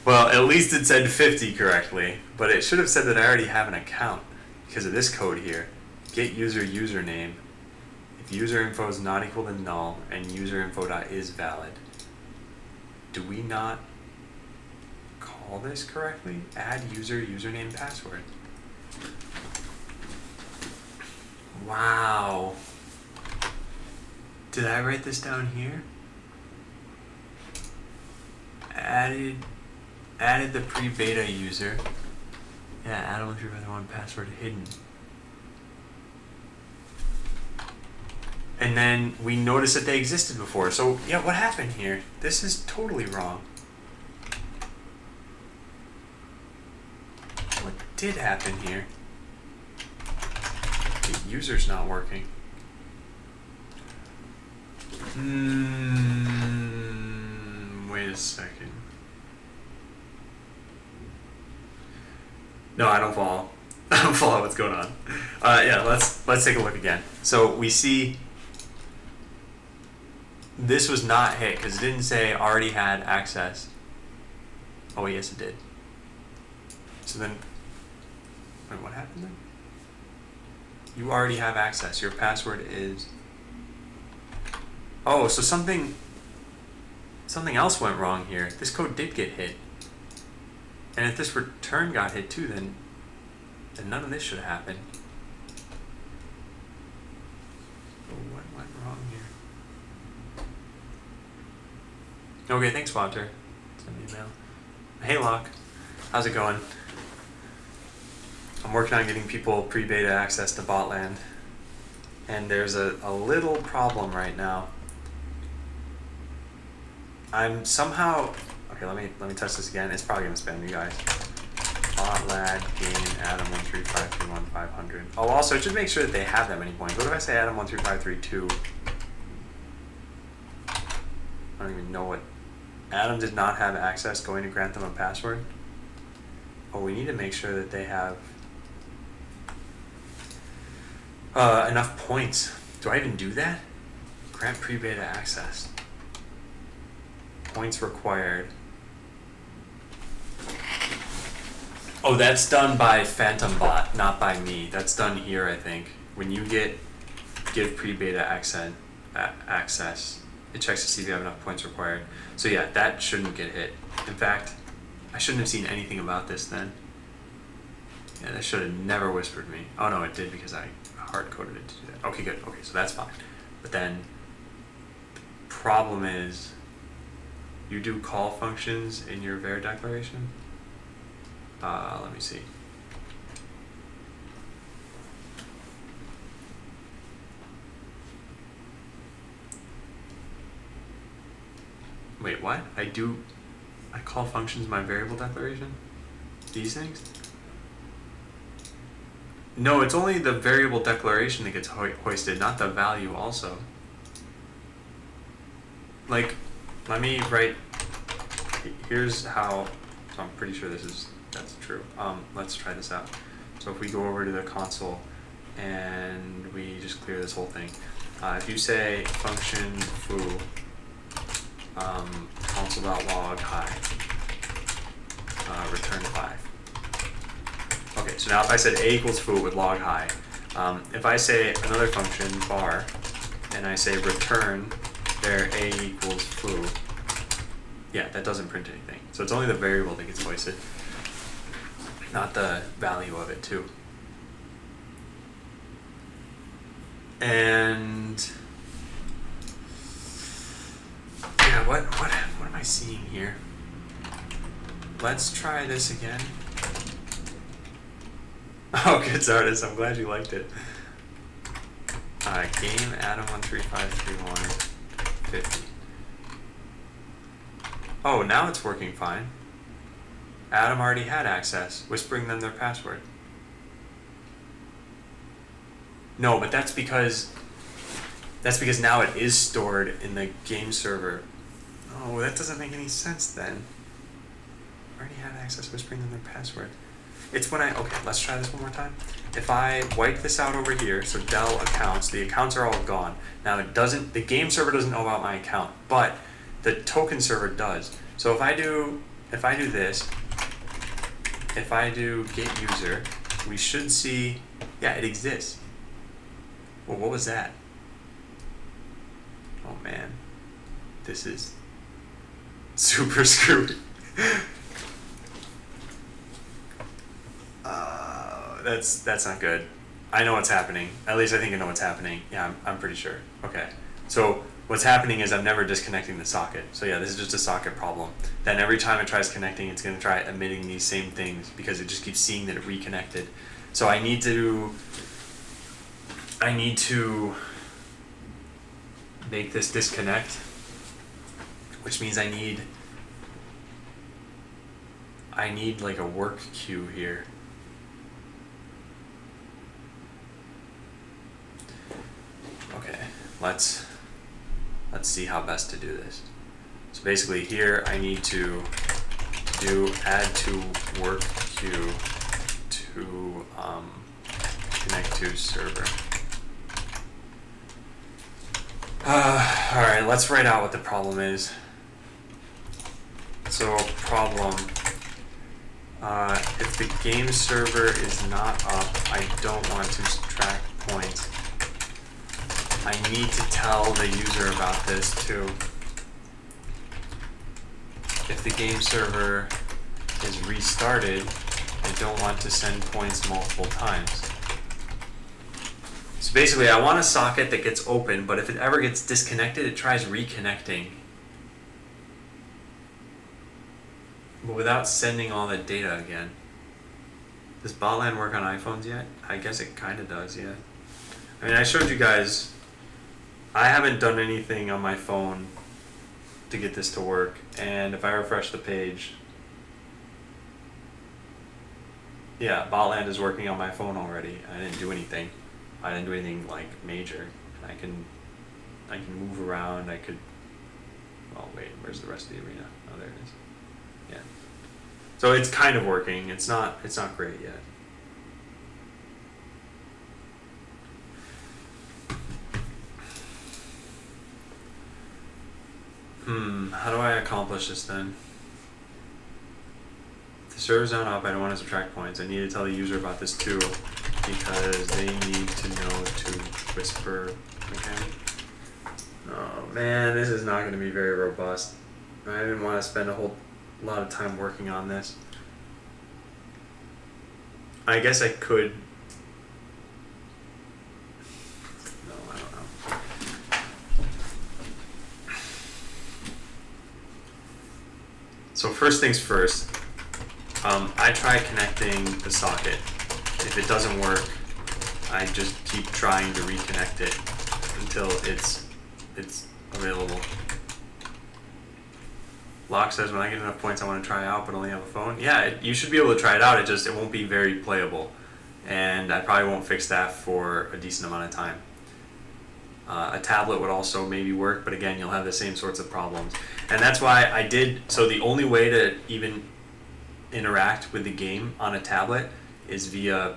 Well, at least it said 50 correctly, but it should have said that I already have an account. Because of this code here, get user username. If user info is not equal to null and user info.is valid, do we not call this correctly? Add user username password. Wow. Did I write this down here? Added the pre-beta user. Yeah, Adam1351 password hidden. And then we noticed that they existed before. So, yeah, what happened here? This is totally wrong. What did happen here? The user's not working. Wait a second. No, I don't follow. I don't follow what's going on. Yeah, let's take a look again. So we see this was not hit because it didn't say already had access. Oh, yes, it did. So then, wait, what happened then? You already have access. Your password is. Oh, so something else went wrong here. This code did get hit. And if this return got hit too, then none of this should happen. So what went wrong here? Okay, thanks, Walter. Send me an email. Hey, Locke. How's it going? I'm working on getting people pre-beta access to Botland. And there's a little problem right now. I'm somehow... Okay, let me test this again. It's probably going to spam you guys. Botlag game Adam13531 Oh, also, it should make sure that they have that many points. What if I say Adam13532? I don't even know what... Adam did not have access, going to grant them a password. Oh, we need to make sure that they have enough points. Do I even do that? Grant pre-beta access. Points required. Oh, that's done by PhantomBot, not by me. That's done here, I think. When you give pre-beta access, it checks to see if you have enough points required. So yeah, that shouldn't get hit. In fact, I shouldn't have seen anything about this then. Yeah, that should have never whispered me. Oh no, it did because I hard-coded it to do that. Okay, good. Okay, so that's fine. But then, the problem is, you do call functions in your var declaration? Let me see. Wait, what? I call functions my variable declaration? These things? No, it's only the variable declaration that gets hoisted, not the value also. Like, let me write, here's how, so I'm pretty sure that's true. Let's try this out. So if we go over to the console and we just clear this whole thing. If you say function foo, console.log hi, return 5. Okay, so now if I said a equals foo with log hi, if I say another function bar, and I say return there a equals foo, yeah, that doesn't print anything. So it's only the variable that gets hoisted, not the value of it too. And yeah, what am I seeing here? Let's try this again. Oh, good, Zardis. I'm glad you liked it. Game Adam1353150. Oh, now it's working fine. Adam already had access, whispering them their password. No, but that's because now it is stored in the game server. Oh, that doesn't make any sense then. Already had access, whispering them their password. It's when okay, let's try this one more time. If I wipe this out over here, so Dell accounts, the accounts are all gone. Now the game server doesn't know about my account, but the token server does. So if I do this, if I do get user, we should see, yeah, it exists. Well, what was that? Oh man, this is super screwed. That's not good. I know what's happening. At least I think I know what's happening. Yeah, I'm pretty sure. Okay. So what's happening is I'm never disconnecting the socket. So yeah, this is just a socket problem. Then every time it tries connecting, it's going to try emitting these same things because it just keeps seeing that it reconnected. So I need to make this disconnect, which means I need like a work queue here. let's see how best to do this. So basically here I need to do add to work queue to connect to server. Alright, let's write out what the problem is. So problem, if the game server is not up, I don't want to subtract points. I need to tell the user about this too. If the game server is restarted, I don't want to send points multiple times. So basically I want a socket that gets open, but if it ever gets disconnected, it tries reconnecting. But without sending all the data again. Does Botland work on iPhones yet? I guess it kind of does, yeah. I mean, I showed you guys, I haven't done anything on my phone to get this to work, and if I refresh the page, yeah, Botland is working on my phone already. I didn't do anything. I didn't do anything like major. I can move around. I could. Oh wait, where's the rest of the arena? Oh, there it is. Yeah. So it's kind of working. It's not great yet. How do I accomplish this then? If the server's not up, I don't want to subtract points. I need to tell the user about this too, because they need to know to whisper again. Oh man, this is not going to be very robust. I didn't want to spend a whole lot of time working on this. I guess I could. No, I don't know. So first things first, I try connecting the socket. If it doesn't work, I just keep trying to reconnect it until it's available. Locke says, when I get enough points I want to try out but only have a phone. Yeah, you should be able to try it out, it won't be very playable. And I probably won't fix that for a decent amount of time. A tablet would also maybe work, but again, you'll have the same sorts of problems. And that's why I did, so the only way to even interact with the game on a tablet is via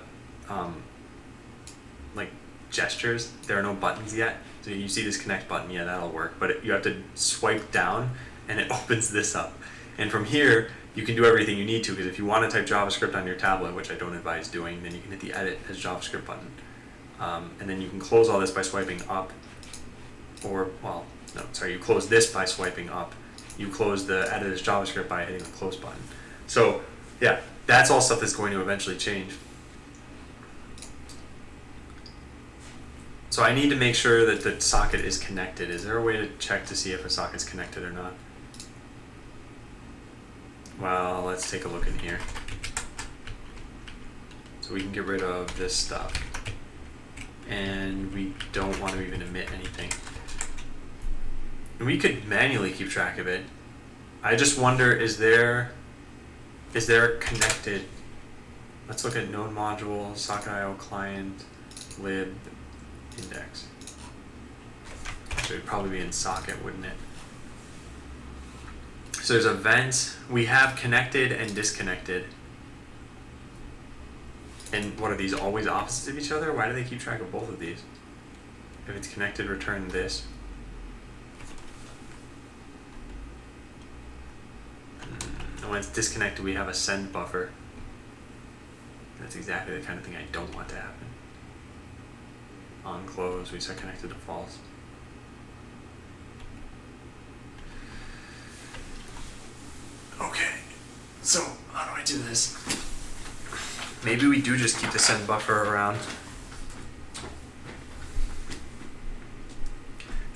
like gestures. There are no buttons yet. So you see this connect button, yeah, that'll work. But you have to swipe down and it opens this up. And from here, you can do everything you need to, because if you want to type JavaScript on your tablet, which I don't advise doing, then you can hit the edit as JavaScript button. And then you can close all this by swiping up. Or, well, no, sorry, you close this by swiping up. You close the edit as JavaScript by hitting the close button. So, yeah, that's all stuff that's going to eventually change. So I need to make sure that the socket is connected. Is there a way to check to see if a socket's connected or not? Well, let's take a look in here. So we can get rid of this stuff. And we don't want to even emit anything. And we could manually keep track of it. I just wonder, is there connected? Let's look at node module, socket.io client, lib, index. So it would probably be in socket, wouldn't it? So there's events. We have connected and disconnected. And what are these, always opposites of each other? Why do they keep track of both of these? If it's connected, return this. And when it's disconnected, we have a send buffer. That's exactly the kind of thing I don't want to happen. On close, we set connected to false. Okay, so how do I do this? Maybe we do just keep the send buffer around.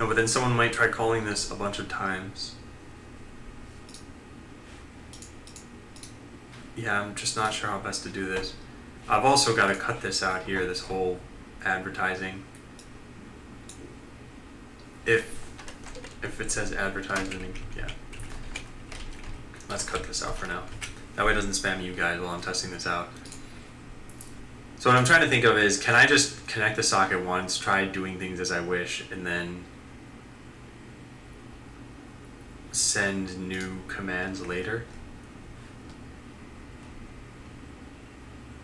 No, but then someone might try calling this a bunch of times. Yeah, I'm just not sure how best to do this. I've also got to cut this out here, this whole advertising. If it says advertising, yeah. Let's cut this out for now. That way it doesn't spam you guys while I'm testing this out. So what I'm trying to think of is, can I just connect the socket once, try doing things as I wish, and then send new commands later?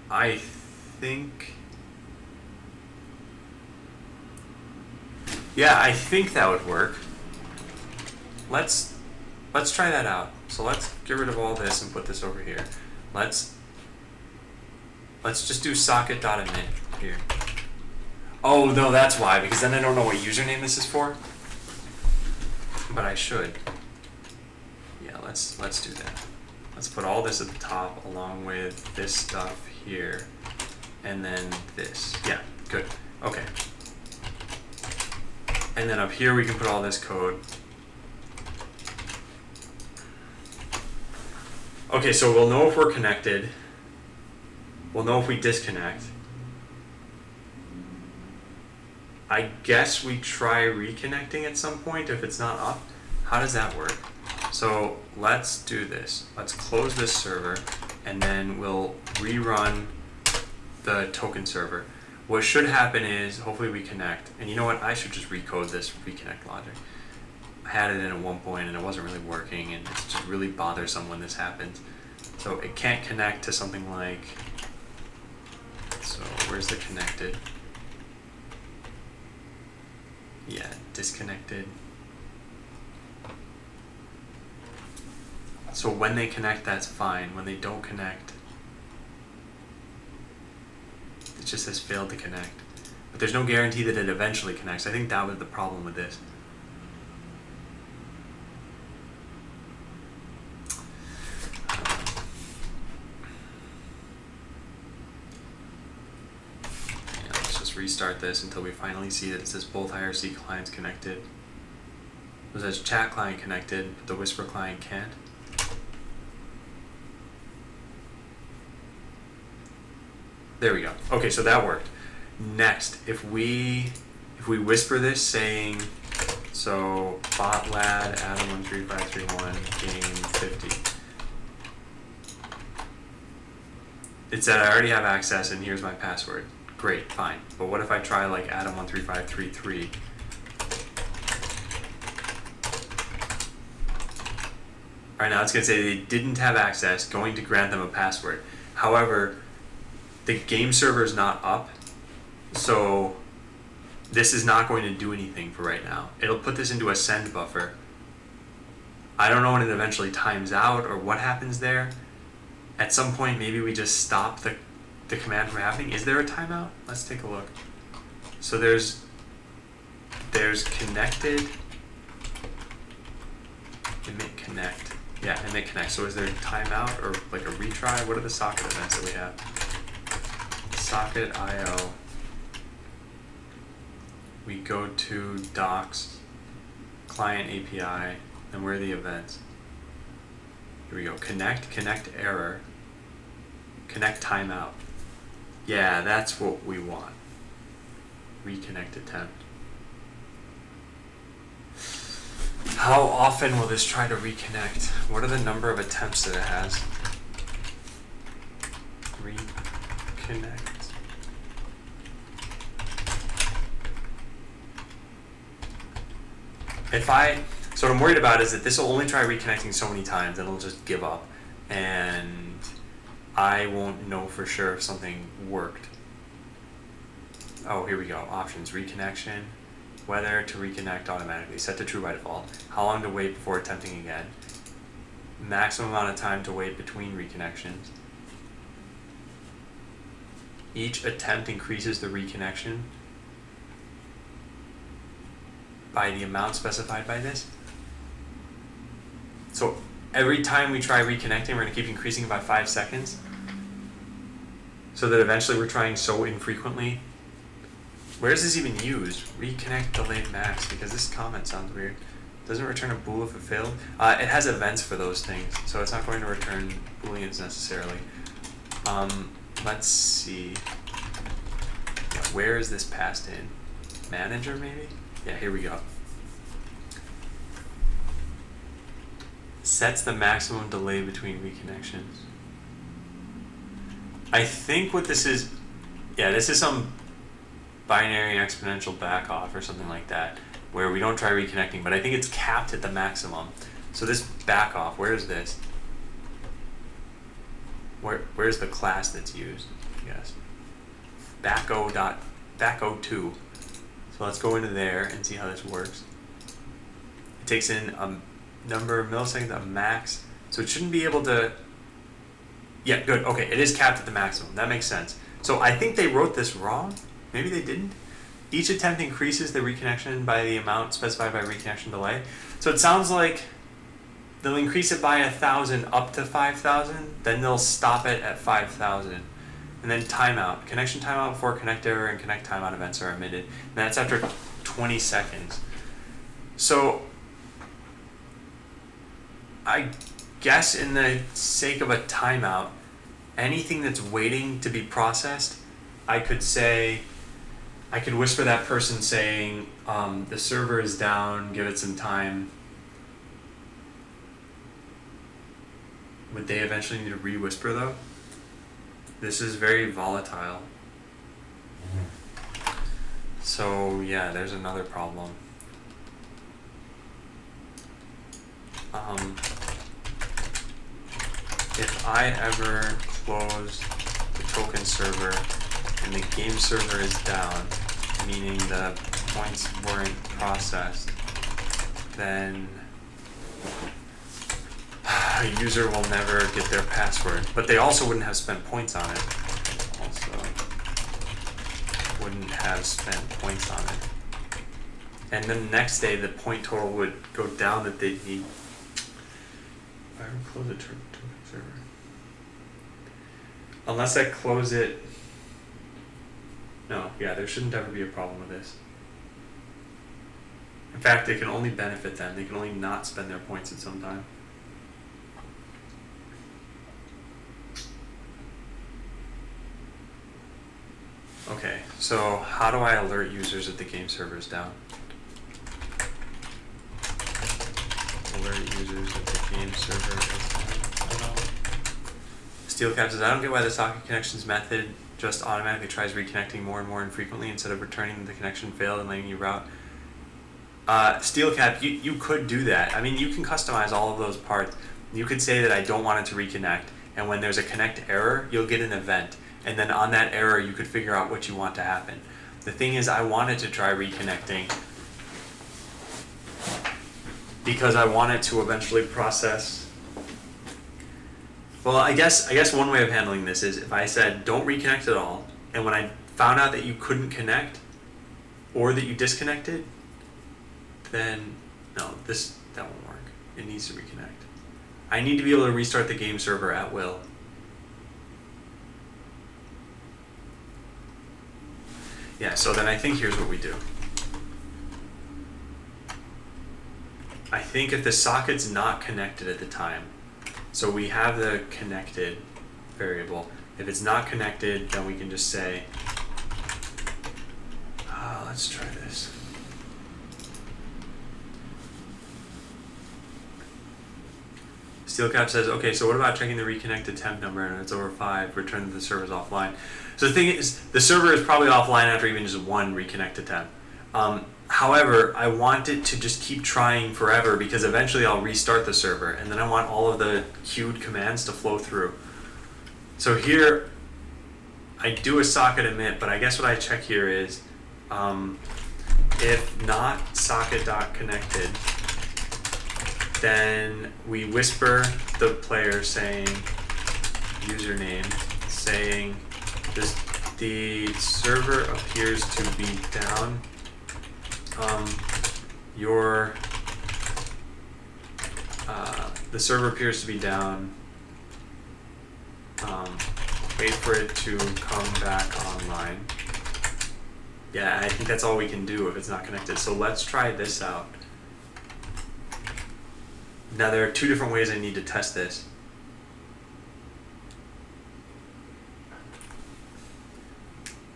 I think... Yeah, I think that would work. Let's try that out. So let's get rid of all this and put this over here. Let's just do socket.init here. Oh no, that's why, because then I don't know what username this is for. But I should. Yeah, let's do that. Let's put all this at the top along with this stuff here. And then this. Yeah, good. Okay. And then up here we can put all this code. Okay, so we'll know if we're connected. We'll know if we disconnect. I guess we try reconnecting at some point if it's not up. How does that work? So let's do this. Let's close this server and then we'll rerun the token server. What should happen is hopefully we connect. And you know what? I should just recode this reconnect logic. I had it in at one point and it wasn't really working, and it's just really bothersome when this happens. So it can't connect to something like, so where's the connected? Yeah, disconnected. So when they connect, that's fine. When they don't connect, it just says failed to connect. But there's no guarantee that it eventually connects. I think that was the problem with this. Restart this until we finally see that it says both IRC clients connected. It says chat client connected, but the Whisper client can't. There we go. Okay, so that worked. Next, if we whisper this saying, so botlad Adam13531 game 50. It said I already have access and here's my password. Great, fine. But what if I try like Adam13533? Alright, now it's going to say they didn't have access, going to grant them a password. However, the game server is not up, so this is not going to do anything for right now. It'll put this into a send buffer. I don't know when it eventually times out or what happens there. At some point, maybe we just stop the command from happening. Is there a timeout? Let's take a look. So there's connected, emit connect. Yeah, emit connect. So is there a timeout or like a retry? What are the socket events that we have? Socket IO. We go to docs, client API, and where are the events? Here we go. Connect error, connect timeout. Yeah, that's what we want. Reconnect attempt. How often will this try to reconnect? What are the number of attempts that it has? Reconnect. So what I'm worried about is that this will only try reconnecting so many times and it'll just give up. And I won't know for sure if something worked. Oh, here we go. Options, reconnection, whether to reconnect automatically, set to true by default, how long to wait before attempting again, maximum amount of time to wait between reconnections. Each attempt increases the reconnection by the amount specified by this. So every time we try reconnecting, we're going to keep increasing by 5 seconds, so that eventually we're trying so infrequently. Where is this even used? Reconnect delayed max, because this comment sounds weird. Doesn't return a bool if it failed. It has events for those things, so it's not going to return booleans necessarily. Let's see. Yeah, where is this passed in? Manager maybe? Yeah, here we go. Sets the maximum delay between reconnections. I think what this is, Yeah, this is some binary exponential back off or something like that, where we don't try reconnecting, but I think it's capped at the maximum. So this back off, where is this? Where's the class that's used? Yes. Back02. So let's go into there and see how this works. It takes in a number of milliseconds, a max. So it shouldn't be able to. Yeah, good. Okay, it is capped at the maximum. That makes sense. So I think they wrote this wrong. Maybe they didn't. Each attempt increases the reconnection by the amount specified by reconnection delay. So it sounds like they'll increase it by 1,000 up to 5,000, then they'll stop it at 5,000. And then timeout. Connection timeout before connect error and connect timeout events are emitted. And that's after 20 seconds. So I guess in the sake of a timeout, anything that's waiting to be processed, I could whisper that person saying, the server is down, give it some time. Would they eventually need to re-whisper though? This is very volatile. So yeah, there's another problem. If I ever close the token server and the game server is down, meaning the points weren't processed, then a user will never get their password. But they also wouldn't have spent points on it. And then the next day, the point total would go down that they'd need. If I ever close the token server. Unless I close it. No, yeah, there shouldn't ever be a problem with this. In fact, it can only benefit them. They can only not spend their points at some time. Okay, so how do I alert users that the game server is down? Alert users that the game server is down. Steelcap says, I don't get why the socket connections method just automatically tries reconnecting more and more infrequently instead of returning the connection failed and letting you route. Steelcap, you could do that. I mean, you can customize all of those parts. You could say that I don't want it to reconnect, and when there's a connect error, you'll get an event. And then on that error, you could figure out what you want to happen. The thing is, I wanted to try reconnecting because I wanted to eventually process. Well, I guess one way of handling this is if I said don't reconnect at all, and when I found out that you couldn't connect or that you disconnected, then no, that won't work. It needs to reconnect. I need to be able to restart the game server at will. Yeah, so then I think here's what we do. I think if the socket's not connected at the time, so we have the connected variable. If it's not connected, then we can just say, let's try this. Steelcap says, okay, so what about checking the reconnected temp number and it's over 5, return that the server's offline. So the thing is, the server is probably offline after even just one reconnect attempt. However, I want it to just keep trying forever because eventually I'll restart the server and then I want all of the queued commands to flow through. So here, I do a socket emit, but I guess what I check here is, if not socket.connected, then we whisper the player saying, username, saying, the server appears to be down. The server appears to be down. Wait for it to come back online. Yeah, I think that's all we can do if it's not connected. So let's try this out. Now there are two different ways I need to test this.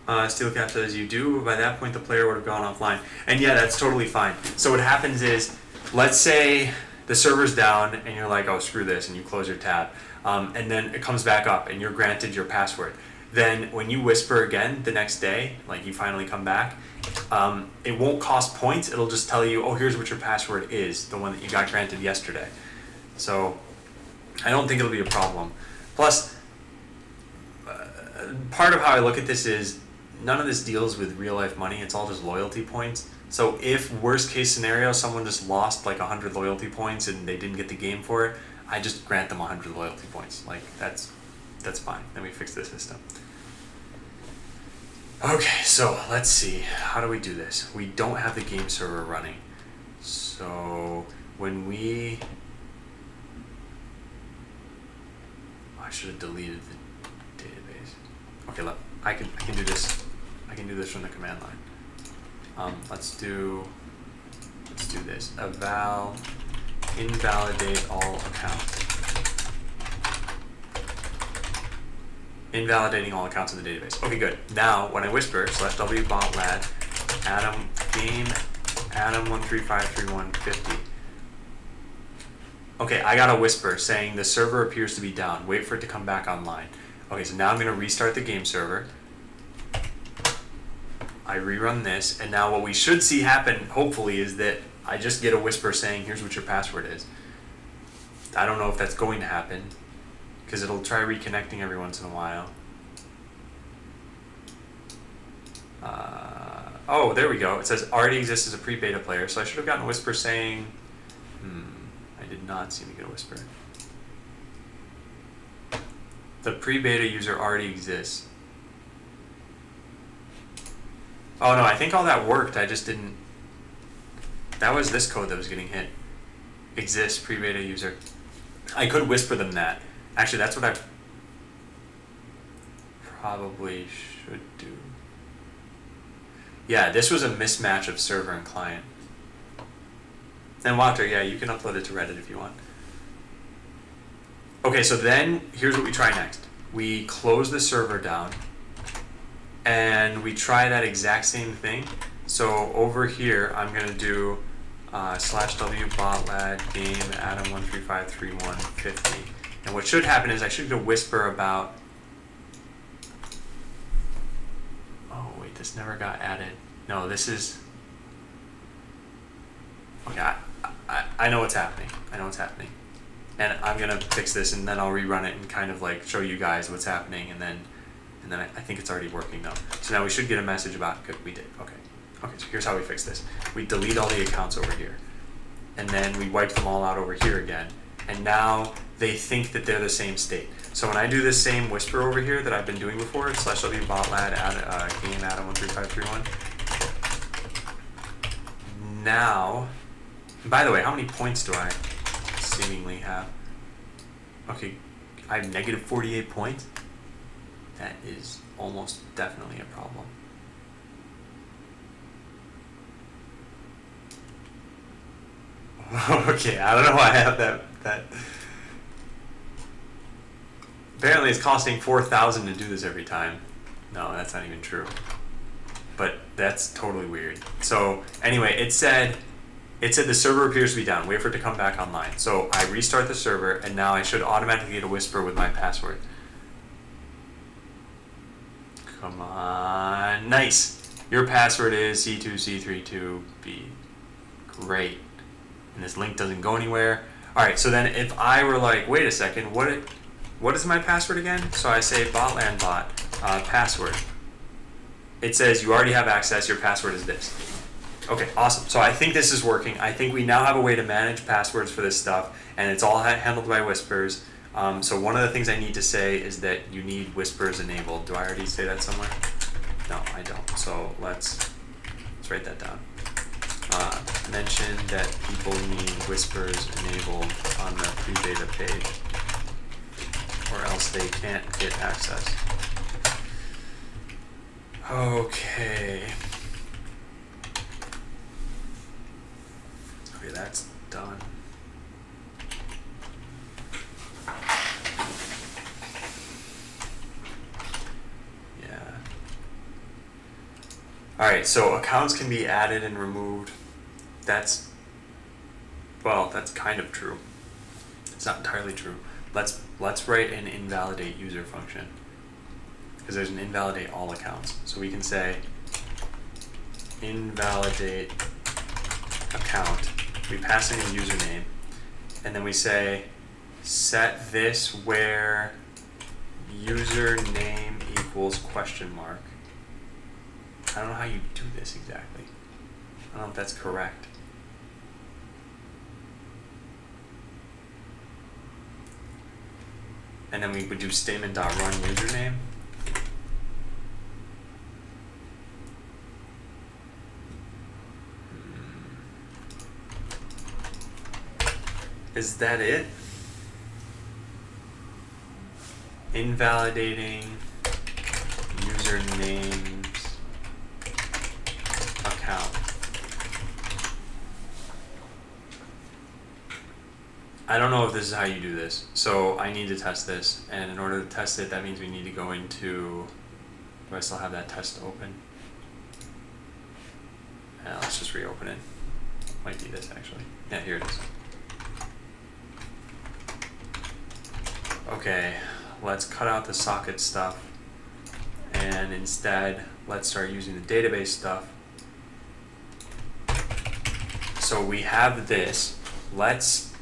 Steelcap says you do, but by that point the player would have gone offline. And yeah, that's totally fine. So what happens is, let's say the server's down and you're like, oh, screw this, and you close your tab. And then it comes back up and you're granted your password. then when you whisper again the next day, like you finally come back, it won't cost points. It'll just tell you, oh, here's what your password is, the one that you got granted yesterday. So I don't think it'll be a problem. Plus, part of how I look at this is none of this deals with real life money. It's all just loyalty points. So if worst case scenario, someone just lost like 100 loyalty points and they didn't get the game for it, I just grant them 100 loyalty points. Like that's fine. Then we fix the system. Okay, so let's see. How do we do this? We don't have the game server running. So when we... I should have deleted the database. Okay, look, I can do this. I can do this from the command line. Let's do this. Eval invalidate all accounts. Invalidating all accounts in the database. Okay, good. Now when I whisper /w botlad Adam game Adam135350. Okay, I got a whisper saying the server appears to be down. Wait for it to come back online. Okay, so now I'm going to restart the game server. I rerun this, and now what we should see happen, hopefully, is that I just get a whisper saying, here's what your password is. I don't know if that's going to happen, because it'll try reconnecting every once in a while. Oh, there we go. It says already exists as a pre-beta player, so I should have gotten a whisper saying, I did not seem to get a whisper. The pre-beta user already exists. Oh no, I think all that worked, I just didn't... That was this code that was getting hit. Exists, pre-beta user. I could whisper them that. Actually, that's what I probably should do. Yeah, this was a mismatch of server and client. And Walter, yeah, you can upload it to Reddit if you want. Okay, so then here's what we try next. We close the server down and we try that exact same thing. So over here, I'm going to do /w botlad game Adam135350. And what should happen is I should get a whisper about... Oh, wait, this never got added. No, this is... Okay, I know what's happening. I know what's happening. And I'm going to fix this, and then I'll rerun it and kind of like show you guys what's happening, and then I think it's already working now. So now we should get a message about... Good, we did. Okay. Okay, so here's how we fix this. We delete all the accounts over here. And then we wipe them all out over here again. And now they think that they're the same state. So when I do this same whisper over here that I've been doing before, /w botlad game Adam135351. Now, by the way, how many points do I seemingly have? Okay, I have negative 48 points. That is almost definitely a problem. Okay, I don't know why I have that. Apparently it's costing 4,000 to do this every time. No, that's not even true. But that's totally weird. So anyway, it said the server appears to be down. Wait for it to come back online. So I restart the server, and now I should automatically get a whisper with my password. Come on. Nice. Your password is C2C32B. Great. And this link doesn't go anywhere. Alright, so then if I were like, wait a second, what is my password again? So I say botland bot password. It says you already have access, your password is this. Okay, awesome. So I think this is working. I think we now have a way to manage passwords for this stuff, and it's all handled by whispers. So one of the things I need to say is that you need whispers enabled. Do I already say that somewhere? No, I don't. So let's write that down. Mention that people need whispers enabled on the pre-beta page, or else they can't get access. Okay. Okay, that's done. Yeah. Alright, so accounts can be added and removed. That's kind of true. It's not entirely true. Let's write an invalidate user function. because there's an invalidate all accounts. So we can say invalidate account. We pass in a username, and then we say set this where username equals question mark. I don't know how you do this exactly. I don't know if that's correct. And then we would do statement.run username. Is that it? Invalidating usernames account. I don't know if this is how you do this, so I need to test this, and in order to test it, that means we need to go into, do I still have that test open? Let's just reopen it. Might be this actually. Yeah, here it is. Okay, let's cut out the socket stuff, and instead, let's start using the database stuff. So we have this. Let's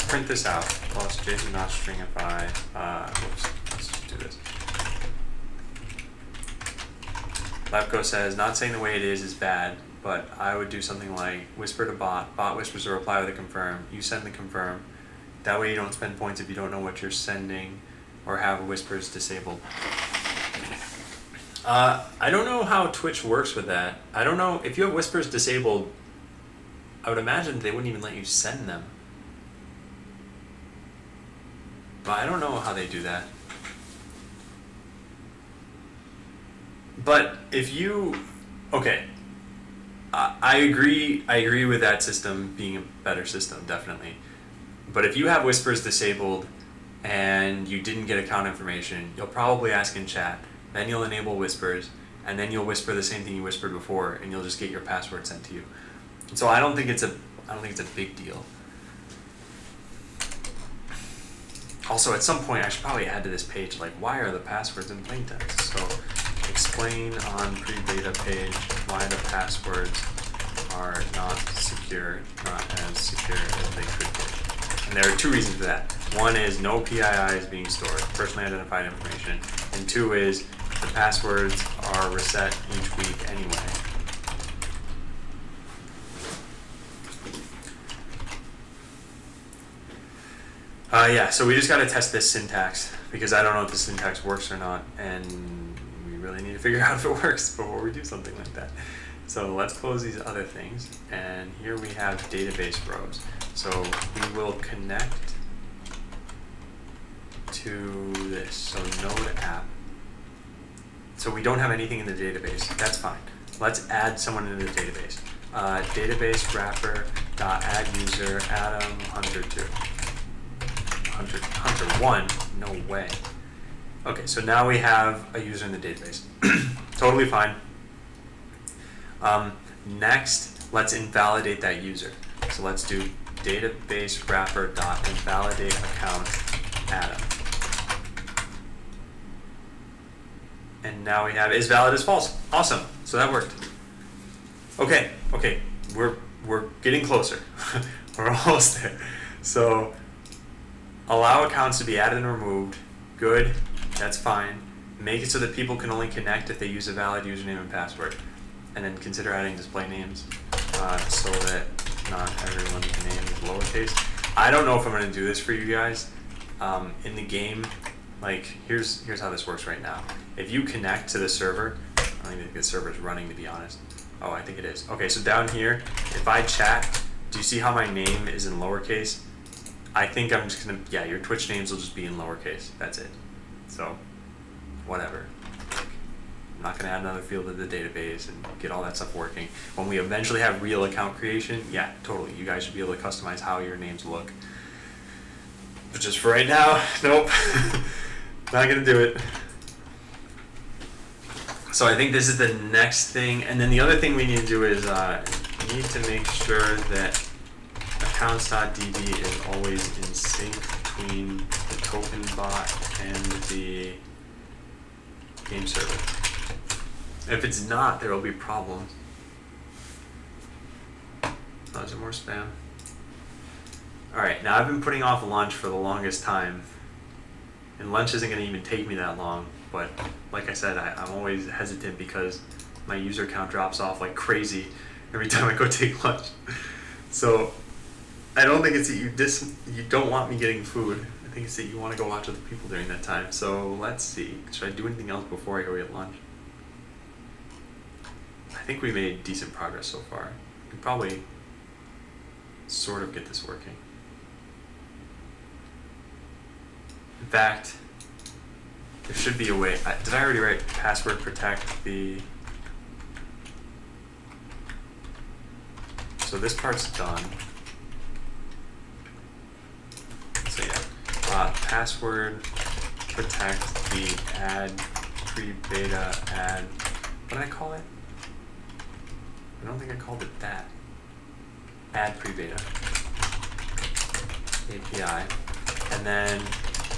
print this out. Plus JSON.stringify. Whoops. Let's just do this. Lepko says, not saying the way it is bad, but I would do something like whisper to bot. Bot whispers a reply with a confirm. You send the confirm. That way you don't spend points if you don't know what you're sending or have whispers disabled. I don't know how Twitch works with that. I don't know. If you have whispers disabled, I would imagine they wouldn't even let you send them. But I don't know how they do that. But if you, okay, I agree with that system being a better system, definitely. But if you have whispers disabled and you didn't get account information, you'll probably ask in chat, then you'll enable whispers, and then you'll whisper the same thing you whispered before, and you'll just get your password sent to you. So I don't think it's a big deal. Also, at some point, I should probably add to this page, like, why are the passwords in plain text? So, explain on pre-beta page why the passwords are not secure, not as secure as they could be. And there are two reasons for that. One is no PII is being stored, personally identified information. And two is the passwords are reset each week anyway. Yeah, so we just got to test this syntax because I don't know if the syntax works or not, and we really need to figure out if it works before we do something like that. So let's close these other things, and here we have database rows. So we will connect to this, so node app. So we don't have anything in the database, that's fine. Let's add someone into the database. Database wrapper dot add user Adam Hunter 2. Hunter 1? No way. Okay, so now we have a user in the database. Totally fine. Next, let's invalidate that user. So let's do database wrapper dot invalidate account Adam. And now we have is valid as false. Awesome. So that worked. Okay, we're getting closer. We're almost there. So allow accounts to be added and removed. Good, that's fine. Make it so that people can only connect if they use a valid username and password. And then consider adding display names so that not everyone's name is lowercase. I don't know if I'm going to do this for you guys. In the game, like here's how this works right now. If you connect to the server, I don't think the server is running, to be honest. Oh, I think it is. Okay, so down here, if I chat, do you see how my name is in lowercase? I think I'm just gonna, yeah, your Twitch names will just be in lowercase. That's it. So, whatever. I'm not gonna add another field to the database and get all that stuff working. When we eventually have real account creation, yeah, totally. You guys should be able to customize how your names look. But just for right now, nope. Not gonna do it. So I think this is the next thing. And then the other thing we need to do is need to make sure that accounts.db is always in sync between the token bot and the game server. If it's not, there will be problems. Oh, is there more spam? Alright, now I've been putting off lunch for the longest time. And lunch isn't going to even take me that long. But like I said, I'm always hesitant because my user count drops off like crazy every time I go take lunch. So I don't think it's that you don't want me getting food. I think it's that you want to go watch other people during that time. So let's see. Should I do anything else before I go get lunch? I think we made decent progress so far. We can probably sort of get this working. In fact, there should be a way. Did I already write password protect the... So this part's done. So yeah, password protect the add pre-beta add. What did I call it? I don't think I called it that. Add pre-beta API, and then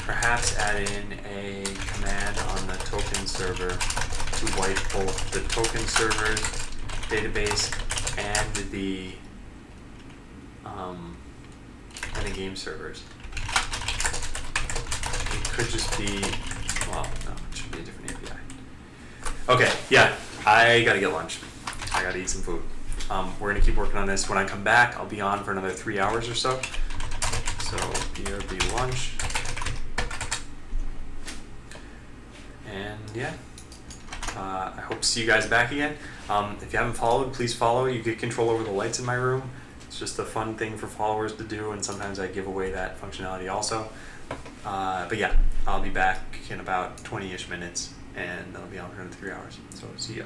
perhaps add in a command on the token server to wipe both the token server's database and the game servers. It could just be, well, no, it should be a different API. Okay, yeah, I gotta get lunch. I gotta eat some food. We're gonna keep working on this. When I come back, I'll be on for another 3 hours or so. So BRB lunch. And yeah, I hope to see you guys back again. If you haven't followed, please follow. You get control over the lights in my room. It's just a fun thing for followers to do, and sometimes I give away that functionality also. But yeah, I'll be back in about 20-ish minutes, and I'll be on for another 3 hours. So see ya.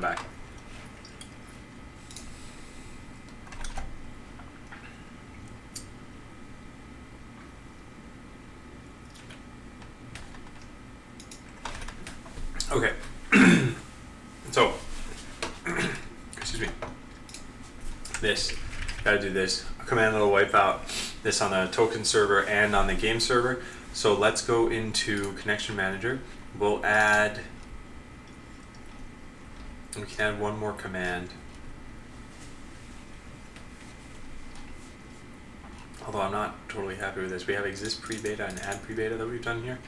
come back. Okay. So, excuse me. This, gotta do this. Command little wipeout. This on the token server and on the game server. So let's go into Connection Manager. We'll add, we can add one more command. Although I'm not totally happy with this. We have exist pre-beta and add pre-beta that we've done here.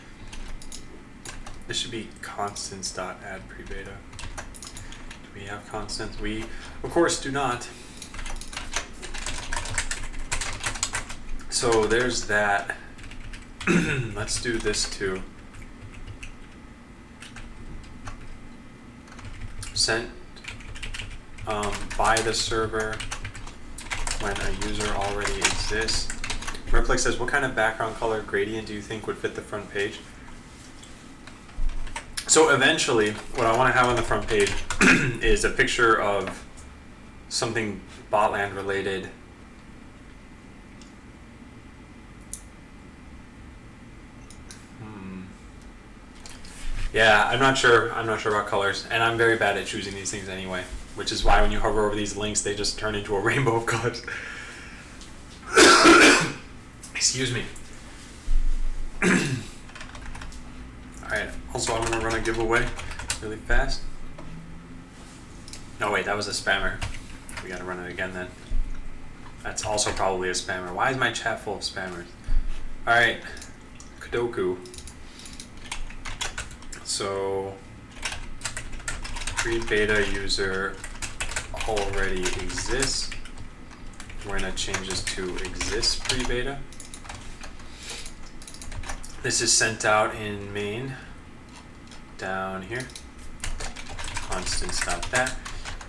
This should be constants.add pre-beta. Do we have constants? We, of course, do not. So there's that. Let's do this too. Sent by the server when a user already exists. Merplex says, what kind of background color gradient do you think would fit the front page? So eventually, what I want to have on the front page is a picture of something Botland related. Yeah, I'm not sure about colors, and I'm very bad at choosing these things anyway, which is why when you hover over these links, they just turn into a rainbow of colors. Excuse me. Alright, also I'm going to run a giveaway really fast. No, wait, that was a spammer. We got to run it again then. That's also probably a spammer. Why is my chat full of spammers? Alright, Kudoku. So, pre-beta user already exists. We're going to change this to exists pre-beta. This is sent out in main down here. Constants.that.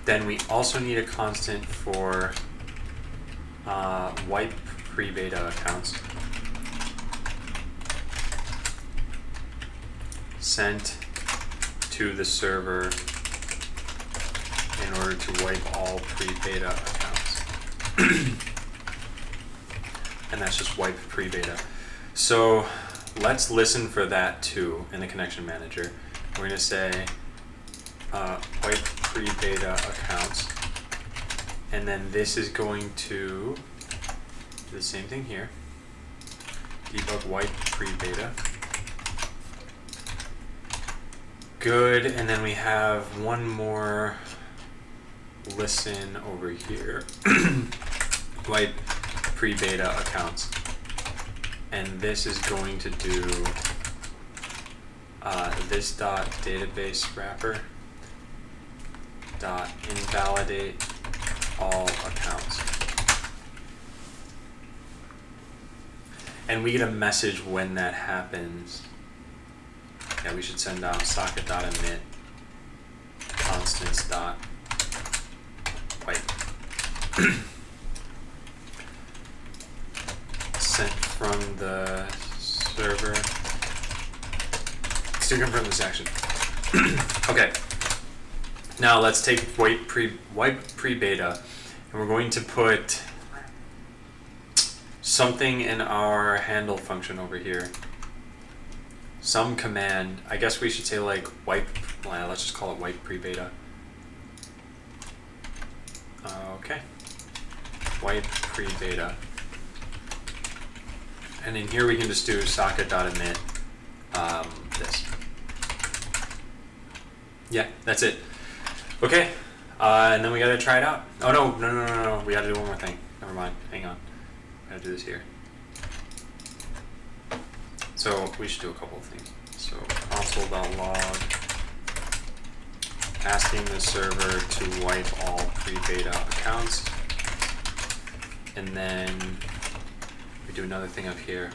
Then we also need a constant for wipe pre-beta accounts. Sent to the server in order to wipe all pre-beta accounts. And that's just wipe pre-beta. So let's listen for that too in the connection manager. We're going to say wipe pre-beta accounts. And then this is going to do the same thing here. Debug wipe pre-beta. Good, and then we have one more listen over here. Wipe pre-beta accounts. And this is going to do this dot database wrapper dot invalidate all accounts. And we get a message when that happens. Yeah, we should send out socket.emit constants dot wipe. Sent from the server. Let's do confirm this action. Okay. Now let's take wipe pre-beta, and we're going to put something in our handle function over here. Some command. I guess we should say like wipe. Well, let's just call it wipe pre-beta. Okay. Wipe pre-beta. And in here we can just do socket.emit this. Yeah, that's it. Okay. And then we gotta try it out. Oh no. We gotta do one more thing. Never mind. Hang on. We gotta do this here. So we should do a couple of things. So console.log, asking the server to wipe all pre-beta accounts, and then we do another thing up here.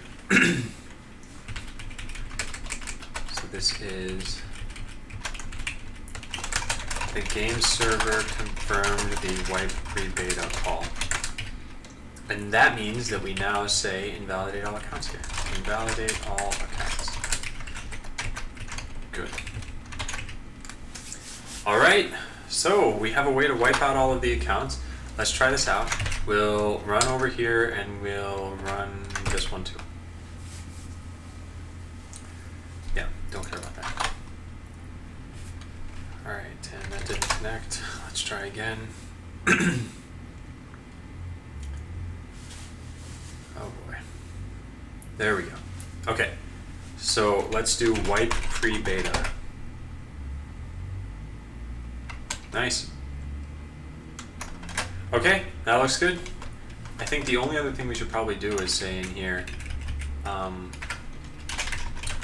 So this is the game server confirmed the wipe pre-beta call. And that means that we now say invalidate all accounts here. Invalidate all accounts. Good. All right. So we have a way to wipe out all of the accounts. Let's try this out. We'll run over here and we'll run this one too. Yeah, don't care about that. All right, and that didn't connect. Let's try again. Oh boy. There we go. Okay, so let's do wipe pre-beta. Nice. Okay, that looks good. I think the only other thing we should probably do is say in here,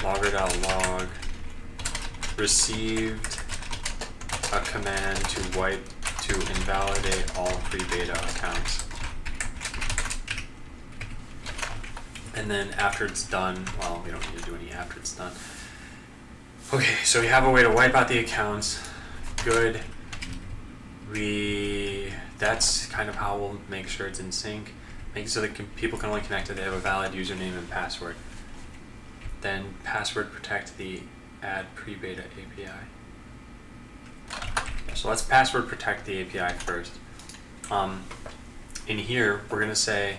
logger.log received a command to wipe to invalidate all pre-beta accounts. And then after it's done, well, we don't need to do any after it's done. Okay, so we have a way to wipe out the accounts. Good. That's kind of how we'll make sure it's in sync. Make it so that people can only connect if they have a valid username and password. Then password protect the add pre-beta API. So let's password protect the API first. In here, we're gonna say,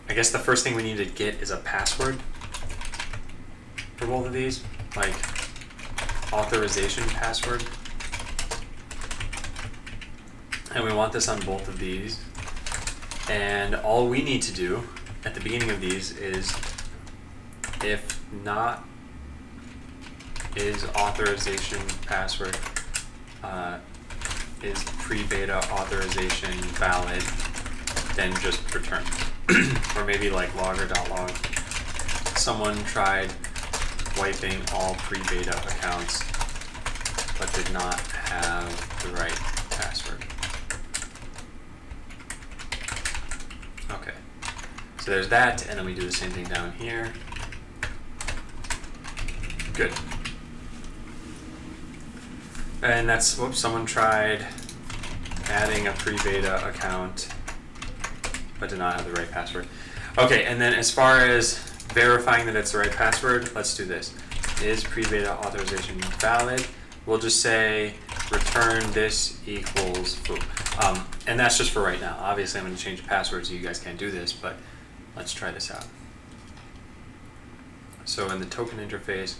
I guess the first thing we need to get is a password for both of these, like authorization password. And we want this on both of these. And all we need to do at the beginning of these is if not is authorization password is pre-beta authorization valid, then just return. Or maybe like logger.log. Someone tried wiping all pre-beta accounts but did not have the right password. Okay, so there's that, and then we do the same thing down here. Good. And that's, whoops, someone tried adding a pre-beta account but did not have the right password. Okay, and then as far as verifying that it's the right password, let's do this. Is pre-beta authorization valid? We'll just say return this equals foo. And that's just for right now. Obviously I'm going to change the password so you guys can't do this, but let's try this out. So in the token interface,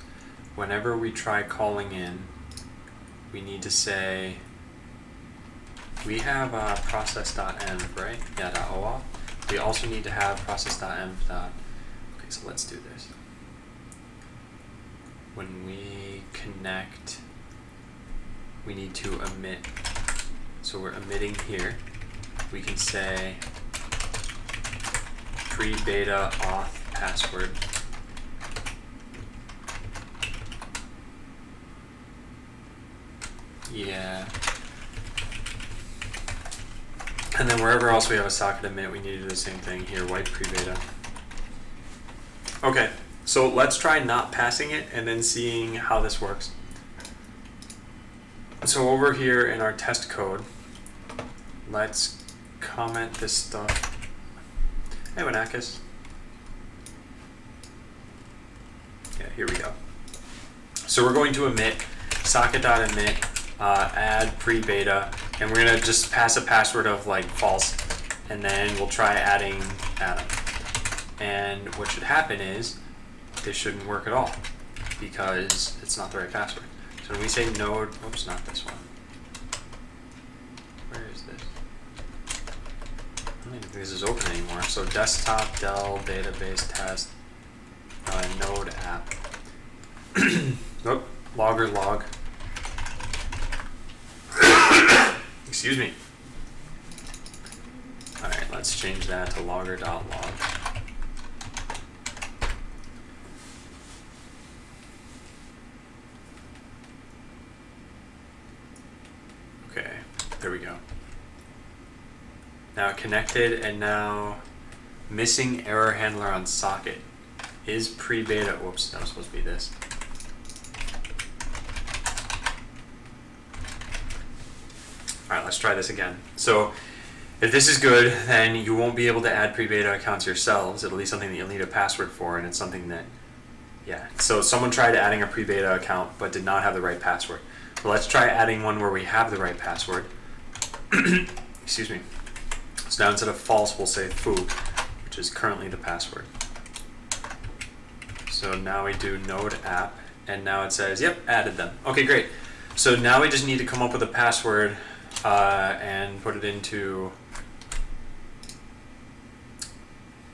whenever we try calling in, we need to say, we have process.env, right? Yeah, .oauth. We also need to have process.env. Okay, so let's do this. When we connect, we need to emit. So we're emitting here. We can say pre-beta auth password. Yeah. And then wherever else we have a socket emit, we need to do the same thing here, wipe pre-beta. Okay, so let's try not passing it and then seeing how this works. So over here in our test code, let's comment this stuff. Hey, Wanakis. Yeah, here we go. So we're going to emit socket.emit add pre-beta, and we're gonna just pass a password of like false, and then we'll try adding Adam. And what should happen is this shouldn't work at all because it's not the right password. So when we say node, oops, not this one. Where is this? I don't even think this is open anymore. So desktop Dell database test node app. Nope, logger log. Excuse me. All right, let's change that to logger.log. Okay, there we go. Now connected, and now missing error handler on socket. Is pre-beta, whoops, that was supposed to be this. All right, let's try this again. So if this is good, then you won't be able to add pre-beta accounts yourselves. It'll be something that you'll need a password for, and it's something that, yeah. So someone tried adding a pre-beta account but did not have the right password. let's try adding one where we have the right password. Excuse me. So now instead of false, we'll say foo, which is currently the password. So now we do node app, and now it says, yep, added them. Okay, great. So now we just need to come up with a password and put it into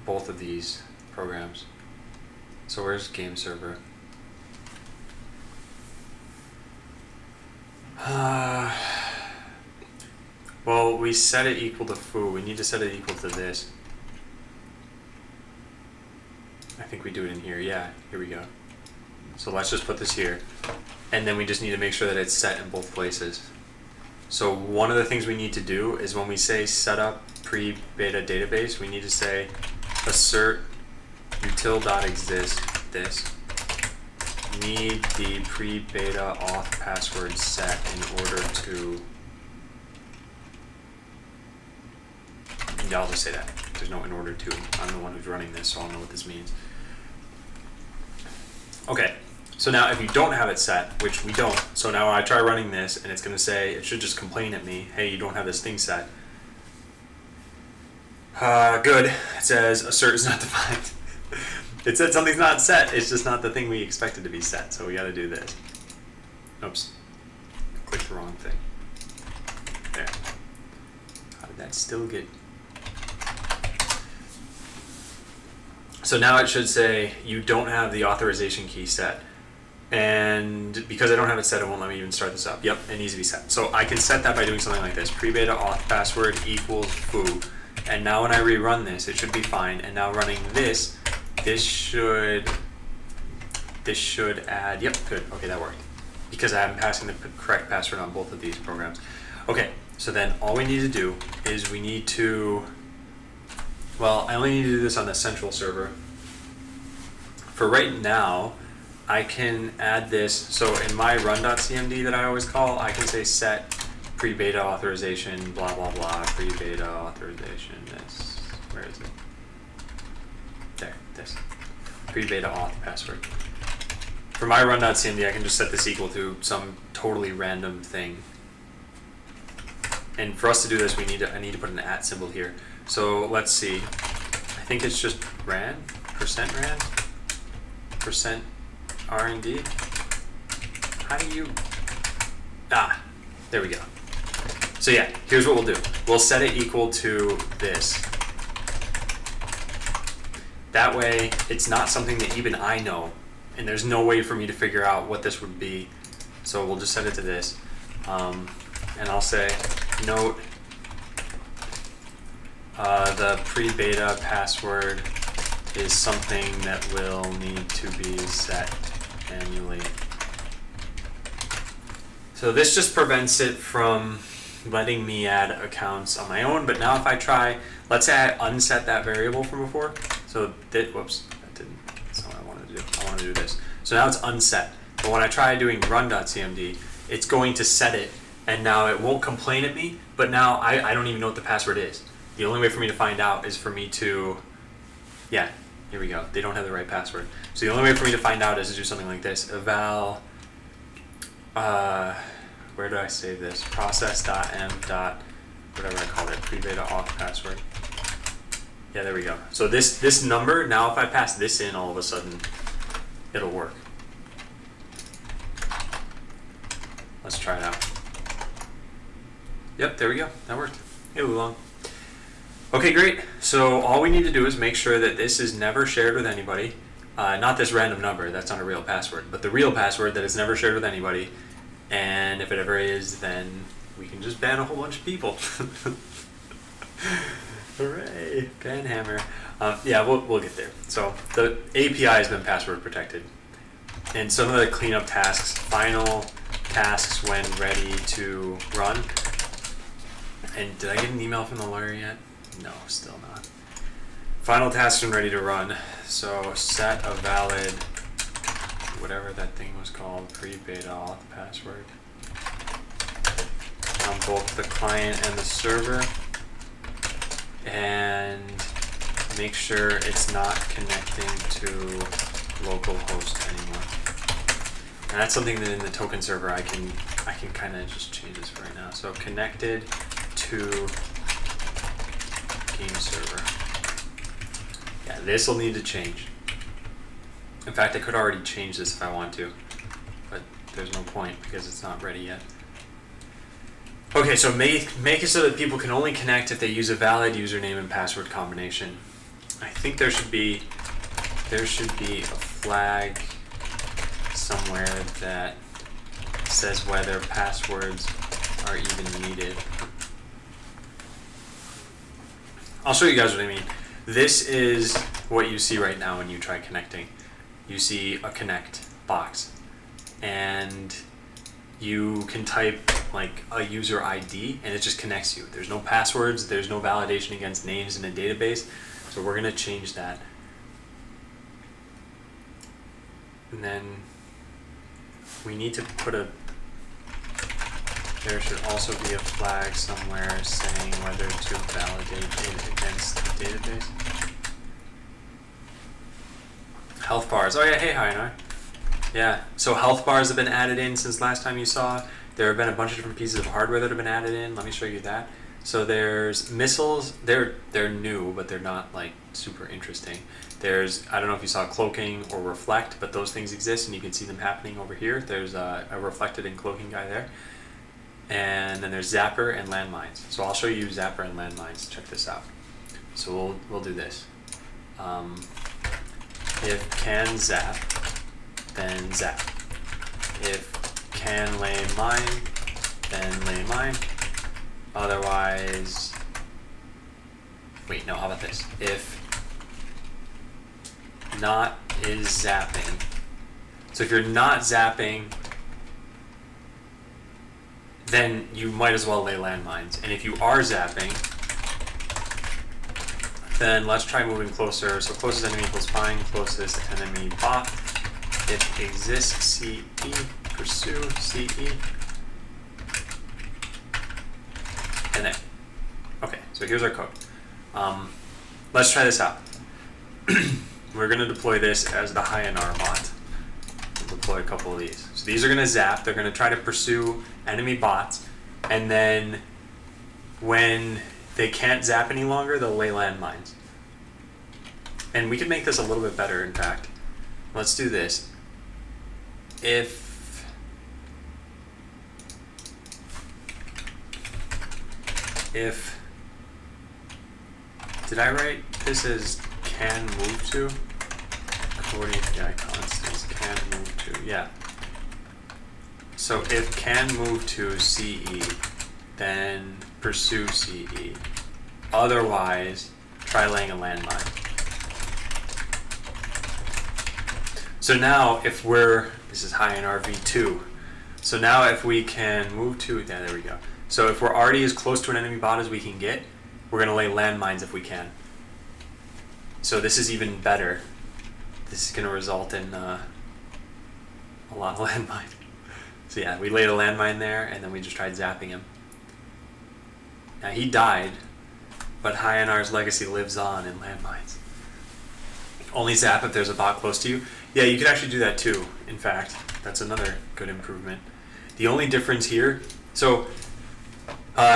both of these programs. So where's game server? Well, we set it equal to foo. We need to set it equal to this. I think we do it in here. Yeah, here we go. So let's just put this here. And then we just need to make sure that it's set in both places. So one of the things we need to do is when we say setup pre-beta database, we need to say assert util.exist this. Need the pre-beta auth password set in order to... Yeah, I'll just say that. There's no in order to. I'm the one who's running this, so I'll know what this means. Okay, so now if you don't have it set, which we don't, so now I try running this and it's going to say, it should just complain at me, hey, you don't have this thing set. Good. It says assert is not defined. It said something's not set, it's just not the thing we expected to be set, so we got to do this. Oops. Clicked the wrong thing. There. How did that still get... So now it should say you don't have the authorization key set. And because I don't have it set, it won't let me even start this up. Yep, it needs to be set. So I can set that by doing something like this. Pre-beta auth password equals foo. And now when I rerun this, it should be fine. And now running this, this should add, yep, good. Okay, that worked. Because I'm passing the correct password on both of these programs. Okay, so then all we need to do is we need to, well, I only need to do this on the central server. For right now, I can add this, so in my run.cmd that I always call, I can say set pre-beta authorization, blah, blah, blah, pre-beta authorization, this, where is it? There, this, pre-beta auth password. For my run.cmd, I can just set this equal to some totally random thing. And for us to do this, I need to put an @ symbol here. So let's see, I think it's just ran, percent R&D. How do you, there we go. So yeah, here's what we'll do. We'll set it equal to this. That way, it's not something that even I know, and there's no way for me to figure out what this would be. So we'll just set it to this. And I'll say, note, the pre-beta password is something that will need to be set manually. So this just prevents it from letting me add accounts on my own, but now if I try, let's say I unset that variable from before. So that, whoops, that's not what I wanted to do. I want to do this. So now it's unset. But when I try doing run.cmd, it's going to set it, and now it won't complain at me, but now I don't even know what the password is. The only way for me to find out is for me to, yeah, here we go. They don't have the right password. So the only way for me to find out is to do something like this. Eval, where do I save this? Process.m. whatever I call it, pre-beta auth password. Yeah, there we go. So this number, now if I pass this in, all of a sudden, it'll work. Let's try it out. Yep, there we go. That worked. Hey, Oolong. Okay, great. So all we need to do is make sure that this is never shared with anybody. Not this random number, that's not a real password, but the real password that is never shared with anybody. And if it ever is, then we can just ban a whole bunch of people. Hooray, ban hammer. Yeah, we'll get there. So the API has been password protected. And some of the cleanup tasks, final tasks when ready to run. And did I get an email from the lawyer yet? No, still not. Final tasks when ready to run. So set a valid, whatever that thing was called, pre-beta auth password on both the client and the server, and make sure it's not connecting to localhost anymore. And that's something that in the token server I can kind of just change this for right now. So connected to game server. Yeah, this will need to change. In fact, I could already change this if I want to, but there's no point because it's not ready yet. Okay, so make it so that people can only connect if they use a valid username and password combination. I think there should be a flag somewhere that says whether passwords are even needed. I'll show you guys what I mean. This is what you see right now when you try connecting. You see a connect box, and you can type like a user ID and it just connects you. There's no passwords, there's no validation against names in a database, so we're gonna change that. And then we need to put there should also be a flag somewhere saying whether to validate it against the database. Health bars. Oh yeah, hey Hainar. Yeah, so health bars have been added in since last time you saw. There have been a bunch of different pieces of hardware that have been added in. Let me show you that. So there's missiles. They're new, but they're not like super interesting. There's, I don't know if you saw cloaking or reflect, but those things exist and you can see them happening over here. There's a reflected and cloaking guy there. And then there's zapper and landmines. So I'll show you zapper and landmines. Check this out. So we'll do this. If can zap, then zap. If can lay mine, then lay mine. Otherwise, wait, no, how about this? If not is zapping. So if you're not zapping, then you might as well lay landmines. And if you are zapping, then let's try moving closer. So closest enemy equals fine, closest enemy bot. If exists CE, pursue CE. And then, okay, so here's our code. Let's try this out. We're gonna deploy this as the Hainar bot. We'll deploy a couple of these. So these are gonna zap, they're gonna try to pursue enemy bots, and then when they can't zap any longer, they'll lay landmines. And we can make this a little bit better, in fact. Let's do this. If did I write this as can move to? Code API constants can move to, yeah. So if can move to CE, then pursue CE. Otherwise, try laying a landmine. So now if this is Hainar v2. So now if we can move to, yeah, there we go. So if we're already as close to an enemy bot as we can get, we're gonna lay landmines if we can. So this is even better. This is gonna result in a lot of landmines. So yeah, we laid a landmine there and then we just tried zapping him. Now he died, but Hainar's legacy lives on in landmines. Only zap if there's a bot close to you. Yeah, you could actually do that too, in fact. That's another good improvement. The only difference here, so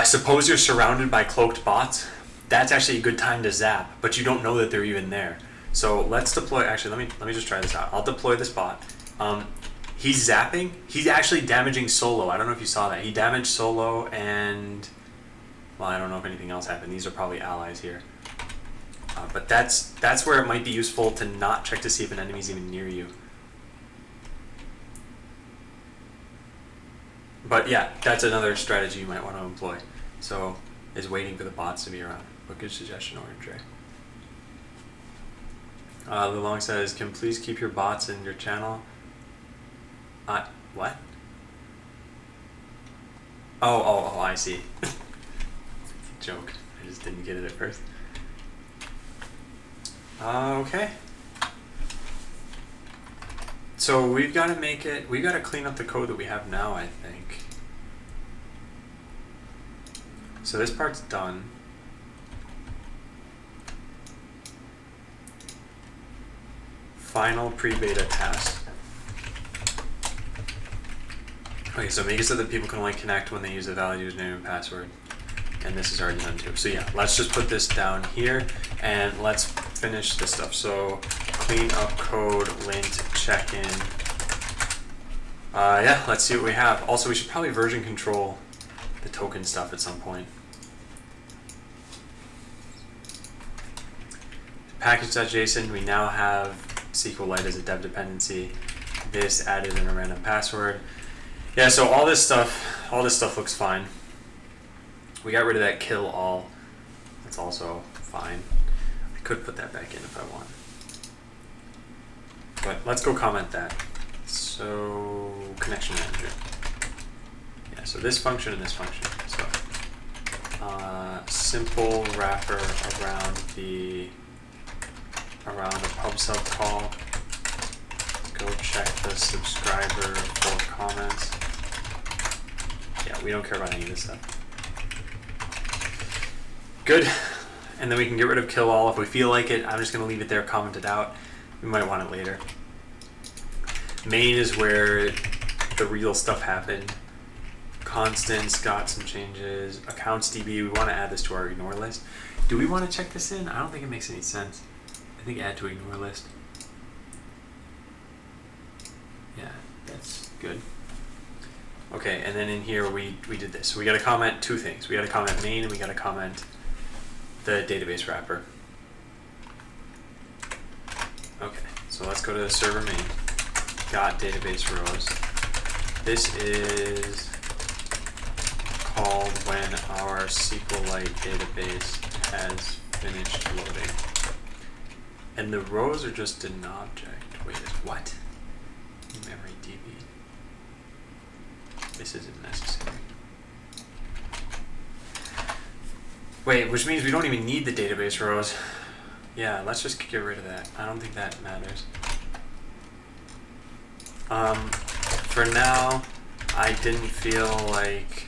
suppose you're surrounded by cloaked bots. That's actually a good time to zap, but you don't know that they're even there. So let's deploy, actually let me just try this out. I'll deploy this bot. He's zapping, he's actually damaging Solo. I don't know if you saw that. He damaged Solo and, well, I don't know if anything else happened. These are probably allies here. But that's where it might be useful to not check to see if an enemy's even near you. But yeah, that's another strategy you might want to employ. So, is waiting for the bots to be around. But good suggestion, Orange Ray. Lulong says, can please keep your bots in your channel? What? Oh, I see. Joke. I just didn't get it at first. Okay. So we've got to clean up the code that we have now, I think. So this part's done. Final pre-beta test. Okay, so make it so that people can only connect when they use a valid username and password. And this is already done too. So yeah, let's just put this down here and let's finish this stuff. So clean up code, lint, check-in. Yeah, let's see what we have. Also, we should probably version control the token stuff at some point. Package.json, we now have SQLite as a dev dependency. This added in a random password. Yeah, so all this stuff looks fine. We got rid of that kill all. That's also fine. I could put that back in if I want. But let's go comment that. So connection manager. Yeah, so this function and this function. So simple wrapper around the pub sub call. Go check the subscriber for comments. Yeah, we don't care about any of this stuff. Good. And then we can get rid of kill all if we feel like it. I'm just going to leave it there commented out. We might want it later. Main is where the real stuff happened. Constants got some changes. Accounts DB, we want to add this to our ignore list. Do we want to check this in? I don't think it makes any sense. I think add to ignore list. Yeah, that's good. Okay, and then in here we did this. So we got to comment two things. We got to comment main and we got to comment the database wrapper. Okay, so let's go to server main. Got database rows. This is called when our SQLite database has finished loading. And the rows are just an object. Wait, what? Memory DB. This isn't necessary. Wait, which means we don't even need the database rows. Yeah, let's just get rid of that. I don't think that matters. For now, I didn't feel like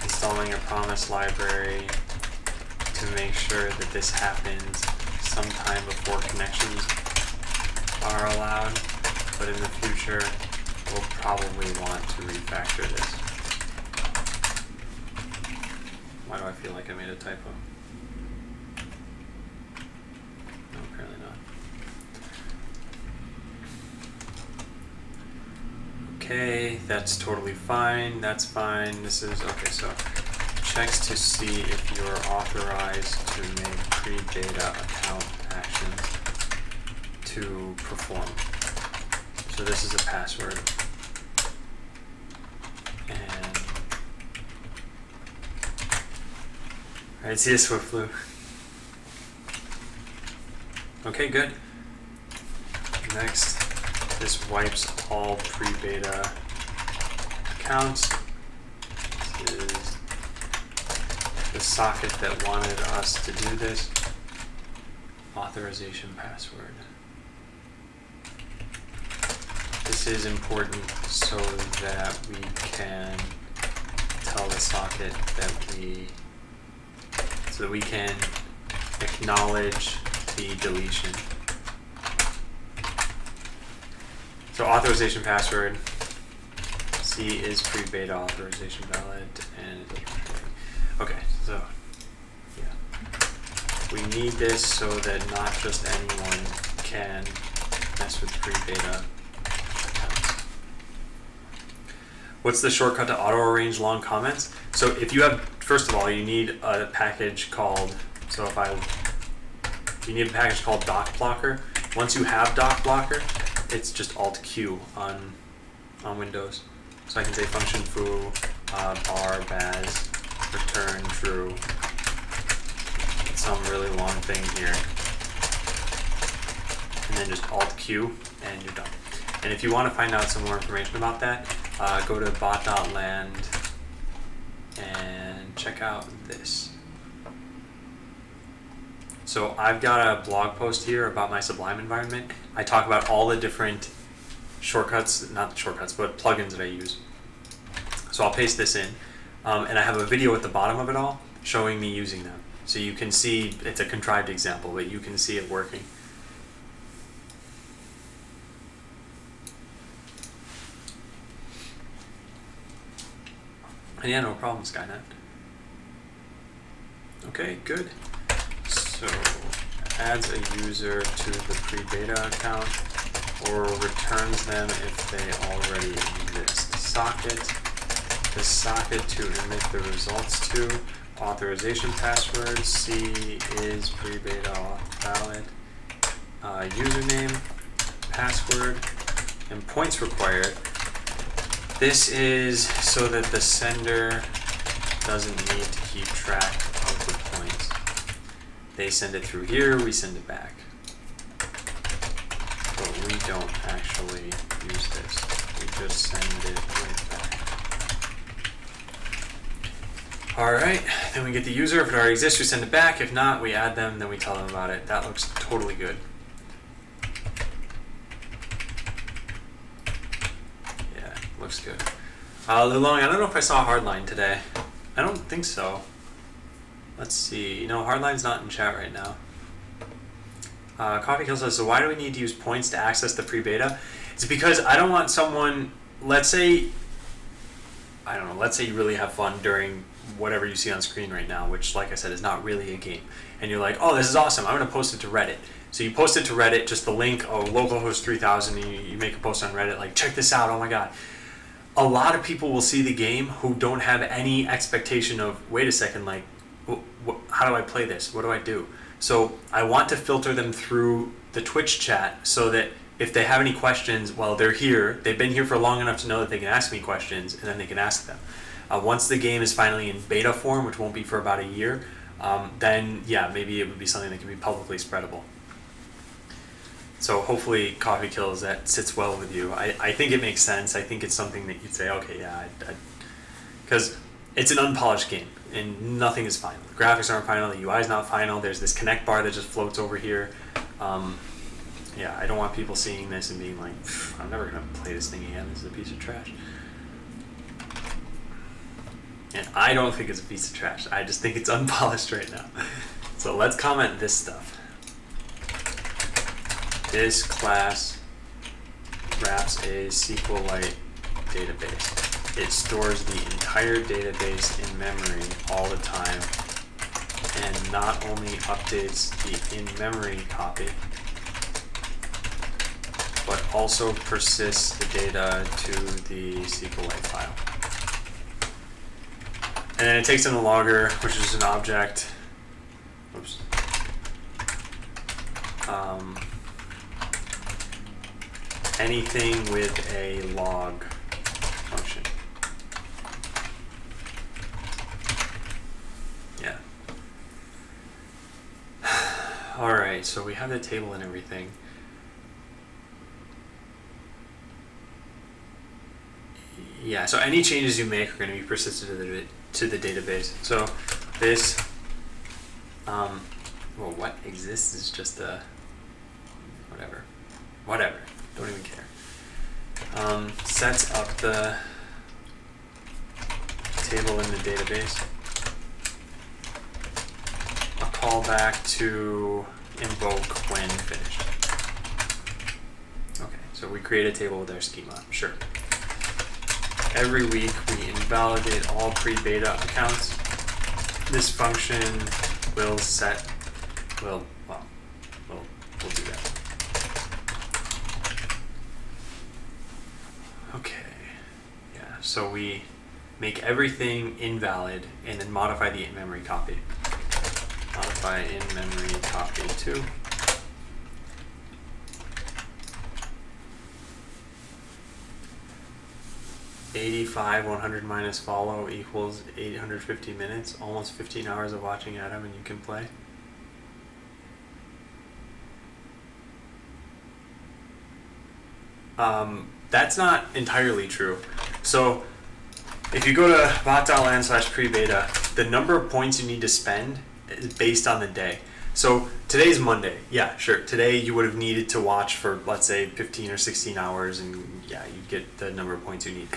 installing a promise library to make sure that this happens sometime before connections are allowed, but in the future, we'll probably want to refactor this. Why do I feel like I made a typo? No, apparently not. Okay, that's totally fine. That's fine. This is okay. So checks to see if you're authorized to make pre-beta account actions to perform. So this is a password. And alright, see you, Swiftflu. Okay, good. Next, this wipes all pre-beta accounts. This is the socket that wanted us to do this. Authorization password. This is important so that we can tell the socket that we can acknowledge the deletion. So authorization password, C is pre-beta authorization valid, and it doesn't. Okay, so yeah, we need this so that not just anyone can mess with pre-beta accounts. What's the shortcut to auto-arrange long comments? So if you have, first of all, you need a package called, you need a package called DocBlocker. Once you have DocBlocker, it's just Alt-Q on Windows. So I can say function foo bar baz return true. It's some really long thing here. And then just Alt-Q and you're done. And if you want to find out some more information about that, go to bot.land and check out this. So I've got a blog post here about my Sublime environment. I talk about all the different shortcuts, not the shortcuts, but plugins that I use. So I'll paste this in. And I have a video at the bottom of it all showing me using them. So you can see, it's a contrived example, but you can see it working. And yeah, no problem, Skynet. Okay, good. So adds a user to the pre-beta account or returns them if they already exist. Socket, the socket to emit the results to. Authorization password, C is pre-beta auth valid. Username, password, and points required. This is so that the sender doesn't need to keep track of the points. They send it through here, we send it back. But we don't actually use this. We just send it right back. Alright, then we get the user. If it already exists, we send it back. If not, we add them, then we tell them about it. That looks totally good. Yeah, looks good. Lulong, I don't know if I saw Hardline today. I don't think so. Let's see. No, Hardline's not in chat right now. Coffee Kill says, so why do we need to use points to access the pre-beta? It's because I don't want someone, let's say, I don't know, let's say you really have fun during whatever you see on screen right now, which, like I said, is not really a game. And you're like, oh, this is awesome, I'm going to post it to Reddit. So you post it to Reddit, just the link, localhost 3000, and you make a post on Reddit, like, check this out, oh my god. A lot of people will see the game who don't have any expectation of, wait a second, like, how do I play this? What do I do? So I want to filter them through the Twitch chat so that if they have any questions, well, they're here. They've been here for long enough to know that they can ask me questions, and then they can ask them. Once the game is finally in beta form, which won't be for about a year, then yeah, maybe it would be something that can be publicly spreadable. So hopefully Coffee Kills, that sits well with you. I think it makes sense. I think it's something that you'd say, okay, yeah, because it's an unpolished game and nothing is final. The graphics aren't final, the UI is not final, there's this connect bar that just floats over here. Yeah, I don't want people seeing this and being like, I'm never going to play this thing again, this is a piece of trash. And I don't think it's a piece of trash, I just think it's unpolished right now. So let's comment this stuff. This class wraps a SQLite database. It stores the entire database in memory all the time and not only updates the in-memory copy, but also persists the data to the SQLite file. And then it takes in a logger, which is an object. Oops. Anything with a log function. Yeah. Alright, so we have the table and everything. Yeah, so any changes you make are going to be persisted to the database. So this, well, what exists is just a, whatever, don't even care. Sets up the table in the database. A callback to invoke when finished. Okay, so we create a table with our schema, sure. Every week we invalidate all pre-beta accounts. This function will set, we'll do that. Okay, yeah, so we make everything invalid and then modify the in-memory copy. Modify in-memory copy to 85, 100 minus follow equals 850 minutes, almost 15 hours of watching Adam, and you can play. That's not entirely true. So if you go to bot.land/pre-beta, the number of points you need to spend is based on the day. So today's Monday. Yeah, sure. Today you would have needed to watch for, let's say, 15 or 16 hours, and yeah, you'd get the number of points you need.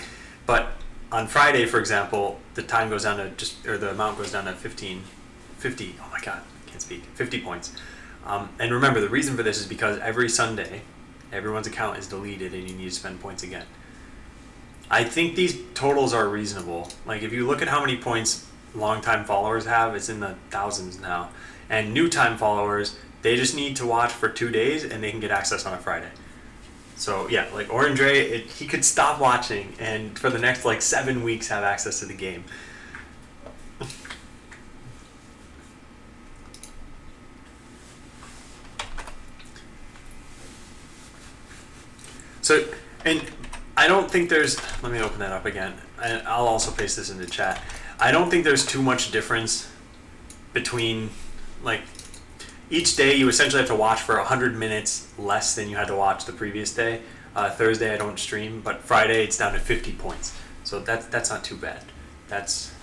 But on Friday, for example, the time goes down to the amount goes down to 50, oh my god, I can't speak, 50 points. And remember, the reason for this is because every Sunday, everyone's account is deleted and you need to spend points again. I think these totals are reasonable. Like if you look at how many points longtime followers have, it's in the thousands now. And new time followers, they just need to watch for 2 days and they can get access on a Friday. So yeah, like Orange Ray, he could stop watching and for the next like 7 weeks have access to the game. So, and I don't think there's, let me open that up again. I'll also paste this into chat. I don't think there's too much difference between, like, each day you essentially have to watch for 100 minutes less than you had to watch the previous day. Thursday I don't stream, but Friday it's down to 50 points. So that's not too bad. That's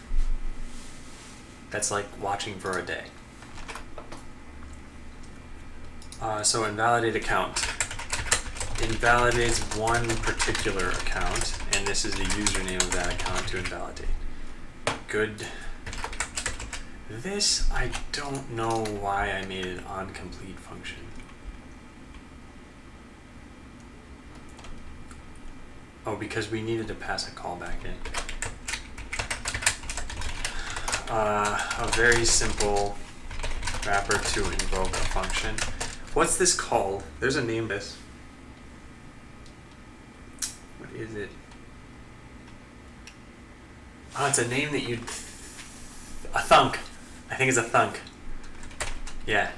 like watching for a day. So invalidate account. Invalidates one particular account, and this is the username of that account to invalidate. Good. This, I don't know why I made it on complete function. Oh, because we needed to pass a callback in. A very simple wrapper to invoke a function. What's this called? There's a name for this. What is it? Oh, it's a name that you'd... A thunk. I think it's a thunk. Yeah.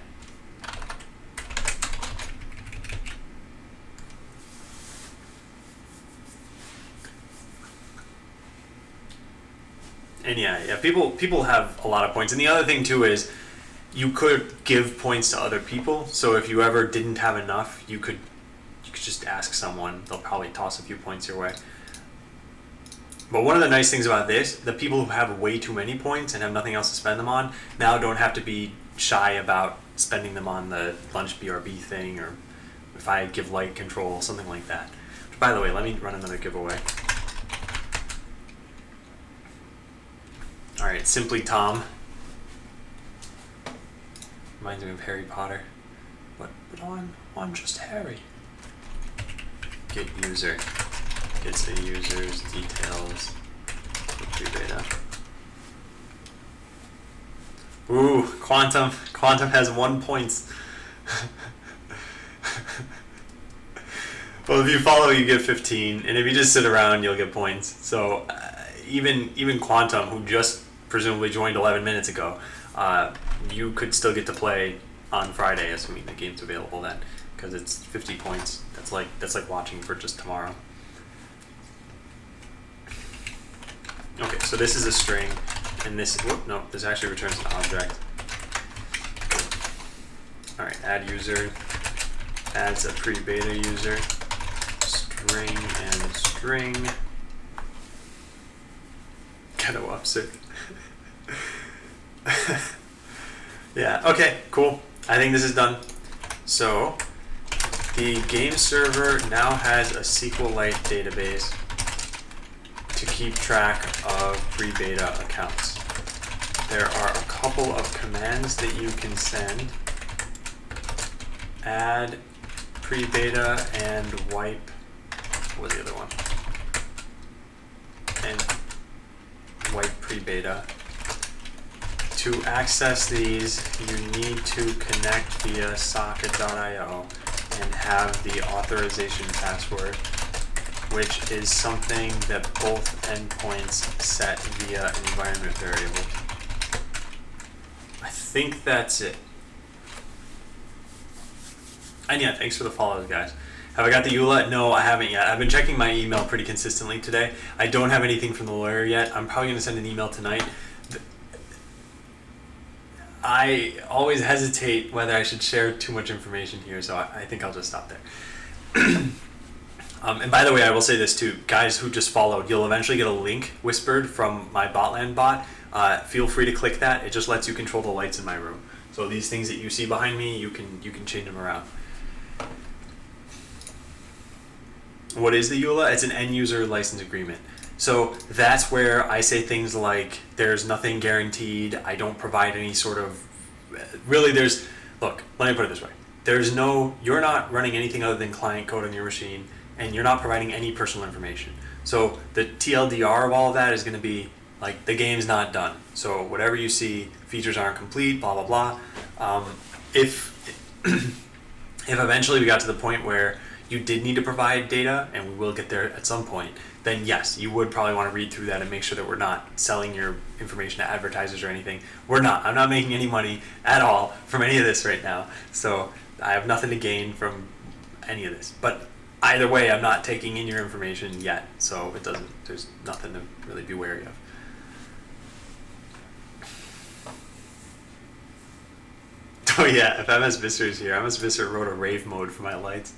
And yeah, people have a lot of points. And the other thing too is you could give points to other people. So if you ever didn't have enough, you could just ask someone. They'll probably toss a few points your way. But one of the nice things about this, the people who have way too many points and have nothing else to spend them on now don't have to be shy about spending them on the lunch BRB thing, or if I give light control, something like that. Which, by the way, let me run another giveaway. Alright, Simply Tom. Reminds me of Harry Potter. But I'm just Harry. Get user. Gets the user's details. Pre-beta. Ooh, Quantum. Quantum has 1 point. Well, if you follow, you get 15, and if you just sit around, you'll get points. So even Quantum, who just presumably joined 11 minutes ago, you could still get to play on Friday, assuming the game's available then, because it's 50 points. That's like watching for just tomorrow. Okay, so this is a string, and this, no, this actually returns an object. All right, add user, adds a pre-beta user, string and string. Ghetto upset. Yeah, okay, cool. I think this is done. So, the game server now has a SQLite database to keep track of pre-beta accounts. There are a couple of commands that you can send. Add pre-beta and wipe, what was the other one? And wipe pre-beta. To access these, you need to connect via socket.io and have the authorization password, which is something that both endpoints set via environment variable. I think that's it. And yeah, thanks for the follows, guys. Have I got the EULA? No, I haven't yet. I've been checking my email pretty consistently today. I don't have anything from the lawyer yet. I'm probably going to send an email tonight. I always hesitate whether I should share too much information here, so I think I'll just stop there. And by the way, I will say this too, guys who just followed, you'll eventually get a link whispered from my Botland bot. Feel free to click that. It just lets you control the lights in my room. So these things that you see behind me, you can change them around. What is the EULA? It's an end user license agreement. So that's where I say things like, there's nothing guaranteed, I don't provide any sort of, really look, let me put it this way. You're not running anything other than client code on your machine, and you're not providing any personal information. So the TLDR of all of that is going to be like the game's not done. So whatever you see, features aren't complete, blah blah blah. If if eventually we got to the point where you did need to provide data, and we will get there at some point, then yes, you would probably want to read through that and make sure that we're not selling your information to advertisers or anything. We're not. I'm not making any money at all from any of this right now. So I have nothing to gain from any of this. But either way, I'm not taking in your information yet. So there's nothing to really be wary of. Oh yeah, if MS Visser is here, MS Visser wrote a rave mode for my lights.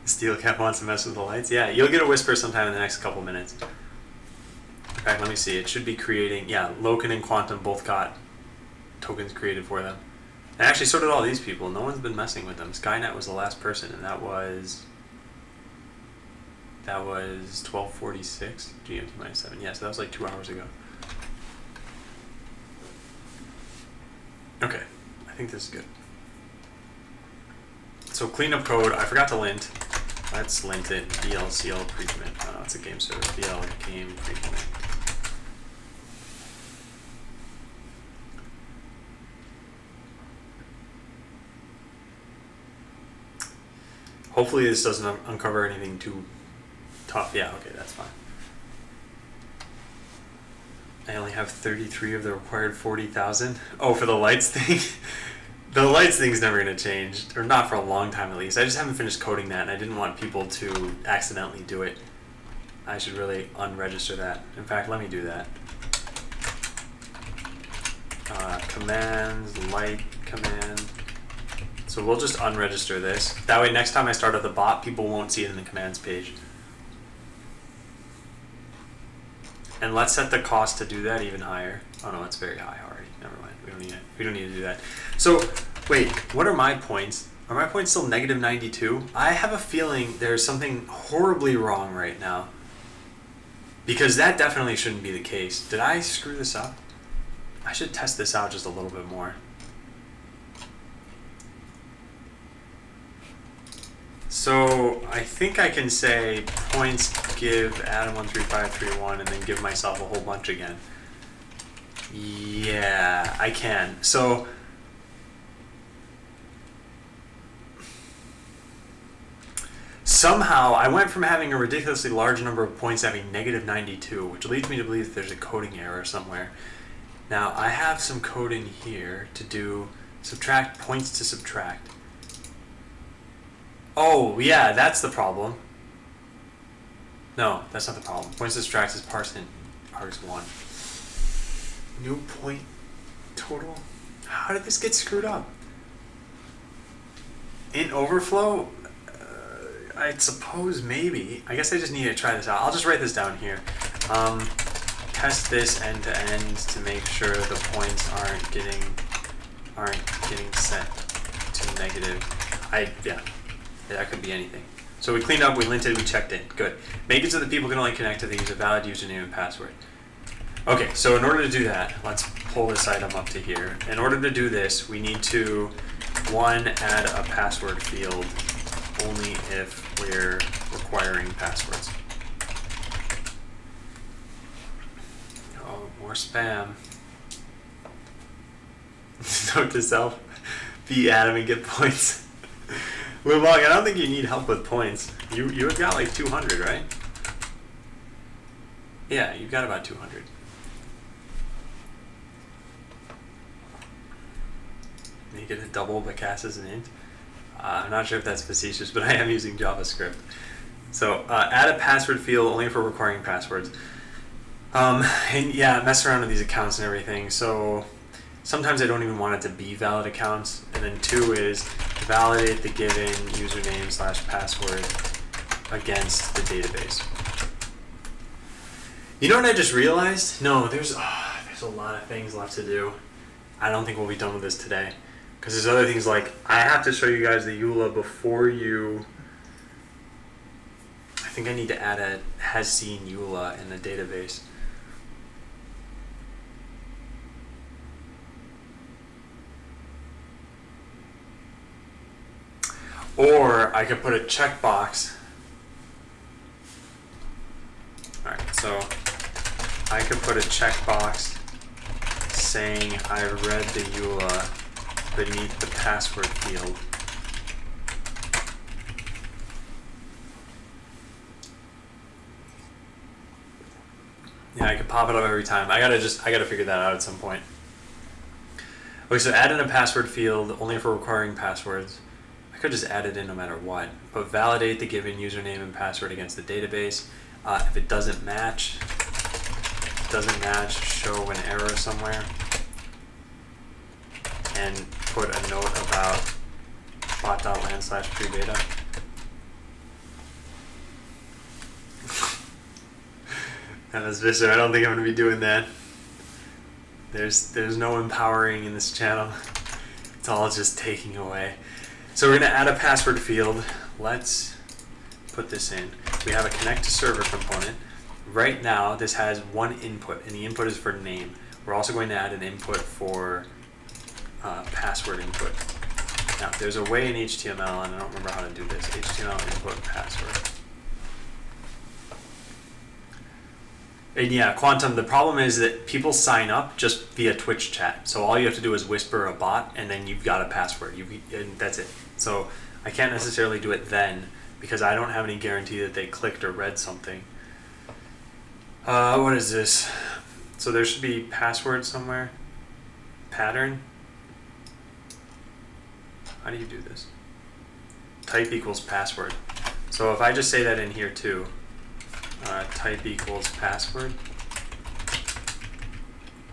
Steelcat wants to mess with the lights. Yeah, you'll get a whisper sometime in the next couple minutes. In fact, let me see. It should be creating. Yeah, Loken and Quantum both got tokens created for them. And actually, so did all these people. No one's been messing with them. Skynet was the last person, and that was 12:46 GMT -7. Yeah, so that was like 2 hours ago. Okay, I think this is good. So cleanup code, I forgot to lint. Let's lint it. BLCL precommit. Oh no, it's a game server. BL game precommit. Hopefully this doesn't uncover anything too tough. Yeah, okay, that's fine. I only have 33 of the required 40,000. Oh, for the lights thing? The lights thing's never going to change, or not for a long time at least. I just haven't finished coding that, and I didn't want people to accidentally do it. I should really unregister that. In fact, let me do that. Commands, light command. So we'll just unregister this. That way next time I start up the bot, people won't see it in the commands page. And let's set the cost to do that even higher. Oh no, it's very high already. Never mind. We don't need it. We don't need to do that. So wait, what are my points? Are my points still -92? I have a feeling there's something horribly wrong right now. Because that definitely shouldn't be the case. Did I screw this up? I should test this out just a little bit more. So I think I can say points give Adam13531 and then give myself a whole bunch again. Yeah, I can. So somehow I went from having a ridiculously large number of points to having -92, which leads me to believe that there's a coding error somewhere. Now I have some code in here to do subtract points to subtract. Oh, yeah, that's the problem. No, that's not the problem. Points to subtract is parse 1. New point total? How did this get screwed up? In overflow? I suppose maybe. I guess I just need to try this out. I'll just write this down here. Test this end to end to make sure the points aren't getting set to negative. Yeah, that could be anything. So we cleaned up, we linted, we checked in. Good. Make it so that people can only connect to the use a valid username and password. Okay, so in order to do that, let's pull this item up to here. In order to do this, we need to, 1, add a password field only if we're requiring passwords. Oh, more spam. Note to self, be Adam and get points. Lubog, I don't think you need help with points. You have got like 200, right? Yeah, you've got about 200. Make it a double but cast as an int. I'm not sure if that's facetious, but I am using JavaScript. So add a password field only for requiring passwords. And yeah, mess around with these accounts and everything. So sometimes I don't even want it to be valid accounts. And then 2 is validate the given username/password against the database. You know what I just realized? No, there's a lot of things left to do. I don't think we'll be done with this today. Because there's other things like, I have to show you guys the EULA before you... I think I need to add a has seen EULA in the database. Or I could put a checkbox So I could put a checkbox saying I read the EULA beneath the password field. Yeah, I could pop it up every time. I gotta figure that out at some point. Okay, so add in a password field only for requiring passwords. I could just add it in no matter what. But validate the given username and password against the database. If it doesn't match, show an error somewhere. And put a note about bot.land/pre-beta. And as Visser, I don't think I'm going to be doing that. There's no empowering in this channel. It's all just taking away. So we're going to add a password field. Let's put this in. We have a connect to server component. Right now, this has one input, and the input is for name. We're also going to add an input for password input. Now, there's a way in HTML, and I don't remember how to do this. HTML input password. And yeah, Quantum, the problem is that people sign up just via Twitch chat. So all you have to do is whisper a bot, and then you've got a password. And that's it. So I can't necessarily do it then, because I don't have any guarantee that they clicked or read something. What is this? So there should be password somewhere. Pattern. How do you do this? Type equals password. So if I just say that in here too, type equals password.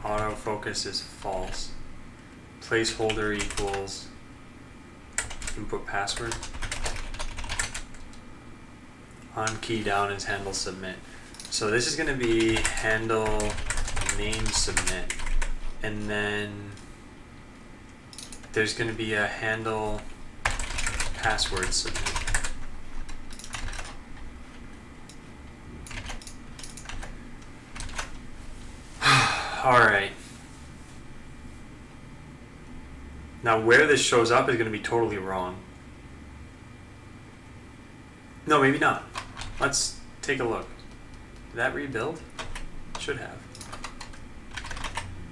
Autofocus is false. Placeholder equals input password. On key down is handle submit. So this is going to be handle name submit. And then there's going to be a handle password submit. Alright. Now where this shows up is going to be totally wrong. No, maybe not. Let's take a look. Did that rebuild? It should have.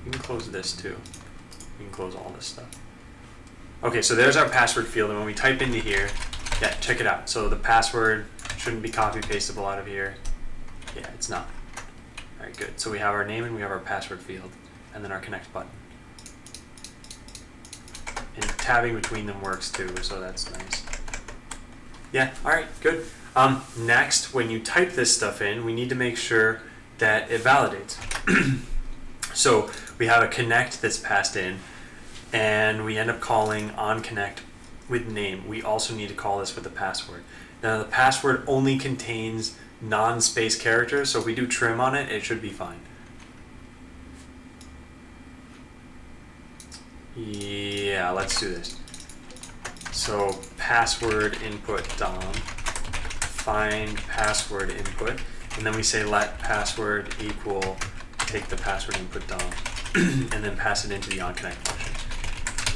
You can close this too. You can close all this stuff. Okay, so there's our password field, and when we type into here, yeah, check it out. So the password shouldn't be copy pastable out of here. Yeah, it's not. All right, good. So we have our name and we have our password field, and then our connect button. And tabbing between them works too, so that's nice. Yeah, all right, good. Next, when you type this stuff in, we need to make sure that it validates. So we have a connect that's passed in, and we end up calling onConnect with name. We also need to call this with the password. Now the password only contains non-space characters, so if we do trim on it, it should be fine. Yeah, let's do this. So password input DOM, find password input, and then we say let password equal take the password input DOM, and then pass it into the onConnect function.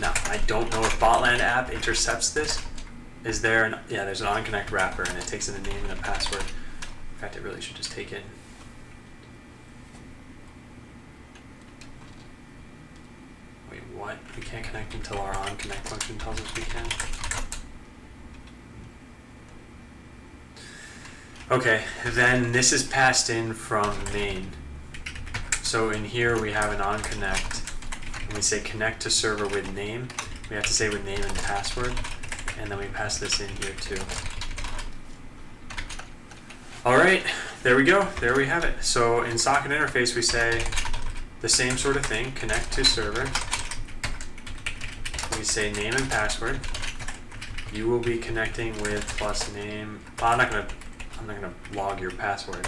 Now, I don't know if Botland app intercepts this. Is there an, yeah, there's an onConnect wrapper, and it takes in a name and a password. In fact, it really should just take in. Wait, what? We can't connect until our onConnect function tells us we can? Okay, then this is passed in from main. So in here we have an onConnect, and we say connect to server with name. We have to say with name and password, and then we pass this in here too. Alright, there we go, there we have it. So in socket interface we say the same sort of thing, connect to server. We say name and password. You will be connecting with plus name. Oh, I'm not gonna log your password.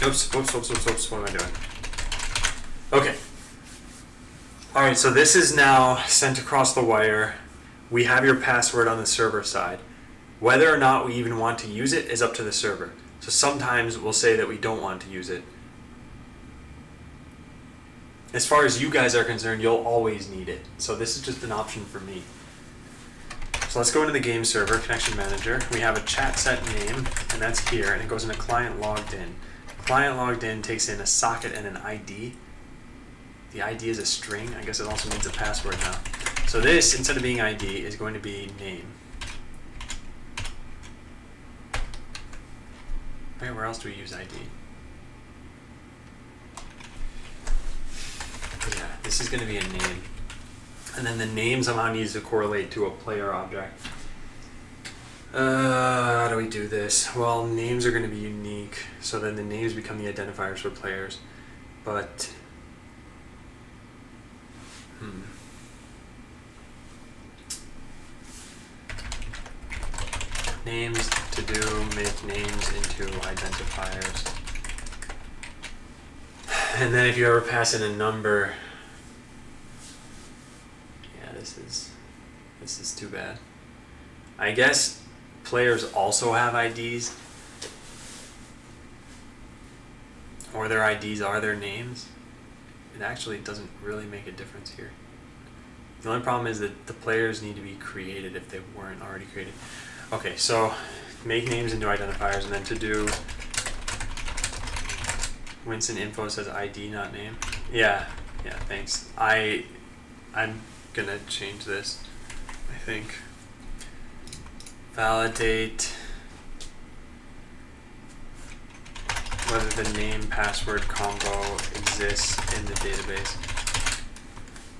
Oops, what am I doing? Okay. Alright, so this is now sent across the wire. We have your password on the server side. Whether or not we even want to use it is up to the server. So sometimes we'll say that we don't want to use it. As far as you guys are concerned, you'll always need it. So this is just an option for me. So let's go into the game server, connection manager. We have a chat set name, and that's here, and it goes into client logged in. Client logged in takes in a socket and an ID. The ID is a string. I guess it also needs a password now. So this, instead of being ID, is going to be name. Okay, where else do we use ID? Yeah, this is going to be a name. And then the name somehow needs to correlate to a player object. How do we do this? Well, names are going to be unique, so then the names become the identifiers for players. But, names to do, make names into identifiers. And then if you ever pass in a number, yeah, this is too bad. I guess players also have IDs, or their IDs are their names. It actually doesn't really make a difference here. The only problem is that the players need to be created if they weren't already created. Okay, so make names into identifiers, and then to do Winston info says ID, not name. Yeah, thanks. I'm gonna change this, I think. Validate whether the name password combo exists in the database.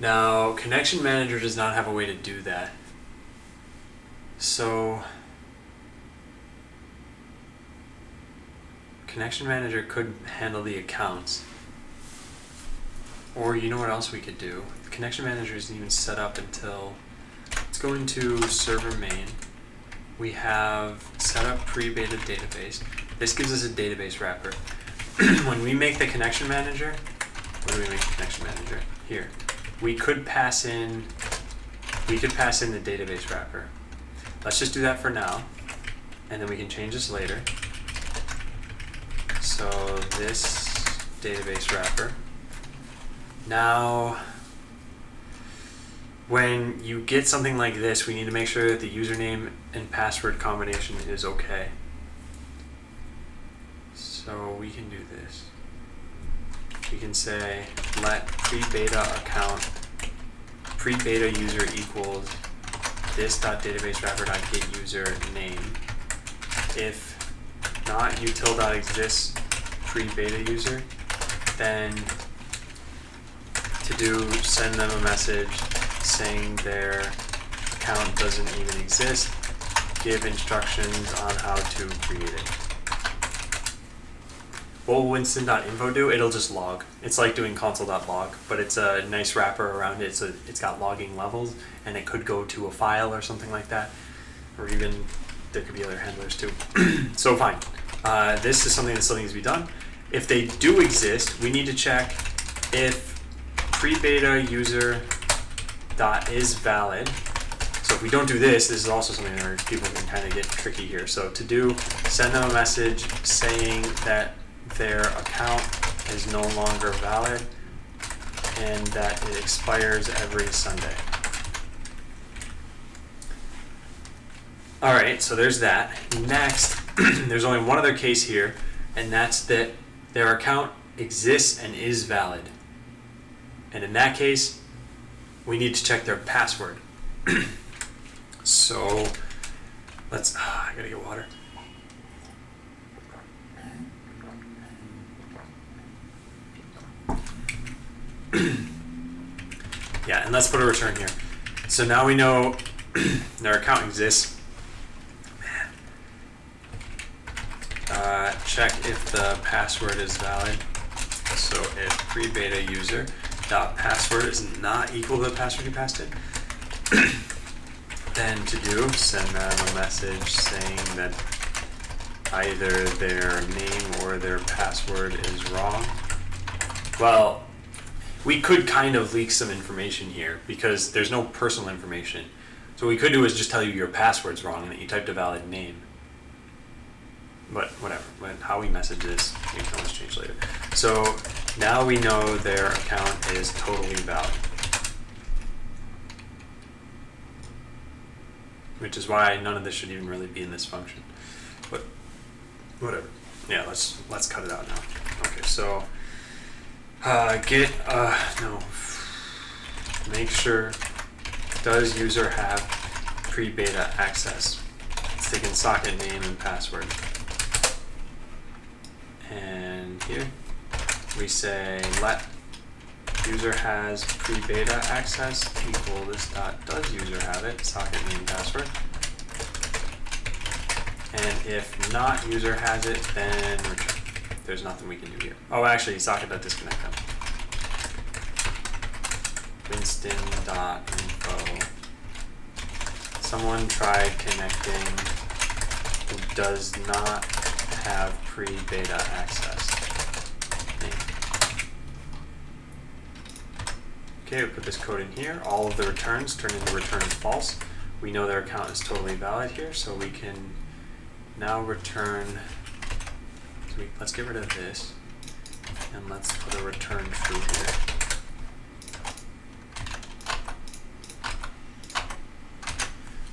Now, Connection Manager does not have a way to do that. So Connection Manager could handle the accounts. Or you know what else we could do? The Connection Manager isn't even set up until, let's go into server main. We have set up pre-beta database. This gives us a database wrapper. When we make the Connection Manager, where do we make the Connection Manager? Here. We could pass in the database wrapper. Let's just do that for now, and then we can change this later. So this database wrapper. Now, when you get something like this, we need to make sure that the username and password combination is okay. So we can do this. We can say let pre-beta account, pre-beta user equals this.database wrapper.get user name. If not util.exists pre-beta user, then to do send them a message saying their account doesn't even exist, give instructions on how to create it. What will Winston.info do? It'll just log. It's like doing console.log, but it's a nice wrapper around it, so it's got logging levels, and it could go to a file or something like that, or even there could be other handlers too. So fine. This is something that still needs to be done. If they do exist, we need to check if pre-beta user dot is valid. So if we don't do this, this is also something where people can kind of get tricky here. So to do, send them a message saying that their account is no longer valid and that it expires every Sunday. All right, so there's that. Next, there's only one other case here, and that's that their account exists and is valid. And in that case, we need to check their password. So let's, I gotta get water. Yeah, and let's put a return here. So now we know their account exists. Check if the password is valid. So if pre-beta user dot password is not equal to the password you passed in, then to do, send them a message saying that either their name or their password is wrong. Well, we could kind of leak some information here because there's no personal information. So what we could do is just tell you your password's wrong and that you typed a valid name. But whatever, how we message this, we can always change later. So now we know their account is totally valid. which is why none of this should even really be in this function. But whatever. Yeah, let's cut it out now. Okay, so make sure does user have pre-beta access. It's taking socket name and password. And here we say let user has pre-beta access equal this dot does user have it, socket name password. And if not user has it, then return. There's nothing we can do here. Oh, actually, socket.disconnect them. Winston.info. Someone tried connecting who does not have pre-beta access. Okay, we put this code in here. All of the returns turn into return false. We know their account is totally valid here, so we can now return. Let's get rid of this, and let's put a return true here.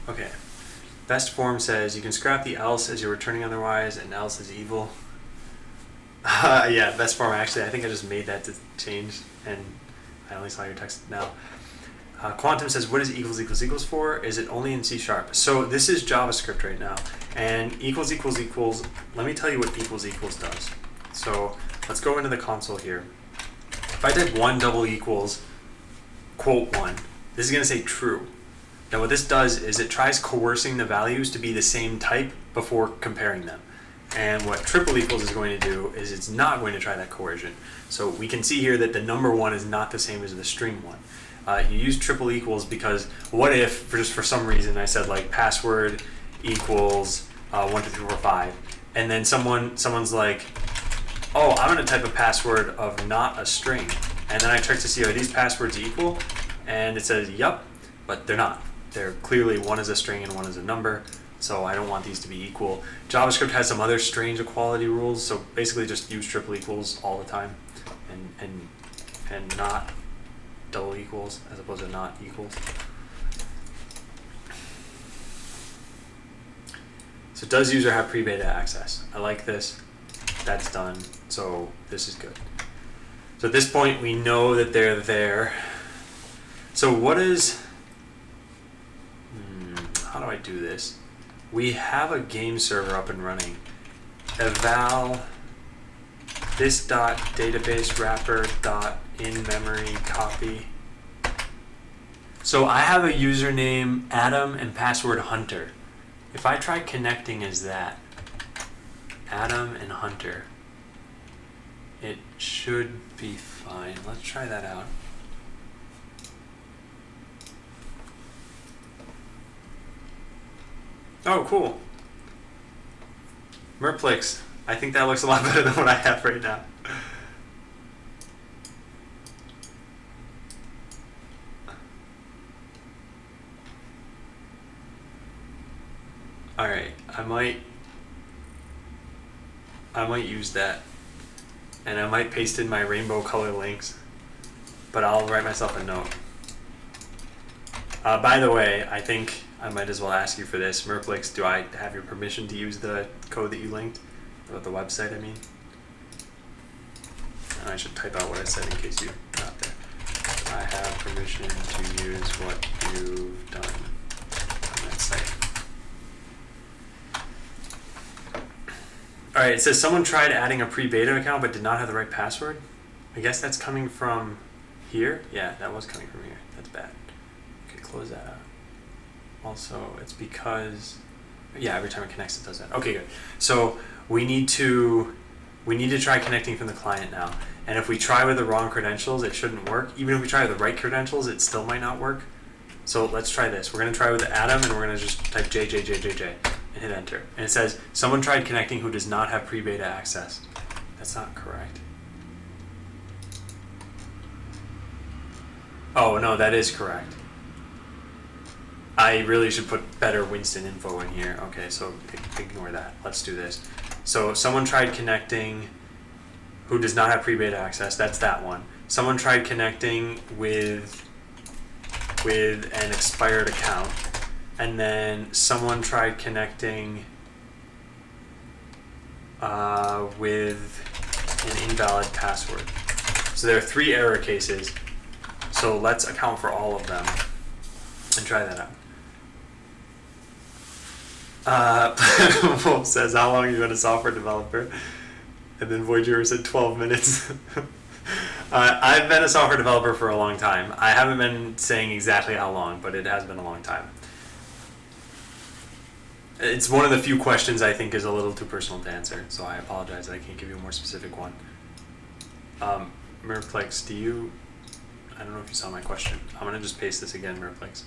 Okay, best form says you can scrap the else as you're returning otherwise, and else is evil. Yeah, best form actually, I think I just made that to change, and I only saw your text now. Quantum says, what is equals equals equals for? Is it only in C#? So this is JavaScript right now. And equals equals equals, let me tell you what equals equals does. So let's go into the console here. If I did 1 double equals quote 1, this is going to say true. Now what this does is it tries coercing the values to be the same type before comparing them. And what triple equals is going to do is it's not going to try that coercion. So we can see here that the number 1 is not the same as the string 1. You use triple equals because what if, just for some reason, I said like password equals 1, 2, 3, 4, 5, and then someone's like, oh, I'm going to type a password of not a string, and then I check to see are these passwords equal, and it says yup, but they're not. They're clearly one is a string and one is a number, so I don't want these to be equal. JavaScript has some other strange equality rules, so basically just use triple equals all the time, and not double equals as opposed to not equals. So does user have pre-beta access? I like this. That's done. So this is good. So at this point we know that they're there. So what is, how do I do this? We have a game server up and running. Eval this dot database wrapper dot in memory copy. So I have a username Adam and password Hunter. If I try connecting as that, Adam and Hunter, it should be fine. Let's try that out. Oh, cool. Merplix. I think that looks a lot better than what I have right now. All right, I might use that, and I might paste in my rainbow color links, but I'll write myself a note. By the way, I think I might as well ask you for this. Merplix, do I have your permission to use the code that you linked? Or the website, I mean? And I should type out what I said in case you got there. I have permission to use what you've done on that site. All right, it says someone tried adding a pre-beta account but did not have the right password. I guess that's coming from here. Yeah, that was coming from here. That's bad. Okay, close that out. Also, it's because, yeah, every time it connects, it does that. Okay, good. So we need to try connecting from the client now. And if we try with the wrong credentials, it shouldn't work. Even if we try with the right credentials, it still might not work. So let's try this. We're going to try with Adam, and we're going to just type JJJJJ and hit enter. And it says, someone tried connecting who does not have pre-beta access. That's not correct. Oh, no, that is correct. I really should put better Winston info in here. Okay, so ignore that. Let's do this. So someone tried connecting who does not have pre-beta access. That's that one. Someone tried connecting with an expired account. and then someone tried connecting with an invalid password. So there are 3 error cases. So let's account for all of them and try that out. Wolf says, how long have you been a software developer? And then Voyager said 12 minutes. I've been a software developer for a long time. I haven't been saying exactly how long, but it has been a long time. It's one of the few questions I think is a little too personal to answer, so I apologize. I can't give you a more specific one. Mirplex, I don't know if you saw my question. I'm going to just paste this again, Mirplex.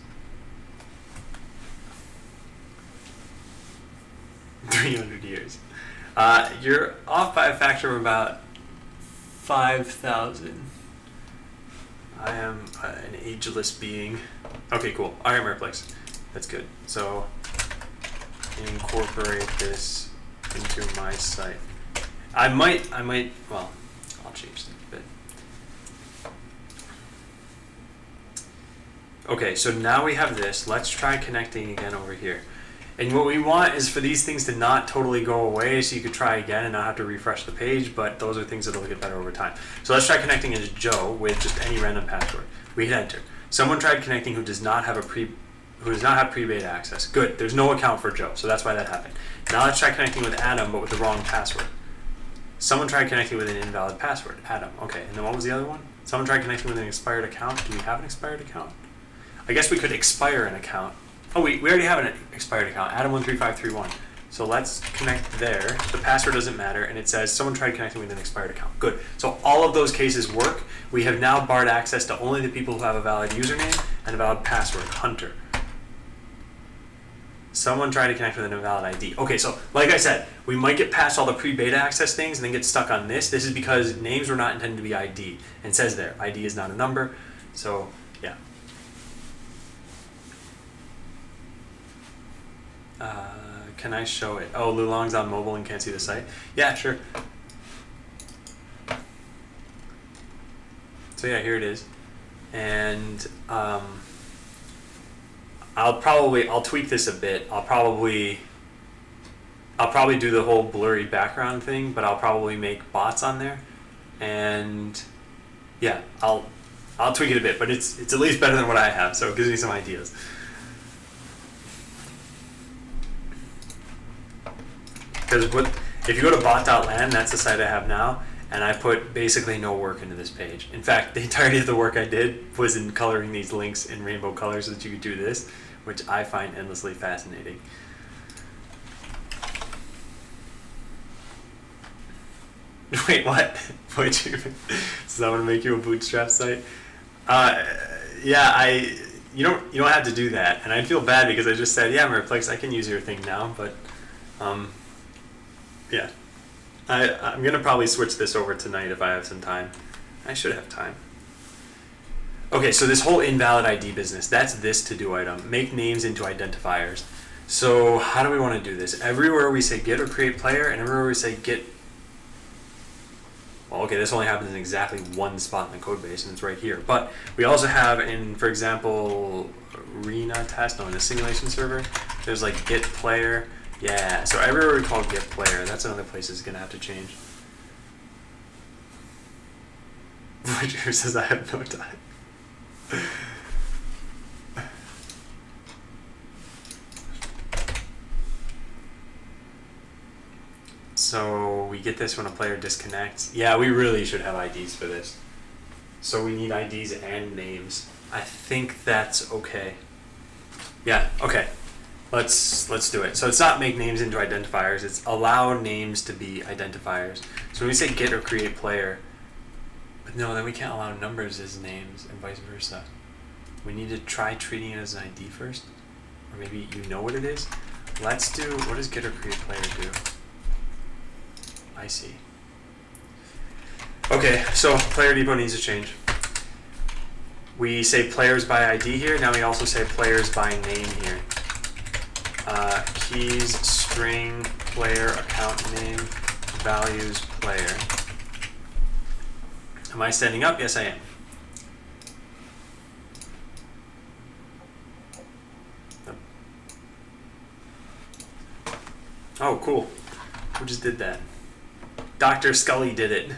300 years. You're off by a factor of about 5,000. I am an ageless being. Okay, cool. All right, Mirplex. That's good. So incorporate this into my site. I might, well, I'll change this a bit. Okay, so now we have this. Let's try connecting again over here. And what we want is for these things to not totally go away, so you could try again and not have to refresh the page, but those are things that'll get better over time. So let's try connecting as Joe with just any random password. We hit enter. Someone tried connecting who does not have pre-beta access. Good, there's no account for Joe, so that's why that happened. Now let's try connecting with Adam, but with the wrong password. Someone tried connecting with an invalid password. Adam, okay, and then what was the other one? Someone tried connecting with an expired account. Do we have an expired account? I guess we could expire an account. Oh, we already have an expired account, Adam13531. So let's connect there. The password doesn't matter, and it says someone tried connecting with an expired account. Good. So all of those cases work. We have now barred access to only the people who have a valid username and a valid password, Hunter. Someone tried to connect with an invalid ID. Okay, so like I said, we might get past all the pre-beta access things and then get stuck on this. This is because names were not intended to be ID. And it says there, ID is not a number. So, yeah. Can I show it? Oh, Lulong's on mobile and can't see the site? Yeah, sure. So yeah, here it is. And I'll tweak this a bit. I'll probably do the whole blurry background thing, but I'll probably make bots on there. And yeah, I'll tweak it a bit, but it's at least better than what I have, so it gives me some ideas. Because if you go to bot.land, that's the site I have now, and I put basically no work into this page. In fact, the entirety of the work I did was in coloring these links in rainbow colors so that you could do this, which I find endlessly fascinating. Wait, what? Does that want to make you a Bootstrap site? Yeah, you don't have to do that, and I feel bad because I just said, yeah, Mirplex, I can use your thing now, but yeah, I'm gonna probably switch this over tonight if I have some time. I should have time. Okay, so this whole invalid ID business, that's this to-do item. Make names into identifiers. So how do we want to do this? Everywhere we say get or create player, and everywhere we say get. Well, okay, this only happens in exactly one spot in the code base, and it's right here. But we also have in, for example, arena test, in the simulation server, there's like get player. Yeah, so everywhere we call get player, that's another place is gonna have to change. Voyager says I have no time. So we get this when a player disconnects. Yeah, we really should have IDs for this. So we need IDs and names. I think that's okay. Yeah, okay. Let's do it. So it's not make names into identifiers, it's allow names to be identifiers. So when we say get or create player, but no, then we can't allow numbers as names and vice versa. We need to try treating it as an ID first. Or maybe you know what it is. Let's do, what does get or create player do? I see. Okay, so player depot needs to change. We say players by ID here, now we also say players by name here. Keys, string, player, account name, values, player. Am I standing up? Yes, I am. Oh, cool. Who just did that? Dr. Scully did it.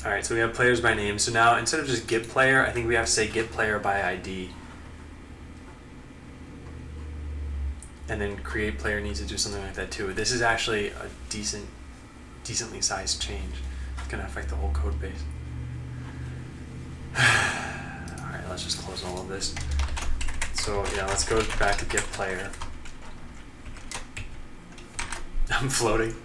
Alright, so we have players by name. So now instead of just get player, I think we have to say get player by ID. And then create player needs to do something like that too. This is actually a decently sized change. It's going to affect the whole code base. Alright, let's just close all of this. So yeah, let's go back to get player. I'm floating.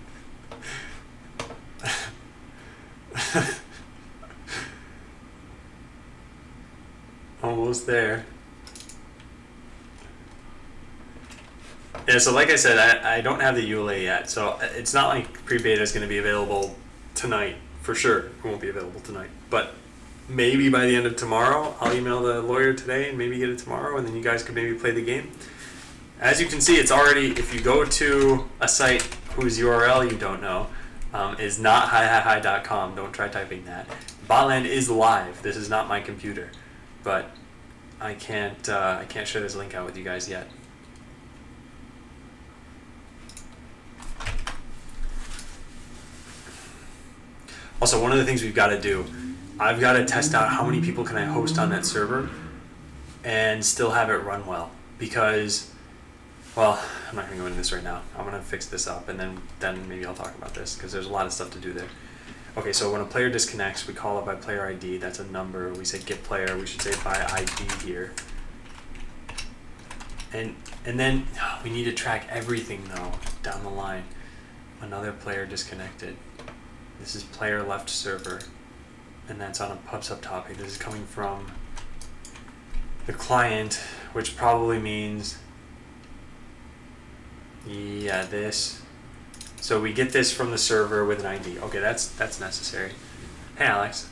Almost there. Yeah, so like I said, I don't have the ULA yet, so it's not like pre-beta is going to be available tonight. For sure, it won't be available tonight. But maybe by the end of tomorrow, I'll email the lawyer today and maybe get it tomorrow, and then you guys could maybe play the game. As you can see, it's already, if you go to a site whose URL you don't know, is not hi-hi-hi.com. Don't try typing that. Botland is live. This is not my computer, but I can't share this link out with you guys yet. Also, one of the things we've got to do, I've got to test out how many people can I host on that server and still have it run well. Because, well, I'm not going to go into this right now. I'm going to fix this up and then maybe I'll talk about this because there's a lot of stuff to do there. Okay, so when a player disconnects, we call it by player ID. That's a number. We say get player. We should say by ID here. And then we need to track everything though down the line. Another player disconnected. This is player left server, and that's on a pub subtopic. This is coming from the client, which probably means, yeah, this. So we get this from the server with an ID. Okay, that's necessary. Hey, Alex.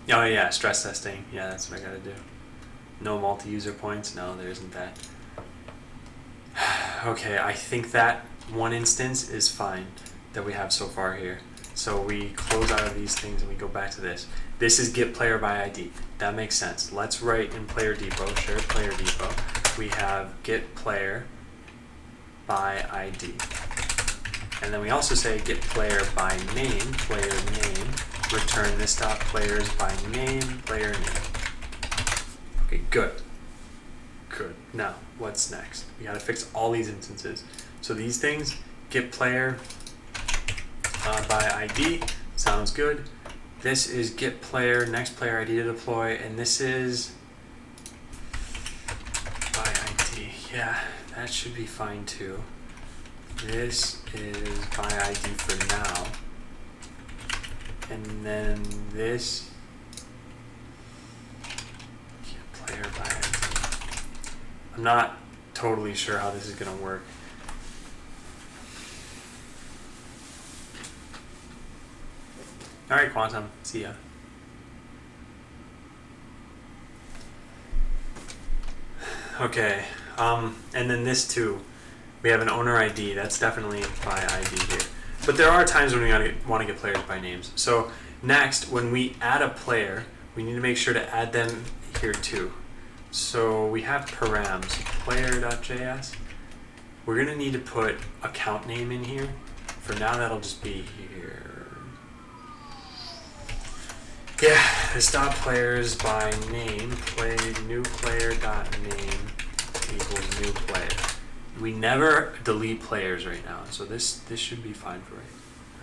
Oh yeah, stress testing. Yeah, that's what I gotta do. No multi-user points? No, there isn't that. Okay, I think that one instance is fine that we have so far here. So we close out of these things and we go back to this. This is get player by ID. That makes sense. Let's write in player depot, shared player depot. We have get player by ID. And then we also say get player by name, player name, return this dot players by name, player name. Okay, good. Good. Now, what's next? We gotta fix all these instances. So these things, get player by ID, sounds good. This is get player, next player ID to deploy, and this is by ID. Yeah, that should be fine too. This is by ID for now. And then this player by ID. I'm not totally sure how this is going to work. Alright, Quantum. See ya. Okay. And then this too. We have an owner ID. That's definitely by ID here. But there are times when we want to get players by names. So next, when we add a player, we need to make sure to add them here too. So we have params, player.js. We're going to need to put account name in here. For now, that'll just be here. Yeah, this dot players by name, play new player dot name equals new player. We never delete players right now, so this should be fine for right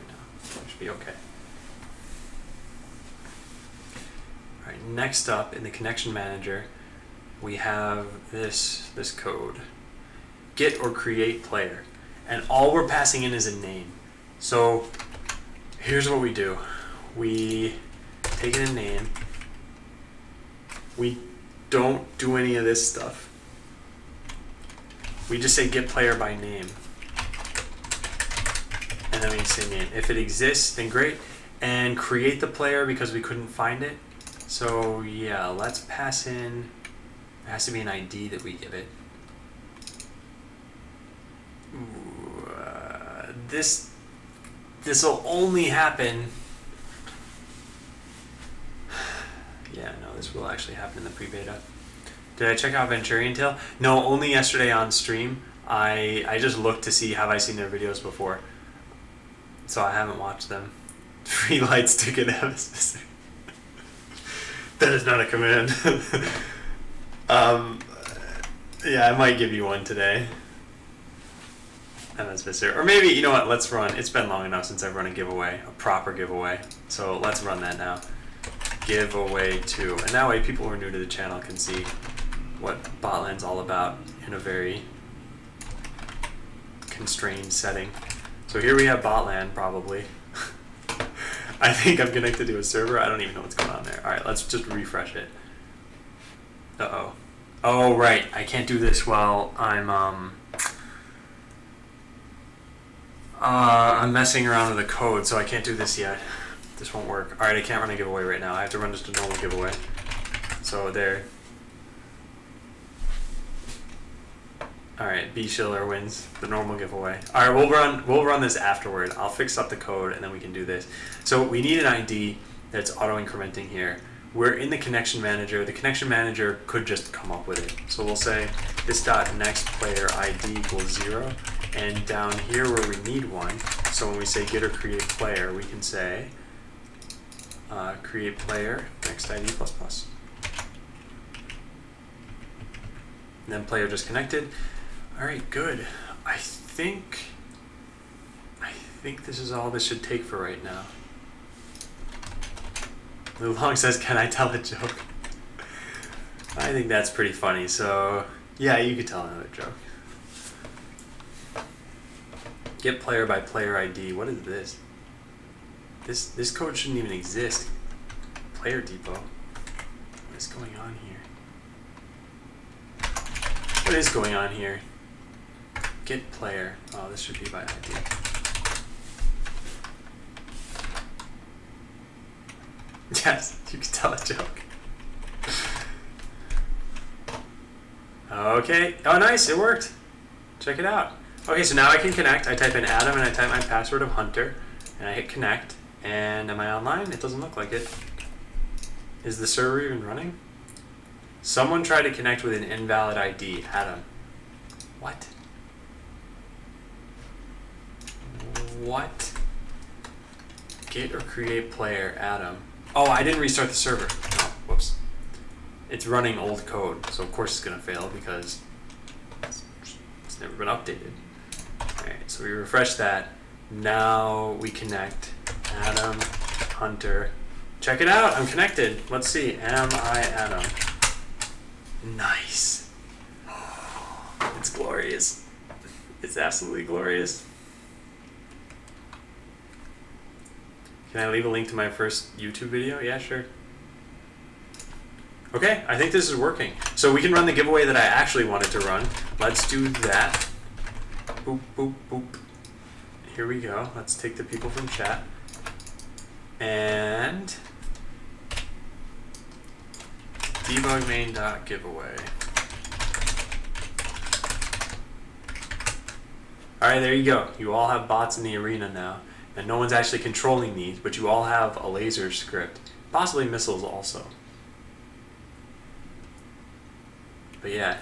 now. It should be okay. All right, next up in the connection manager, we have this code, get or create player, and all we're passing in is a name. So here's what we do: we take in a name. We don't do any of this stuff. We just say get player by name. And then we say name. If it exists, then great. And create the player because we couldn't find it. So yeah, let's pass in, it has to be an ID that we give it. This this will only happen. Yeah, no, this will actually happen in the pre-beta. Did I check out Venturian Tale? No, only yesterday on stream. I just looked to see have I seen their videos before. So I haven't watched them. Free light stick and nemesis. That is not a command. Yeah, I might give you one today. MS Visser. Or maybe, you know what, let's run. It's been long enough since I've run a giveaway, a proper giveaway. So let's run that now. Giveaway 2. And that way people who are new to the channel can see what Botland's all about in a very constrained setting. So here we have Botland, probably. I think I'm connected to a server. I don't even know what's going on there. Alright, let's just refresh it. Uh-oh. Oh, right. I can't do this while I'm messing around with the code, so I can't do this yet. This won't work. Alright, I can't run a giveaway right now. I have to run just a normal giveaway. So there. Alright, B Schiller wins the normal giveaway. Alright, we'll run this afterward. I'll fix up the code and then we can do this. So we need an ID that's auto-incrementing here. We're in the connection manager. The connection manager could just come up with it. So we'll say this dot next player ID equals 0. And down here where we need one, so when we say get or create player, we can say create player next ID plus plus. And then player just connected. All right, good. I think this is all this should take for right now. Lou Long says, "Can I tell a joke?" I think that's pretty funny. So yeah, you could tell another joke. Get player by player ID. What is this? This code shouldn't even exist. Player depot. What is going on here? What is going on here? Get player. Oh, this should be by ID. Yes, you can tell a joke. Okay. Oh, nice. It worked. Check it out. Okay, so now I can connect. I type in Adam and I type my password of Hunter, and I hit connect. And am I online? It doesn't look like it. Is the server even running? Someone tried to connect with an invalid ID. Adam. What? What? Get or create player. Adam. Oh, I didn't restart the server. Oh, whoops. It's running old code, so of course it's going to fail because it's never been updated. Alright, so we refresh that. Now we connect. Adam, Hunter. Check it out, I'm connected. Let's see, am I Adam? Nice. It's glorious. It's absolutely glorious. Can I leave a link to my first YouTube video? Yeah, sure. Okay, I think this is working. So we can run the giveaway that I actually wanted to run. Let's do that. Boop, boop, boop. Here we go. Let's take the people from chat. And debug main.giveaway. Alright, there you go. You all have bots in the arena now. And no one's actually controlling these, but you all have a laser script. Possibly missiles also. But yeah.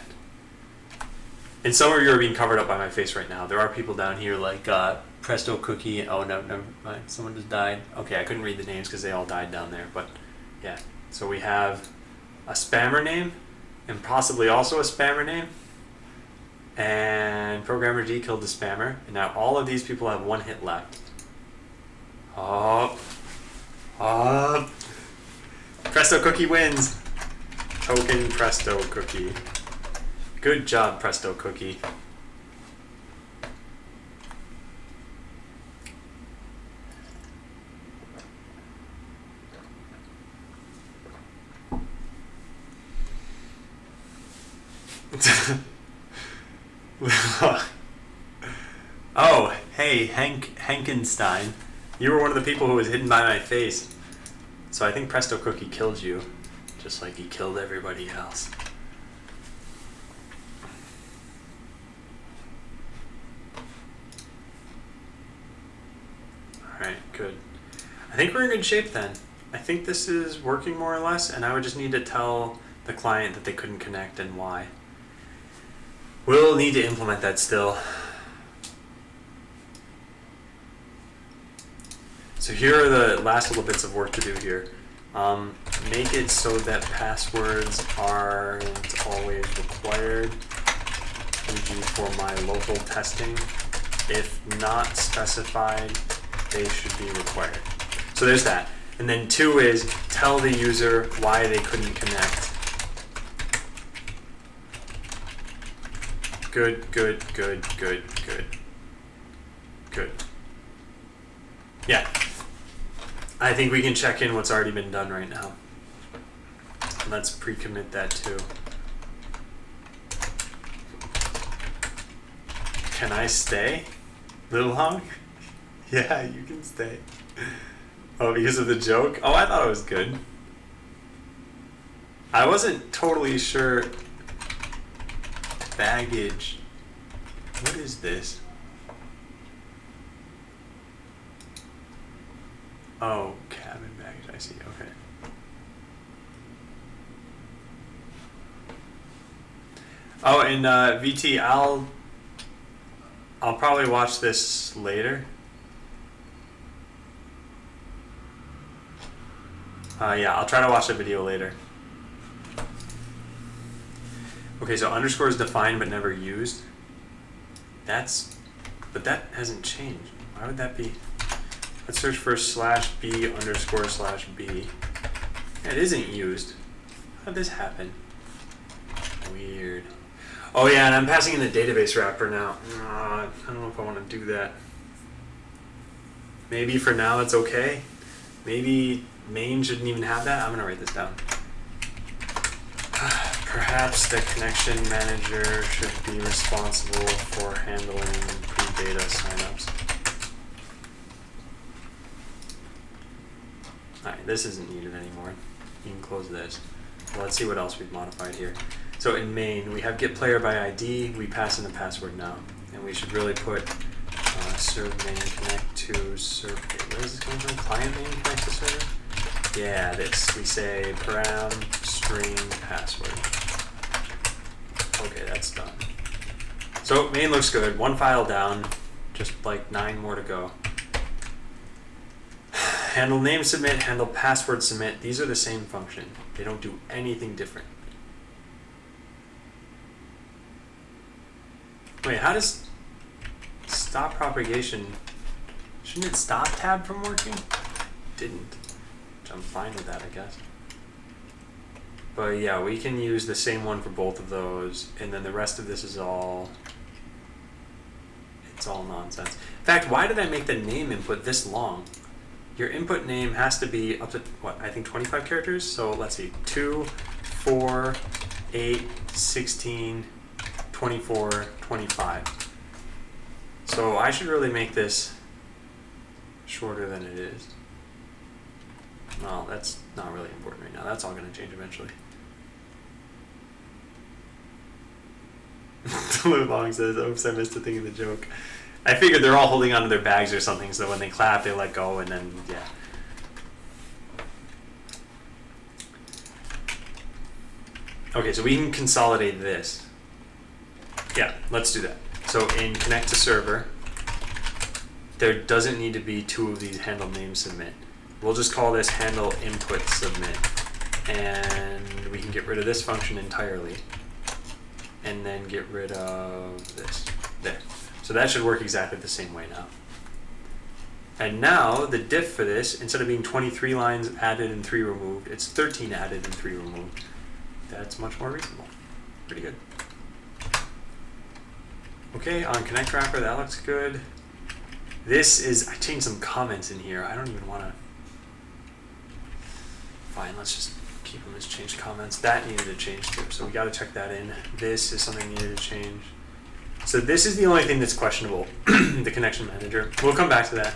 And some of you are being covered up by my face right now. There are people down here like Presto Cookie. Oh, no, never mind. Someone just died. Okay, I couldn't read the names because they all died down there. But yeah. So we have a spammer name and possibly also a spammer name. And Programmer G killed the spammer. And now all of these people have 1 hit left. Oh. Oh. Presto Cookie wins. Token Presto Cookie. Good job, Presto Cookie. Oh, hey, Hankenstein. You were one of the people who was hidden by my face. So I think Presto Cookie killed you, just like he killed everybody else. good. I think we're in good shape then. I think this is working more or less, and I would just need to tell the client that they couldn't connect and why. We'll need to implement that still. So here are the last little bits of work to do here. Make it so that passwords aren't always required, e.g. for my local testing. If not specified, they should be required. So there's that. And then 2 is tell the user why they couldn't connect. Good. Yeah. I think we can check in what's already been done right now. Let's pre-commit that too. Can I stay? Little Long? Yeah, you can stay. Oh, because of the joke? Oh, I thought it was good. I wasn't totally sure. Baggage. What is this? Oh, cabin baggage, I see, okay. Oh, and VT, I'll probably watch this later. Yeah, I'll try to watch the video later. Okay, so underscore is defined but never used. But that hasn't changed. Why would that be? Let's search for /b underscore /b. It isn't used. How did this happen? Weird. Oh yeah, and I'm passing in the database wrapper now. I don't know if I want to do that. Maybe for now it's okay. Maybe main shouldn't even have that. I'm gonna write this down. Perhaps the connection manager should be responsible for handling pre-data signups. Alright, this isn't needed anymore. You can close this. Well, let's see what else we've modified here. So in main, we have get player by ID. We pass in the password now. And we should really put serve main connect to server. Where is this coming from? Client main connect to server? Yeah, this. We say param string password. Okay, that's done. So main looks good. 1 file down. Just like 9 more to go. Handle name submit, handle password submit. These are the same function. They don't do anything different. Wait, how does stop propagation? Shouldn't it stop tab from working? Didn't. Which I'm fine with that, I guess. But yeah, we can use the same one for both of those, and then the rest of this is all. It's all nonsense. In fact, why did I make the name input this long? Your input name has to be up to, what, I think 25 characters? So let's see, 2, 4, 8, 16, 24, 25. So I should really make this shorter than it is. Well, that's not really important right now. That's all going to change eventually. Lou Long says, oops, I missed a thing in the joke. I figured they're all holding onto their bags or something, so when they clap, they let go, and then, yeah. Okay, so we can consolidate this. Yeah, let's do that. So in connect to server, there doesn't need to be 2 of these handle name submit. We'll just call this handle input submit. And we can get rid of this function entirely. And then get rid of this. There. So that should work exactly the same way now. And now the diff for this, instead of being 23 lines added and 3 removed, it's 13 added and 3 removed. That's much more reasonable. Pretty good. Okay, on connect wrapper, that looks good. This is, I changed some comments in here. I don't even want to. Fine, let's just keep them as changed comments. That needed to change too, so we got to check that in. This is something needed to change. So this is the only thing that's questionable, the connection manager. We'll come back to that.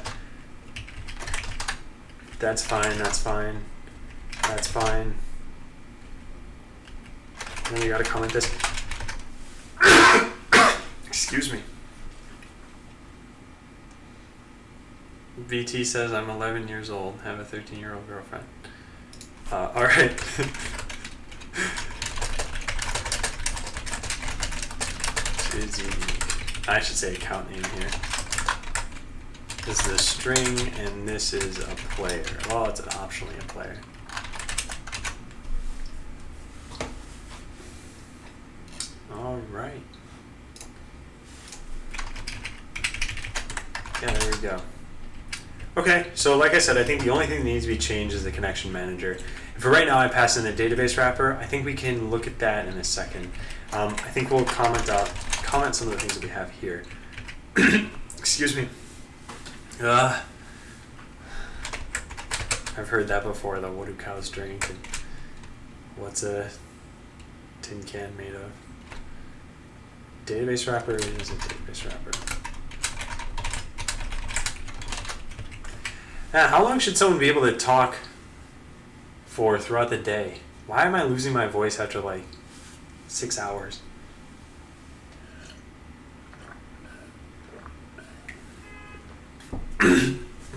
That's fine, that's fine. That's fine. And then we got to comment this. Excuse me. VT says I'm 11 years old, have a 13-year-old girlfriend. All right. I should say account name here. This is a string, and this is a player. Well, it's optionally a player. All right. Yeah, there we go. Okay, so like I said, I think the only thing that needs to be changed is the connection manager. And for right now, I pass in the database wrapper. I think we can look at that in a second. I think we'll comment some of the things that we have here. Excuse me. I've heard that before, the what do cows drink, and what's a tin can made of? Database wrapper is a database wrapper. Now, how long should someone be able to talk for throughout the day? Why am I losing my voice after like 6 hours?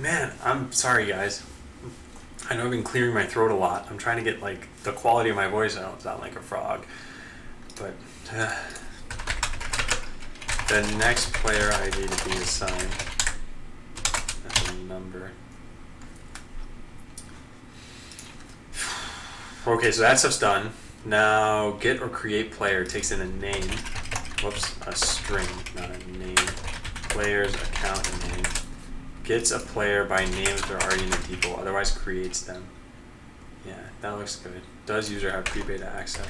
Man, I'm sorry guys. I know I've been clearing my throat a lot. I'm trying to get like the quality of my voice out, sound like a frog. But the next player ID to be assigned. That's a number. Okay, so that stuff's done. Now get or create player takes in a name. Whoops, a string, not a name. Player's account name. Gets a player by name if they're already in the depot, otherwise creates them. Yeah, that looks good. Does user have pre-beta access?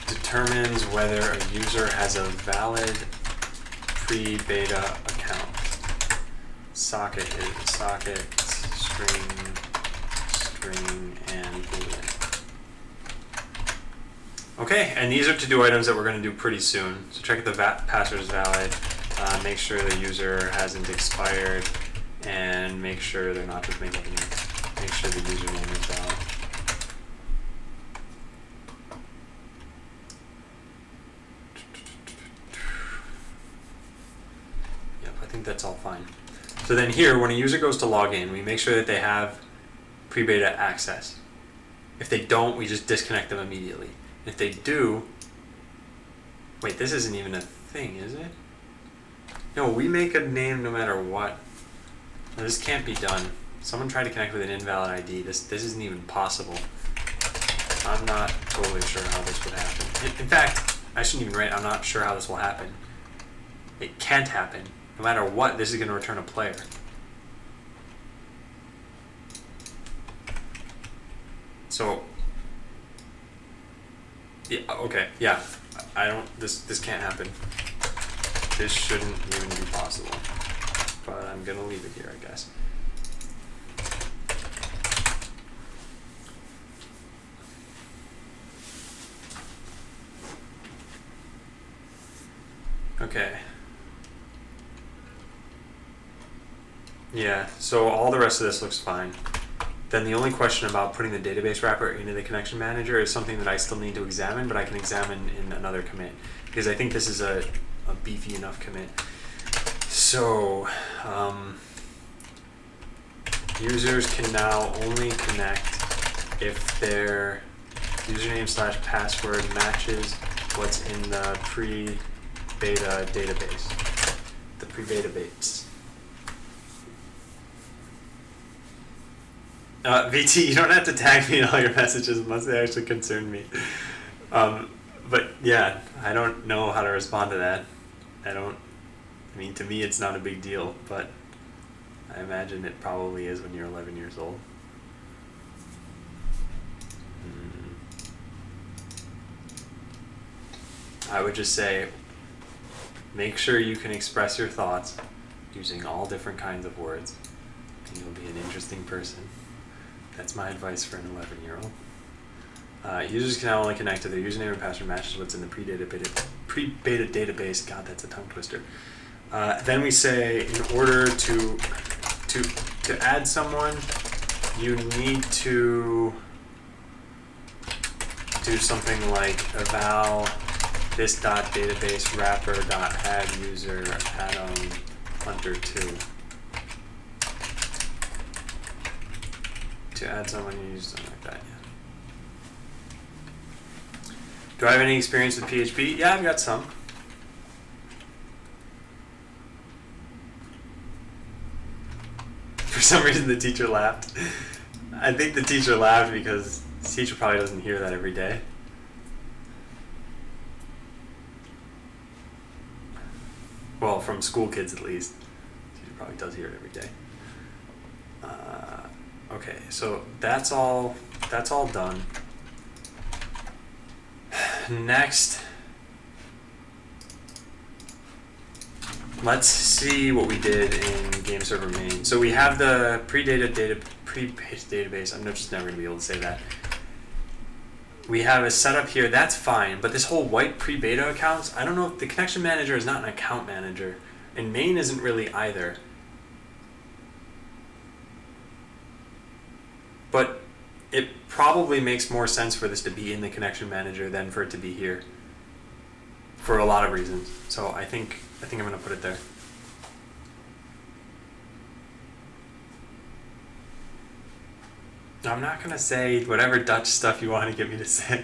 Determines whether a user has a valid pre-beta account. Socket is socket, string, and boolean. Okay, and these are to-do items that we're going to do pretty soon. So check if the password is valid. Make sure the user hasn't expired, and make sure they're not just making it. Make sure the username is valid. Yep, I think that's all fine. So then here, when a user goes to log in, we make sure that they have pre-beta access. If they don't, we just disconnect them immediately. If they do, wait, this isn't even a thing, is it? No, we make a name no matter what. No, this can't be done. Someone tried to connect with an invalid ID. This isn't even possible. I'm not totally sure how this would happen. In fact, I shouldn't even write, I'm not sure how this will happen. It can't happen. No matter what, this is going to return a player. So, yeah, okay, yeah. I don't, this can't happen. This shouldn't even be possible. But I'm going to leave it here, I guess. Okay. Yeah, so all the rest of this looks fine. Then the only question about putting the database wrapper into the connection manager is something that I still need to examine, but I can examine in another commit. Because I think this is a beefy enough commit. So, users can now only connect if their username/password matches what's in the pre-beta database. The pre-beta base. VT, you don't have to tag me in all your messages unless they actually concern me. But yeah, I don't know how to respond to that. I mean, to me it's not a big deal, but I imagine it probably is when you're 11 years old. I would just say, make sure you can express your thoughts using all different kinds of words, and you'll be an interesting person. That's my advice for an 11-year-old. Users can now only connect to their username and password matches what's in the pre-beta database. God, that's a tongue twister. Then we say, in order to add someone, you need to do something like eval this.database wrapper.add user add-on Hunter 2. To add someone, you use something like that, yeah. Do I have any experience with PHP? Yeah, I've got some. For some reason the teacher laughed. I think the teacher laughed because the teacher probably doesn't hear that every day. Well, from school kids at least. The teacher probably does hear it every day. Okay, so that's all done. Next, let's see what we did in game server main. So we have the pre-beta database. I'm just never gonna be able to say that. We have a setup here, that's fine, but this whole white pre-beta accounts, I don't know if the connection manager is not an account manager, and main isn't really either. But it probably makes more sense for this to be in the connection manager than for it to be here, for a lot of reasons. So I think I'm gonna put it there. I'm not gonna say whatever Dutch stuff you want to get me to say.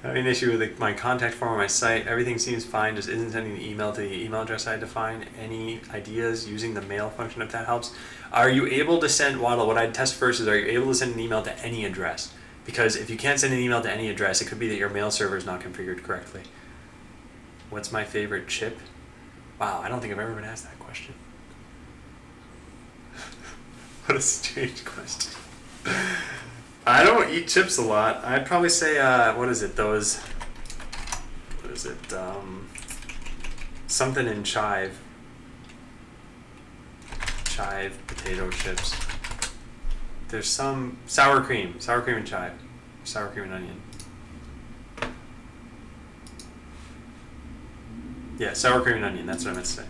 Having an issue with my contact form on my site. Everything seems fine, just isn't sending the email to the email address I defined. Any ideas using the mail function if that helps? Are you able to send, Waddle, what I'd test first is, are you able to send an email to any address? Because if you can't send an email to any address, it could be that your mail server is not configured correctly. What's my favorite chip? Wow, I don't think I've ever been asked that question. What a strange question. I don't eat chips a lot. I'd probably say, what is it, something in chive. Chive potato chips. There's some sour cream and chive. Sour cream and onion. Yeah, sour cream and onion, that's what I meant to say.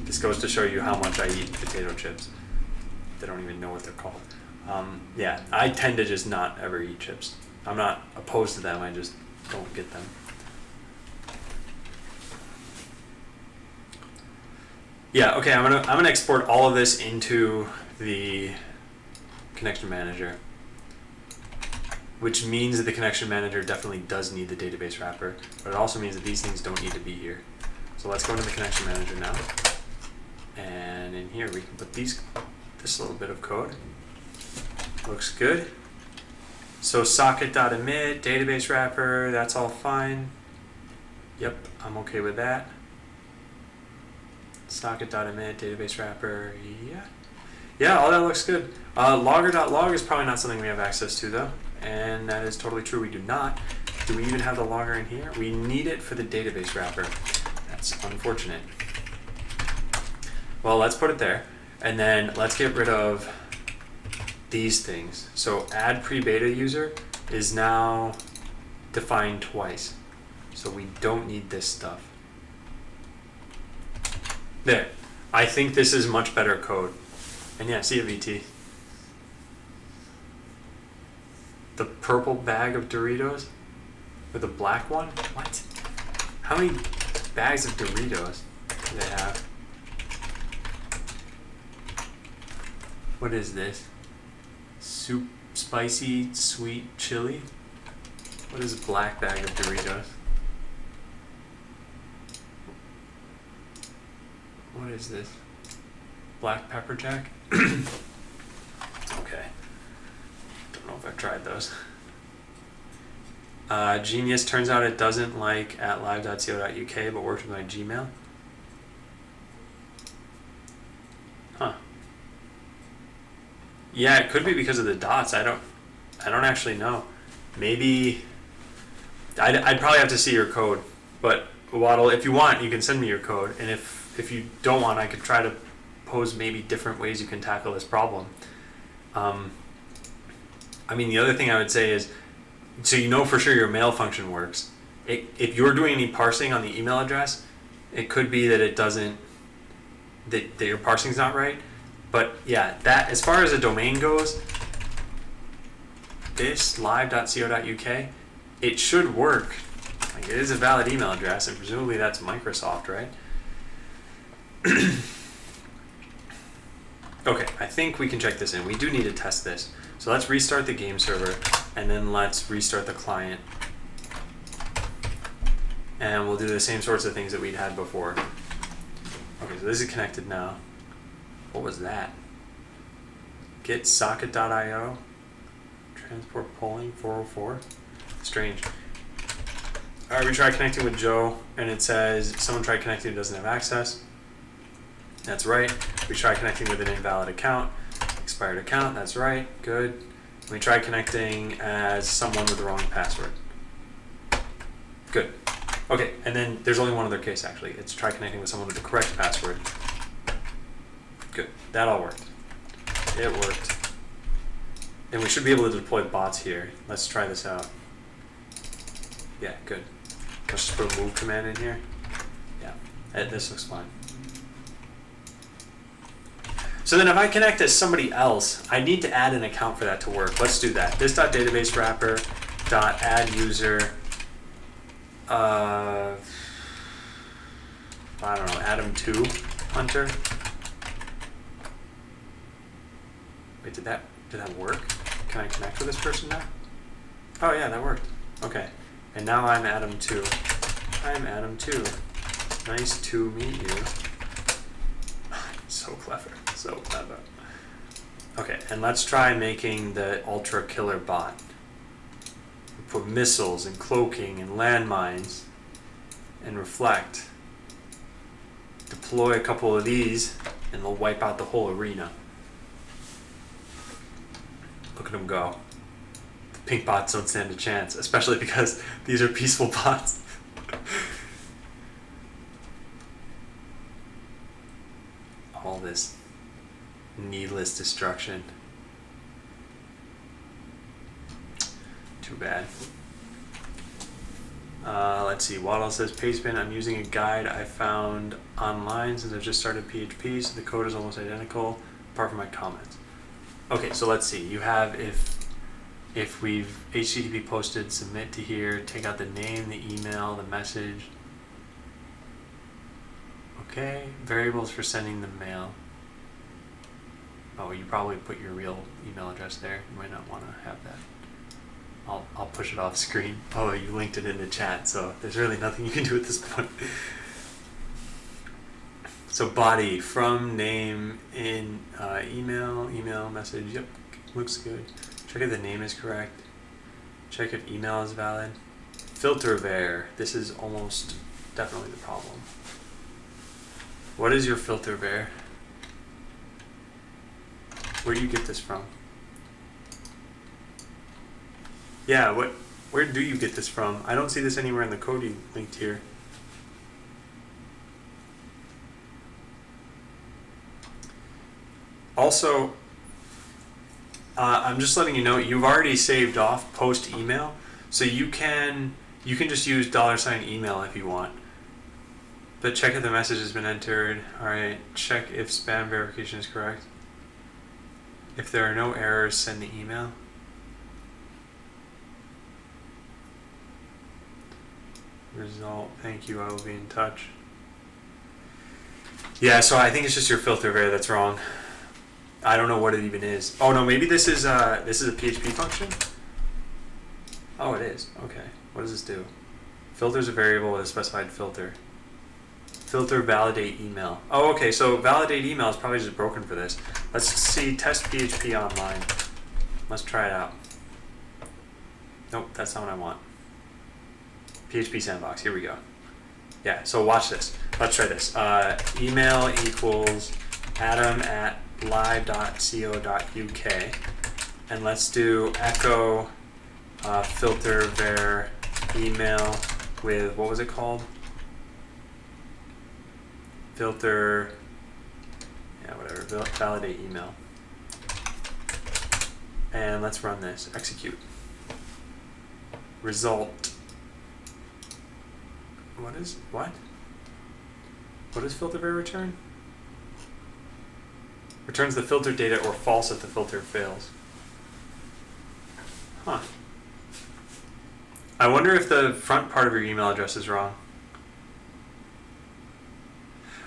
This goes to show you how much I eat potato chips. They don't even know what they're called. Yeah, I tend to just not ever eat chips. I'm not opposed to them, I just don't get them. Yeah, okay, I'm gonna export all of this into the connection manager, which means that the connection manager definitely does need the database wrapper, but it also means that these things don't need to be here. So let's go into the connection manager now, and in here we can put this little bit of code. Looks good. So socket.emit, database wrapper, that's all fine. Yep, I'm okay with that. Socket.emit, database wrapper, yeah. Yeah, all that looks good. Logger.log is probably not something we have access to though, and that is totally true, we do not. Do we even have the logger in here? We need it for the database wrapper. That's unfortunate. Well, let's put it there, and then let's get rid of these things. So add pre-beta user is now defined twice, so we don't need this stuff. There, I think this is much better code. And yeah, see you, VT. The purple bag of Doritos with the black one? What? How many bags of Doritos do they have? What is this? Soup, spicy, sweet chili? What is a black bag of Doritos? What is this? Black pepper jack? Okay. Don't know if I've tried those. Genius, turns out it doesn't like @live.co.uk but works with my Gmail. Huh. Yeah, it could be because of the dots. I don't actually know. Maybe I'd probably have to see your code. But Waddle, if you want, you can send me your code, and if you don't want, I could try to pose maybe different ways you can tackle this problem. I mean, the other thing I would say is, so you know for sure your mail function works. If you're doing any parsing on the email address, it could be that it doesn't, that your parsing's not right. But yeah, that, as far as a domain goes, this live.co.uk, it should work. Like, it is a valid email address, and presumably that's Microsoft, right? Okay, I think we can check this in. We do need to test this. So let's restart the game server, and then let's restart the client. And we'll do the same sorts of things that we'd had before. Okay, so this is connected now. What was that? Get socket.io. Transport polling 404. Strange. Alright, we tried connecting with Joe, and it says someone tried connecting who doesn't have access. That's right. We tried connecting with an invalid account. Expired account, that's right. Good. We tried connecting as someone with the wrong password. Good. Okay, and then there's only one other case actually. It's try connecting with someone with the correct password. Good. That all worked. It worked. And we should be able to deploy bots here. Let's try this out. Yeah, good. Let's just put a move command in here. Yeah, this looks fine. So then if I connect as somebody else, I need to add an account for that to work. Let's do that. This.database wrapper .add user I don't know, Adam2 Hunter. Wait, did that work? Can I connect with this person now? Oh yeah, that worked. Okay. And now I'm Adam2. I'm Adam2. Nice to meet you. So clever. So clever. Okay, and let's try making the ultra killer bot. Put missiles and cloaking and landmines and reflect. Deploy a couple of these and they'll wipe out the whole arena. Look at them go. The pink bots don't stand a chance, especially because these are peaceful bots. All this needless destruction. Too bad. Let's see. Waddle says, Pastebin, I'm using a guide I found online since I've just started PHP, so the code is almost identical, apart from my comments. Okay, so let's see. You have if we've HTTP posted, submit to here, take out the name, the email, the message. Okay, variables for sending the mail. Oh, you probably put your real email address there. You might not want to have that. I'll push it off screen. Oh, you linked it in the chat, so there's really nothing you can do at this point. So body, from, name, in, email, message. Yep, looks good. Check if the name is correct. Check if email is valid. Filter var. This is almost definitely the problem. What is your filter var? Where do you get this from? Yeah, where do you get this from? I don't see this anywhere in the code you linked here. Also, I'm just letting you know, you've already saved off post email, so you can just use $email if you want. But check if the message has been entered. Alright, check if spam verification is correct. If there are no errors, send the email. Result, thank you, I will be in touch. Yeah, so I think it's just your filter var that's wrong. I don't know what it even is. Oh no, maybe this is a PHP function? Oh, it is. Okay. What does this do? Filters a variable with a specified filter. Filter validate email. Oh, okay, so validate email is probably just broken for this. Let's see, test PHP online. Let's try it out. Nope, that's not what I want. PHP sandbox, here we go. Yeah, so watch this. Let's try this. Email equals adam@live.co.uk. And let's do echo filter var email with, what was it called? Filter, yeah, whatever, validate email. And let's run this, execute. Result. What does filter var return? Returns the filter data or false if the filter fails. Huh. I wonder if the front part of your email address is wrong.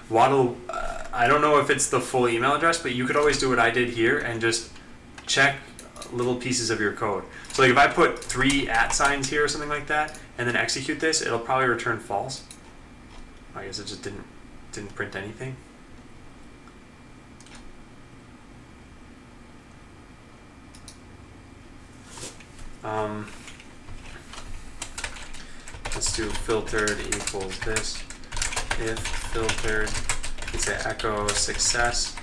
Waddle, I don't know if it's the full email address, but you could always do what I did here and just check little pieces of your code. So like if I put 3 @ signs here or something like that, and then execute this, it'll probably return false. I guess it just didn't print anything. Let's do filtered equals this. If filtered, you say echo success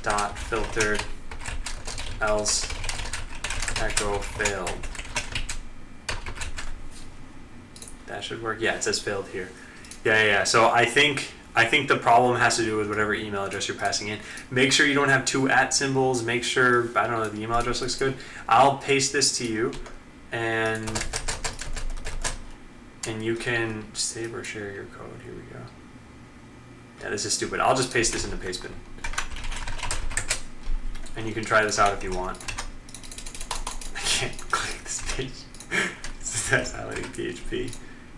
dot filtered, else echo failed. That should work. Yeah, it says failed here. Yeah. So I think the problem has to do with whatever email address you're passing in. Make sure you don't have 2 @ symbols. Make sure, I don't know, the email address looks good. I'll paste this to you, and you can save or share your code. Here we go. Yeah, this is stupid. I'll just paste this in the paste bin. And you can try this out if you want. I can't click this page. That's highlighting PHP.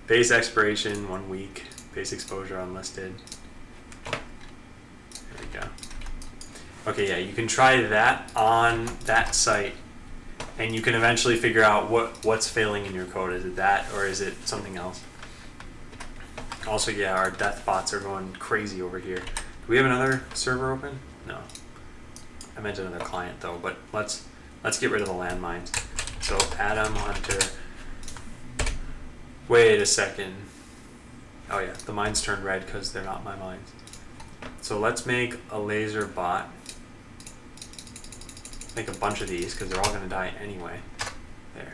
Base expiration 1 week. Base exposure unlisted. There we go. Okay, yeah, you can try that on that site, and you can eventually figure out what's failing in your code. Is it that, or is it something else? Also, yeah, our death bots are going crazy over here. Do we have another server open? No. I meant another client though, but let's get rid of the landmines. So Adam Hunter. Wait a second. Oh yeah, the mines turned red because they're not my mines. So let's make a laser bot. Make a bunch of these because they're all going to die anyway. There.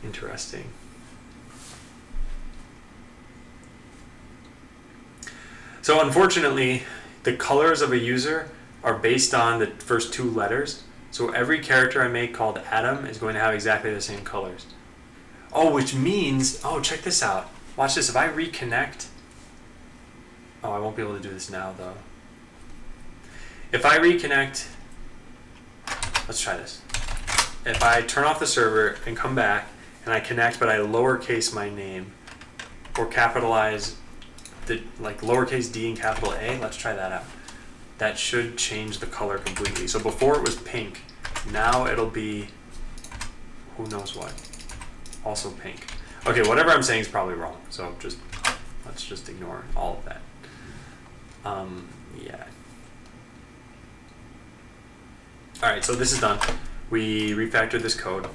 Interesting. So unfortunately, the colors of a user are based on the first 2 letters. So every character I make called Adam is going to have exactly the same colors. Oh, which means, oh, check this out. Watch this. If I reconnect, oh, I won't be able to do this now though. If I reconnect, let's try this. If I turn off the server and come back and I connect, but I lowercase my name or capitalize the like lowercase d and capital A, let's try that out. That should change the color completely. So before it was pink, now it'll be who knows what. Also pink. Okay, whatever I'm saying is probably wrong. So let's just ignore all of that. Yeah. All right, so this is done. We refactored this code.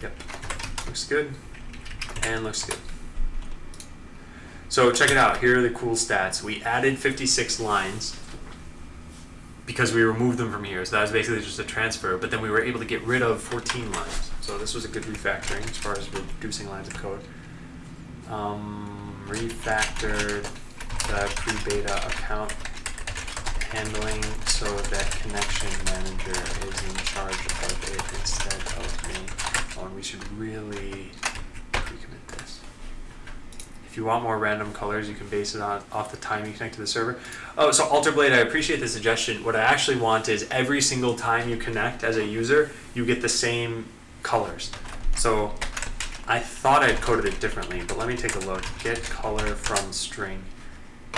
Yep, looks good and looks good. So check it out. Here are the cool stats. We added 56 lines because we removed them from here. So that was basically just a transfer, but then we were able to get rid of 14 lines. So this was a good refactoring as far as reducing lines of code. Refactored the pre-beta account handling so that connection manager is in charge of it instead of me. Oh, and we should really pre-commit this. If you want more random colors, you can base it off the time you connect to the server. Oh, so Alterblade, I appreciate the suggestion. What I actually want is every single time you connect as a user, you get the same colors. So I thought I'd coded it differently, but let me take a look. Get color from string.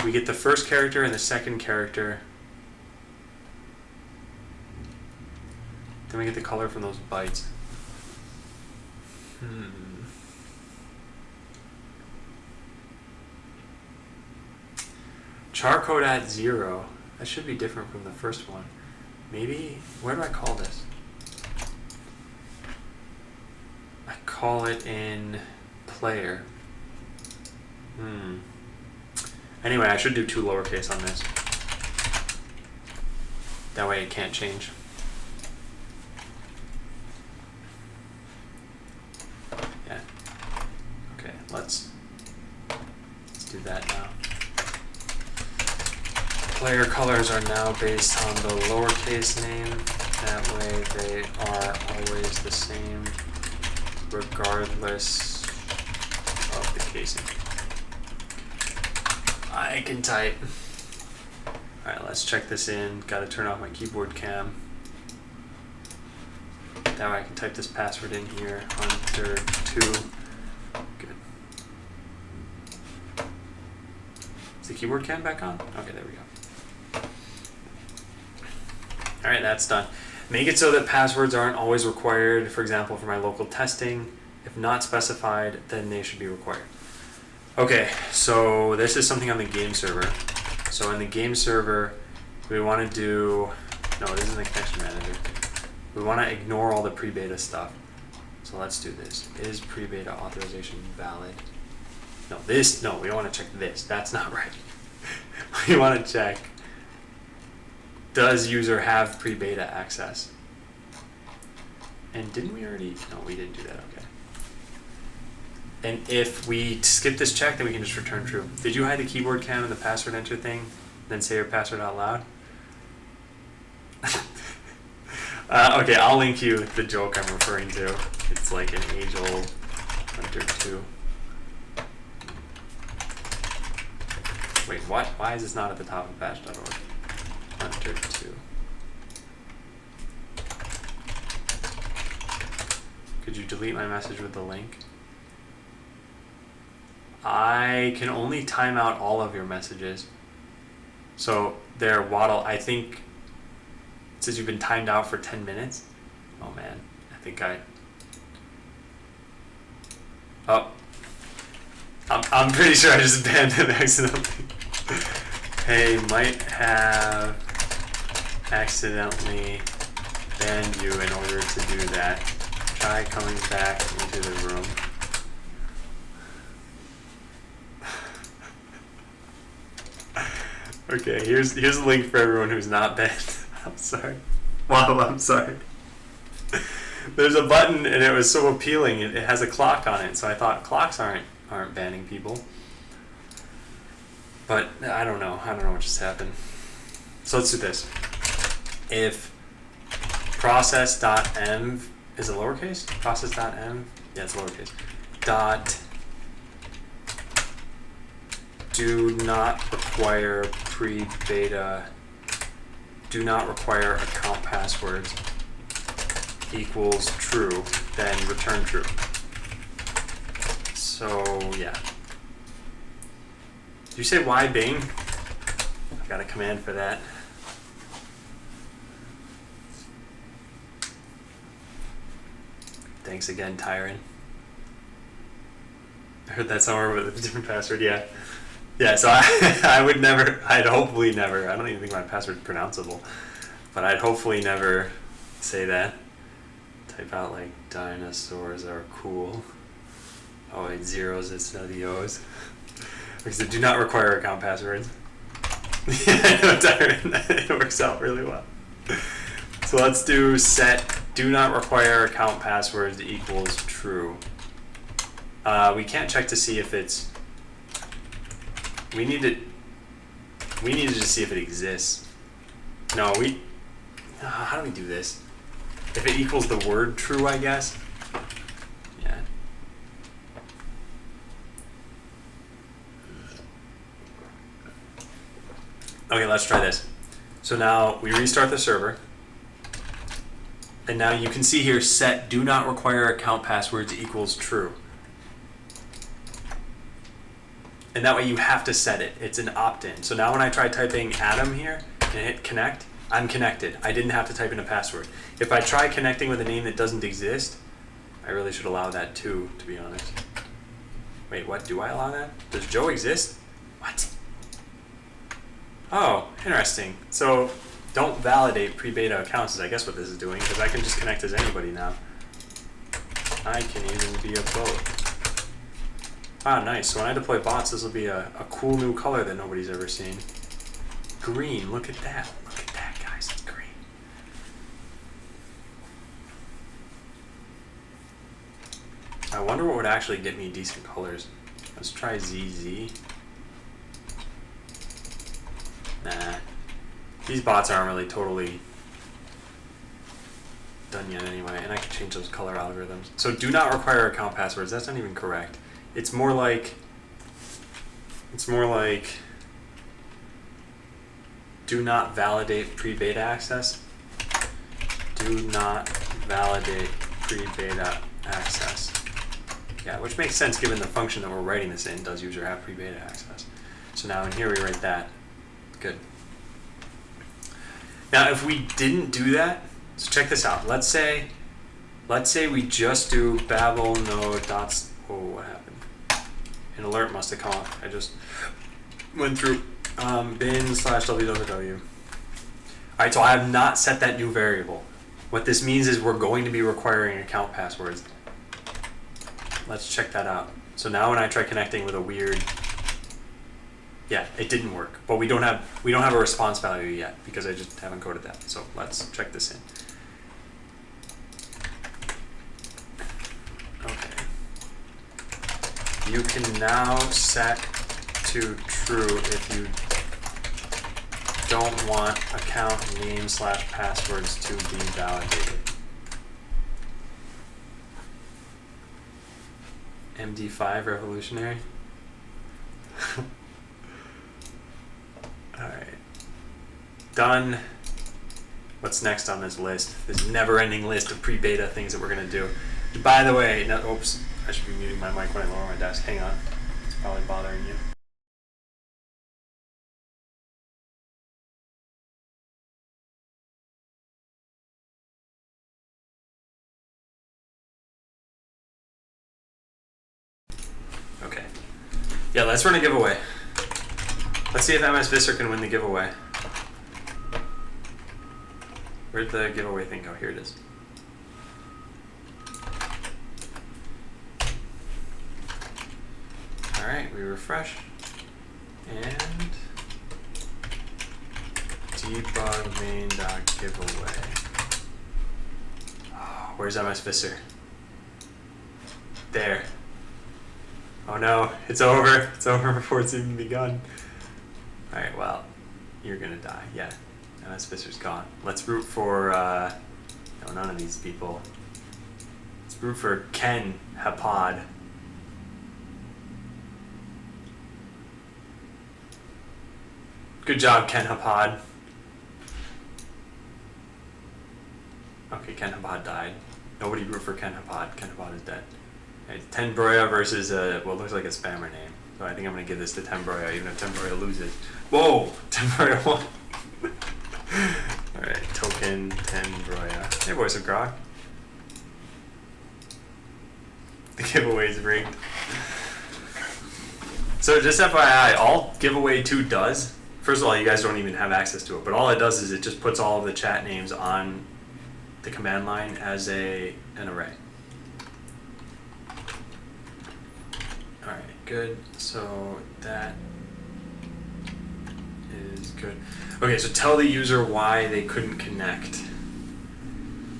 We get the first character and the second character. Then we get the color from those bytes. Char code at 0. That should be different from the first one. Maybe, where do I call this? I call it in player. Anyway, I should do 2 lowercase on this. That way it can't change. Yeah. Okay, let's do that now. Player colors are now based on the lowercase name. That way they are always the same regardless of the casing. I can type. Alright, let's check this in. Gotta turn off my keyboard cam. That way I can type this password in here, Hunter2. Good. Is the keyboard cam back on? Okay, there we go. All right, that's done. Make it so that passwords aren't always required. For example, for my local testing, if not specified, then they should be required. Okay, so this is something on the game server. So in the game server, we want to do, no, this isn't the connection manager. We want to ignore all the pre-beta stuff. So let's do this. Is pre-beta authorization valid? No, we don't want to check this. That's not right. We want to check, does user have pre-beta access? And didn't we already, no, we didn't do that, okay. And if we skip this check, then we can just return true. Did you hide the keyboard cam and the password enter thing? Then say your password out loud? Okay, I'll link you the joke I'm referring to. It's like an age-old Hunter2. Wait, what? Why is this not at the top of bash.org? Hunter2. Could you delete my message with the link? I can only time out all of your messages. So there, Waddle, I think it says you've been timed out for 10 minutes. Oh man, I think I'm pretty sure I just banned him accidentally. Hey, might have accidentally banned you in order to do that. Try coming back into the room. Okay, here's a link for everyone who's not banned. I'm sorry. Wow, I'm sorry. There's a button and it was so appealing. It has a clock on it, so I thought clocks aren't banning people. But I don't know. I don't know what just happened. So let's do this. If process.env is it lowercase? Process.env? Yeah, it's lowercase. Dot do not require pre-beta, do not require account passwords equals true, then return true. So yeah. Did you say why Bing? I've got a command for that. Thanks again, Tyron. I heard that somewhere with a different password, yeah. Yeah, so I would never, I'd hopefully never, I don't even think my password's pronounceable, but I'd hopefully never say that. Type out like dinosaurs are cool. Oh wait, zeros instead of the O's. Because they do not require account passwords. Yeah, I know, Tyron, it works out really well. So let's do set do not require account passwords equals true. We can't check to see if it's, we need to just see if it exists. No, how do we do this? If it equals the word true, I guess. Yeah. Okay, let's try this. So now we restart the server. And now you can see here set do not require account passwords equals true. And that way you have to set it. It's an opt-in. So now when I try typing Adam here and hit connect, I'm connected. I didn't have to type in a password. If I try connecting with a name that doesn't exist, I really should allow that too, to be honest. Wait, what? Do I allow that? Does Joe exist? What? Oh, interesting. So don't validate pre-beta accounts is I guess what this is doing, because I can just connect as anybody now. I can even be a bot. Ah, nice. So when I deploy bots, this will be a cool new color that nobody's ever seen. Green. Look at that. Look at that, guys. It's green. I wonder what would actually get me decent colors. Let's try ZZ. Nah. These bots aren't really totally done yet anyway, and I can change those color algorithms. So do not require account passwords. That's not even correct. It's more like do not validate pre-beta access. Do not validate pre-beta access. Yeah, which makes sense given the function that we're writing this in. Does user have pre-beta access? So now in here we write that. Good. Now if we didn't do that, so check this out. Let's say we just do Babel node dots. Oh, what happened? An alert must have come off. I just went through bin/www. All right, so I have not set that new variable. What this means is we're going to be requiring account passwords. Let's check that out. So now when I try connecting with a weird, yeah, it didn't work. But we don't have a response value yet because I just haven't coded that. So let's check this in. Okay. You can now set to true if you don't want account name/passwords to be validated. MD5 revolutionary. All right. Done. What's next on this list? This never-ending list of pre-beta things that we're gonna do. By the way, no, oops, I should be muting my mic when I lower my desk. Hang on. It's probably bothering you. Okay. Yeah, let's run a giveaway. Let's see if MS Visser can win the giveaway. Where'd the giveaway thing go? Here it is. All right, we refresh. And debug main.giveaway. Oh, where's MS Visser? There. Oh no, it's over. It's over before it's even begun. All right, well, you're gonna die. Yeah, MS Visser's gone. Let's root for, no, none of these people. Let's root for Ken Hapod. Good job, Ken Hapod. Okay, Ken Hapod died. Nobody root for Ken Hapod. Ken Hapod is dead. Okay, Tenbroya versus what looks like a spammer name. So I think I'm going to give this to Tenbroya, even if Tenbroya loses. Whoa! Tenbroya won. Alright, token Tenbroya. Hey, Voice of Grok. The giveaway's rigged. So just FYI, all giveaway 2 does, first of all, you guys don't even have access to it, but all it does is it just puts all of the chat names on the command line as an array. Alright, good. So that is good. Okay, so tell the user why they couldn't connect.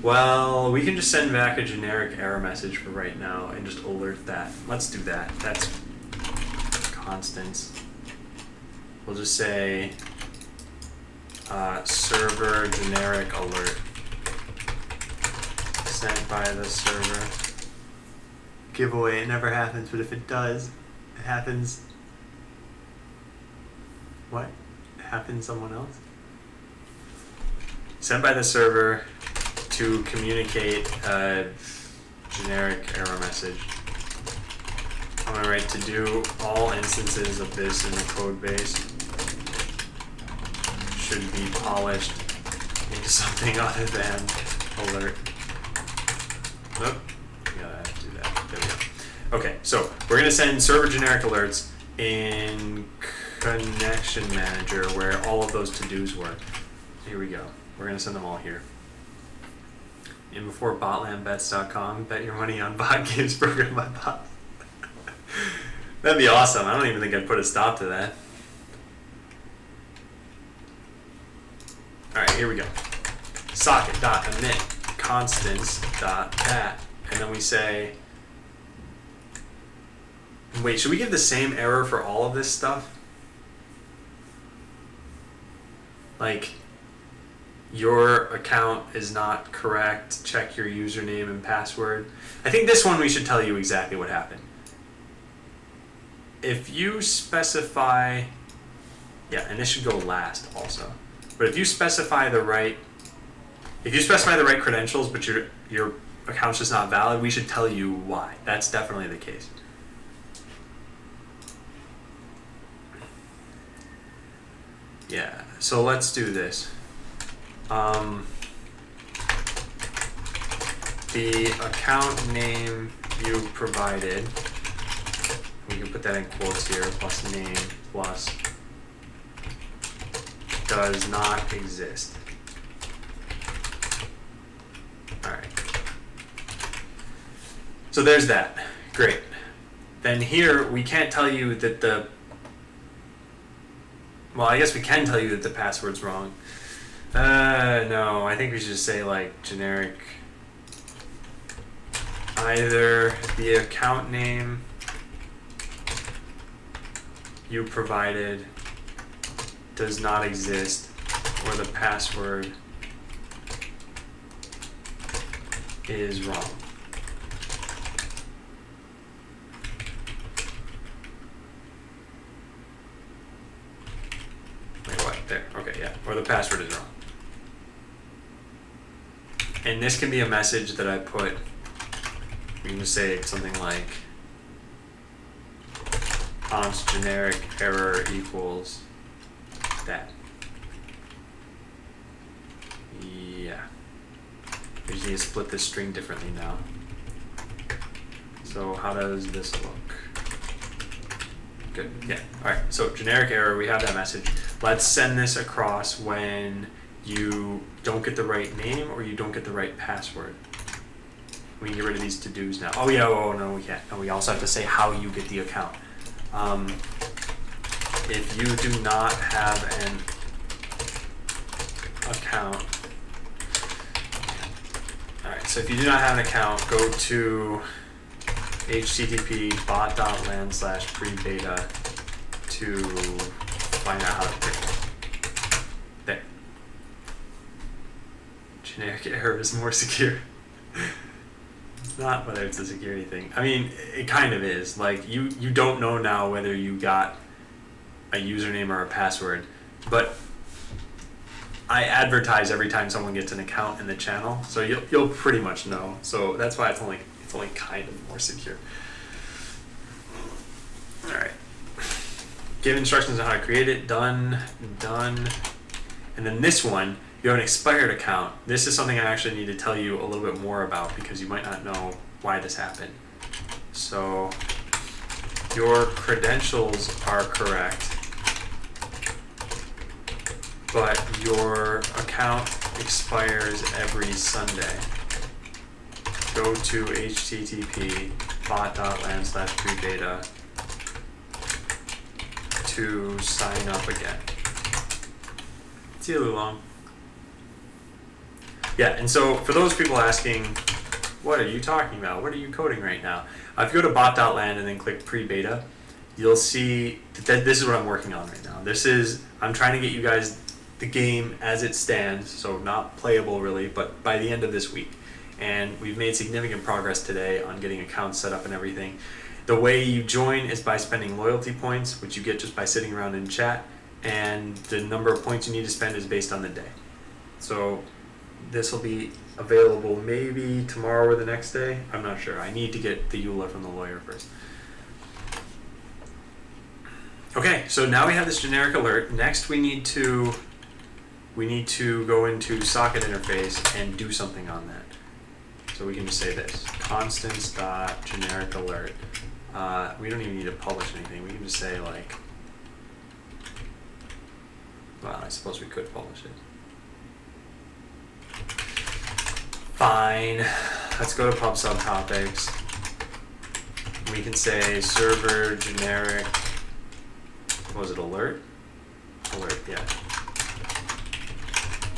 Well, we can just send back a generic error message for right now and just alert that. Let's do that. That's constants. We'll just say server generic alert sent by the server. Giveaway, it never happens, but if it does, it happens. What? It happens someone else? Sent by the server to communicate a generic error message. I'm going to write to do all instances of this in the code base should be polished into something other than alert. Oop. Gotta do that. There we go. Okay, so we're going to send server generic alerts in Connection Manager where all of those to-dos were. Here we go. We're going to send them all here. In before botlandbets.com, bet your money on bot games programmed by bots. That'd be awesome. I don't even think I'd put a stop to that. Alright, here we go. Socket.emit constants.that. And then we say, wait, should we give the same error for all of this stuff? Like, your account is not correct, check your username and password. I think this one we should tell you exactly what happened. If you specify, yeah, and this should go last also. But if you specify the right credentials, but your your account's just not valid, we should tell you why. That's definitely the case. Yeah, so let's do this. The account name you provided, we can put that in quotes here, plus name, plus does not exist. Alright. So there's that. Great. Then here, we can't tell you that the... Well, I guess we can tell you that the password's wrong. No, I think we should just say like generic... Either the account name you provided does not exist, or the password is wrong. Wait, what? There. Okay, yeah. Or the password is wrong. And this can be a message that I put. We can just say something like const generic error equals that. Yeah. We just need to split this string differently now. So how does this look? Good. Yeah. All right. So generic error, we have that message. Let's send this across when you don't get the right name or you don't get the right password. We can get rid of these to-dos now. Oh yeah, oh no, we can't. And we also have to say how you get the account. If you do not have an account, alright, so if you do not have an account, go to http bot.land/prebeta to find out how to get one. There. Generic error is more secure. Not whether it's a security thing. I mean, it kind of is. Like, you don't know now whether you got a username or a password, but I advertise every time someone gets an account in the channel, so you'll pretty much know. So that's why it's only kind of more secure. All right. Give instructions on how to create it. Done. And then this one, you have an expired account. This is something I actually need to tell you a little bit more about because you might not know why this happened. So your credentials are correct, but your account expires every Sunday. Go to http bot.land/prebeta to sign up again. It's a little long. Yeah, and so for those people asking, what are you talking about? What are you coding right now? If you go to bot.land and then click pre-beta, you'll see that this is what I'm working on right now. I'm trying to get you guys the game as it stands, so not playable really, but by the end of this week. And we've made significant progress today on getting accounts set up and everything. The way you join is by spending loyalty points, which you get just by sitting around in chat, and the number of points you need to spend is based on the day. So this will be available maybe tomorrow or the next day. I'm not sure. I need to get the EULA from the lawyer first. Okay, so now we have this generic alert. Next we need to go into socket interface and do something on that. So we can just say this, constants.generic alert. We don't even need to publish anything. We can just say like, well, I suppose we could publish it. Fine. Let's go to pub subtopics. We can say server generic, what was it, alert? Alert, yeah.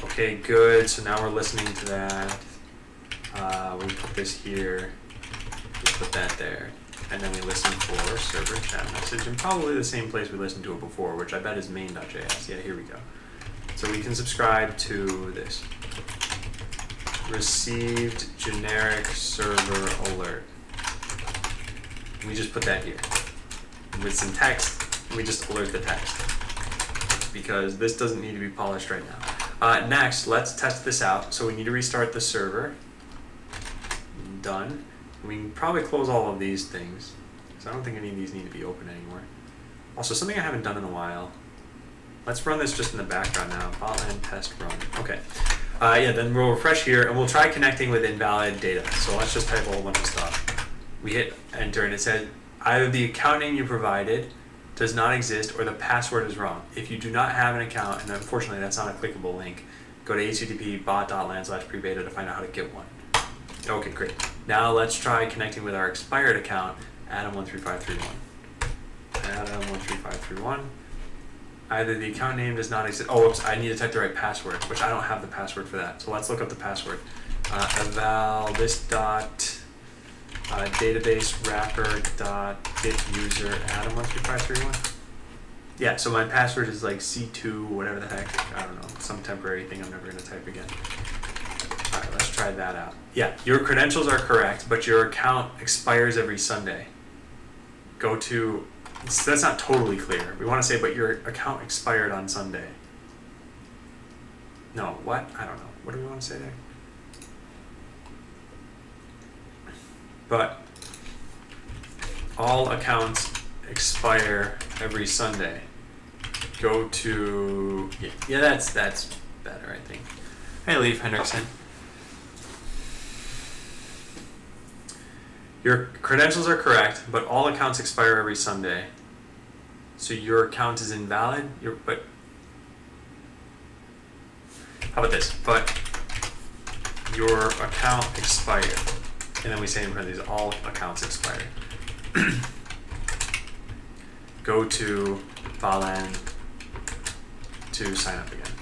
Okay, good. So now we're listening to that. We put this here. We put that there. And then we listen for server chat message, and probably the same place we listened to it before, which I bet is main.js. Yeah, here we go. So we can subscribe to this. Received generic server alert. We just put that here. With some text, we just alert the text. Because this doesn't need to be polished right now. Next, let's test this out. So we need to restart the server. done. We can probably close all of these things, because I don't think any of these need to be open anymore. Also, something I haven't done in a while. Let's run this just in the background now. Botland test run. Okay. Yeah, then we'll refresh here, and we'll try connecting with invalid data. So let's just type a whole bunch of stuff. We hit enter, and it said either the account name you provided does not exist or the password is wrong. If you do not have an account, and unfortunately that's not a clickable link, go to http://bot.land/prebeta to find out how to get one. Okay, great. Now let's try connecting with our expired account, Adam13531. Adam13531. Either the account name does not exist. Oh, whoops, I need to type the right password, which I don't have the password for that. So let's look up the password. Eval this dot database wrapper dot get user Adam13531. Yeah, so my password is like C2, whatever the heck. I don't know, some temporary thing I'm never going to type again. All right, let's try that out. Yeah, your credentials are correct, but your account expires every Sunday. Go to, so that's not totally clear. We want to say, but your account expired on Sunday. No, what? I don't know. What do we want to say there? But all accounts expire every Sunday. Go to, yeah, that's better, I think. Hey, Leif Hendrickson. Your credentials are correct, but all accounts expire every Sunday. So your account is invalid. How about this? But your account expired. And then we say in parentheses, all accounts expired. Go to Botland to sign up again.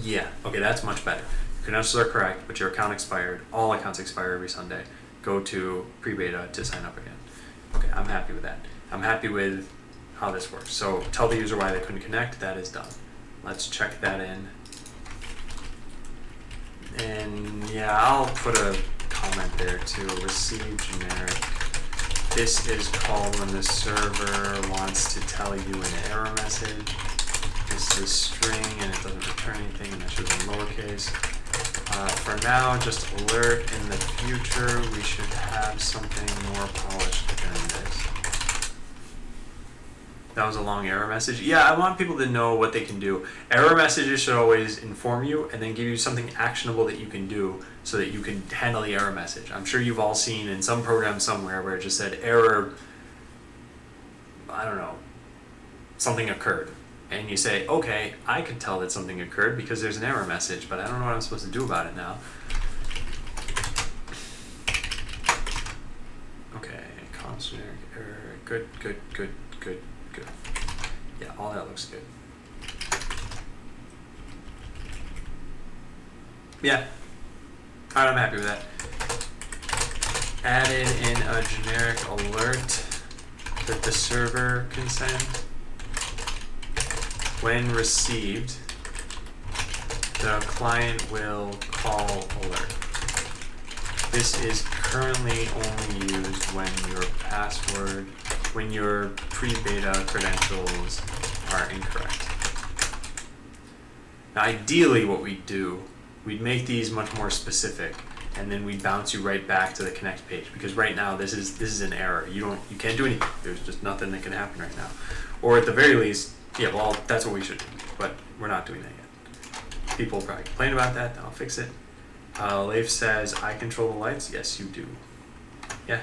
Yeah, okay, that's much better. Credentials are correct, but your account expired. All accounts expire every Sunday. Go to pre-beta to sign up again. Okay, I'm happy with that. I'm happy with how this works. So tell the user why they couldn't connect. That is done. Let's check that in. And yeah, I'll put a comment there too. Receive generic. This is called when the server wants to tell you an error message. This is string and it doesn't return anything, and that should be lowercase. For now, just alert. In the future, we should have something more polished than this. That was a long error message. Yeah, I want people to know what they can do. Error messages should always inform you and then give you something actionable that you can do so that you can handle the error message. I'm sure you've all seen in some program somewhere where it just said error, I don't know, something occurred. And you say, okay, I could tell that something occurred because there's an error message, but I don't know what I'm supposed to do about it now. Okay, constant error, good. Yeah, all that looks good. Yeah, all right, I'm happy with that. Added in a generic alert that the server can send. When received, the client will call alert. This is currently only used when your pre-beta credentials are incorrect. Now, ideally what we'd do, we'd make these much more specific, and then we'd bounce you right back to the connect page, because right now this is an error. You can't do anything. There's just nothing that can happen right now. Or at the very least, yeah, well, that's what we should do, but we're not doing that yet. People probably complain about that. I'll fix it. Leif says, I control the lights. Yes, you do. Yeah,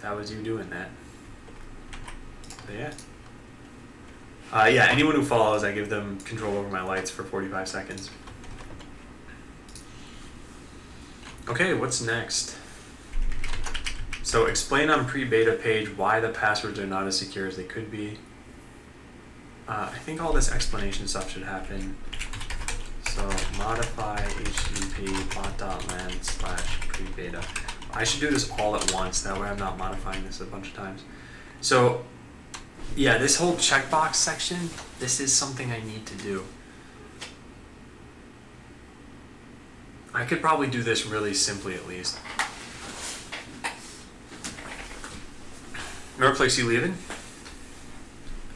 that was you doing that. But yeah. Yeah, anyone who follows, I give them control over my lights for 45 seconds. Okay, what's next? So explain on pre-beta page why the passwords are not as secure as they could be. I think all this explanation stuff should happen. So modify http bot.land/pre-beta. I should do this all at once, that way I'm not modifying this a bunch of times. So yeah, this whole checkbox section, this is something I need to do. I could probably do this really simply at least. Workplace, you leaving?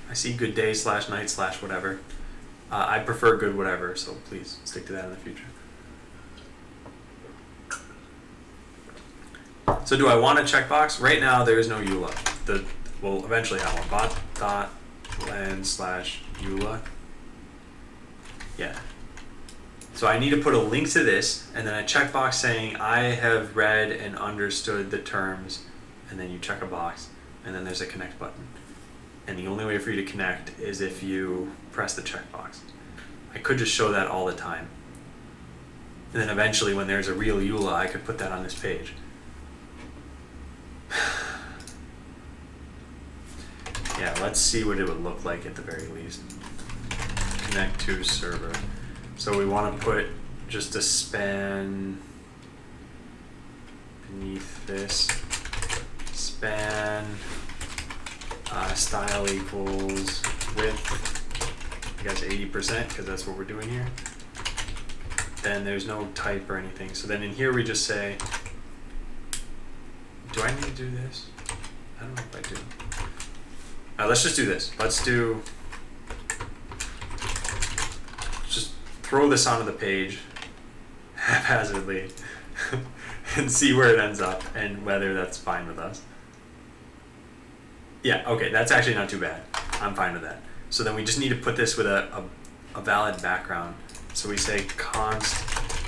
I see good day / night / whatever. I prefer good whatever, so please stick to that in the future. So do I want a checkbox? Right now there is no EULA. We'll eventually have one. Bot dot len slash EULA. Yeah. So I need to put a link to this and then a checkbox saying I have read and understood the terms, and then you check a box and then there's a connect button. And the only way for you to connect is if you press the checkbox. I could just show that all the time. And then eventually when there's a real EULA, I could put that on this page. Yeah, let's see what it would look like at the very least. Connect to server. So we want to put just a span beneath this. Span style equals width, I guess 80%, because that's what we're doing here. Then there's no type or anything. So then in here we just say, do I need to do this? I don't know if I do. Let's just do this. Let's just throw this onto the page haphazardly and see where it ends up and whether that's fine with us. Yeah, okay, that's actually not too bad. I'm fine with that. So then we just need to put this with a valid background. So we say const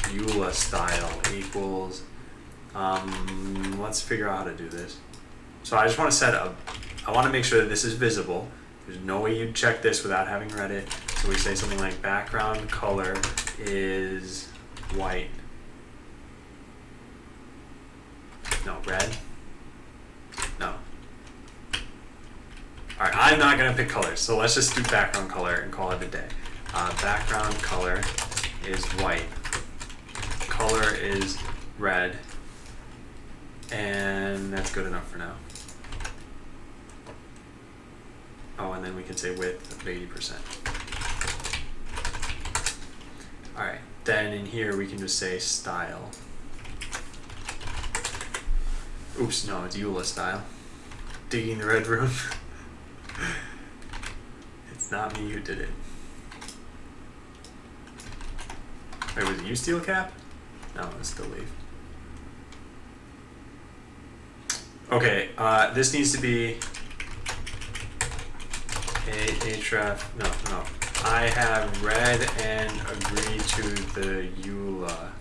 EULA style equals, let's figure out how to do this. So I just want to set up, I want to make sure that this is visible. There's no way you'd check this without having read it. So we say something like background color is white. No, red? No. Alright, I'm not going to pick colors, so let's just do background color and call it a day. Background color is white. Color is red. And that's good enough for now. Oh, and then we can say width of 80%. Alright, then in here we can just say style. Oops, no, it's EULA style. Digging the red room. It's not me who did it. Wait, was it you, Steel Cap? No, it was still Leaf. Okay, this needs to be href, no. I have read and agreed to the EULA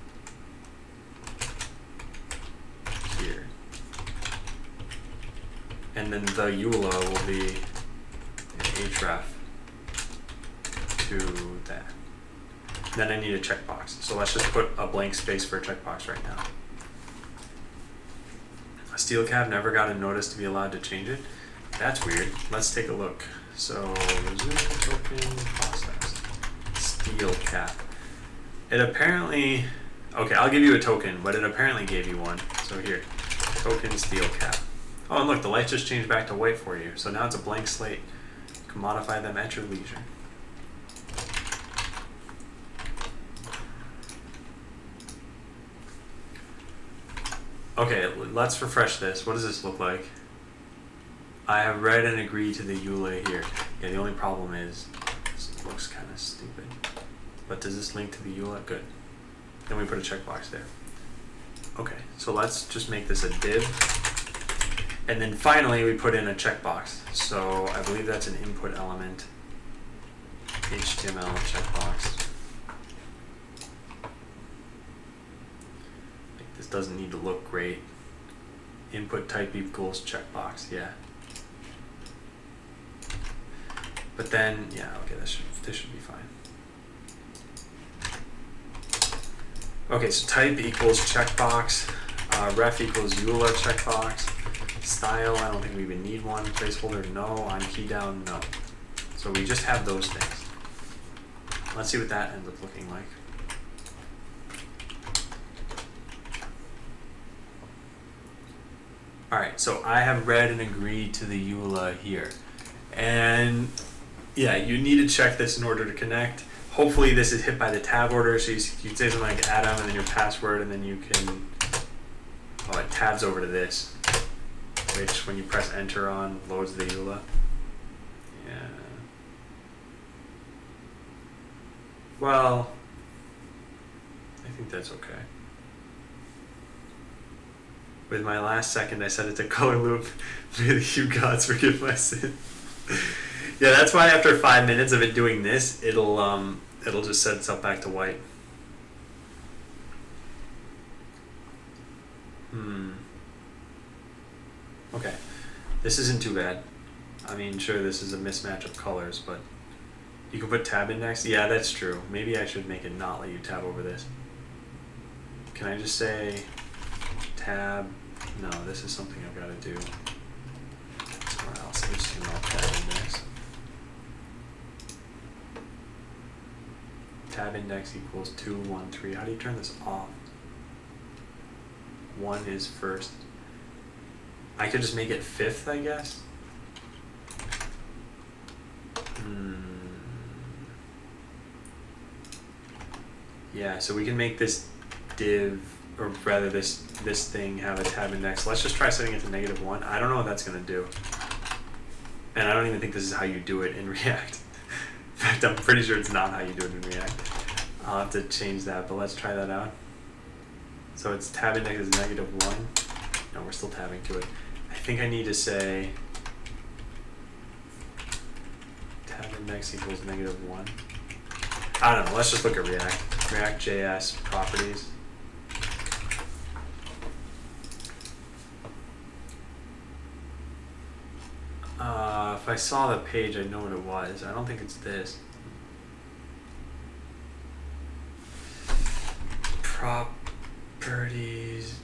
here. And then the EULA will be an href to that. Then I need a checkbox. So let's just put a blank space for a checkbox right now. Steel Cap never got a notice to be allowed to change it. That's weird. Let's take a look. So resume token process. Steel Cap. It apparently, okay, I'll give you a token, but it apparently gave you one. So here, token Steel Cap. Oh, and look, the light just changed back to white for you. So now it's a blank slate. You can modify them at your leisure. Okay, let's refresh this. What does this look like? I have read and agreed to the EULA here. Yeah, the only problem is this looks kind of stupid. But does this link to the EULA? Good. Then we put a checkbox there. Okay, so let's just make this a div. And then finally we put in a checkbox. So I believe that's an input element. HTML checkbox. This doesn't need to look great. Input type equals checkbox, yeah. But then, yeah, okay, this should be fine. Okay, so type equals checkbox, ref equals EULA checkbox, style, I don't think we even need one, placeholder, no, on key down, no. So we just have those things. Let's see what that ends up looking like. Alright, so I have read and agreed to the EULA here. And yeah, you need to check this in order to connect. Hopefully this is hit by the tab order, so you say something like Adam and then your password, and then you can, oh, it tabs over to this, which when you press enter on, loads the EULA. Yeah. Well, I think that's okay. With my last second, I set it to color loop. May you gods forgive my sin. Yeah, that's why after 5 minutes of it doing this, it'll just set itself back to white. Okay, this isn't too bad. I mean, sure, this is a mismatch of colors, but you can put tab index. Yeah, that's true. Maybe I should make it not let you tab over this. Can I just say tab? No, this is something I've got to do somewhere else. HTML tab index. Tab index equals 2, 1, 3. How do you turn this off? 1 is first. I could just make it 5th, I guess. Yeah, so we can make this div, or rather this thing have a tab index. Let's just try setting it to -1. I don't know what that's going to do. And I don't even think this is how you do it in React. In fact, I'm pretty sure it's not how you do it in React. I'll have to change that, but let's try that out. So its tab index is -1. No, we're still tabbing to it. I think I need to say tab index equals -1. I don't know, let's just look at React. React.js properties. If I saw the page, I'd know what it was. I don't think it's this. Properties.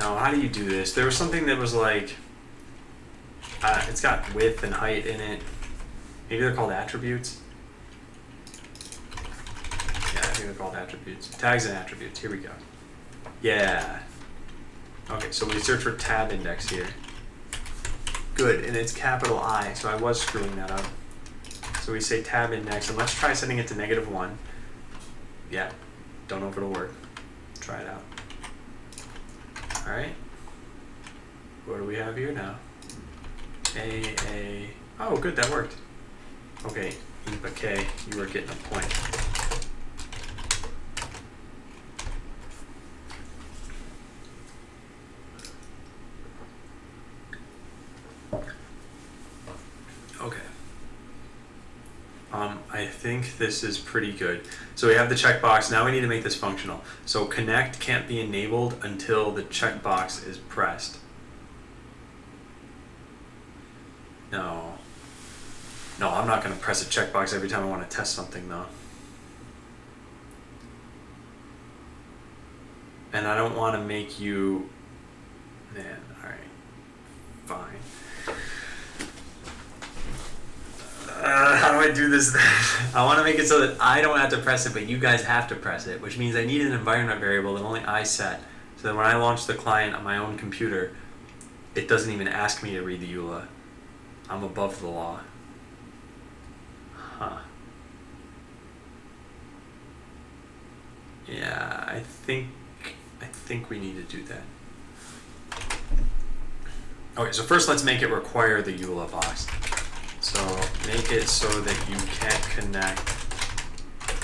Now, how do you do this? There was something that was like, it's got width and height in it. Maybe they're called attributes. Yeah, I think they're called attributes. Tags and attributes. Here we go. Yeah. Okay, so we search for tab index here. Good, and it's capital I, so I was screwing that up. So we say tab index, and let's try setting it to -1. Yeah, don't know if it'll work. Try it out. All right. What do we have here now? A. Oh, good, that worked. Okay, but K, you were getting a point. Okay. I think this is pretty good. So we have the checkbox. Now we need to make this functional. So connect can't be enabled until the checkbox is pressed. No. No, I'm not going to press a checkbox every time I want to test something, though. And I don't want to make you... Man, alright. Fine. How do I do this then? I want to make it so that I don't have to press it, but you guys have to press it, which means I need an environment variable that only I set. So that when I launch the client on my own computer, it doesn't even ask me to read the EULA. I'm above the law. Huh. Yeah, I think we need to do that. Okay, so first let's make it require the EULA box. So make it so that you can't connect.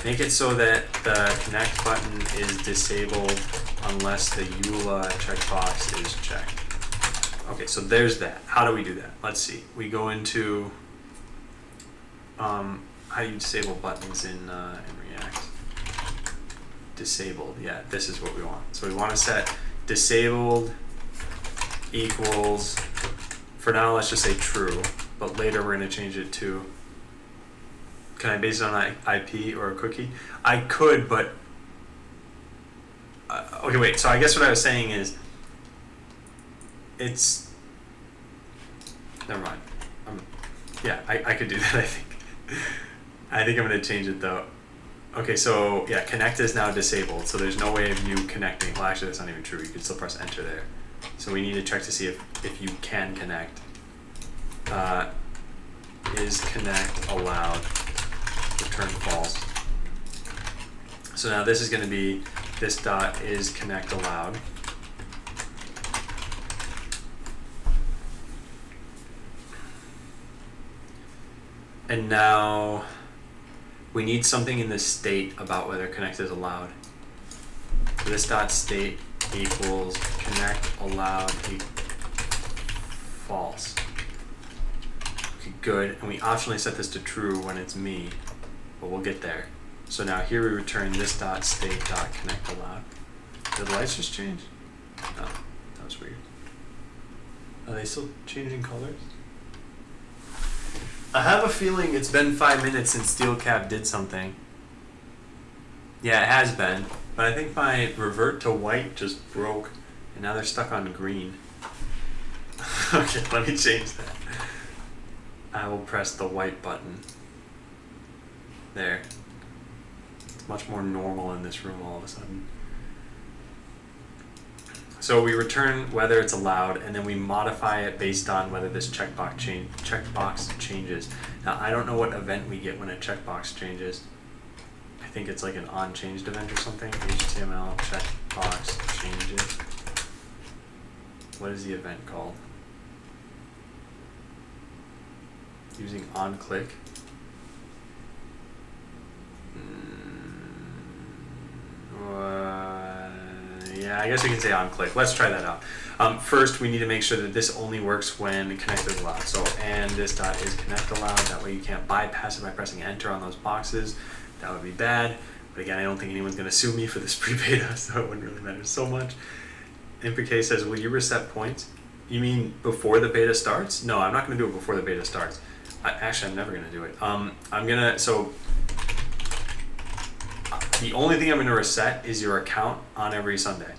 Make it so that the connect button is disabled unless the EULA checkbox is checked. Okay, so there's that. How do we do that? Let's see. We go into how do you disable buttons in React? Disabled. Yeah, this is what we want. So we want to set disabled equals, for now let's just say true, but later we're going to change it to, can I base it on an IP or a cookie? I could, but okay, wait, so I guess what I was saying is it's, never mind. Yeah, I could do that, I think. I think I'm going to change it though. Okay, so yeah, connect is now disabled, so there's no way of you connecting. Well, actually, that's not even true. You could still press enter there. So we need to check to see if you can connect. Is connect allowed? Return false. So now this is going to be this dot is connect allowed. And now we need something in this state about whether connect is allowed. So this dot state equals connect allowed false. Okay, good. And we optionally set this to true when it's me, but we'll get there. So now here we return this dot state dot connect allowed. Did the lights just change? No, that was weird. Are they still changing colors? I have a feeling it's been 5 minutes since SteelCab did something. Yeah, it has been. But I think my revert to white just broke, and now they're stuck on green. Okay, let me change that. I will press the white button. There. It's much more normal in this room all of a sudden. So we return whether it's allowed, and then we modify it based on whether this checkbox changes. Now, I don't know what event we get when a checkbox changes. I think it's like an onChanged event or something. HTML checkbox changes. What is the event called? Using onClick. Yeah, I guess we can say onClick. Let's try that out. First, we need to make sure that this only works when connect is allowed. So, and this dot is connect allowed. That way you can't bypass it by pressing enter on those boxes. That would be bad. But again, I don't think anyone's going to sue me for this pre-beta, so it wouldn't really matter so much. InputK says, will you reset points? You mean before the beta starts? No, I'm not going to do it before the beta starts. Actually, I'm never going to do it. The only thing I'm going to reset is your account on every Sunday.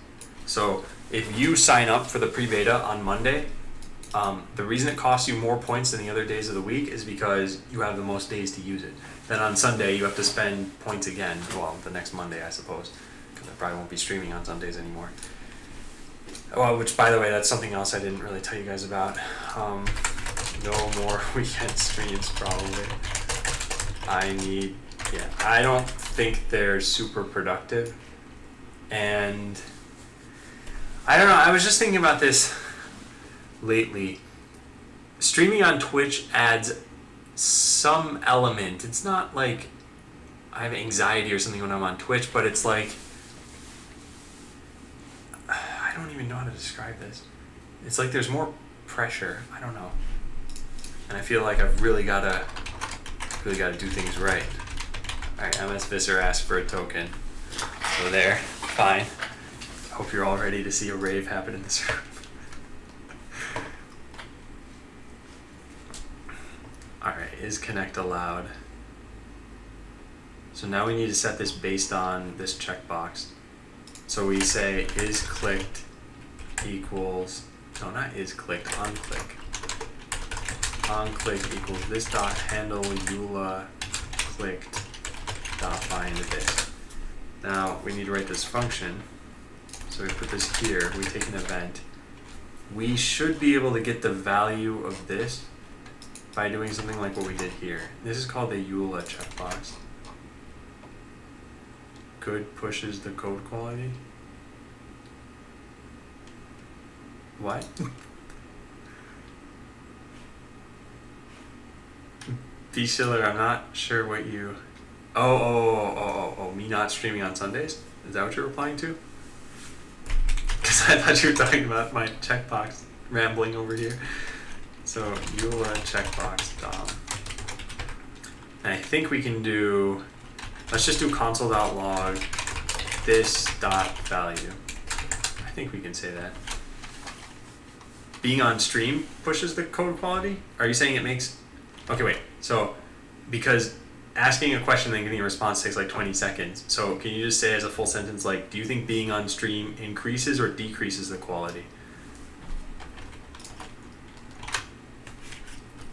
So if you sign up for the pre-beta on Monday, the reason it costs you more points than the other days of the week is because you have the most days to use it. Then on Sunday, you have to spend points again. Well, the next Monday, I suppose, because I probably won't be streaming on Sundays anymore. Well, which, by the way, that's something else I didn't really tell you guys about. No more weekend streams, probably. I don't think they're super productive. And I don't know, I was just thinking about this lately. Streaming on Twitch adds some element. It's not like I have anxiety or something when I'm on Twitch, but it's like, I don't even know how to describe this. It's like there's more pressure. I don't know. And I feel like I've really gotta do things right. Alright, MS Visser asked for a token. So there, fine. Hope you're all ready to see a rave happen in this room. Alright, is connect allowed? So now we need to set this based on this checkbox. So we say is clicked equals, no, not is clicked, onClick. OnClick equals this dot handle EULA clicked dot bind this. Now we need to write this function. So we put this here, we take an event. We should be able to get the value of this by doing something like what we did here. This is called the EULA checkbox. Good pushes the code quality. What? B. Schiller, I'm not sure what you... Oh, me not streaming on Sundays? Is that what you're replying to? Because I thought you were talking about my checkbox rambling over here. So, EULA checkbox DOM. And I think we can do... Let's just do console.log this dot value. I think we can say that. Being on stream pushes the code quality? Are you saying it makes... Okay, wait. So, because asking a question and then getting a response takes like 20 seconds. So, can you just say as a full sentence, like, do you think being on stream increases or decreases the quality?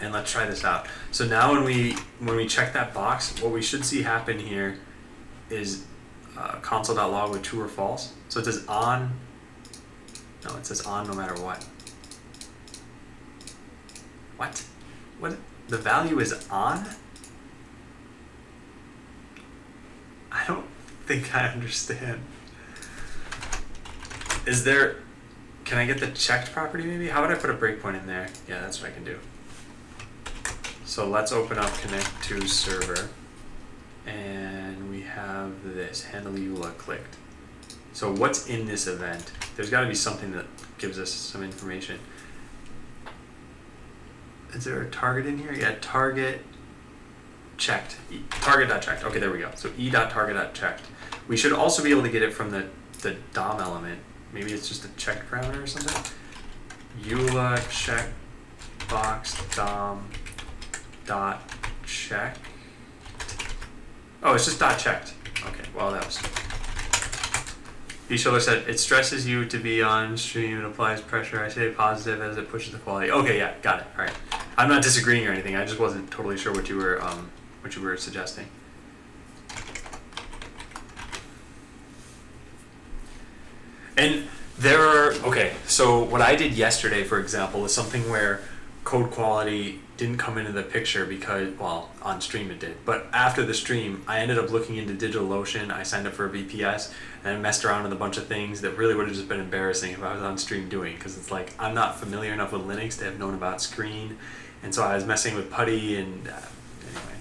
And let's try this out. So now when we check that box, what we should see happen here is console.log with true or false. So it says on. No, it says on no matter what. What? What? The value is on? I don't think I understand. Is there... Can I get the checked property maybe? How would I put a breakpoint in there? Yeah, that's what I can do. So let's open up connect to server. and we have this handle EULA clicked. So what's in this event? There's got to be something that gives us some information. Is there a target in here? Yeah, target checked. Target.checked. Okay, there we go. So e.target.checked. We should also be able to get it from the DOM element. Maybe it's just a checked parameter or something. EULA check box DOM dot check. Oh, it's just dot checked. Okay, well that was. B-Shiller said, it stresses you to be on stream and applies pressure. I say positive as it pushes the quality. Okay, yeah, got it. All right. I'm not disagreeing or anything. I just wasn't totally sure what you were suggesting. And there are, okay, so what I did yesterday, for example, is something where code quality didn't come into the picture because, well, on stream it did, but after the stream, I ended up looking into DigitalOcean. I signed up for a VPS and I messed around with a bunch of things that really would have just been embarrassing if I was on stream doing, because it's like, I'm not familiar enough with Linux to have known about Screen, and so I was messing with PuTTY and anyway.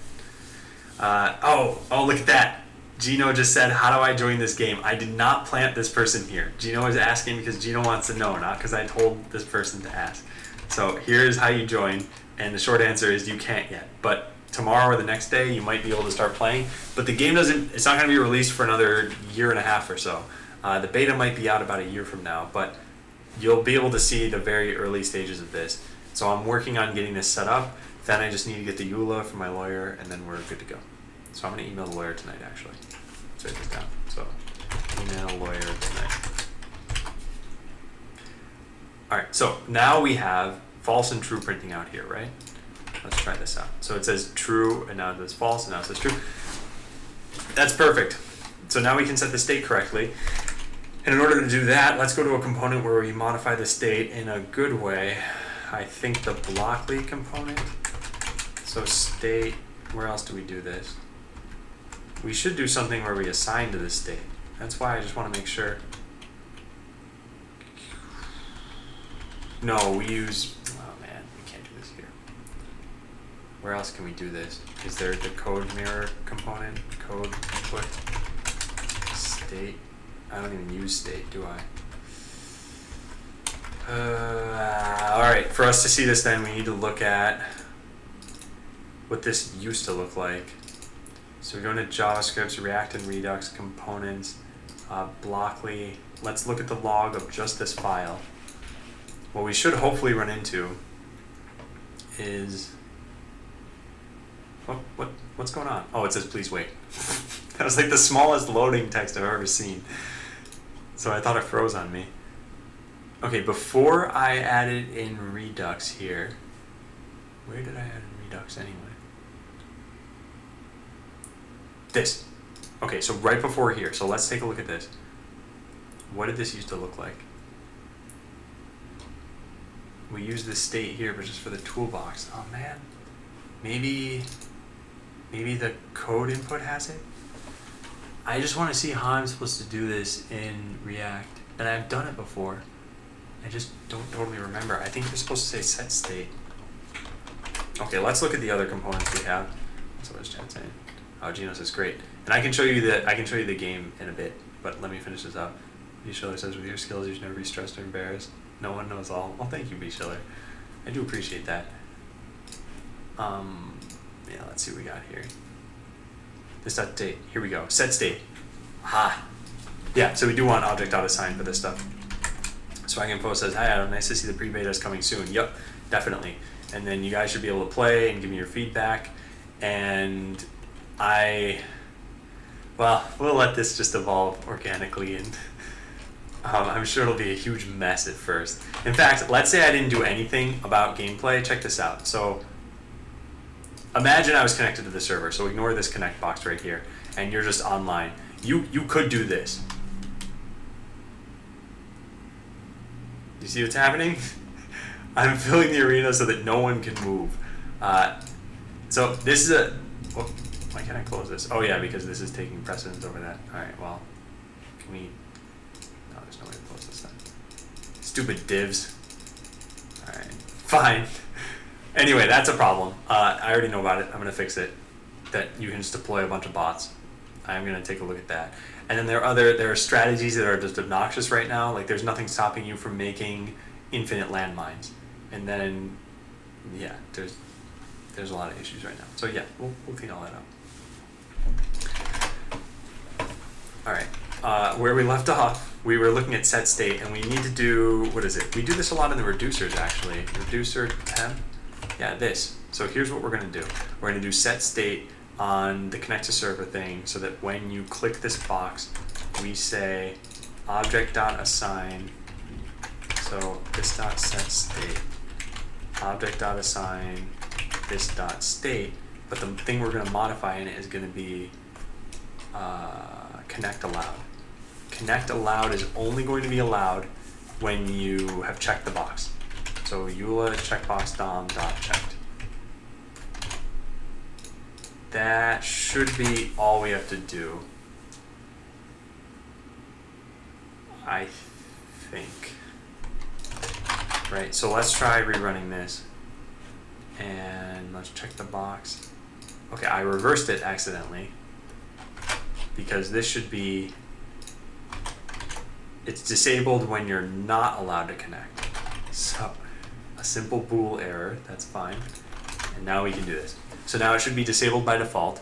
Oh, look at that. Gino just said, how do I join this game? I did not plant this person here. Gino is asking because Gino wants to know, not because I told this person to ask. So here's how you join, and the short answer is you can't yet. But tomorrow or the next day, you might be able to start playing. But the game it's not going to be released for another year and a half or so. The beta might be out about a year from now, but you'll be able to see the very early stages of this. So I'm working on getting this set up. Then I just need to get the EULA from my lawyer, and then we're good to go. So I'm going to email the lawyer tonight, actually. Let's write this down. So email lawyer tonight. All right, so now we have false and true printing out here, right? Let's try this out. So it says true, and now it says false, and now it says true. That's perfect. So now we can set the state correctly. And in order to do that, let's go to a component where we modify the state in a good way. I think the Blockly component. So state, where else do we do this? We should do something where we assign to the state. That's why I just want to make sure. No, we use, oh man, we can't do this here. Where else can we do this? Is there the code mirror component? Code input, state. I don't even use state, do I? All right, for us to see this then, we need to look at what this used to look like. So we go into JavaScript, React and Redux components, Blockly. Let's look at the log of just this file. What we should hopefully run into is, what's going on? Oh, it says please wait. That was like the smallest loading text I've ever seen. So I thought it froze on me. Okay, before I added in Redux here, where did I add in Redux anyway? This. Okay, so right before here. So let's take a look at this. What did this used to look like? We use this state here, but just for the toolbox. Oh man, maybe the code input has it? I just want to see how I'm supposed to do this in React. And I've done it before. I just don't totally remember. I think you're supposed to say set state. Okay, let's look at the other components we have. That's what I was chat saying. Oh, Gino says great. And I can show you the game in a bit, but let me finish this up. B. Schiller says, with your skills, you should never be stressed or embarrassed. No one knows all. Well, thank you, B. Schiller. I do appreciate that. Yeah, let's see what we got here. This dot date. Here we go. Set state. Aha. Yeah, so we do want object.assign for this stuff. Swag Info says, hi Adam, nice to see the pre-beta is coming soon. Yep, definitely. And then you guys should be able to play and give me your feedback. And well, we'll let this just evolve organically, and I'm sure it'll be a huge mess at first. In fact, let's say I didn't do anything about gameplay. Check this out. So imagine I was connected to the server. So ignore this connect box right here, and you're just online. You could do this. You see what's happening? I'm filling the arena so that no one can move. So this is a... Oh, why can't I close this? Oh yeah, because this is taking precedence over that. Alright, well, can we... No, there's no way to close this then. Stupid divs. Alright, fine. Anyway, that's a problem. I already know about it. I'm going to fix it. that you can just deploy a bunch of bots. I'm gonna take a look at that. And then there are strategies that are just obnoxious right now. Like there's nothing stopping you from making infinite landmines. And then, yeah, there's a lot of issues right now. So yeah, we'll clean all that up. All right, where we left off, we were looking at set state, and we need to do, what is it? We do this a lot in the reducers actually. Reducer temp, yeah, this. So here's what we're gonna do. We're gonna do set state on the connect to server thing, so that when you click this box, we say object.assign. So this dot set state, object.assign this dot state, but the thing we're going to modify in it is going to be connect allowed. Connect allowed is only going to be allowed when you have checked the box. So EULA checkbox dom dot checked. That should be all we have to do, I think. Right, so let's try rerunning this. And let's check the box. Okay, I reversed it accidentally, because this should be, it's disabled when you're not allowed to connect. So a simple bool error, that's fine. And now we can do this. So now it should be disabled by default.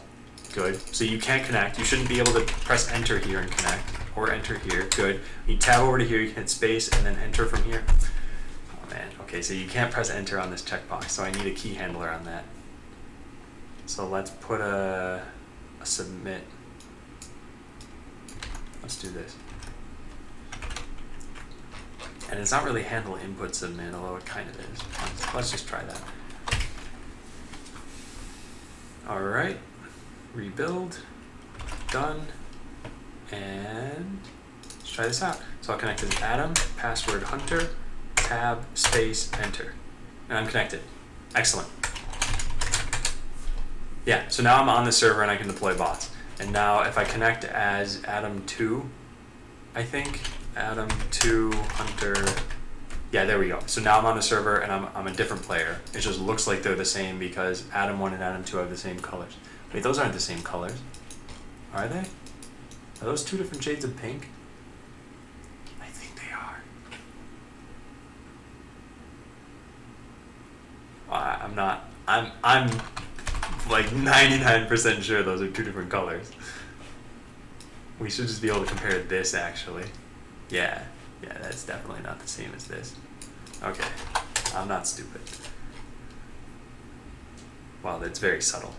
Good. So you can't connect. You shouldn't be able to press enter here and connect, or enter here. Good. You tab over to here, you can hit space and then enter from here. Oh man, okay, so you can't press enter on this checkbox, so I need a key handler on that. So let's put a submit. Let's do this. And it's not really handle input submit, although it kind of is. Let's just try that. All right, rebuild, done, and let's try this out. So I'll connect as Adam, password hunter, tab, space, enter. And I'm connected. Excellent. Yeah, so now I'm on the server and I can deploy bots. And now if I connect as Adam2, I think, Adam2 hunter, yeah, there we go. So now I'm on the server and I'm a different player. It just looks like they're the same because Adam1 and Adam2 have the same colors. Wait, those aren't the same colors. Are they? Are those two different shades of pink? I think they are. I'm like 99% sure those are two different colors. We should just be able to compare this actually. Yeah, that's definitely not the same as this. Okay, I'm not stupid. Well, it's very subtle.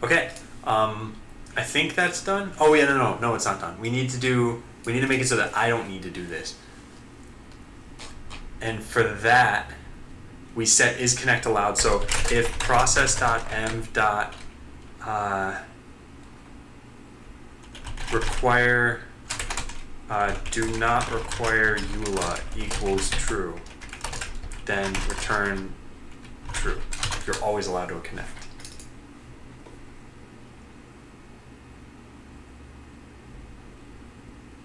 Okay, I think that's done. Oh yeah, no, it's not done. We need to make it so that I don't need to do this. And for that, we set is connect allowed. So if process.env require do not require EULA equals true, then return true. You're always allowed to connect.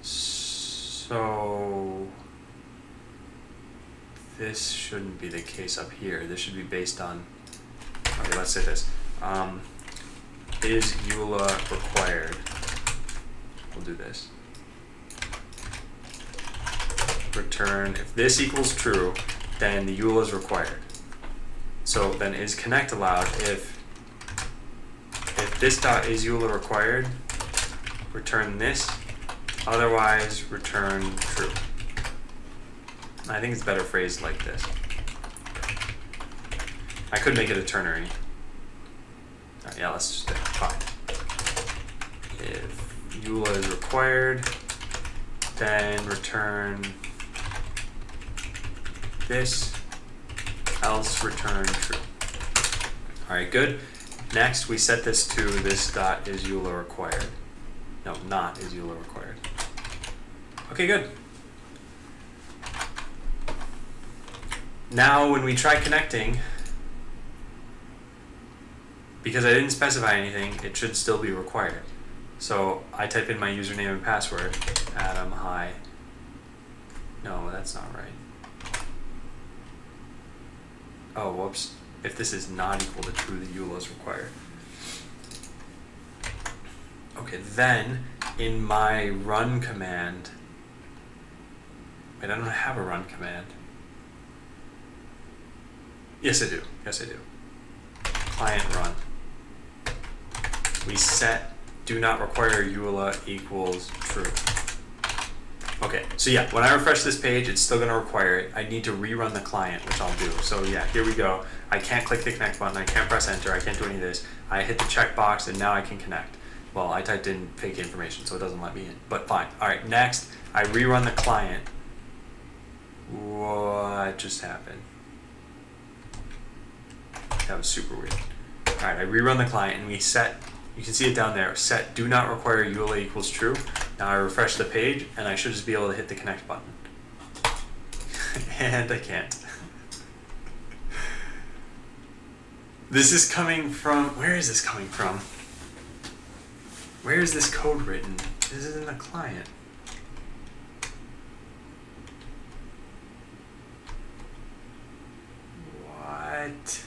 So this shouldn't be the case up here. This should be based on, okay, let's say this. Is EULA required? We'll do this. Return, if this equals true, then the EULA is required. So then is connect allowed if this dot is EULA required, return this, otherwise return true. I think it's better phrased like this. I could make it a ternary. Right, yeah, let's just do it. Fine. If EULA is required, then return this, else return true. All right, good. Next, we set this to this dot is EULA required. No, not is EULA required. Okay, good. Now, when we try connecting, because I didn't specify anything, it should still be required. So I type in my username and password, Adam, hi. No, that's not right. Oh, whoops. If this is not equal to true, the EULA is required. Okay, then in my run command, wait, I don't have a run command. Yes, I do. Yes, I do. Client run. We set do not require EULA equals true. Okay, so yeah, when I refresh this page, it's still gonna require it. I need to rerun the client, which I'll do. So yeah, here we go. I can't click the connect button, I can't press enter, I can't do any of this. I hit the checkbox and now I can connect. Well, I typed in fake information, so it doesn't let me in, but fine. All right, next, I rerun the client. What just happened? That was super weird. All right, I rerun the client and we set, you can see it down there, set do not require EULA equals true. Now I refresh the page and I should just be able to hit the connect button. And I can't. This is coming from, where is this coming from? Where is this code written? This is in the client. What?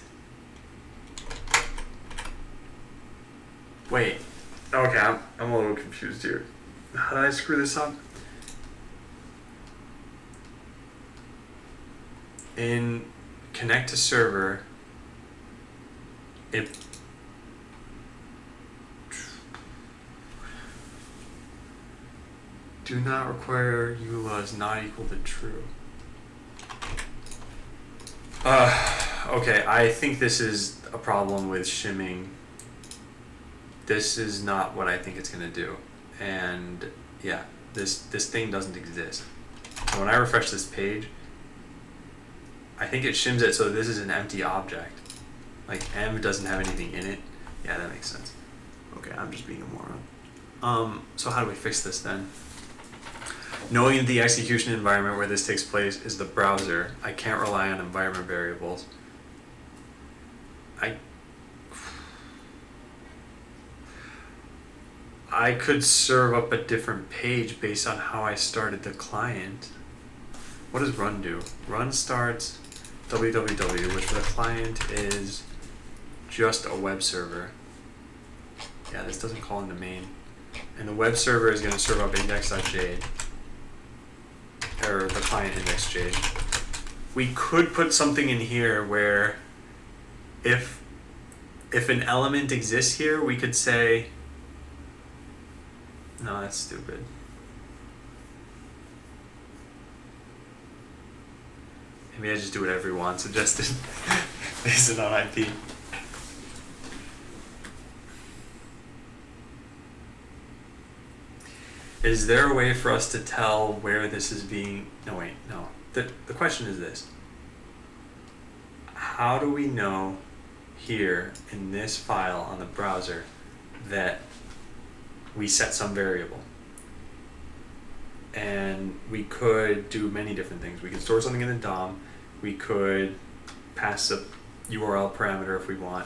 Wait. Okay, I'm a little confused here. How did I screw this up? In connect to server, it do not require EULA is not equal to true. Okay, I think this is a problem with shimming. This is not what I think it's gonna do. And yeah, this thing doesn't exist. So when I refresh this page, I think it shims it so this is an empty object. Like env doesn't have anything in it. Yeah, that makes sense. Okay, I'm just being a moron. So how do we fix this then? Knowing that the execution environment where this takes place is the browser, I can't rely on environment variables. I could serve up a different page based on how I started the client. What does run do? Run starts www, which for the client is just a web server. Yeah, this doesn't call in the main. And the web server is going to serve up index.jade, or the client index.jade. We could put something in here where if an element exists here, we could say, no, that's stupid. Maybe I just do what everyone suggested based it on IP. Is there a way for us to tell where this is being... No, wait, no. The question is this. How do we know here in this file on the browser that we set some variable? And we could do many different things. We could store something in the DOM. We could pass a URL parameter if we want.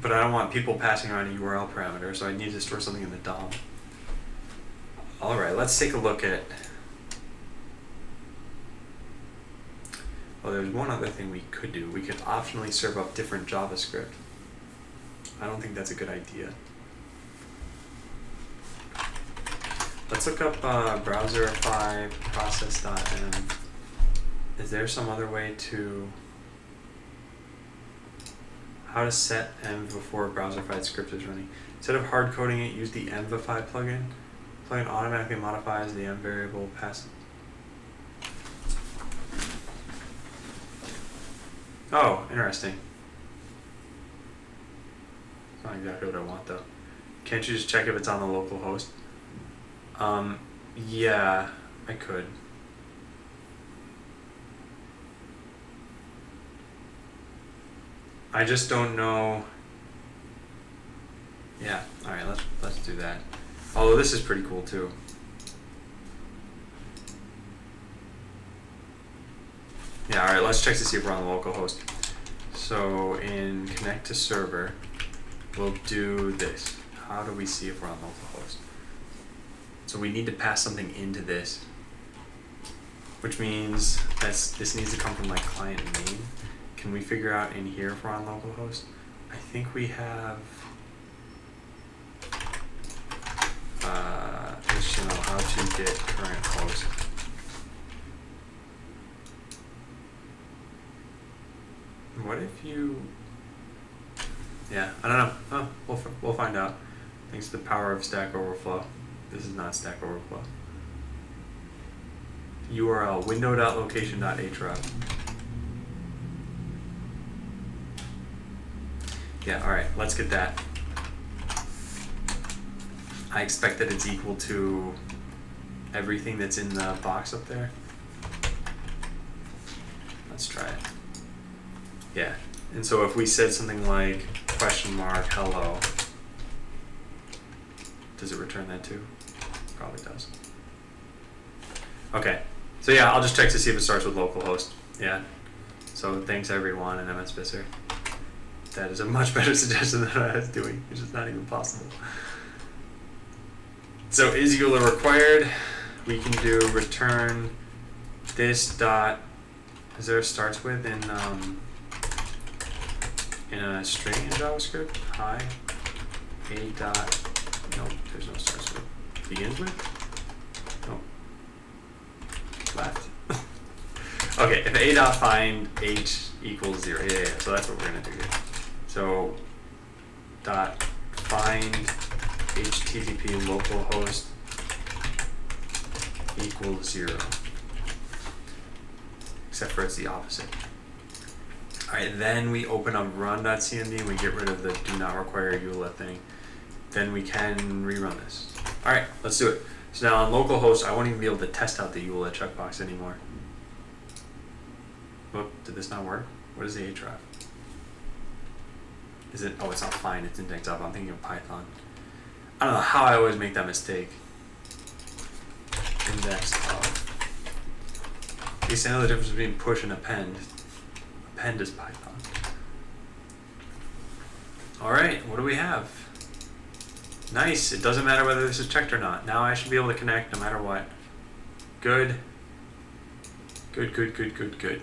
But I don't want people passing around a URL parameter, so I need to store something in the DOM. All right, let's take a look at... Well, there's one other thing we could do. We could optionally serve up different JavaScript. I don't think that's a good idea. Let's look up browserify process.env. Is there some other way to... How to set env before a browserify script is running? Instead of hard coding it, use the envify plugin. Plugin automatically modifies the env variable pass. Oh, interesting. Not exactly what I want though. Can't you just check if it's on the local host? Yeah, I could. I just don't know. Yeah, alright, let's do that. Although this is pretty cool too. Yeah, alright, let's check to see if we're on the local host. So in connect to server, we'll do this. How do we see if we're on local host? So we need to pass something into this. which means this needs to come from like client name. Can we figure out in here if we're on localhost? I think we have HTML how to get current host. What if you? Yeah, I don't know. Oh, we'll find out. Thanks to the power of Stack Overflow. This is not Stack Overflow. URL window.location.href. Yeah, alright, let's get that. I expect that it's equal to everything that's in the box up there. Let's try it. Yeah, and so if we said something like question mark hello, does it return that too? Probably does. Okay, so yeah, I'll just check to see if it starts with localhost. Yeah, so thanks everyone and MS Visser. That is a much better suggestion than what I was doing, which is not even possible. So is EULA required? We can do return this dot, is there a starts with in a string in JavaScript? Hi, a dot, nope, there's no starts with. Begins with? Nope. Left. Okay, if a dot find h equals 0, yeah, so that's what we're gonna do here. So dot find HTTP localhost equals 0. Except for it's the opposite. Alright, then we open up run.cmd and we get rid of the do not require EULA thing. Then we can rerun this. Alright, let's do it. So now on localhost, I won't even be able to test out the EULA checkbox anymore. Whoop, did this not work? What is the href? Is it, oh, it's not fine, it's indexed up. I'm thinking of Python. I don't know how I always make that mistake. Indexed up. At least I know the difference between push and append. Append is Python. Alright, what do we have? Nice, it doesn't matter whether this is checked or not. Now I should be able to connect no matter what. Good. Good, good, good, good, good.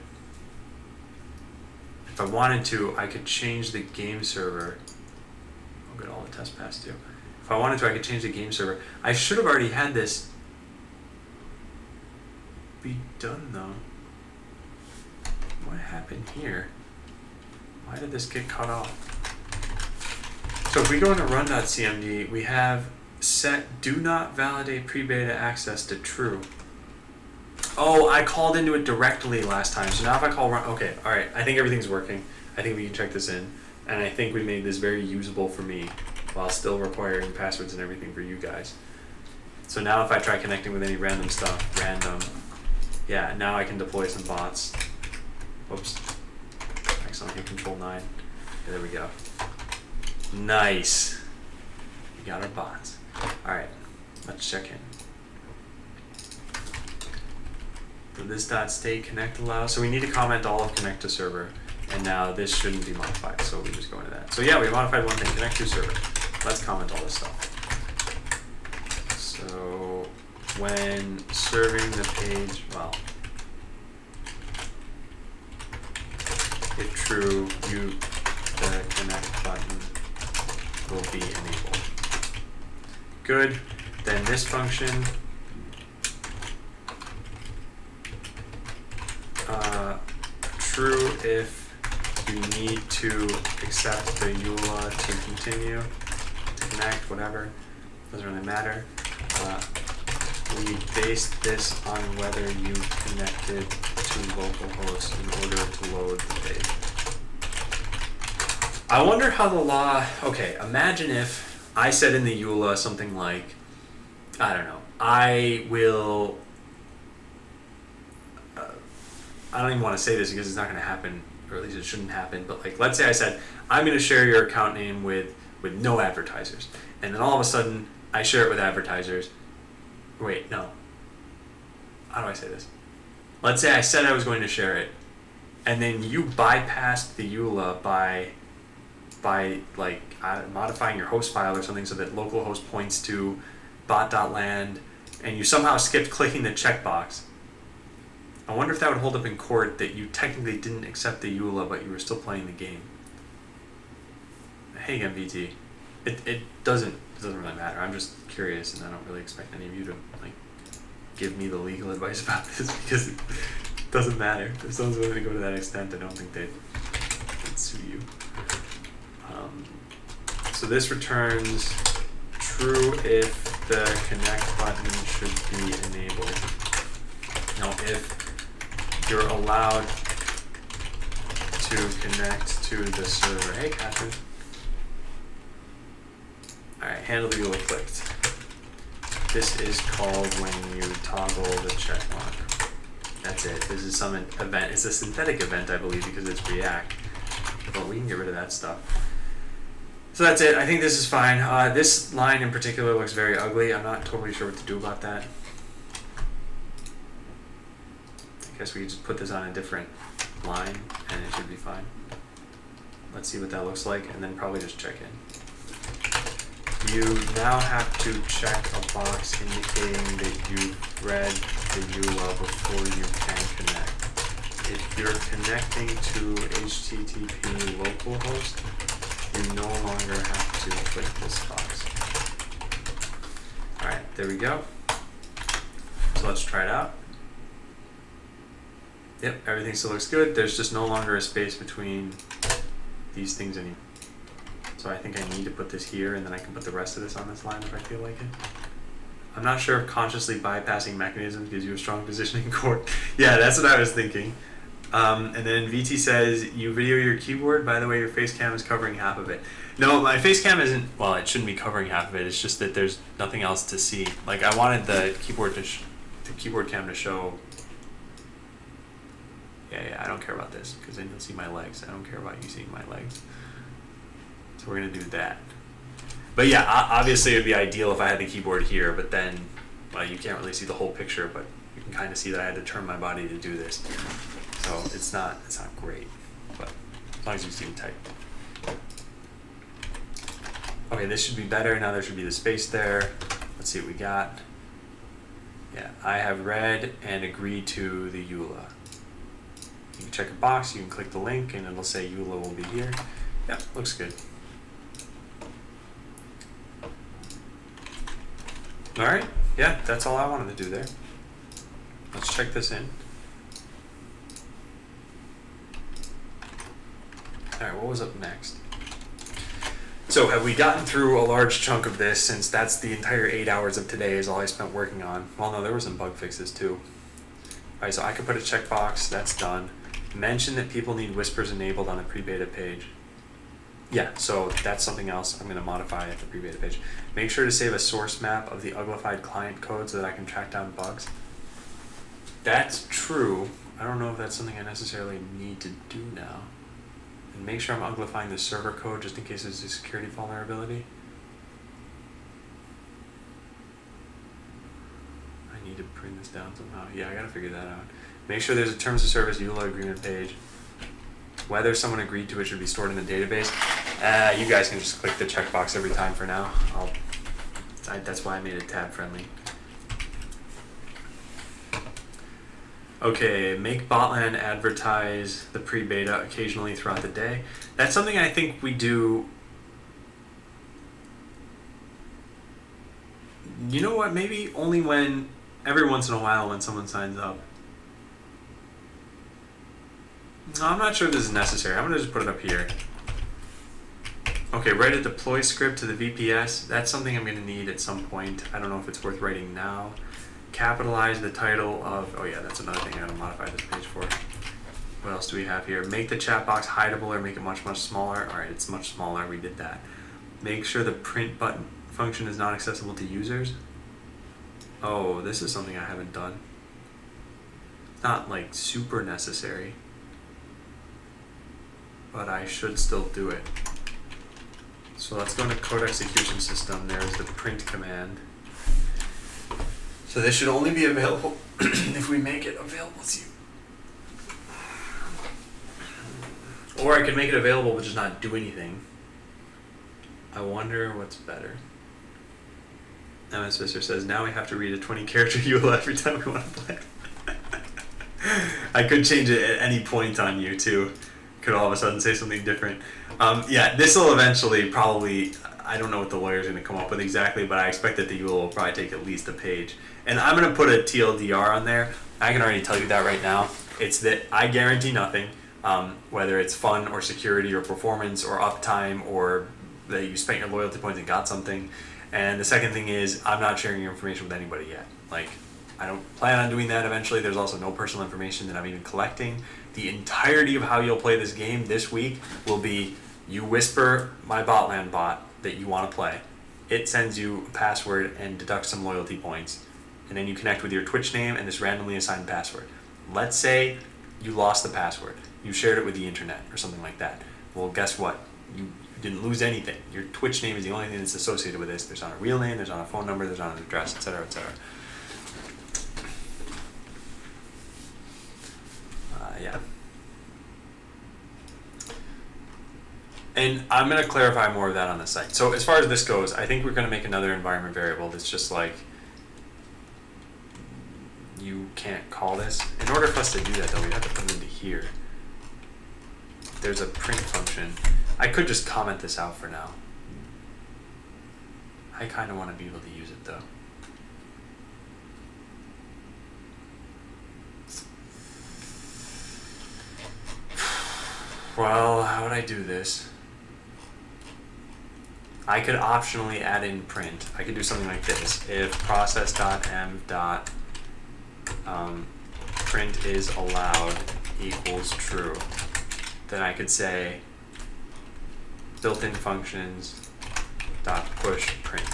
If I wanted to, I could change the game server. I'll get all the tests passed too. If I wanted to, I could change the game server. I should have already had this be done though. What happened here? Why did this get cut off? So if we go into run.cmd, we have set do not validate pre-beta access to true. Oh, I called into it directly last time. So now if I call run, okay, all right. I think everything's working. I think we can check this in. And I think we made this very usable for me while still requiring passwords and everything for you guys. So now if I try connecting with any random stuff, yeah, now I can deploy some bots. Whoops. Excellent, hit Control 9. Okay, there we go. Nice. We got our bots. All right, let's check in. So this dot state connect allow. So we need to comment all of connect to server, and now this shouldn't be modified. So we just go into that. So yeah, we modified one thing, connect to server. Let's comment all this stuff. So when serving the page, well, if true, the connect button will be enabled. Good. Then this function. True if you need to accept the EULA to continue, to connect, whatever. Doesn't really matter. We based this on whether you connected to localhost in order to load the page. I wonder how the law, okay, imagine if I said in the EULA something like, I don't know, I will, I don't even want to say this because it's not going to happen, or at least it shouldn't happen, but like, let's say I said, I'm going to share your account name with no advertisers. And then all of a sudden, I share it with advertisers. Wait, no. How do I say this? Let's say I said I was going to share it, and then you bypassed the EULA by like modifying your host file or something so that localhost points to bot.land, and you somehow skipped clicking the checkbox. I wonder if that would hold up in court, that you technically didn't accept the EULA, but you were still playing the game. Hey again, VT. It doesn't really matter. I'm just curious, and I don't really expect any of you to like give me the legal advice about this, because it doesn't matter. If someone's willing to go to that extent, I don't think they'd sue you. So this returns true if the connect button should be enabled. Now, if you're allowed to connect to the server. Hey, Catherine. Alright, handle the EULA clicked. This is called when you toggle the check mark. That's it. This is some event. It's a synthetic event, I believe, because it's React. But we can get rid of that stuff. So that's it. I think this is fine. This line in particular looks very ugly. I'm not totally sure what to do about that. I guess we could just put this on a different line and it should be fine. Let's see what that looks like, and then probably just check in. You now have to check a box indicating that you've read the EULA before you can connect. If you're connecting to HTTP localhost, you no longer have to click this box. Alright, there we go. So let's try it out. Yep, everything still looks good. There's just no longer a space between these things anymore. So I think I need to put this here, and then I can put the rest of this on this line if I feel like it. I'm not sure if consciously bypassing mechanisms gives you a strong position in court. Yeah, that's what I was thinking. And then VT says, you video your keyboard, by the way, your face cam is covering half of it. No, my face cam isn't, well, it shouldn't be covering half of it. It's just that there's nothing else to see. Like, I wanted the keyboard to the keyboard cam to show. Yeah, I don't care about this, because then you'll see my legs. I don't care about you seeing my legs. So we're going to do that. But yeah, obviously it would be ideal if I had the keyboard here, but then, well, you can't really see the whole picture, but you can kind of see that I had to turn my body to do this. So it's not great, but as long as you see me type. Okay, this should be better. Now there should be the space there. Let's see what we got. Yeah, I have read and agreed to the EULA. You can check a box, you can click the link, and it'll say EULA will be here. Yeah, looks good. Alright, yeah, that's all I wanted to do there. Let's check this in. Alright, what was up next? So have we gotten through a large chunk of this, since that's the entire 8 hours of today is all I spent working on? Well, no, there were some bug fixes too. Alright, so I could put a checkbox, that's done. Mention that people need whispers enabled on the pre-beta page. Yeah, so that's something else I'm going to modify at the pre-beta page. Make sure to save a source map of the uglified client code so that I can track down bugs. That's true. I don't know if that's something I necessarily need to do now. And make sure I'm uglifying the server code just in case there's a security vulnerability. I need to print this down somehow. Yeah, I gotta figure that out. Make sure there's a terms of service EULA agreement page. Whether someone agreed to it should be stored in the database. You guys can just click the checkbox every time for now. That's why I made it tab friendly. Okay, make Botland advertise the pre-beta occasionally throughout the day. That's something I think we do. You know what? Maybe only when, every once in a while when someone signs up. No, I'm not sure this is necessary. I'm going to just put it up here. Okay, write a deploy script to the VPS. That's something I'm going to need at some point. I don't know if it's worth writing now. Capitalize the title of, oh yeah, that's another thing I gotta modify this page for. What else do we have here? Make the chat box hideable or make it much, much smaller. Alright, it's much smaller, we did that. Make sure the print button function is not accessible to users. Oh, this is something I haven't done. It's not like super necessary, but I should still do it. So let's go into code execution system. There's the print command. So this should only be available if we make it available to you. Or I could make it available but just not do anything. I wonder what's better. MS Visser says, now we have to read a 20-character EULA every time we want to play. I could change it at any point on you too. Could all of a sudden say something different. Yeah, this will eventually probably. I don't know what the lawyer's going to come up with exactly, but I expect that the UL will probably take at least a page. And I'm going to put a TLDR on there. I can already tell you that right now. It's that I guarantee nothing, whether it's fun or security or performance or uptime or that you spent your loyalty points and got something. And the second thing is I'm not sharing your information with anybody yet. Like, I don't plan on doing that eventually. There's also no personal information that I'm even collecting. The entirety of how you'll play this game this week will be you whisper my Botland bot that you want to play. It sends you a password and deducts some loyalty points. And then you connect with your Twitch name and this randomly assigned password. Let's say you lost the password. You shared it with the internet or something like that. Well, guess what? You didn't lose anything. Your Twitch name is the only thing that's associated with this. There's not a real name, there's not a phone number, there's not an address, etc., etc. Yeah. And I'm going to clarify more of that on the site. So as far as this goes, I think we're going to make another environment variable that's just like, you can't call this. In order for us to do that though, we have to put it into here. There's a print function. I could just comment this out for now. I kind of want to be able to use it though. Well, how would I do this? I could optionally add in print. I could do something like this. If process.m.print is allowed equals true, then I could say built-in functions dot push print.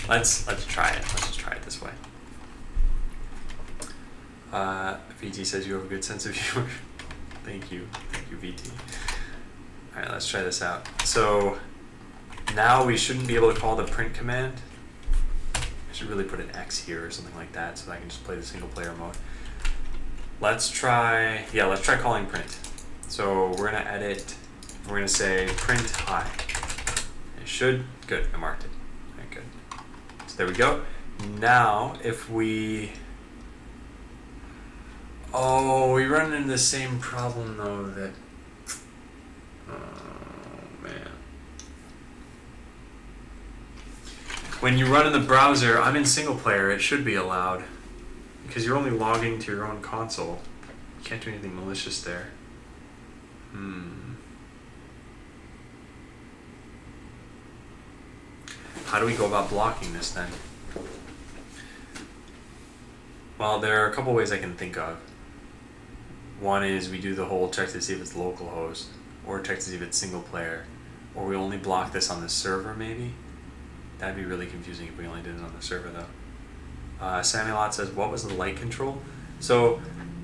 Let's try it. Let's just try it this way. VT says you have a good sense of humor. Thank you, VT. All right, let's try this out. So now we shouldn't be able to call the print command. I should really put an X here or something like that so that I can just play the single player mode. Let's try calling print. So we're gonna edit, we're gonna say print hi. It should, good, I marked it. All right, good. So there we go. Now if we, we run into the same problem though that, when you run in the browser, I'm in single player, it should be allowed. Because you're only logging to your own console. You can't do anything malicious there. How do we go about blocking this then? Well, there are a couple ways I can think of. One is we do the whole check to see if it's localhost, or check to see if it's single player, or we only block this on the server maybe. That'd be really confusing if we only did it on the server though. Samuelot says, what was the light control? So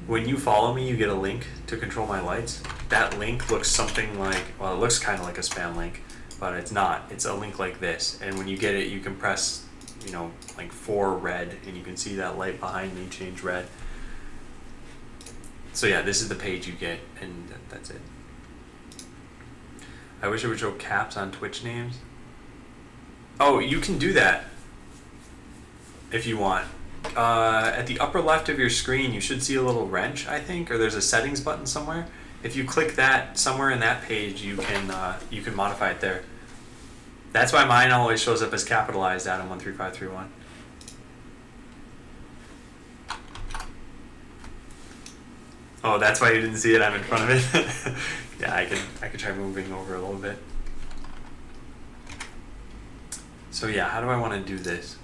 when you follow me, you get a link to control my lights. That link looks something like, well, it looks kind of like a spam link, but it's not. It's a link like this. And when you get it, you can press, like 4 red, and you can see that light behind me change red. So yeah, this is the page you get, and that's it. I wish it would show caps on Twitch names. Oh, you can do that if you want. At the upper left of your screen, you should see a little wrench, I think, or there's a settings button somewhere. If you click that somewhere in that page, you can modify it there. That's why mine always shows up as capitalized Adam13531. Oh, that's why you didn't see it. I'm in front of it. Yeah, I could try moving over a little bit. So yeah, how do I want to do this?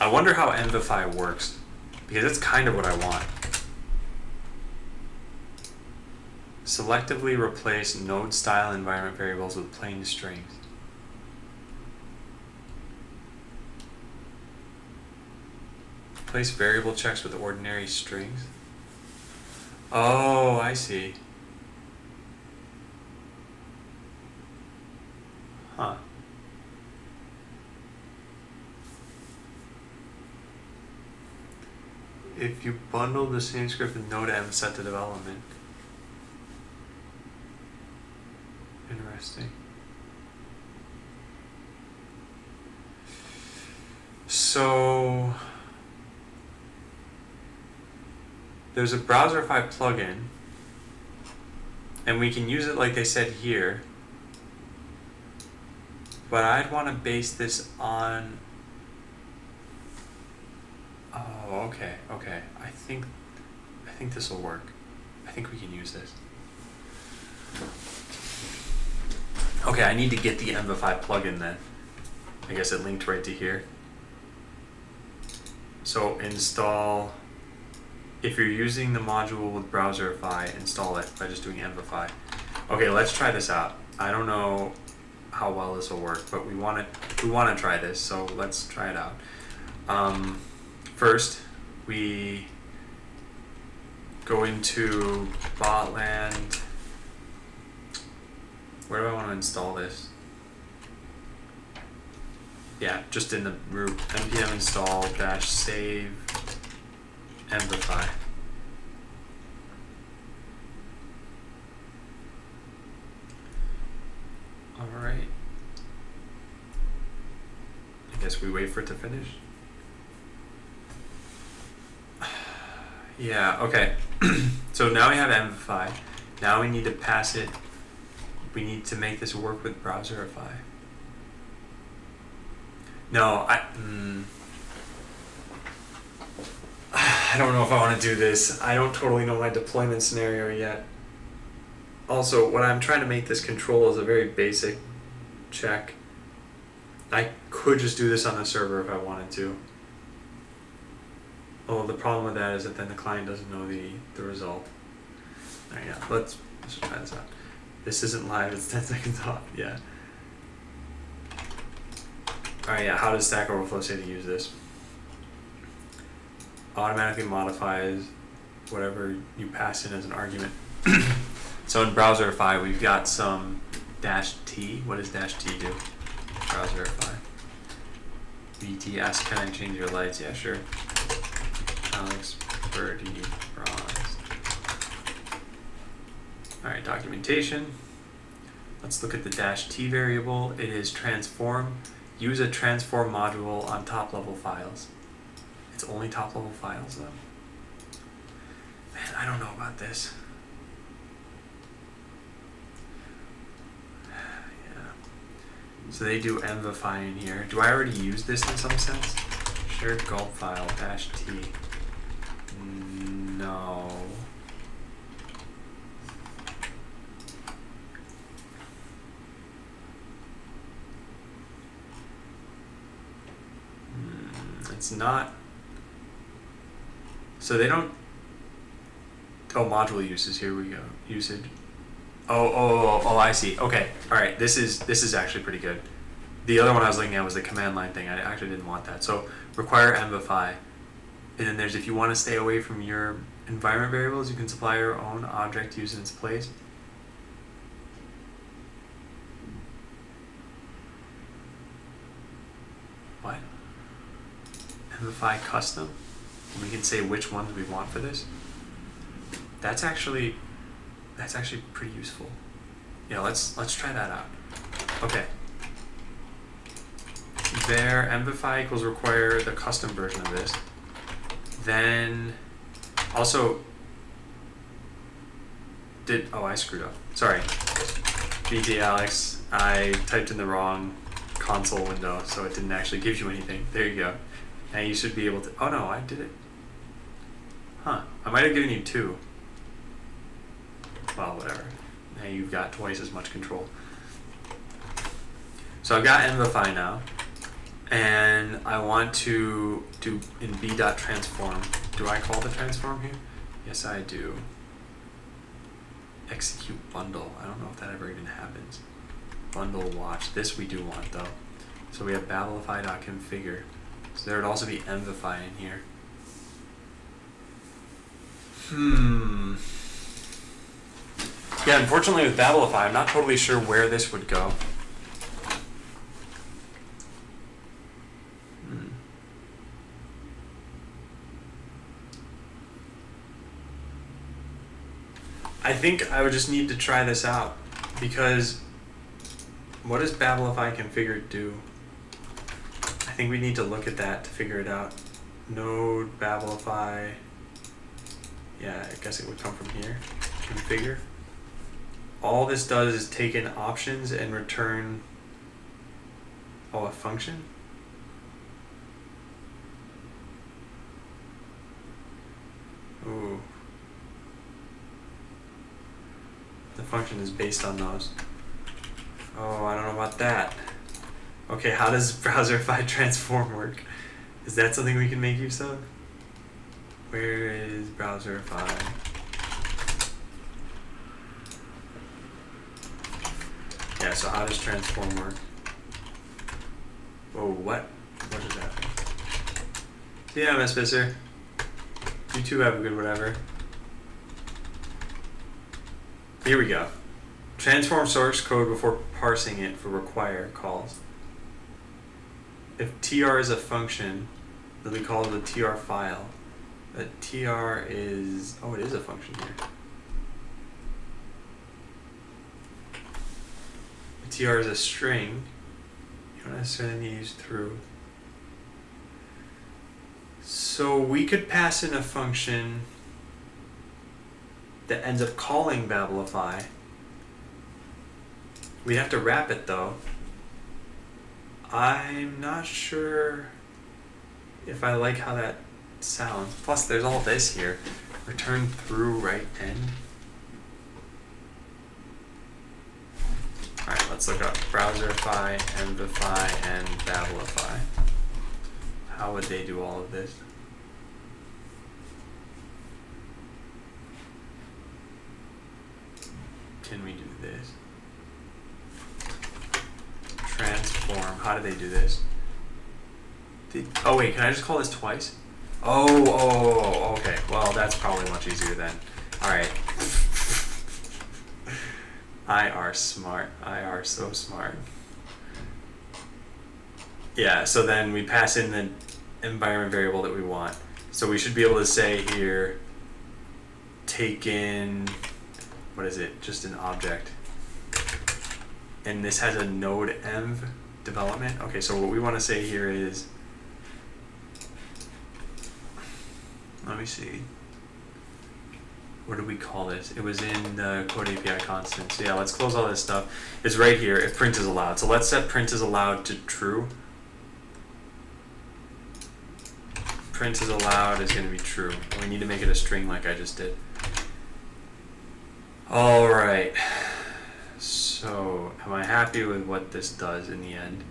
I wonder how Envify works, because that's kind of what I want. Selectively replace node style environment variables with plain strings. Replace variable checks with ordinary strings. Oh, I see. Huh. If you bundle the same script with Node-M set to development. Interesting. So there's a Browserify plugin, and we can use it like they said here, but I'd want to base this on, oh, okay, I think this will work. I think we can use this. Okay, I need to get the Envify plugin then. I guess it linked right to here. So install, if you're using the module with Browserify, install it by just doing Envify. Okay, let's try this out. I don't know how well this will work, but we want to try this, so let's try it out. First, we go into Botland. Where do I want to install this? Yeah, just in the root npm install -save Envify. All right. I guess we wait for it to finish. Yeah, okay. So now we have Envify. Now we need to pass it. We need to make this work with Browserify. No, I don't know if I want to do this. I don't totally know my deployment scenario yet. Also, what I'm trying to make this control is a very basic check. I could just do this on the server if I wanted to. Oh, the problem with that is that then the client doesn't know the result. Alright, yeah, let's try this out. This isn't live, it's 10 seconds off, yeah. Alright, yeah, how does Stack Overflow say to use this? Automatically modifies whatever you pass in as an argument. So in Browserify, we've got some -t. What does -t do? Browserify. BTS, can I change your lights? Yeah, sure. Alex, Birdie, Bronze. Alright, documentation. Let's look at the -t variable. It is transform. Use a transform module on top level files. It's only top level files though. Man, I don't know about this. Yeah. So they do Envify in here. Do I already use this in some sense? Shared gulp file -t. No. It's not. So they don't. Oh, module uses. Here we go. Usage. Oh, I see. Okay. All right. This is actually pretty good. The other one I was looking at was the command line thing. I actually didn't want that. So require Envify. And then there's, if you want to stay away from your environment variables, you can supply your own object used in its place. What? Envify custom. And we can say which ones we want for this. That's actually pretty useful. Yeah, let's try that out. Okay. There, Envify equals require the custom version of this. Then also I screwed up. Sorry. BT Alex, I typed in the wrong console window, so it didn't actually give you anything. There you go. And you should be able to, oh no, I did it. Huh, I might have given you 2. Well, whatever. Now you've got twice as much control. So I've got Envify now. And I want to do in b.transform. Do I call the transform here? Yes, I do. Execute bundle. I don't know if that ever even happens. Bundle watch. This we do want though. So we have babelify.configure. So there would also be Envify in here. Yeah, unfortunately with Babelify, I'm not totally sure where this would go. I think I would just need to try this out, because what does Babelify configured do? I think we need to look at that to figure it out. Node Babelify Yeah, I guess it would come from here. Configure. All this does is take in options and return, oh, a function? Ooh. The function is based on those. Oh, I don't know about that. Okay, how does Browserify transform work? Is that something we can make use of? Where is Browserify? Yeah, so how does transform work? Whoa, what? What is that? Yeah, Miss Visser. You too have a good whatever. Here we go. Transform source code before parsing it for require calls. If tr is a function, then we call it a tr file. A tr is, oh, it is a function here. A tr is a string. You don't necessarily need to use through. So we could pass in a function that ends up calling Babelify. We have to wrap it though. I'm not sure if I like how that sounds. Plus there's all this here. Return through right end. Alright, let's look up Browserify, Envify, and Babelify. How would they do all of this? Can we do this? Transform. How do they do this? Oh wait, can I just call this twice? Oh, okay. Well, that's probably much easier then. Alright. I are smart. I are so smart. Yeah, so then we pass in the environment variable that we want. So we should be able to say here, take in, what is it? Just an object. And this has a node env development. Okay, so what we want to say here is, let me see. What do we call this? It was in the code API constant. So yeah, let's close all this stuff. It's right here if print is allowed. So let's set print is allowed to true. Print is allowed is going to be true. And we need to make it a string like I just did. All right. So am I happy with what this does in the end?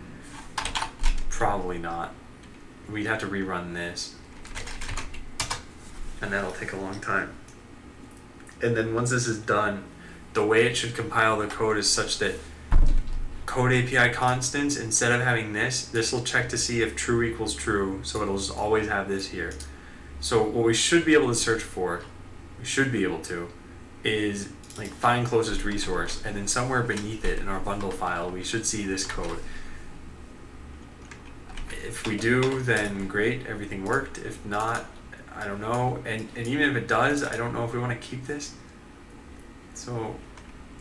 Probably not. We'd have to rerun this. And that'll take a long time. And then once this is done, the way it should compile the code is such that code API constants, instead of having this will check to see if true equals true, so it'll just always have this here. So what we should be able to search for, is like find closest resource, and then somewhere beneath it in our bundle file, we should see this code. If we do, then great, everything worked. If not, I don't know, and even if it does, I don't know if we want to keep this. So,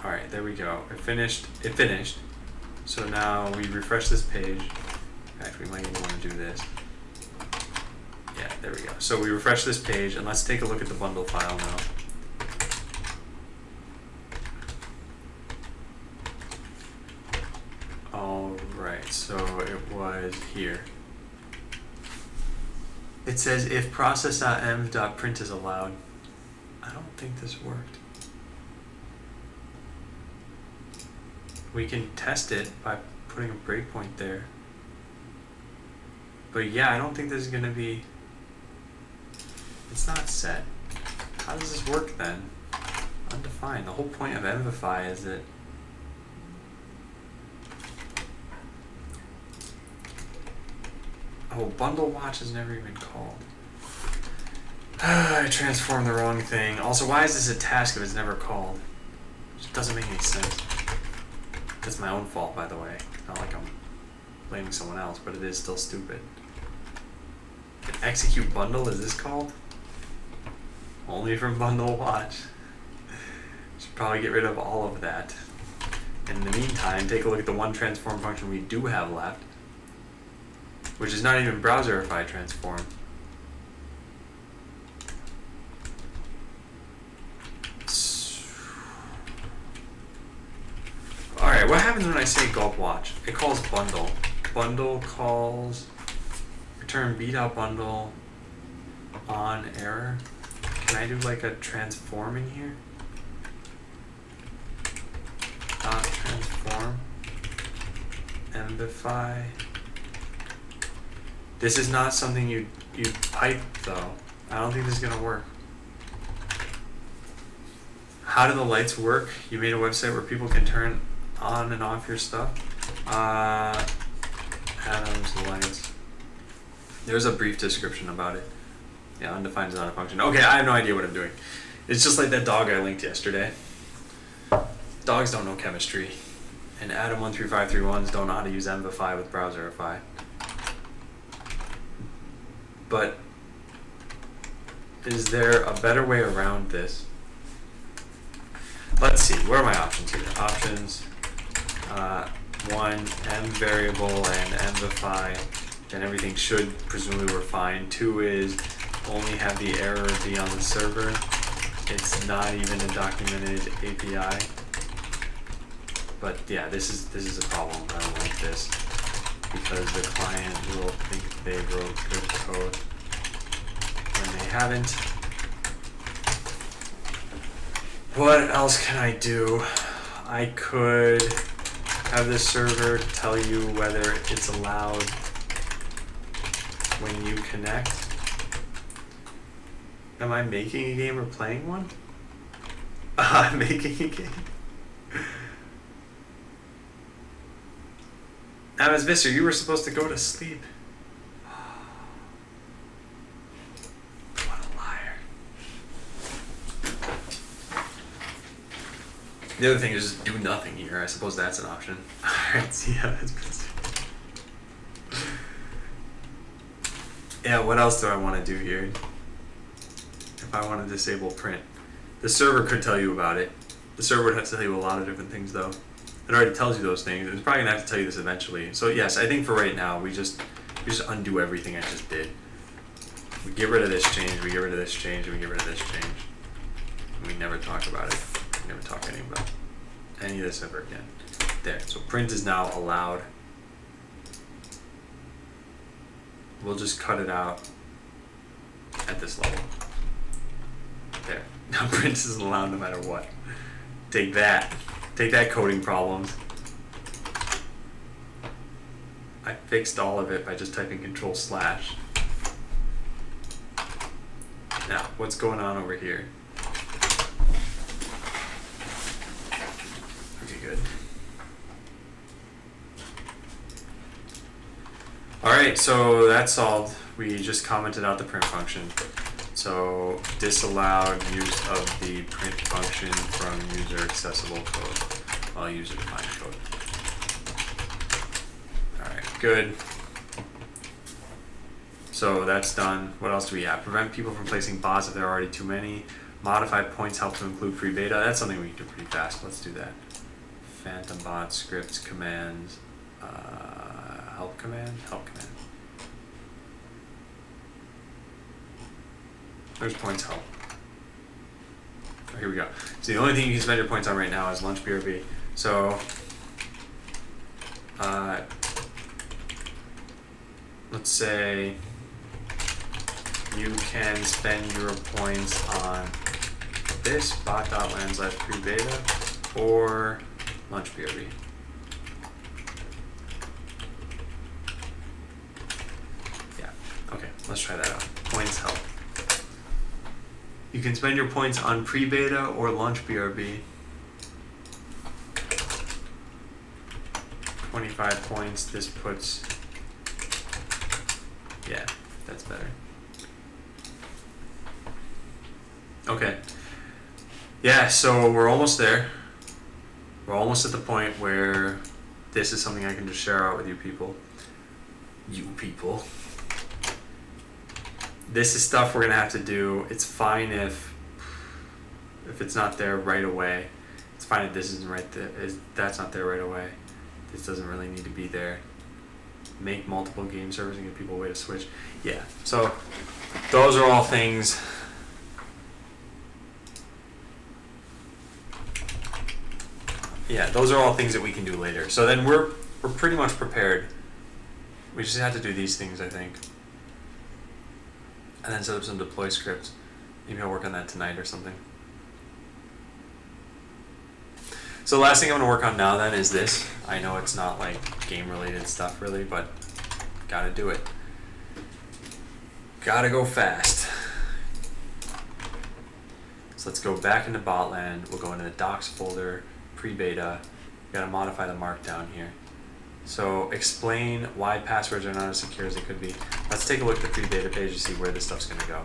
all right, there we go. It finished. So now we refresh this page. Actually, we might even want to do this. Yeah, there we go. So we refresh this page, and let's take a look at the bundle file now. All right, so it was here. It says if process.env.print is allowed. I don't think this worked. We can test it by putting a breakpoint there. But yeah, I don't think this is going to be... It's not set. How does this work then? Undefined. The whole point of Envify is that... Oh, bundle watch is never even called. I transformed the wrong thing. Also, why is this a task if it's never called? It just doesn't make any sense. That's my own fault, by the way. Not like I'm blaming someone else, but it is still stupid. Execute bundle, is this called? Only from bundle watch. Should probably get rid of all of that. In the meantime, take a look at the one transform function we do have left, which is not even Browserify transform. happens when I say gulp watch? It calls bundle. Bundle calls return b.bundle on error. Can I do like a transforming here? Dot transform mbify. This is not something you pipe though. I don't think this is gonna work. How do the lights work? You made a website where people can turn on and off your stuff. Adams lights. There's a brief description about it. Yeah, undefined is not a function. Okay, I have no idea what I'm doing. It's just like that dog I linked yesterday. Dogs don't know chemistry. And Adam13531s don't know how to use Mbify with Browserify. But is there a better way around this? Let's see, where are my options here? Options, one, M variable and Mbify, then everything should presumably work fine. Two is only have the error be on the server. It's not even a documented API. But yeah, this is a problem. I don't like this because the client will think they wrote good code when they haven't. What else can I do? I could have the server tell you whether it's allowed when you connect. Am I making a game or playing one? I'm making a game. Amos Visser, you were supposed to go to sleep. What a liar. The other thing is just do nothing here. I suppose that's an option. Alright, see how that's best. Yeah, what else do I want to do here? If I want to disable print. The server could tell you about it. The server would have to tell you a lot of different things though. It already tells you those things. It's probably gonna have to tell you this eventually. So yes, I think for right now we just undo everything I just did. We get rid of this change, we get rid of this change, and we get rid of this change. And we never talk about it. We never talk about any of this ever again. There. So print is now allowed. We'll just cut it out at this level. There. Now print isn't allowed no matter what. Take that. Take that, coding problems. I fixed all of it by just typing Control/. Now, what's going on over here? Okay, good. Alright, so that's solved. We just commented out the print function. So disallowed use of the print function from user accessible code, while user defined code. Alright, good. So that's done. What else do we have? Prevent people from placing bots if there are already too many. Modify points help to include pre-beta. That's something we can do pretty fast. Let's do that. Phantom bot, scripts, commands, help command. There's points help. Oh, here we go. So the only thing you can spend your points on right now is lunch BRB. So let's say you can spend your points on this bot.land/pre-beta or lunch BRB. Yeah. Okay. Let's try that out. Points help. You can spend your points on pre-beta or launch BRB. 25 points, this puts, yeah, that's better. Okay. Yeah, so we're almost there. We're almost at the point where this is something I can just share out with you people. You people. This is stuff we're gonna have to do. It's fine if it's not there right away. It's fine if this isn't right there. That's not there right away. This doesn't really need to be there. Make multiple game servers and give people a way to switch. Yeah. So those are all things. Yeah, those are all things that we can do later. So then we're pretty much prepared. We just have to do these things, I think. And then set up some deploy scripts. Maybe I'll work on that tonight or something. So the last thing I'm going to work on now then is this. I know it's not like game related stuff really, but gotta do it. Gotta go fast. So let's go back into Botland. We'll go into the docs folder, pre-beta. Gotta modify the markdown here. So explain why passwords are not as secure as they could be. Let's take a look at the pre-beta page to see where this stuff's gonna go.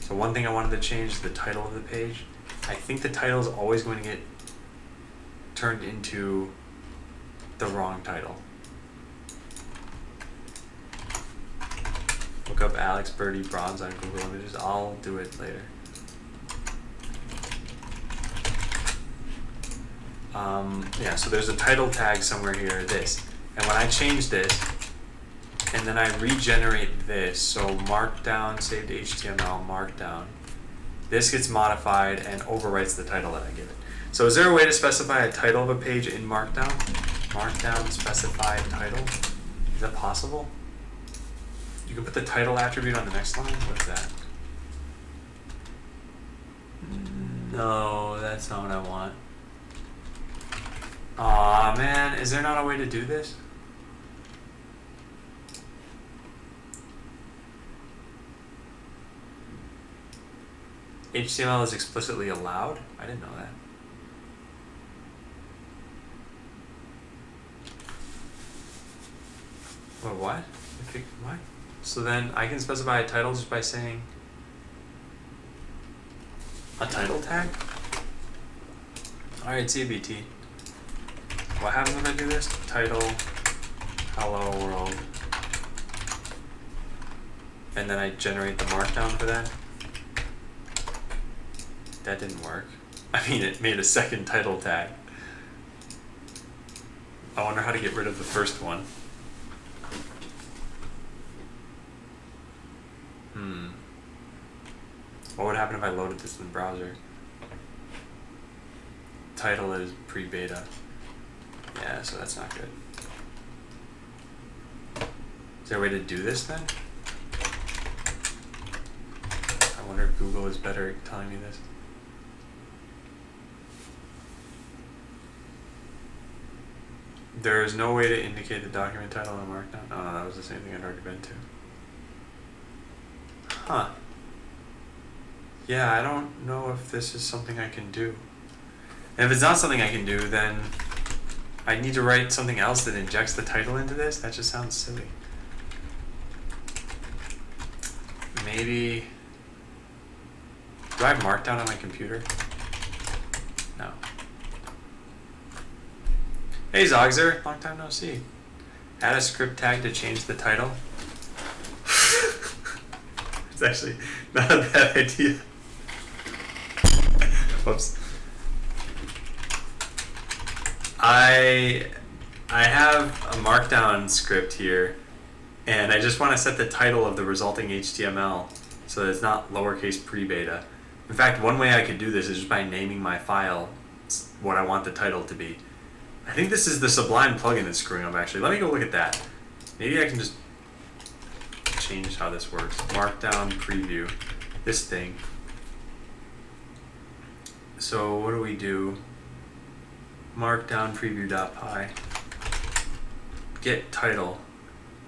So one thing I wanted to change is the title of the page. I think the title is always going to get turned into the wrong title. Look up Alex Birdie Bronze on Google Images. I'll do it later. Yeah, so there's a title tag somewhere here, this. And when I change this, and then I regenerate this, so markdown, saved HTML, markdown, this gets modified and overwrites the title that I give it. So is there a way to specify a title of a page in Markdown? Markdown specify title? Is that possible? You can put the title attribute on the next line? What is that? No, that's not what I want. Aw, man, is there not a way to do this? HTML is explicitly allowed? I didn't know that. Well, what? What? So then I can specify a title just by saying a title tag? Alright, CBT. What happens when I do this? Title, hello world. And then I generate the markdown for that. That didn't work. I mean, it made a second title tag. I wonder how to get rid of the first one. What would happen if I loaded this in the browser? Title is pre-beta. Yeah, so that's not good. Is there a way to do this then? I wonder if Google is better at telling me this. There is no way to indicate the document title in Markdown. Oh, no, that was the same thing I'd already been to. Huh. Yeah, I don't know if this is something I can do. And if it's not something I can do, then I need to write something else that injects the title into this? That just sounds silly. Maybe... Do I have Markdown on my computer? No. Hey Zogzer, long time no see. Add a script tag to change the title. It's actually not a bad idea. Whoops. I have a Markdown script here, and I just want to set the title of the resulting HTML so that it's not lowercase pre-beta. In fact, one way I could do this is just by naming my file what I want the title to be. I think this is the Sublime plugin that's screwing up, actually. Let me go look at that. Maybe I can just change how this works. Markdown preview. This thing. So what do we do? Markdown preview.py. Get title.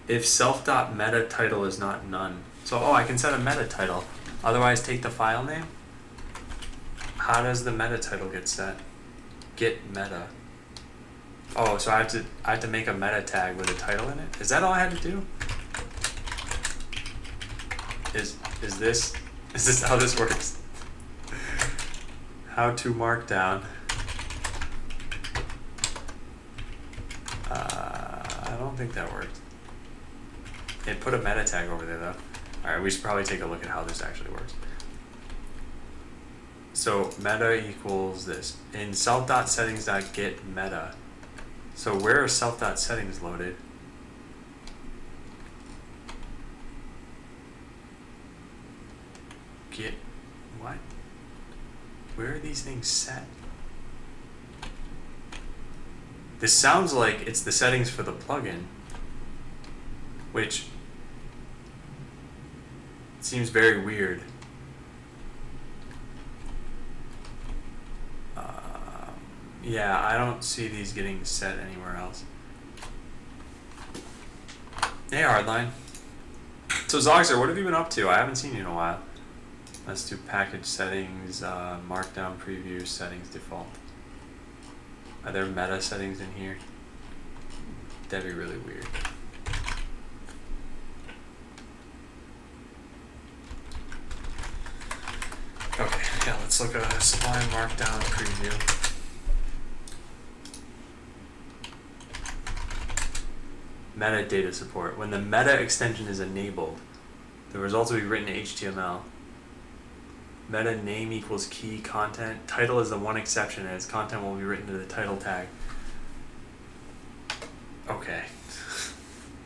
If self.meta title is not none. So, I can set a meta title. Otherwise, take the file name. How does the meta title get set? Get meta. Oh, so I have to make a meta tag with a title in it? Is that all I had to do? Is this how this works? How to Markdown. I don't think that worked. It put a meta tag over there though. Alright, we should probably take a look at how this actually works. So meta equals this. In self.settings.get meta. So where are self.settings loaded? Get what? Where are these things set? This sounds like it's the settings for the plugin, which seems very weird. Yeah, I don't see these getting set anywhere else. Hey, Hardline. So Zogzer, what have you been up to? I haven't seen you in a while. Let's do package settings, markdown preview settings default. Are there meta settings in here? That'd be really weird. Okay, yeah, let's look at a Sublime markdown preview. Metadata support. When the meta extension is enabled, the results will be written in HTML. Meta name equals key content. Title is the one exception, as content will be written to the title tag. Okay.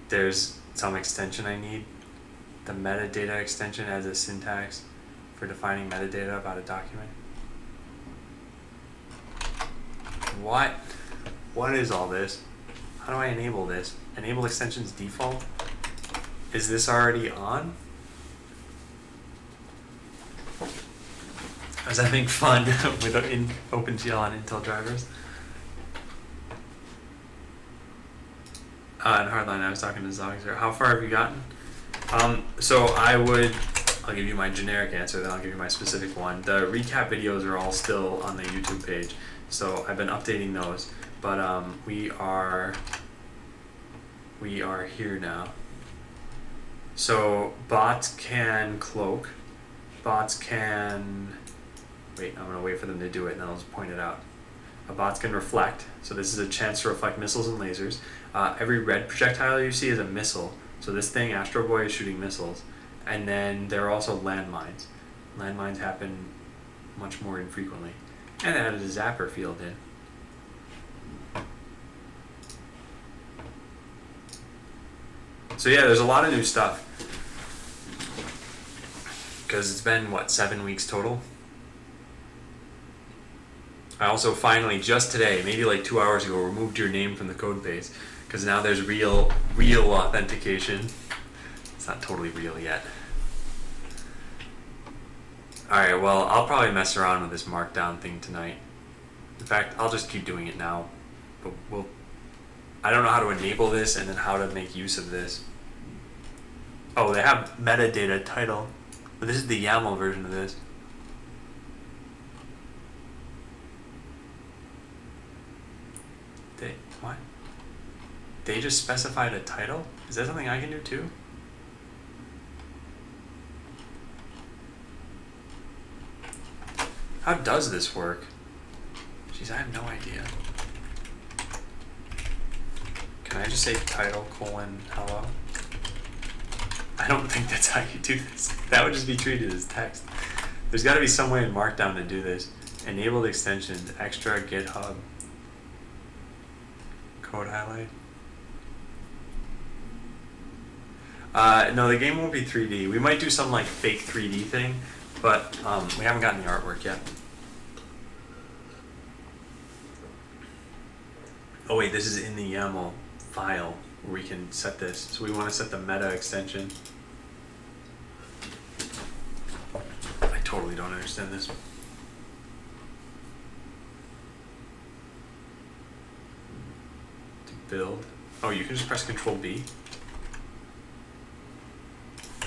There's some extension I need. The metadata extension as a syntax for defining metadata about a document. What? What is all this? How do I enable this? Enable extensions default? Is this already on? I was having fun with OpenGL on Intel drivers. And Hardline, I was talking to Zogzer. How far have you gotten? So I'll give you my generic answer, then I'll give you my specific one. The recap videos are all still on the YouTube page, so I've been updating those. But we are here now. So bots can cloak. Bots can... Wait, I'm going to wait for them to do it and then I'll just point it out. Bots can reflect. So this is a chance to reflect missiles and lasers. Every red projectile you see is a missile. So this thing, Astro Boy, is shooting missiles. And then there are also landmines. Landmines happen much more infrequently. And it added a zapper field in. So yeah, there's a lot of new stuff. Because it's been, what, 7 weeks total? I also finally, just today, maybe like 2 hours ago, removed your name from the code base. Because now there's real authentication. It's not totally real yet. Alright, well, I'll probably mess around with this markdown thing tonight. In fact, I'll just keep doing it now. But I don't know how to enable this and then how to make use of this. Oh, they have metadata title. But this is the YAML version of this. What? They just specified a title? Is that something I can do too? How does this work? Jeez, I have no idea. Can I just say title : hello? I don't think that's how you do this. That would just be treated as text. There's got to be some way in Markdown to do this. Enabled extensions, extra GitHub, code highlight. No, the game won't be 3D. We might do some like fake 3D thing, but we haven't gotten the artwork yet. Oh wait, this is in the YAML file where we can set this. So we want to set the meta extension. I totally don't understand this. To build. Oh, you can just press Control B.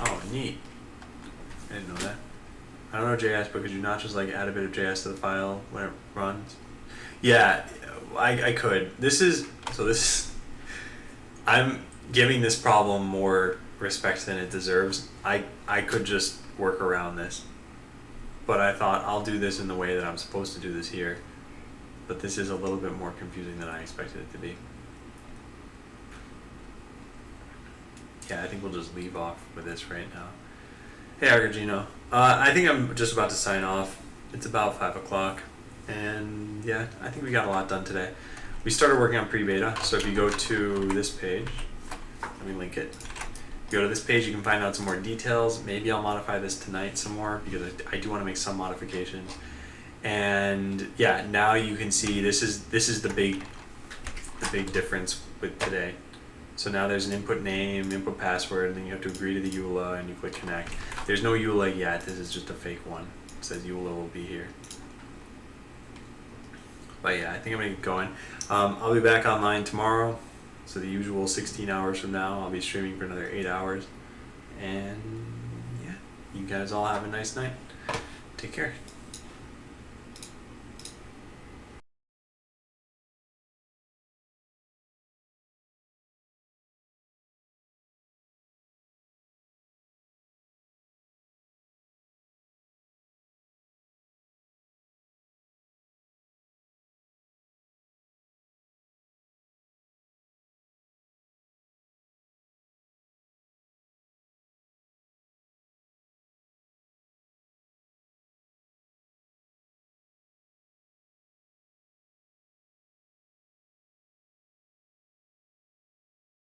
Oh, neat. I didn't know that. I don't know JS, but could you not just like add a bit of JS to the file when it runs? Yeah, I could. I'm giving this problem more respect than it deserves. I could just work around this. But I thought I'll do this in the way that I'm supposed to do this here. But this is a little bit more confusing than I expected it to be. Yeah, I think we'll just leave off with this right now. Hey, Argagino. I think I'm just about to sign off. It's about 5 o'clock. And yeah, I think we got a lot done today. We started working on pre-beta, so if you go to this page, let me link it. Go to this page, you can find out some more details. Maybe I'll modify this tonight some more because I do want to make some modifications. And yeah, now you can see this is the big the big difference with today. So now there's an input name, input password, and then you have to agree to the EULA, and you click connect. There's no EULA yet. This is just a fake one. It says EULA will be here. But yeah, I think I'm gonna get going. I'll be back online tomorrow. So the usual 16 hours from now, I'll be streaming for another 8 hours. And yeah, you guys all have a nice night. Take care.